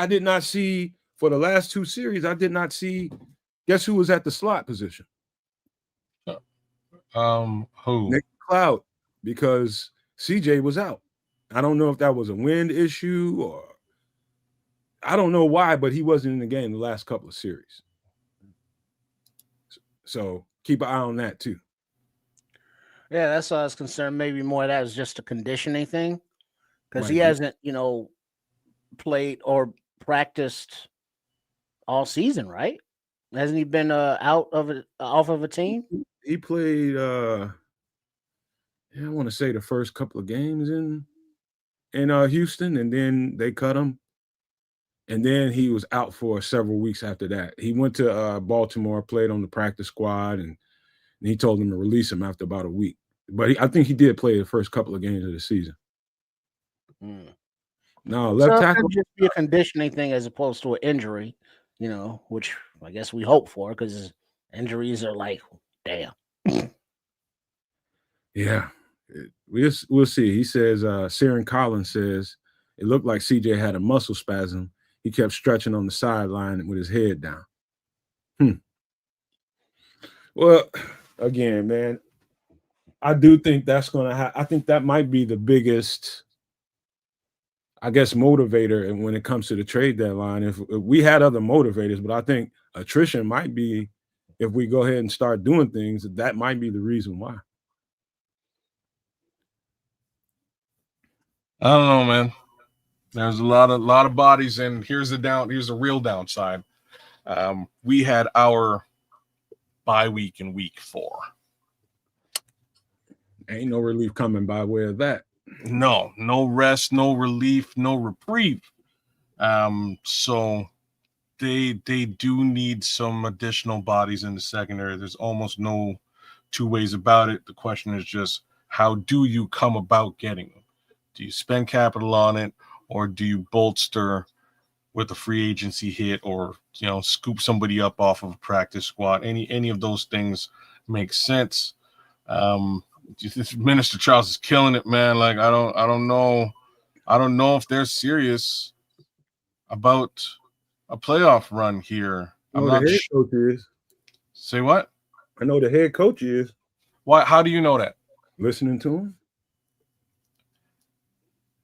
did not see, for the last 2 series, I did not see, guess who was at the slot position? Who? Nick Cloud, because CJ was out. I don't know if that was a wind issue or I don't know why, but he wasn't in the game the last couple of series. So keep an eye on that too. Yeah, that's why I was concerned. Maybe more of that is just a conditioning thing, because he Might be. hasn't, played or practiced all season, right? Hasn't he been off of a team? He played I want to say the first couple of games in Houston, and then they cut him. And then he was out for several weeks after that. He went to Baltimore, played on the practice squad, and he told them to release him after about a week. But I think he did play the first couple of games of the season. No, left So it tackle. could just be a conditioning thing as opposed to an injury, which I guess we hope for, because injuries are like, damn. Yeah, we'll see. He says, Saren Collins says, it looked like CJ had a muscle spasm. He kept stretching on the sideline with his head down. Well, again, man, I do think that's going to happen. I think that might be the biggest, I guess, motivator when it comes to the trade deadline. If we had other motivators, but I think attrition might be, if we go ahead and start doing things, that might be the reason why. I don't know, man. There's a lot of bodies, and here's the real downside. We had our bye week in week 4. Ain't no relief coming by way of that. No rest, no relief, no reprieve. So they do need some additional bodies in the secondary. There's almost no 2 ways about it. The question is just, how do you come about getting them? Do you spend capital on it, or do you bolster with a free agency hit, or scoop somebody up off of a practice squad? Any of those things make sense. Minister Charles is killing it, man. Like I don't know if they're serious about a playoff run here. I'm not the head coach is. Say what? I know the head coach is. Why? How do you know that? Listening to him.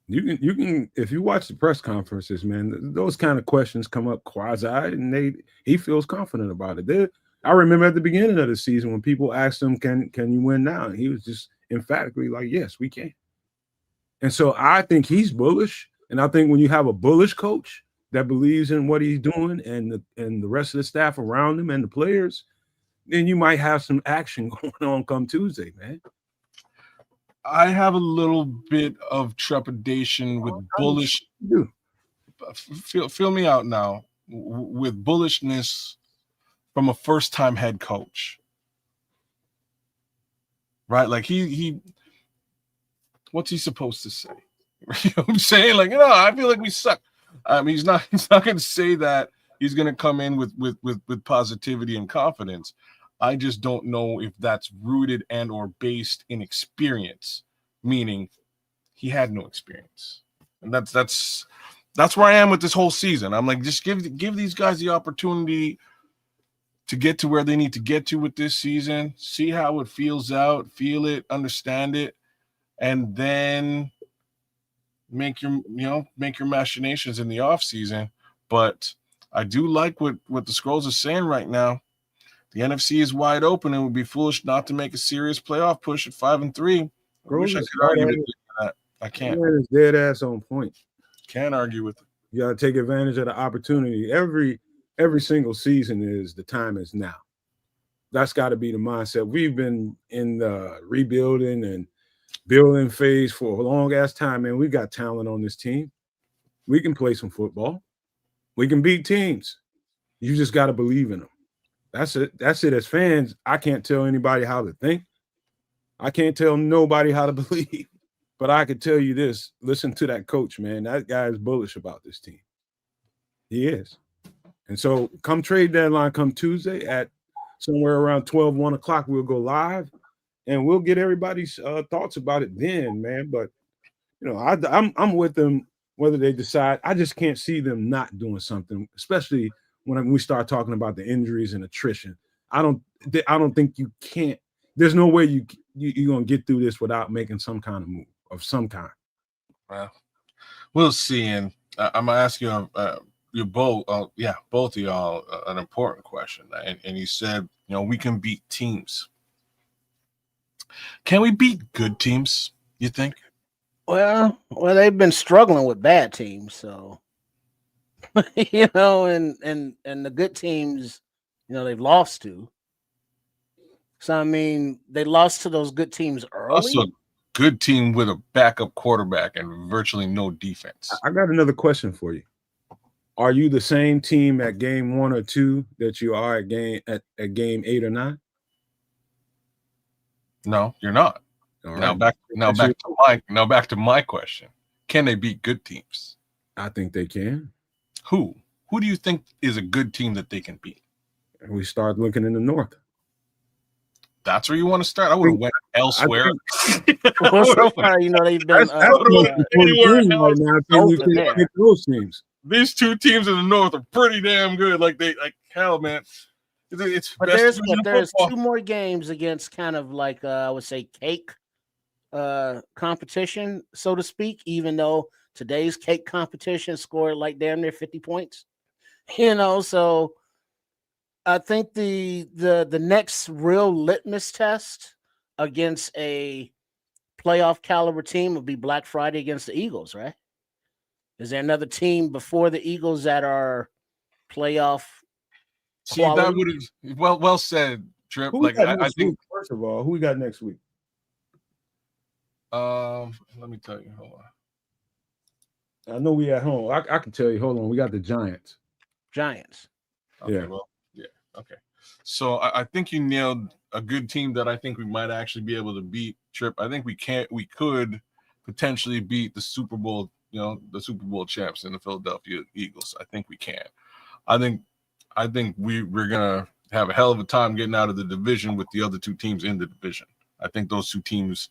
You can if you watch the press conferences, man, those kind of questions come up quasi, and he feels confident about it. I remember at the beginning of the season when people asked him, "Can you win now?" And he was just emphatically like, "Yes, we can." And so I think he's bullish, and I think when you have a bullish coach that believes in what he's doing, and the rest of the staff around him and the players, then you might have some action going on come Tuesday, man. I have a little bit of trepidation with bullish. Feel me out now. With bullishness from a first-time head coach, right? Like he what's he supposed to say? You know what I'm saying? Like, I feel like we suck. I mean, he's not going to say that. He's going to come in with positivity and confidence. I just don't know if that's rooted and or based in experience, meaning he had no experience. And that's where I am with this whole season. I'm like, just give these guys the opportunity to get to where they need to get to with this season, see how it feels out, feel it, understand it, and then make your machinations in the off season. But I do like what the Scrolls are saying right now. The NFC is wide open. It would be foolish not to make a serious playoff push at 5-3. I wish I could argue with that. I can't. It's dead ass on point. Can't argue with it. You got to take advantage of the opportunity. Every every single season is the time is now. That's got to be the mindset. We've been in the rebuilding and building phase for a long ass time, man. We got talent on this team. We can play some football. We can beat teams. You just got to believe in them. That's it. That's it. As fans, I can't tell anybody how to think. I can't tell nobody how to believe. But I could tell you this. Listen to that coach, man. That guy is bullish about this team. He is. And so come trade deadline, come Tuesday at somewhere around 12, 1 o'clock, we'll go live and we'll get everybody's thoughts about it then, man. But, you know, I'm with them whether they decide. I just can't see them not doing something, especially when we start talking about the injuries and attrition. I don't think you can't. There's no way you're going to get through this without making some kind of move of some kind. Well, we'll see. And I'm going to ask you you're both, both of y'all, an important question. And you said, you know, we can beat teams. Can we beat good teams, you think? Well, they've been struggling with bad teams, so you know, and the good teams, you know, they've lost to. So I mean, they lost to those good teams early. Also, a good team with a backup quarterback and virtually no defense. I got another question for you. Are you the same team at game 1 or 2 that you are at game 8 or 9? No, you're not. All now right. back to my question. Can they beat good teams? I think they can. Who do you think is a good team that they can beat? We start looking in the North. That's where you want to start. I would have went elsewhere. Well, so far, you know, they've been right now. You can pick those teams. These two teams in the North are pretty damn good. Like hell, man. It's but there's 2 more games against kind of like I would say cake competition, so to speak. Even though today's cake competition scored like damn near 50 points, you know. So I think the next real litmus test against a playoff caliber team would be Black Friday against the Eagles, right? Is there another team before the Eagles that are playoff? See, that would have well said, Trip. Like I think first of all, who we got next week? Let me tell you. Hold on. I know we at home. I can tell you. Hold on. We got the Giants. Okay, yeah. Well, yeah. Okay. So I think you nailed a good team that I think we might actually be able to beat. Trip. I think we could potentially beat the Super Bowl. You know, the Super Bowl champs in the Philadelphia Eagles. I think we can. I think we're gonna have a hell of a time getting out of the division with the other 2 teams in the division. I think those 2 teams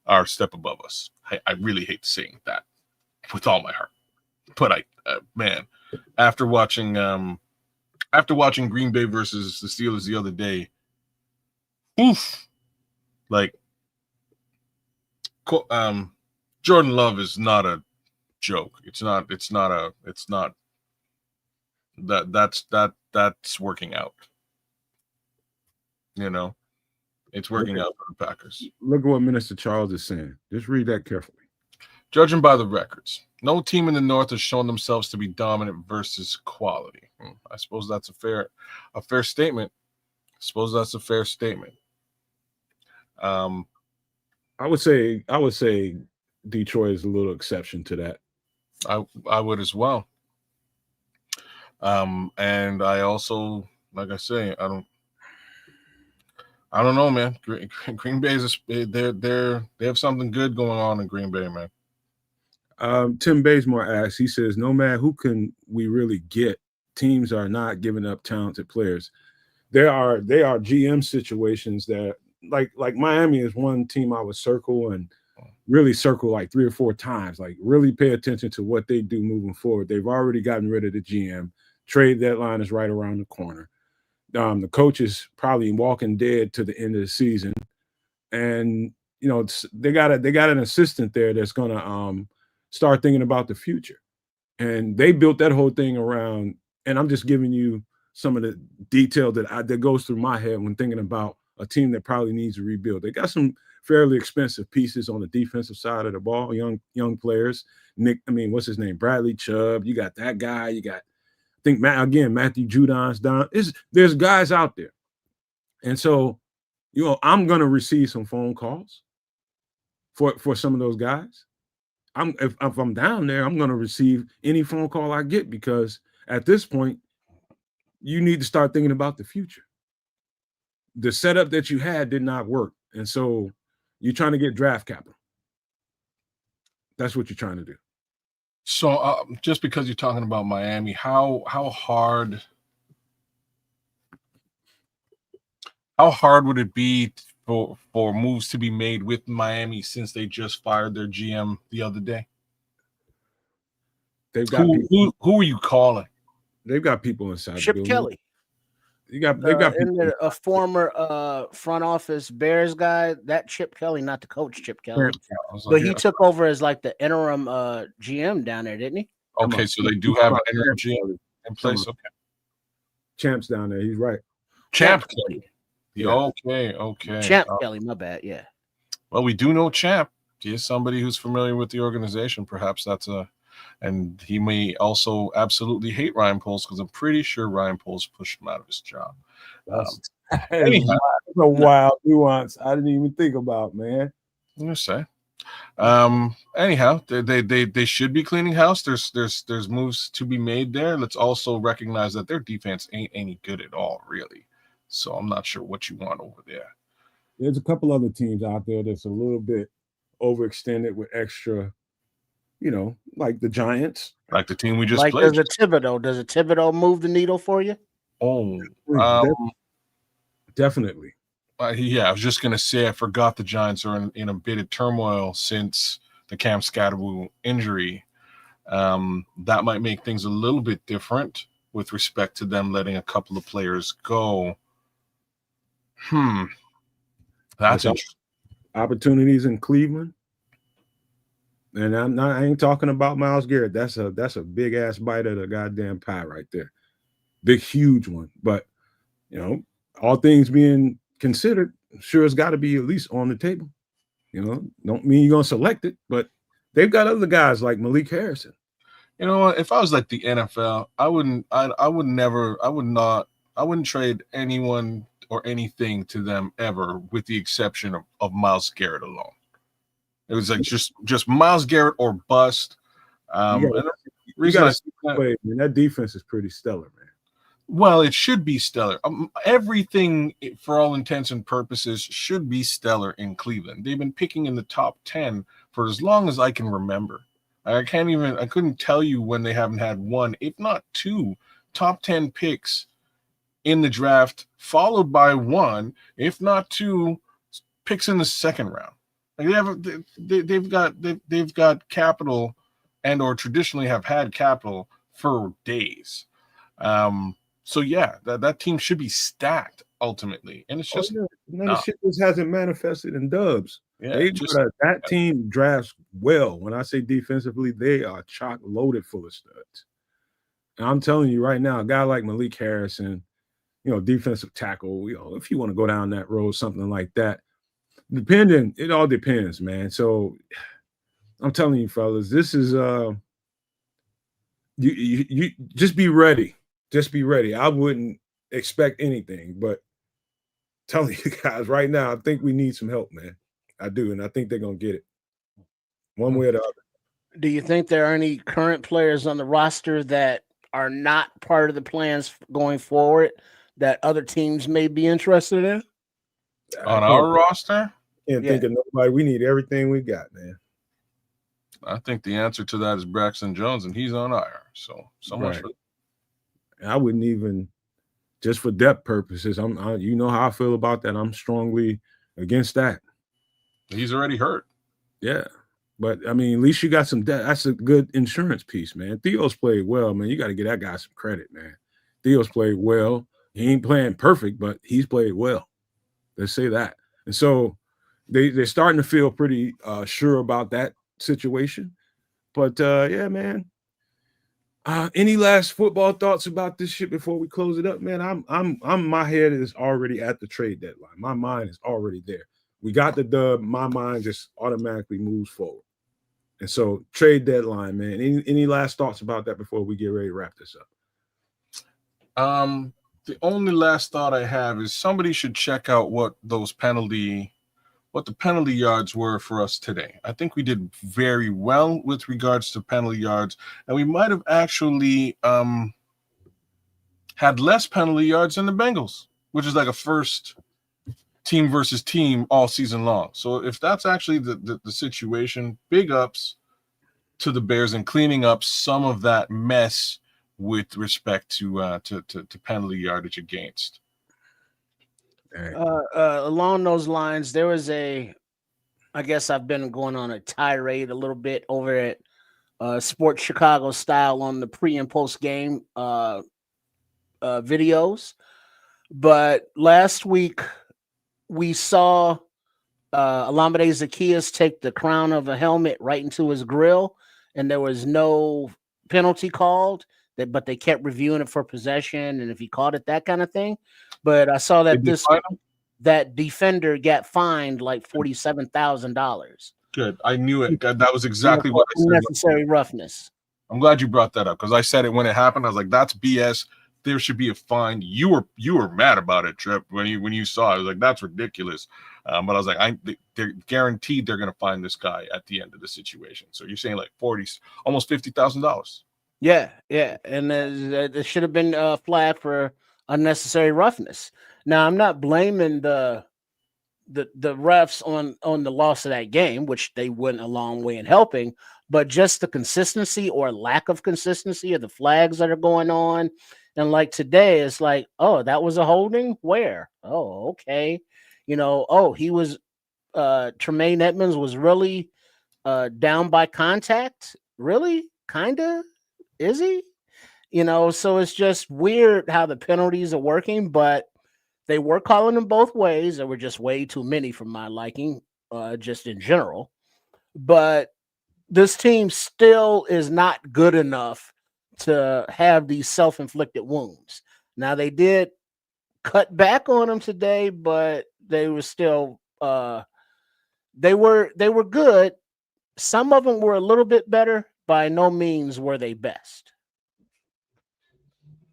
are a step above us. I really hate saying that with all my heart, but man, after watching Green Bay versus the Steelers the other day, like Jordan Love is not a joke. That's working out. You know, it's working out for the Packers. Look at what Minister Charles is saying. Just read that carefully. Judging by the records, no team in the North has shown themselves to be dominant versus quality. I suppose that's a fair statement. I would say Detroit is a little exception to that. I would as well. And I also, like I say, I don't know, man. Green Bay is they have something good going on in Green Bay, man. Tim Bazemore asks, he says, no matter who can we really get, teams are not giving up talented players. They are GM situations that like Miami is one team I would circle and really circle like 3 or 4 times, like really pay attention to what they do moving forward. They've already gotten rid of the GM. Trade deadline is right around the corner. The coach is probably walking dead to the end of the season. And, you know, they got an assistant there that's going to start thinking about the future. And they built that whole thing around, and I'm just giving you some of the detail that goes through my head when thinking about a team that probably needs to rebuild. They got some fairly expensive pieces on the defensive side of the ball, young players. What's his name? Bradley Chubb. You got that guy. You got think Matthew Judon's down. There's guys out there. And so, I'm gonna receive some phone calls for some of those guys. If I'm down there, I'm gonna receive any phone call I get, because at this point, you need to start thinking about the future. The setup that you had did not work. And so you're trying to get draft capital. That's what you're trying to do. So just because you're talking about Miami, how hard would it be for moves to be made with Miami, since they just fired their GM the other day? They've got who are you calling? They've got people inside Chip the building. Kelly. They've got people. A former front office Bears guy, that Chip Kelly, not the coach Chip Kelly, but he took over as like the interim GM down there, didn't he? Okay, so they do have an interim GM in place. Okay, Champ's down there. He's right. Champ Kelly. Yeah. Okay. Champ Kelly, my bad. Yeah. Well, we do know Champ. He is somebody who's familiar with the organization. Perhaps and he may also absolutely hate Ryan Poles, because I'm pretty sure Ryan Poles pushed him out of his job. That's a wild nuance I didn't even think about, man. I'm gonna say. Anyhow, they should be cleaning house. There's moves to be made there. Let's also recognize that their defense ain't any good at all, really. So I'm not sure what you want over there. There's a couple other teams out there that's a little bit overextended with extra, like the Giants. Like the team we just played. Does a Thibodeau move the needle for you? Oh, definitely. Yeah, I was just gonna say, I forgot the Giants are in a bit of turmoil since the Cam Scatterbo injury. That might make things a little bit different with respect to them letting a couple of players go. That's interesting. Opportunities in Cleveland. And I ain't talking about Myles Garrett. That's a big ass bite of the goddamn pie right there. Big, huge one. But all things being considered, sure, it's got to be at least on the table. Don't mean you're gonna select it, but they've got other guys like Malik Harrison. You know what? If I was like the NFL, I wouldn't trade anyone or anything to them ever, with the exception of Myles Garrett alone. It was like just Myles Garrett or bust. That defense is pretty stellar, man. Well, it should be stellar. Everything, for all intents and purposes, should be stellar in Cleveland. They've been picking in the top 10 for as long as I can remember. I couldn't tell you when they haven't had one, if not two, top 10 picks in the draft, followed by one, if not two, picks in the second round. Like they've got capital, and or traditionally have had capital for days. So yeah, that team should be stacked ultimately, and it's just the shit just hasn't manifested in dubs. Yeah, that team drafts well. When I say defensively, they are chock loaded full of studs. And I'm telling you right now, a guy like Malik Harrison, defensive tackle, if you want to go down that road, something like that. It all depends, man. So I'm telling you, fellas, this is you just be ready. Just be ready. I wouldn't expect anything, but telling you guys right now, I think we need some help, man. I do, and I think they're gonna get it one way or the other. Do you think there are any current players on the roster that are not part of the plans going forward that other teams may be interested in? On our roster? Can't think of nobody. We need everything we got, man. I think the answer to that is Braxton Jones, and he's on IR. So much for. I wouldn't even, just for depth purposes. You know how I feel about that. I'm strongly against that. He's already hurt. Yeah, but I mean, at least you got some depth. That's a good insurance piece, man. Theo's played well, man. You got to give that guy some credit, man. Theo's played well. He ain't playing perfect, but he's played well. Let's say that. And so they're starting to feel pretty sure about that situation. But yeah, man. Any last football thoughts about this shit before we close it up, man? My head is already at the trade deadline. My mind is already there. We got the dub. My mind just automatically moves forward. And so trade deadline, man. Any last thoughts about that before we get ready to wrap this up? The only last thought I have is somebody should check out what the penalty yards were for us today. I think we did very well with regards to penalty yards, and we might have actually had less penalty yards than the Bengals, which is like a first team versus team all season long. So if that's actually the situation, big ups to the Bears and cleaning up some of that mess with respect to penalty yardage against. Along those lines, there was I guess I've been going on a tirade a little bit over at Sports Chicago style on the pre and post game videos. But last week we saw Olamide Zaccheaus take the crown of a helmet right into his grill, and there was no penalty called. But they kept reviewing it for possession, and if he caught it, that kind of thing. But I saw that that defender got fined like $47,000. Good, I knew it. That was exactly what I said. Unnecessary roughness. I'm glad you brought that up because I said it when it happened. I was like, "That's BS. There should be a fine." You were mad about it, Trip, when you saw it. I was like, "That's ridiculous." But I was like, they're guaranteed they're going to find this guy at the end of the situation. So you're saying like almost $50,000. Yeah, and there should have been a flag for unnecessary roughness. Now, I'm not blaming the refs on the loss of that game, which they went a long way in helping, but just the consistency or lack of consistency of the flags that are going on. And like today, it's like, oh, that was a holding? Where? Oh, okay. He was Tremaine Edmonds was really down by contact. Really? Kinda? Is he? So it's just weird how the penalties are working, but they were calling them both ways. There were just way too many for my liking, just in general. But this team still is not good enough to have these self-inflicted wounds. Now, they did cut back on them today, but they were still they were good. Some of them were a little bit better. By no means were they best.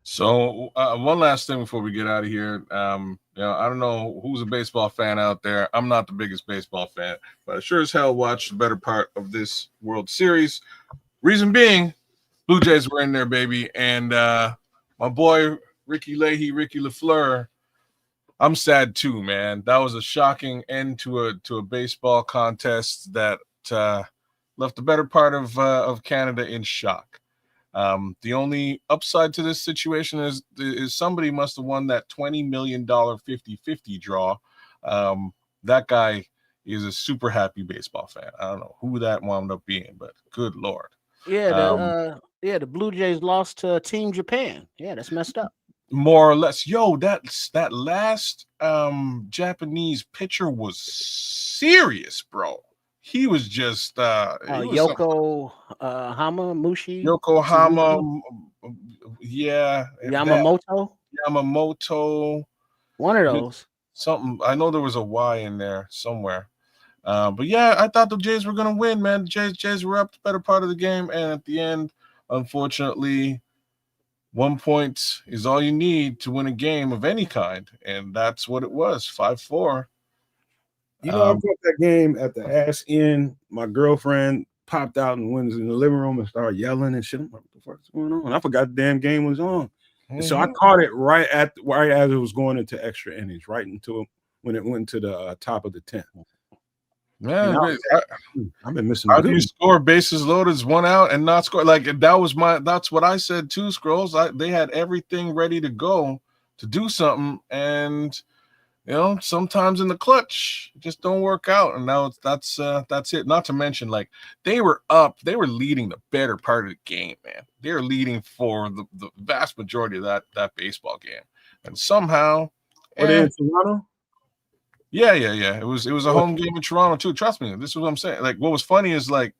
So one last thing before we get out of here. I don't know who's a baseball fan out there. I'm not the biggest baseball fan, but I sure as hell watched the better part of this World Series. Reason being, Blue Jays were in there, baby. And my boy, Ricky LaFleur, I'm sad too, man. That was a shocking end to a baseball contest that left the better part of Canada in shock. The only upside to this situation is somebody must have won that $20 million 50-50 draw. That guy is a super happy baseball fan. I don't know who that wound up being, but good Lord. Yeah, the Blue Jays lost to Team Japan. Yeah, that's messed up. More or less. Yo, that last Japanese pitcher was serious, bro. He was just Yokohama, yeah, Yamamoto. One of those. Something. I know there was a Y in there somewhere. But yeah, I thought the Jays were gonna win, man. The Jays were up the better part of the game, and at the end, unfortunately, 1 point is all you need to win a game of any kind, and that's what it was. 5-4. I brought that game at the ass end. My girlfriend popped out and went in the living room and started yelling and shit. I'm like, what the fuck is going on? I forgot the damn game was on. Mm-hmm. So I caught it right as it was going into extra innings, right into when it went to the top of the 10th. Man, I've been missing. How do you score bases loaded, 1 out, and not score? Like that's what I said too, Scrolls. They had everything ready to go to do something, and sometimes in the clutch, it just don't work out. And now that's it. Not to mention, like they were leading the better part of the game, man. They were leading for the vast majority of that baseball game, and somehow. Were they in Toronto? Yeah. It was a home game in Toronto too. Trust me, this is what I'm saying. Like, what was funny is like,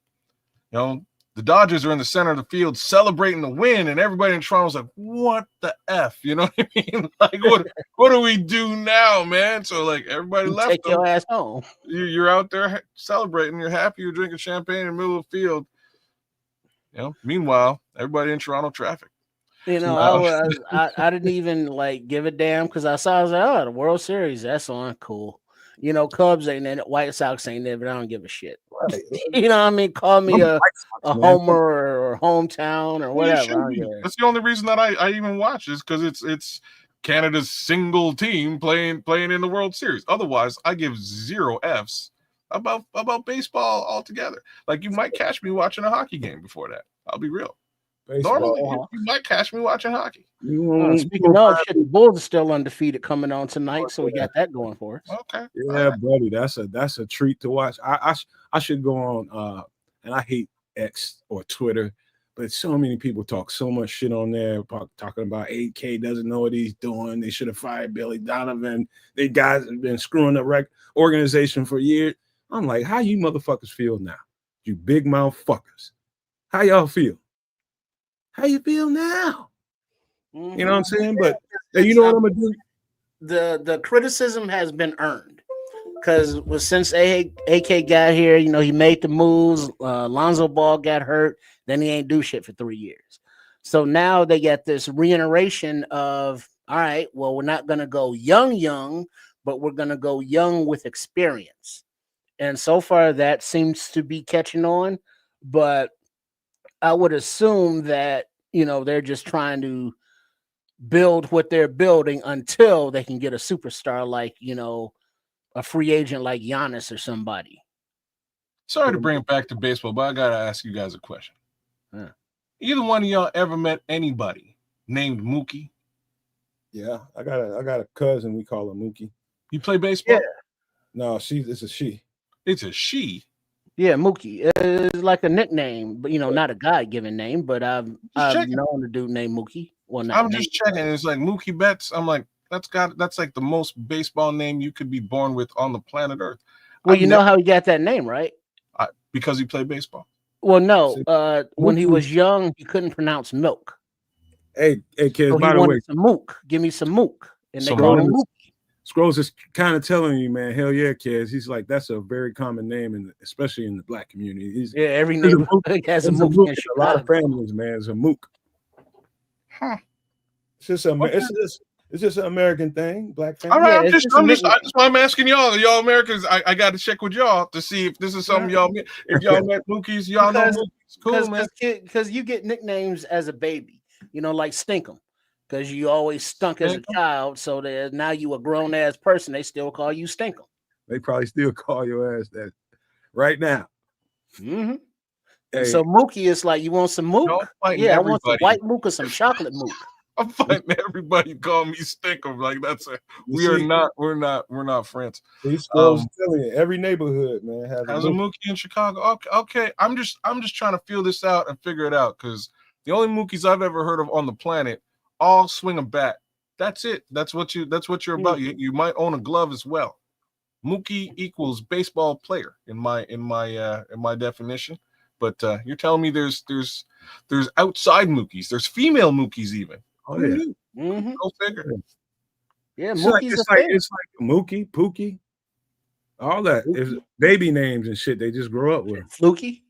the Dodgers are in the center of the field celebrating the win, and everybody in Toronto's like, "What the f?" You know what I mean? Like, what do we do now, man? So like, everybody left. Take your ass home. You're out there celebrating. You're happy. You're drinking champagne in the middle of the field. Meanwhile, everybody in Toronto traffic. You know, I didn't even like give a damn because I was like, oh, the World Series, that's on, cool. You know, Cubs ain't in it, White Sox ain't there, but I don't give a shit. Right. You know what I mean? Call me a Man. homer or hometown or Well, you whatever. I should don't be. give a- That's the only reason that I even watch is because it's Canada's single team playing in the World Series. Otherwise, I give 0 Fs about baseball altogether. Like you might catch me watching a hockey game before that. I'll be real. Baseball. Normally, you might catch me watching hockey. Speaking of shit, the Bulls are still undefeated coming on tonight, so we got that going for us. Okay. Yeah, buddy, that's a treat to watch. I should go on and I hate X or Twitter, but so many people talk so much shit on there talking about 8K doesn't know what he's doing. They should have fired Billy Donovan. They guys have been screwing the organization for years. I'm like, how you motherfuckers feel now? You big mouth fuckers. How y'all feel? How you feel now? Mm-hmm. You know what I'm saying? But you know what I'm gonna do? The criticism has been earned because since AK got here, you know, he made the moves. Lonzo Ball got hurt, then he ain't do shit for 3 years. So now they got this reiteration of, all right, well, we're not gonna go young, but we're gonna go young with experience. And so far, that seems to be catching on. But I would assume that, you know, they're just trying to build what they're building until they can get a superstar like, you know, a free agent like Giannis or somebody. Sorry to bring it back to baseball, but I gotta ask you guys a question. Huh. Either one of y'all ever met anybody named Mookie? Yeah, I got a cousin. We call her Mookie. You play baseball? Yeah. No, it's a she. It's a she. Yeah, Mookie is like a nickname, but you know, not a God-given name. But I've known a dude named Mookie. Well, not I'm just checking. It's like Mookie Betts. I'm like, that's like the most baseball name you could be born with on the planet Earth. Well, you know how he got that name, right? Because he played baseball. Well, no. When he was young, he couldn't pronounce milk. Hey, kids. So by the way, some mook. Give me some mook, and they Some call him mook. Mookie. Scrolls is kind of telling you, man. Hell yeah, kids. He's like, that's a very common name, and especially in the black community. Every neighborhood has a mook. A lot of families, man, is a mook. Huh. It's just an American thing, black family. All right, I'm asking y'all Americans. I got to check with y'all to see if this is something y'all. If y'all met Mookies, y'all know Mookies. Cool, man. Because you get nicknames as a baby, you know, like Stinkum, because you always stunk as a child. So that now you a grown ass person, they still call you Stinkum. They probably still call your ass that right now. Mm-hmm. Hey. So Mookie is like, you want some mook? Yeah, I want some white mook or some chocolate mook. I'm fighting everybody call me Stinkum. Like we're not friends. These schools telling you, every neighborhood, man, has a Mookie in Chicago. Okay. I'm just trying to feel this out and figure it out because the only Mookies I've ever heard of on the planet all swing a bat. That's it. That's what you're about. You might own a glove as well. Mookie equals baseball player in my definition. But you're telling me there's outside Mookies. There's female Mookies even. Oh yeah. Mm-hmm. Go figure. Yeah, it's Mookie's like Mookie, Pookie, all that is baby names and shit. They just grow up with. Fluky.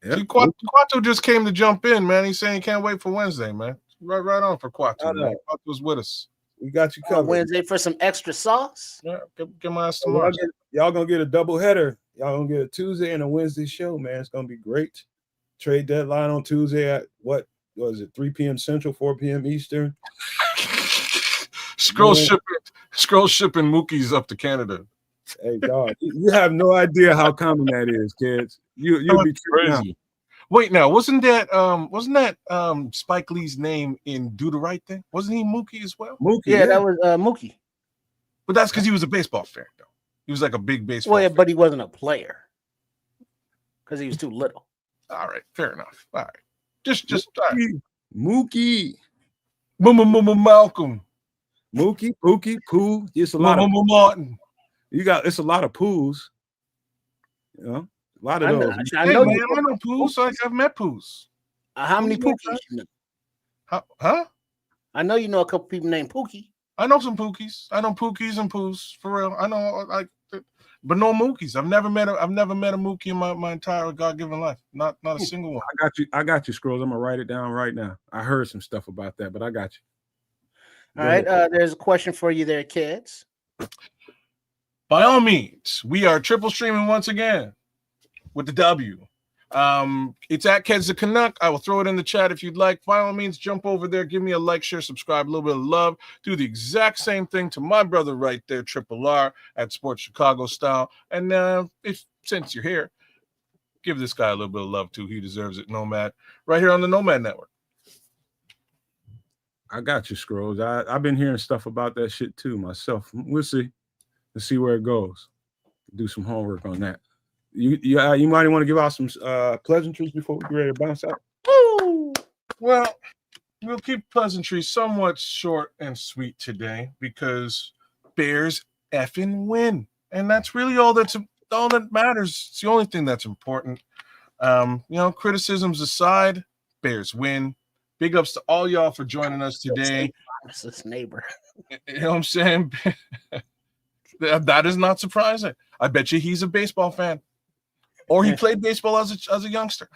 Yeah. Quato just came to jump in, man. He's saying he can't wait for Wednesday, man. Right on for Quato. Quato's with us. We got you covered. Wednesday for some extra sauce. Yeah, get my ass tomorrow. Y'all gonna get a double header. Y'all gonna get a Tuesday and a Wednesday show, man. It's gonna be great. Trade deadline on Tuesday at what was it? 3 p.m. Central, 4 p.m. Eastern. Scroll shipping Mookies up to Canada. Hey, dog, you have no idea how common that is, kids. You'll be crazy. Wait, now wasn't that Spike Lee's name in Do the Right Thing? Wasn't he Mookie as well? Mookie, yeah, that was Mookie. But that's because he was a baseball fan, though. He was like a big baseball. Well, yeah, fan. but he wasn't a player because he was too little. All right, fair enough. All right, just Mookie, Malcolm, Mookie, Pookie, Pooh. It's a lot of Martin. It's a lot of Poohs. You know, a lot of those. I know Poohs. I've met Poohs. How many Pookies you know? Huh? I know you know a couple people named Pookie. I know some Pookies. I know Pookies and Poos for real. I know but no Mookies. I've never met a Mookie in my entire God-given life. Not a single one. I got you, Scrolls. I'm gonna write it down right now. I heard some stuff about that, but I got you. All right. There's a question for you there, kids. By all means, we are triple streaming once again with the W. It's at Keds the Canuck. I will throw it in the chat if you'd like. By all means, jump over there, give me a like, share, subscribe, a little bit of love. Do the exact same thing to my brother right there, Triple R at Sports Chicago Style. And since you're here, give this guy a little bit of love too. He deserves it. Nomad, right here on the Nomad Network. I got you, Scrolls. I've been hearing stuff about that shit too myself. We'll see. Let's see where it goes. Do some homework on that. You might want to give out some pleasantries before we get ready to bounce out. Woo! Well, we'll keep pleasantries somewhat short and sweet today because Bears effing win, and that's really all that matters. It's the only thing that's important. Criticisms aside, Bears win. Big ups to all y'all for joining us today. This neighbor. You know what I'm saying? That is not surprising. I bet you he's a baseball fan. Or he played baseball as a youngster.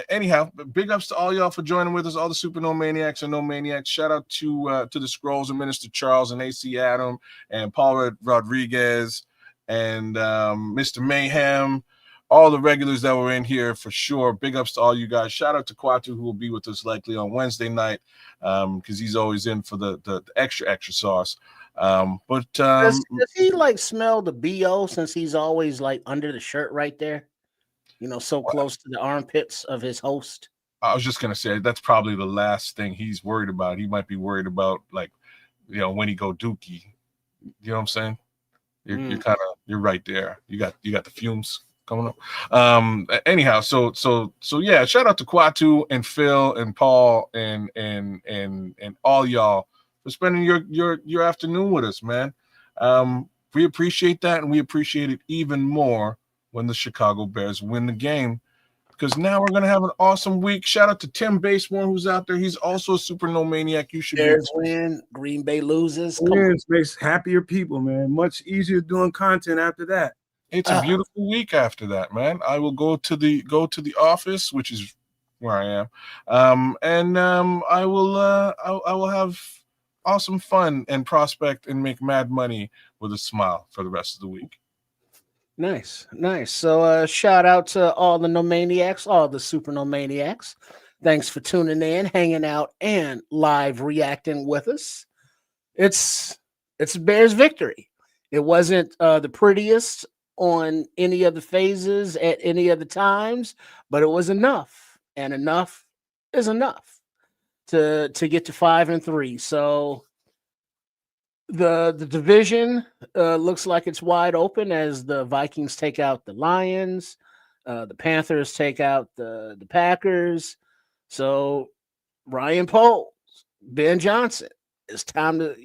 Anyhow, big ups to all y'all for joining with us, all the Super No Maniacs and No Maniacs. Shout out to the Scrolls and Minister Charles and AC Adam and Paul Rodriguez and Mr. Mayhem, all the regulars that were in here for sure. Big ups to all you guys. Shout out to Quatu, who will be with us likely on Wednesday night because he's always in for the extra sauce. Does he like smell the BO since he's always like under the shirt right there? So close to the armpits of his host. I was just gonna say that's probably the last thing he's worried about. He might be worried about when he go dookie. You know what I'm saying? You're right there. You got the fumes coming up. Anyhow, so yeah, shout out to Quatu and Phil and Paul and all y'all for spending your afternoon with us, man. We appreciate that, and we appreciate it even more when the Chicago Bears win the game, because now we're gonna have an awesome week. Shout out to Tim Basemore, who's out there. He's also a Super No Maniac. You should Bears win, Green Bay loses. Wins makes happier people, man. Much easier doing content after that. It's a beautiful week after that, man. I will go to the office, which is where I am, and I will have awesome fun and prospect and make mad money with a smile for the rest of the week. Nice. So shout out to all the No Maniacs, all the Super No Maniacs. Thanks for tuning in, hanging out, and live reacting with us. It's Bears victory. It wasn't the prettiest on any of the phases at any of the times, but it was enough, and enough is enough to get to 5-3. So the division looks like it's wide open as the Vikings take out the Lions, the Panthers take out the Packers. So Ryan Poles, Ben Johnson, it's time to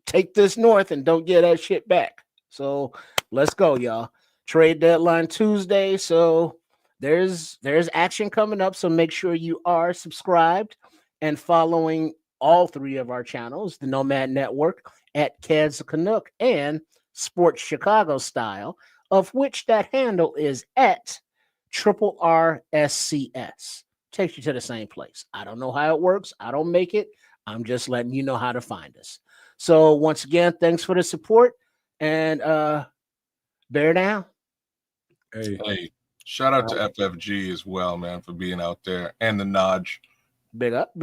take this north and don't get that shit back. So let's go, y'all. Trade deadline Tuesday. So there's action coming up. So make sure you are subscribed and following all three of our channels, the Nomad Network, at Keds the Canuck, and Sports Chicago Style, of which that handle is at RRSCS. Takes you to the same place. I don't know how it works. I don't make it. I'm just letting you know how to find us. So once again, thanks for the support, and bear down. Hey, shout out to FFG as well, man, for being out there, and the Nodge. Big up.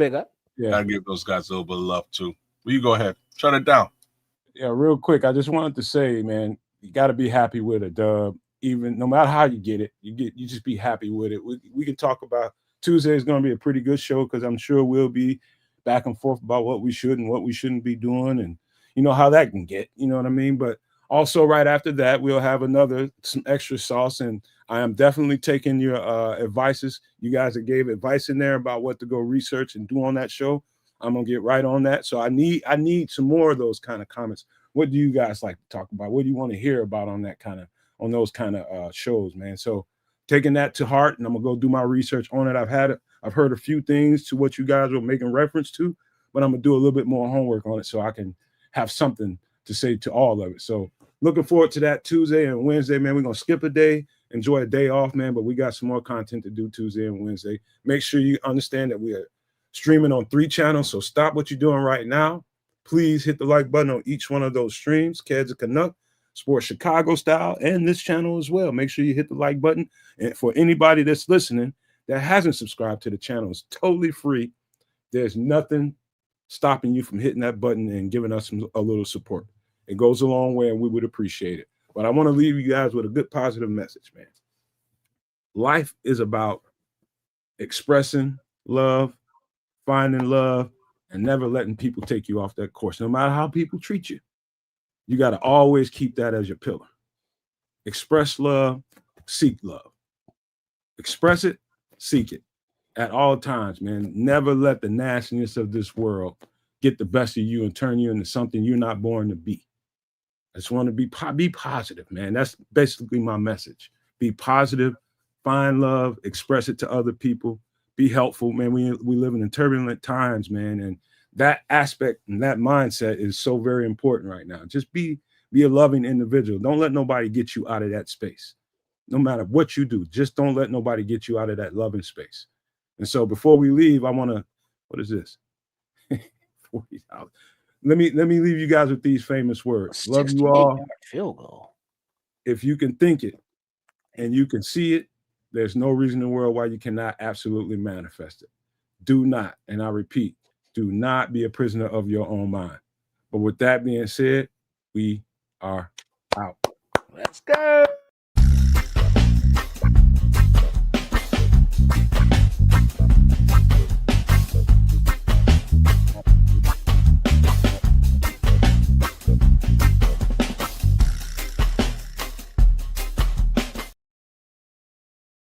Yeah, gotta give those guys a little bit of love too. Well, you go ahead, shut it down. Yeah, real quick, I just wanted to say, man, you got to be happy with a dub. Even no matter how you get it, you just be happy with it. We can talk about Tuesday is going to be a pretty good show because I'm sure we'll be back and forth about what we should and what we shouldn't be doing, and you know how that can get. You know what I mean? But also, right after that, we'll have some extra sauce, and I am definitely taking your advices. You guys that gave advice in there about what to go research and do on that show. I'm gonna get right on that. So I need some more of those kind of comments. What do you guys like to talk about? What do you want to hear about on those kind of shows, man? So taking that to heart, and I'm gonna go do my research on it. I've heard a few things to what you guys were making reference to, but I'm gonna do a little bit more homework on it so I can have something to say to all of it. So looking forward to that Tuesday and Wednesday, man. We're going to skip a day, enjoy a day off, man, but we got some more content to do Tuesday and Wednesday. Make sure you understand that we are streaming on 3 channels, so stop what you're doing right now. Please hit the like button on each one of those streams, Kids of Canuck, Sports Chicago Style, and this channel as well. Make sure you hit the like button. And for anybody that's listening that hasn't subscribed to the channel, it's totally free. There's nothing stopping you from hitting that button and giving us a little support. It goes a long way, and we would appreciate it. But I want to leave you guys with a good positive message, man. Life is about expressing love, finding love, and never letting people take you off that course, no matter how people treat you. You got to always keep that as your pillar. Express love, seek love. Express it, seek it at all times, man. Never let the nastiness of this world get the best of you and turn you into something you're not born to be. I just want to be positive, man. That's basically my message. Be positive, find love, express it to other people, be helpful, man. We live in turbulent times, man, and that aspect and that mindset is so very important right now. Just be a loving individual. Don't let nobody get you out of that space. No matter what you do, just don't let nobody get you out of that loving space. And so before we leave, I want to, what is this? $40. Let me leave you guys with these famous words. Love you all. Field goal. If you can think it and you can see it, there's no reason in the world why you cannot absolutely manifest it. Do not, and I repeat, do not be a prisoner of your own mind. But with that being said, we are out. Let's go.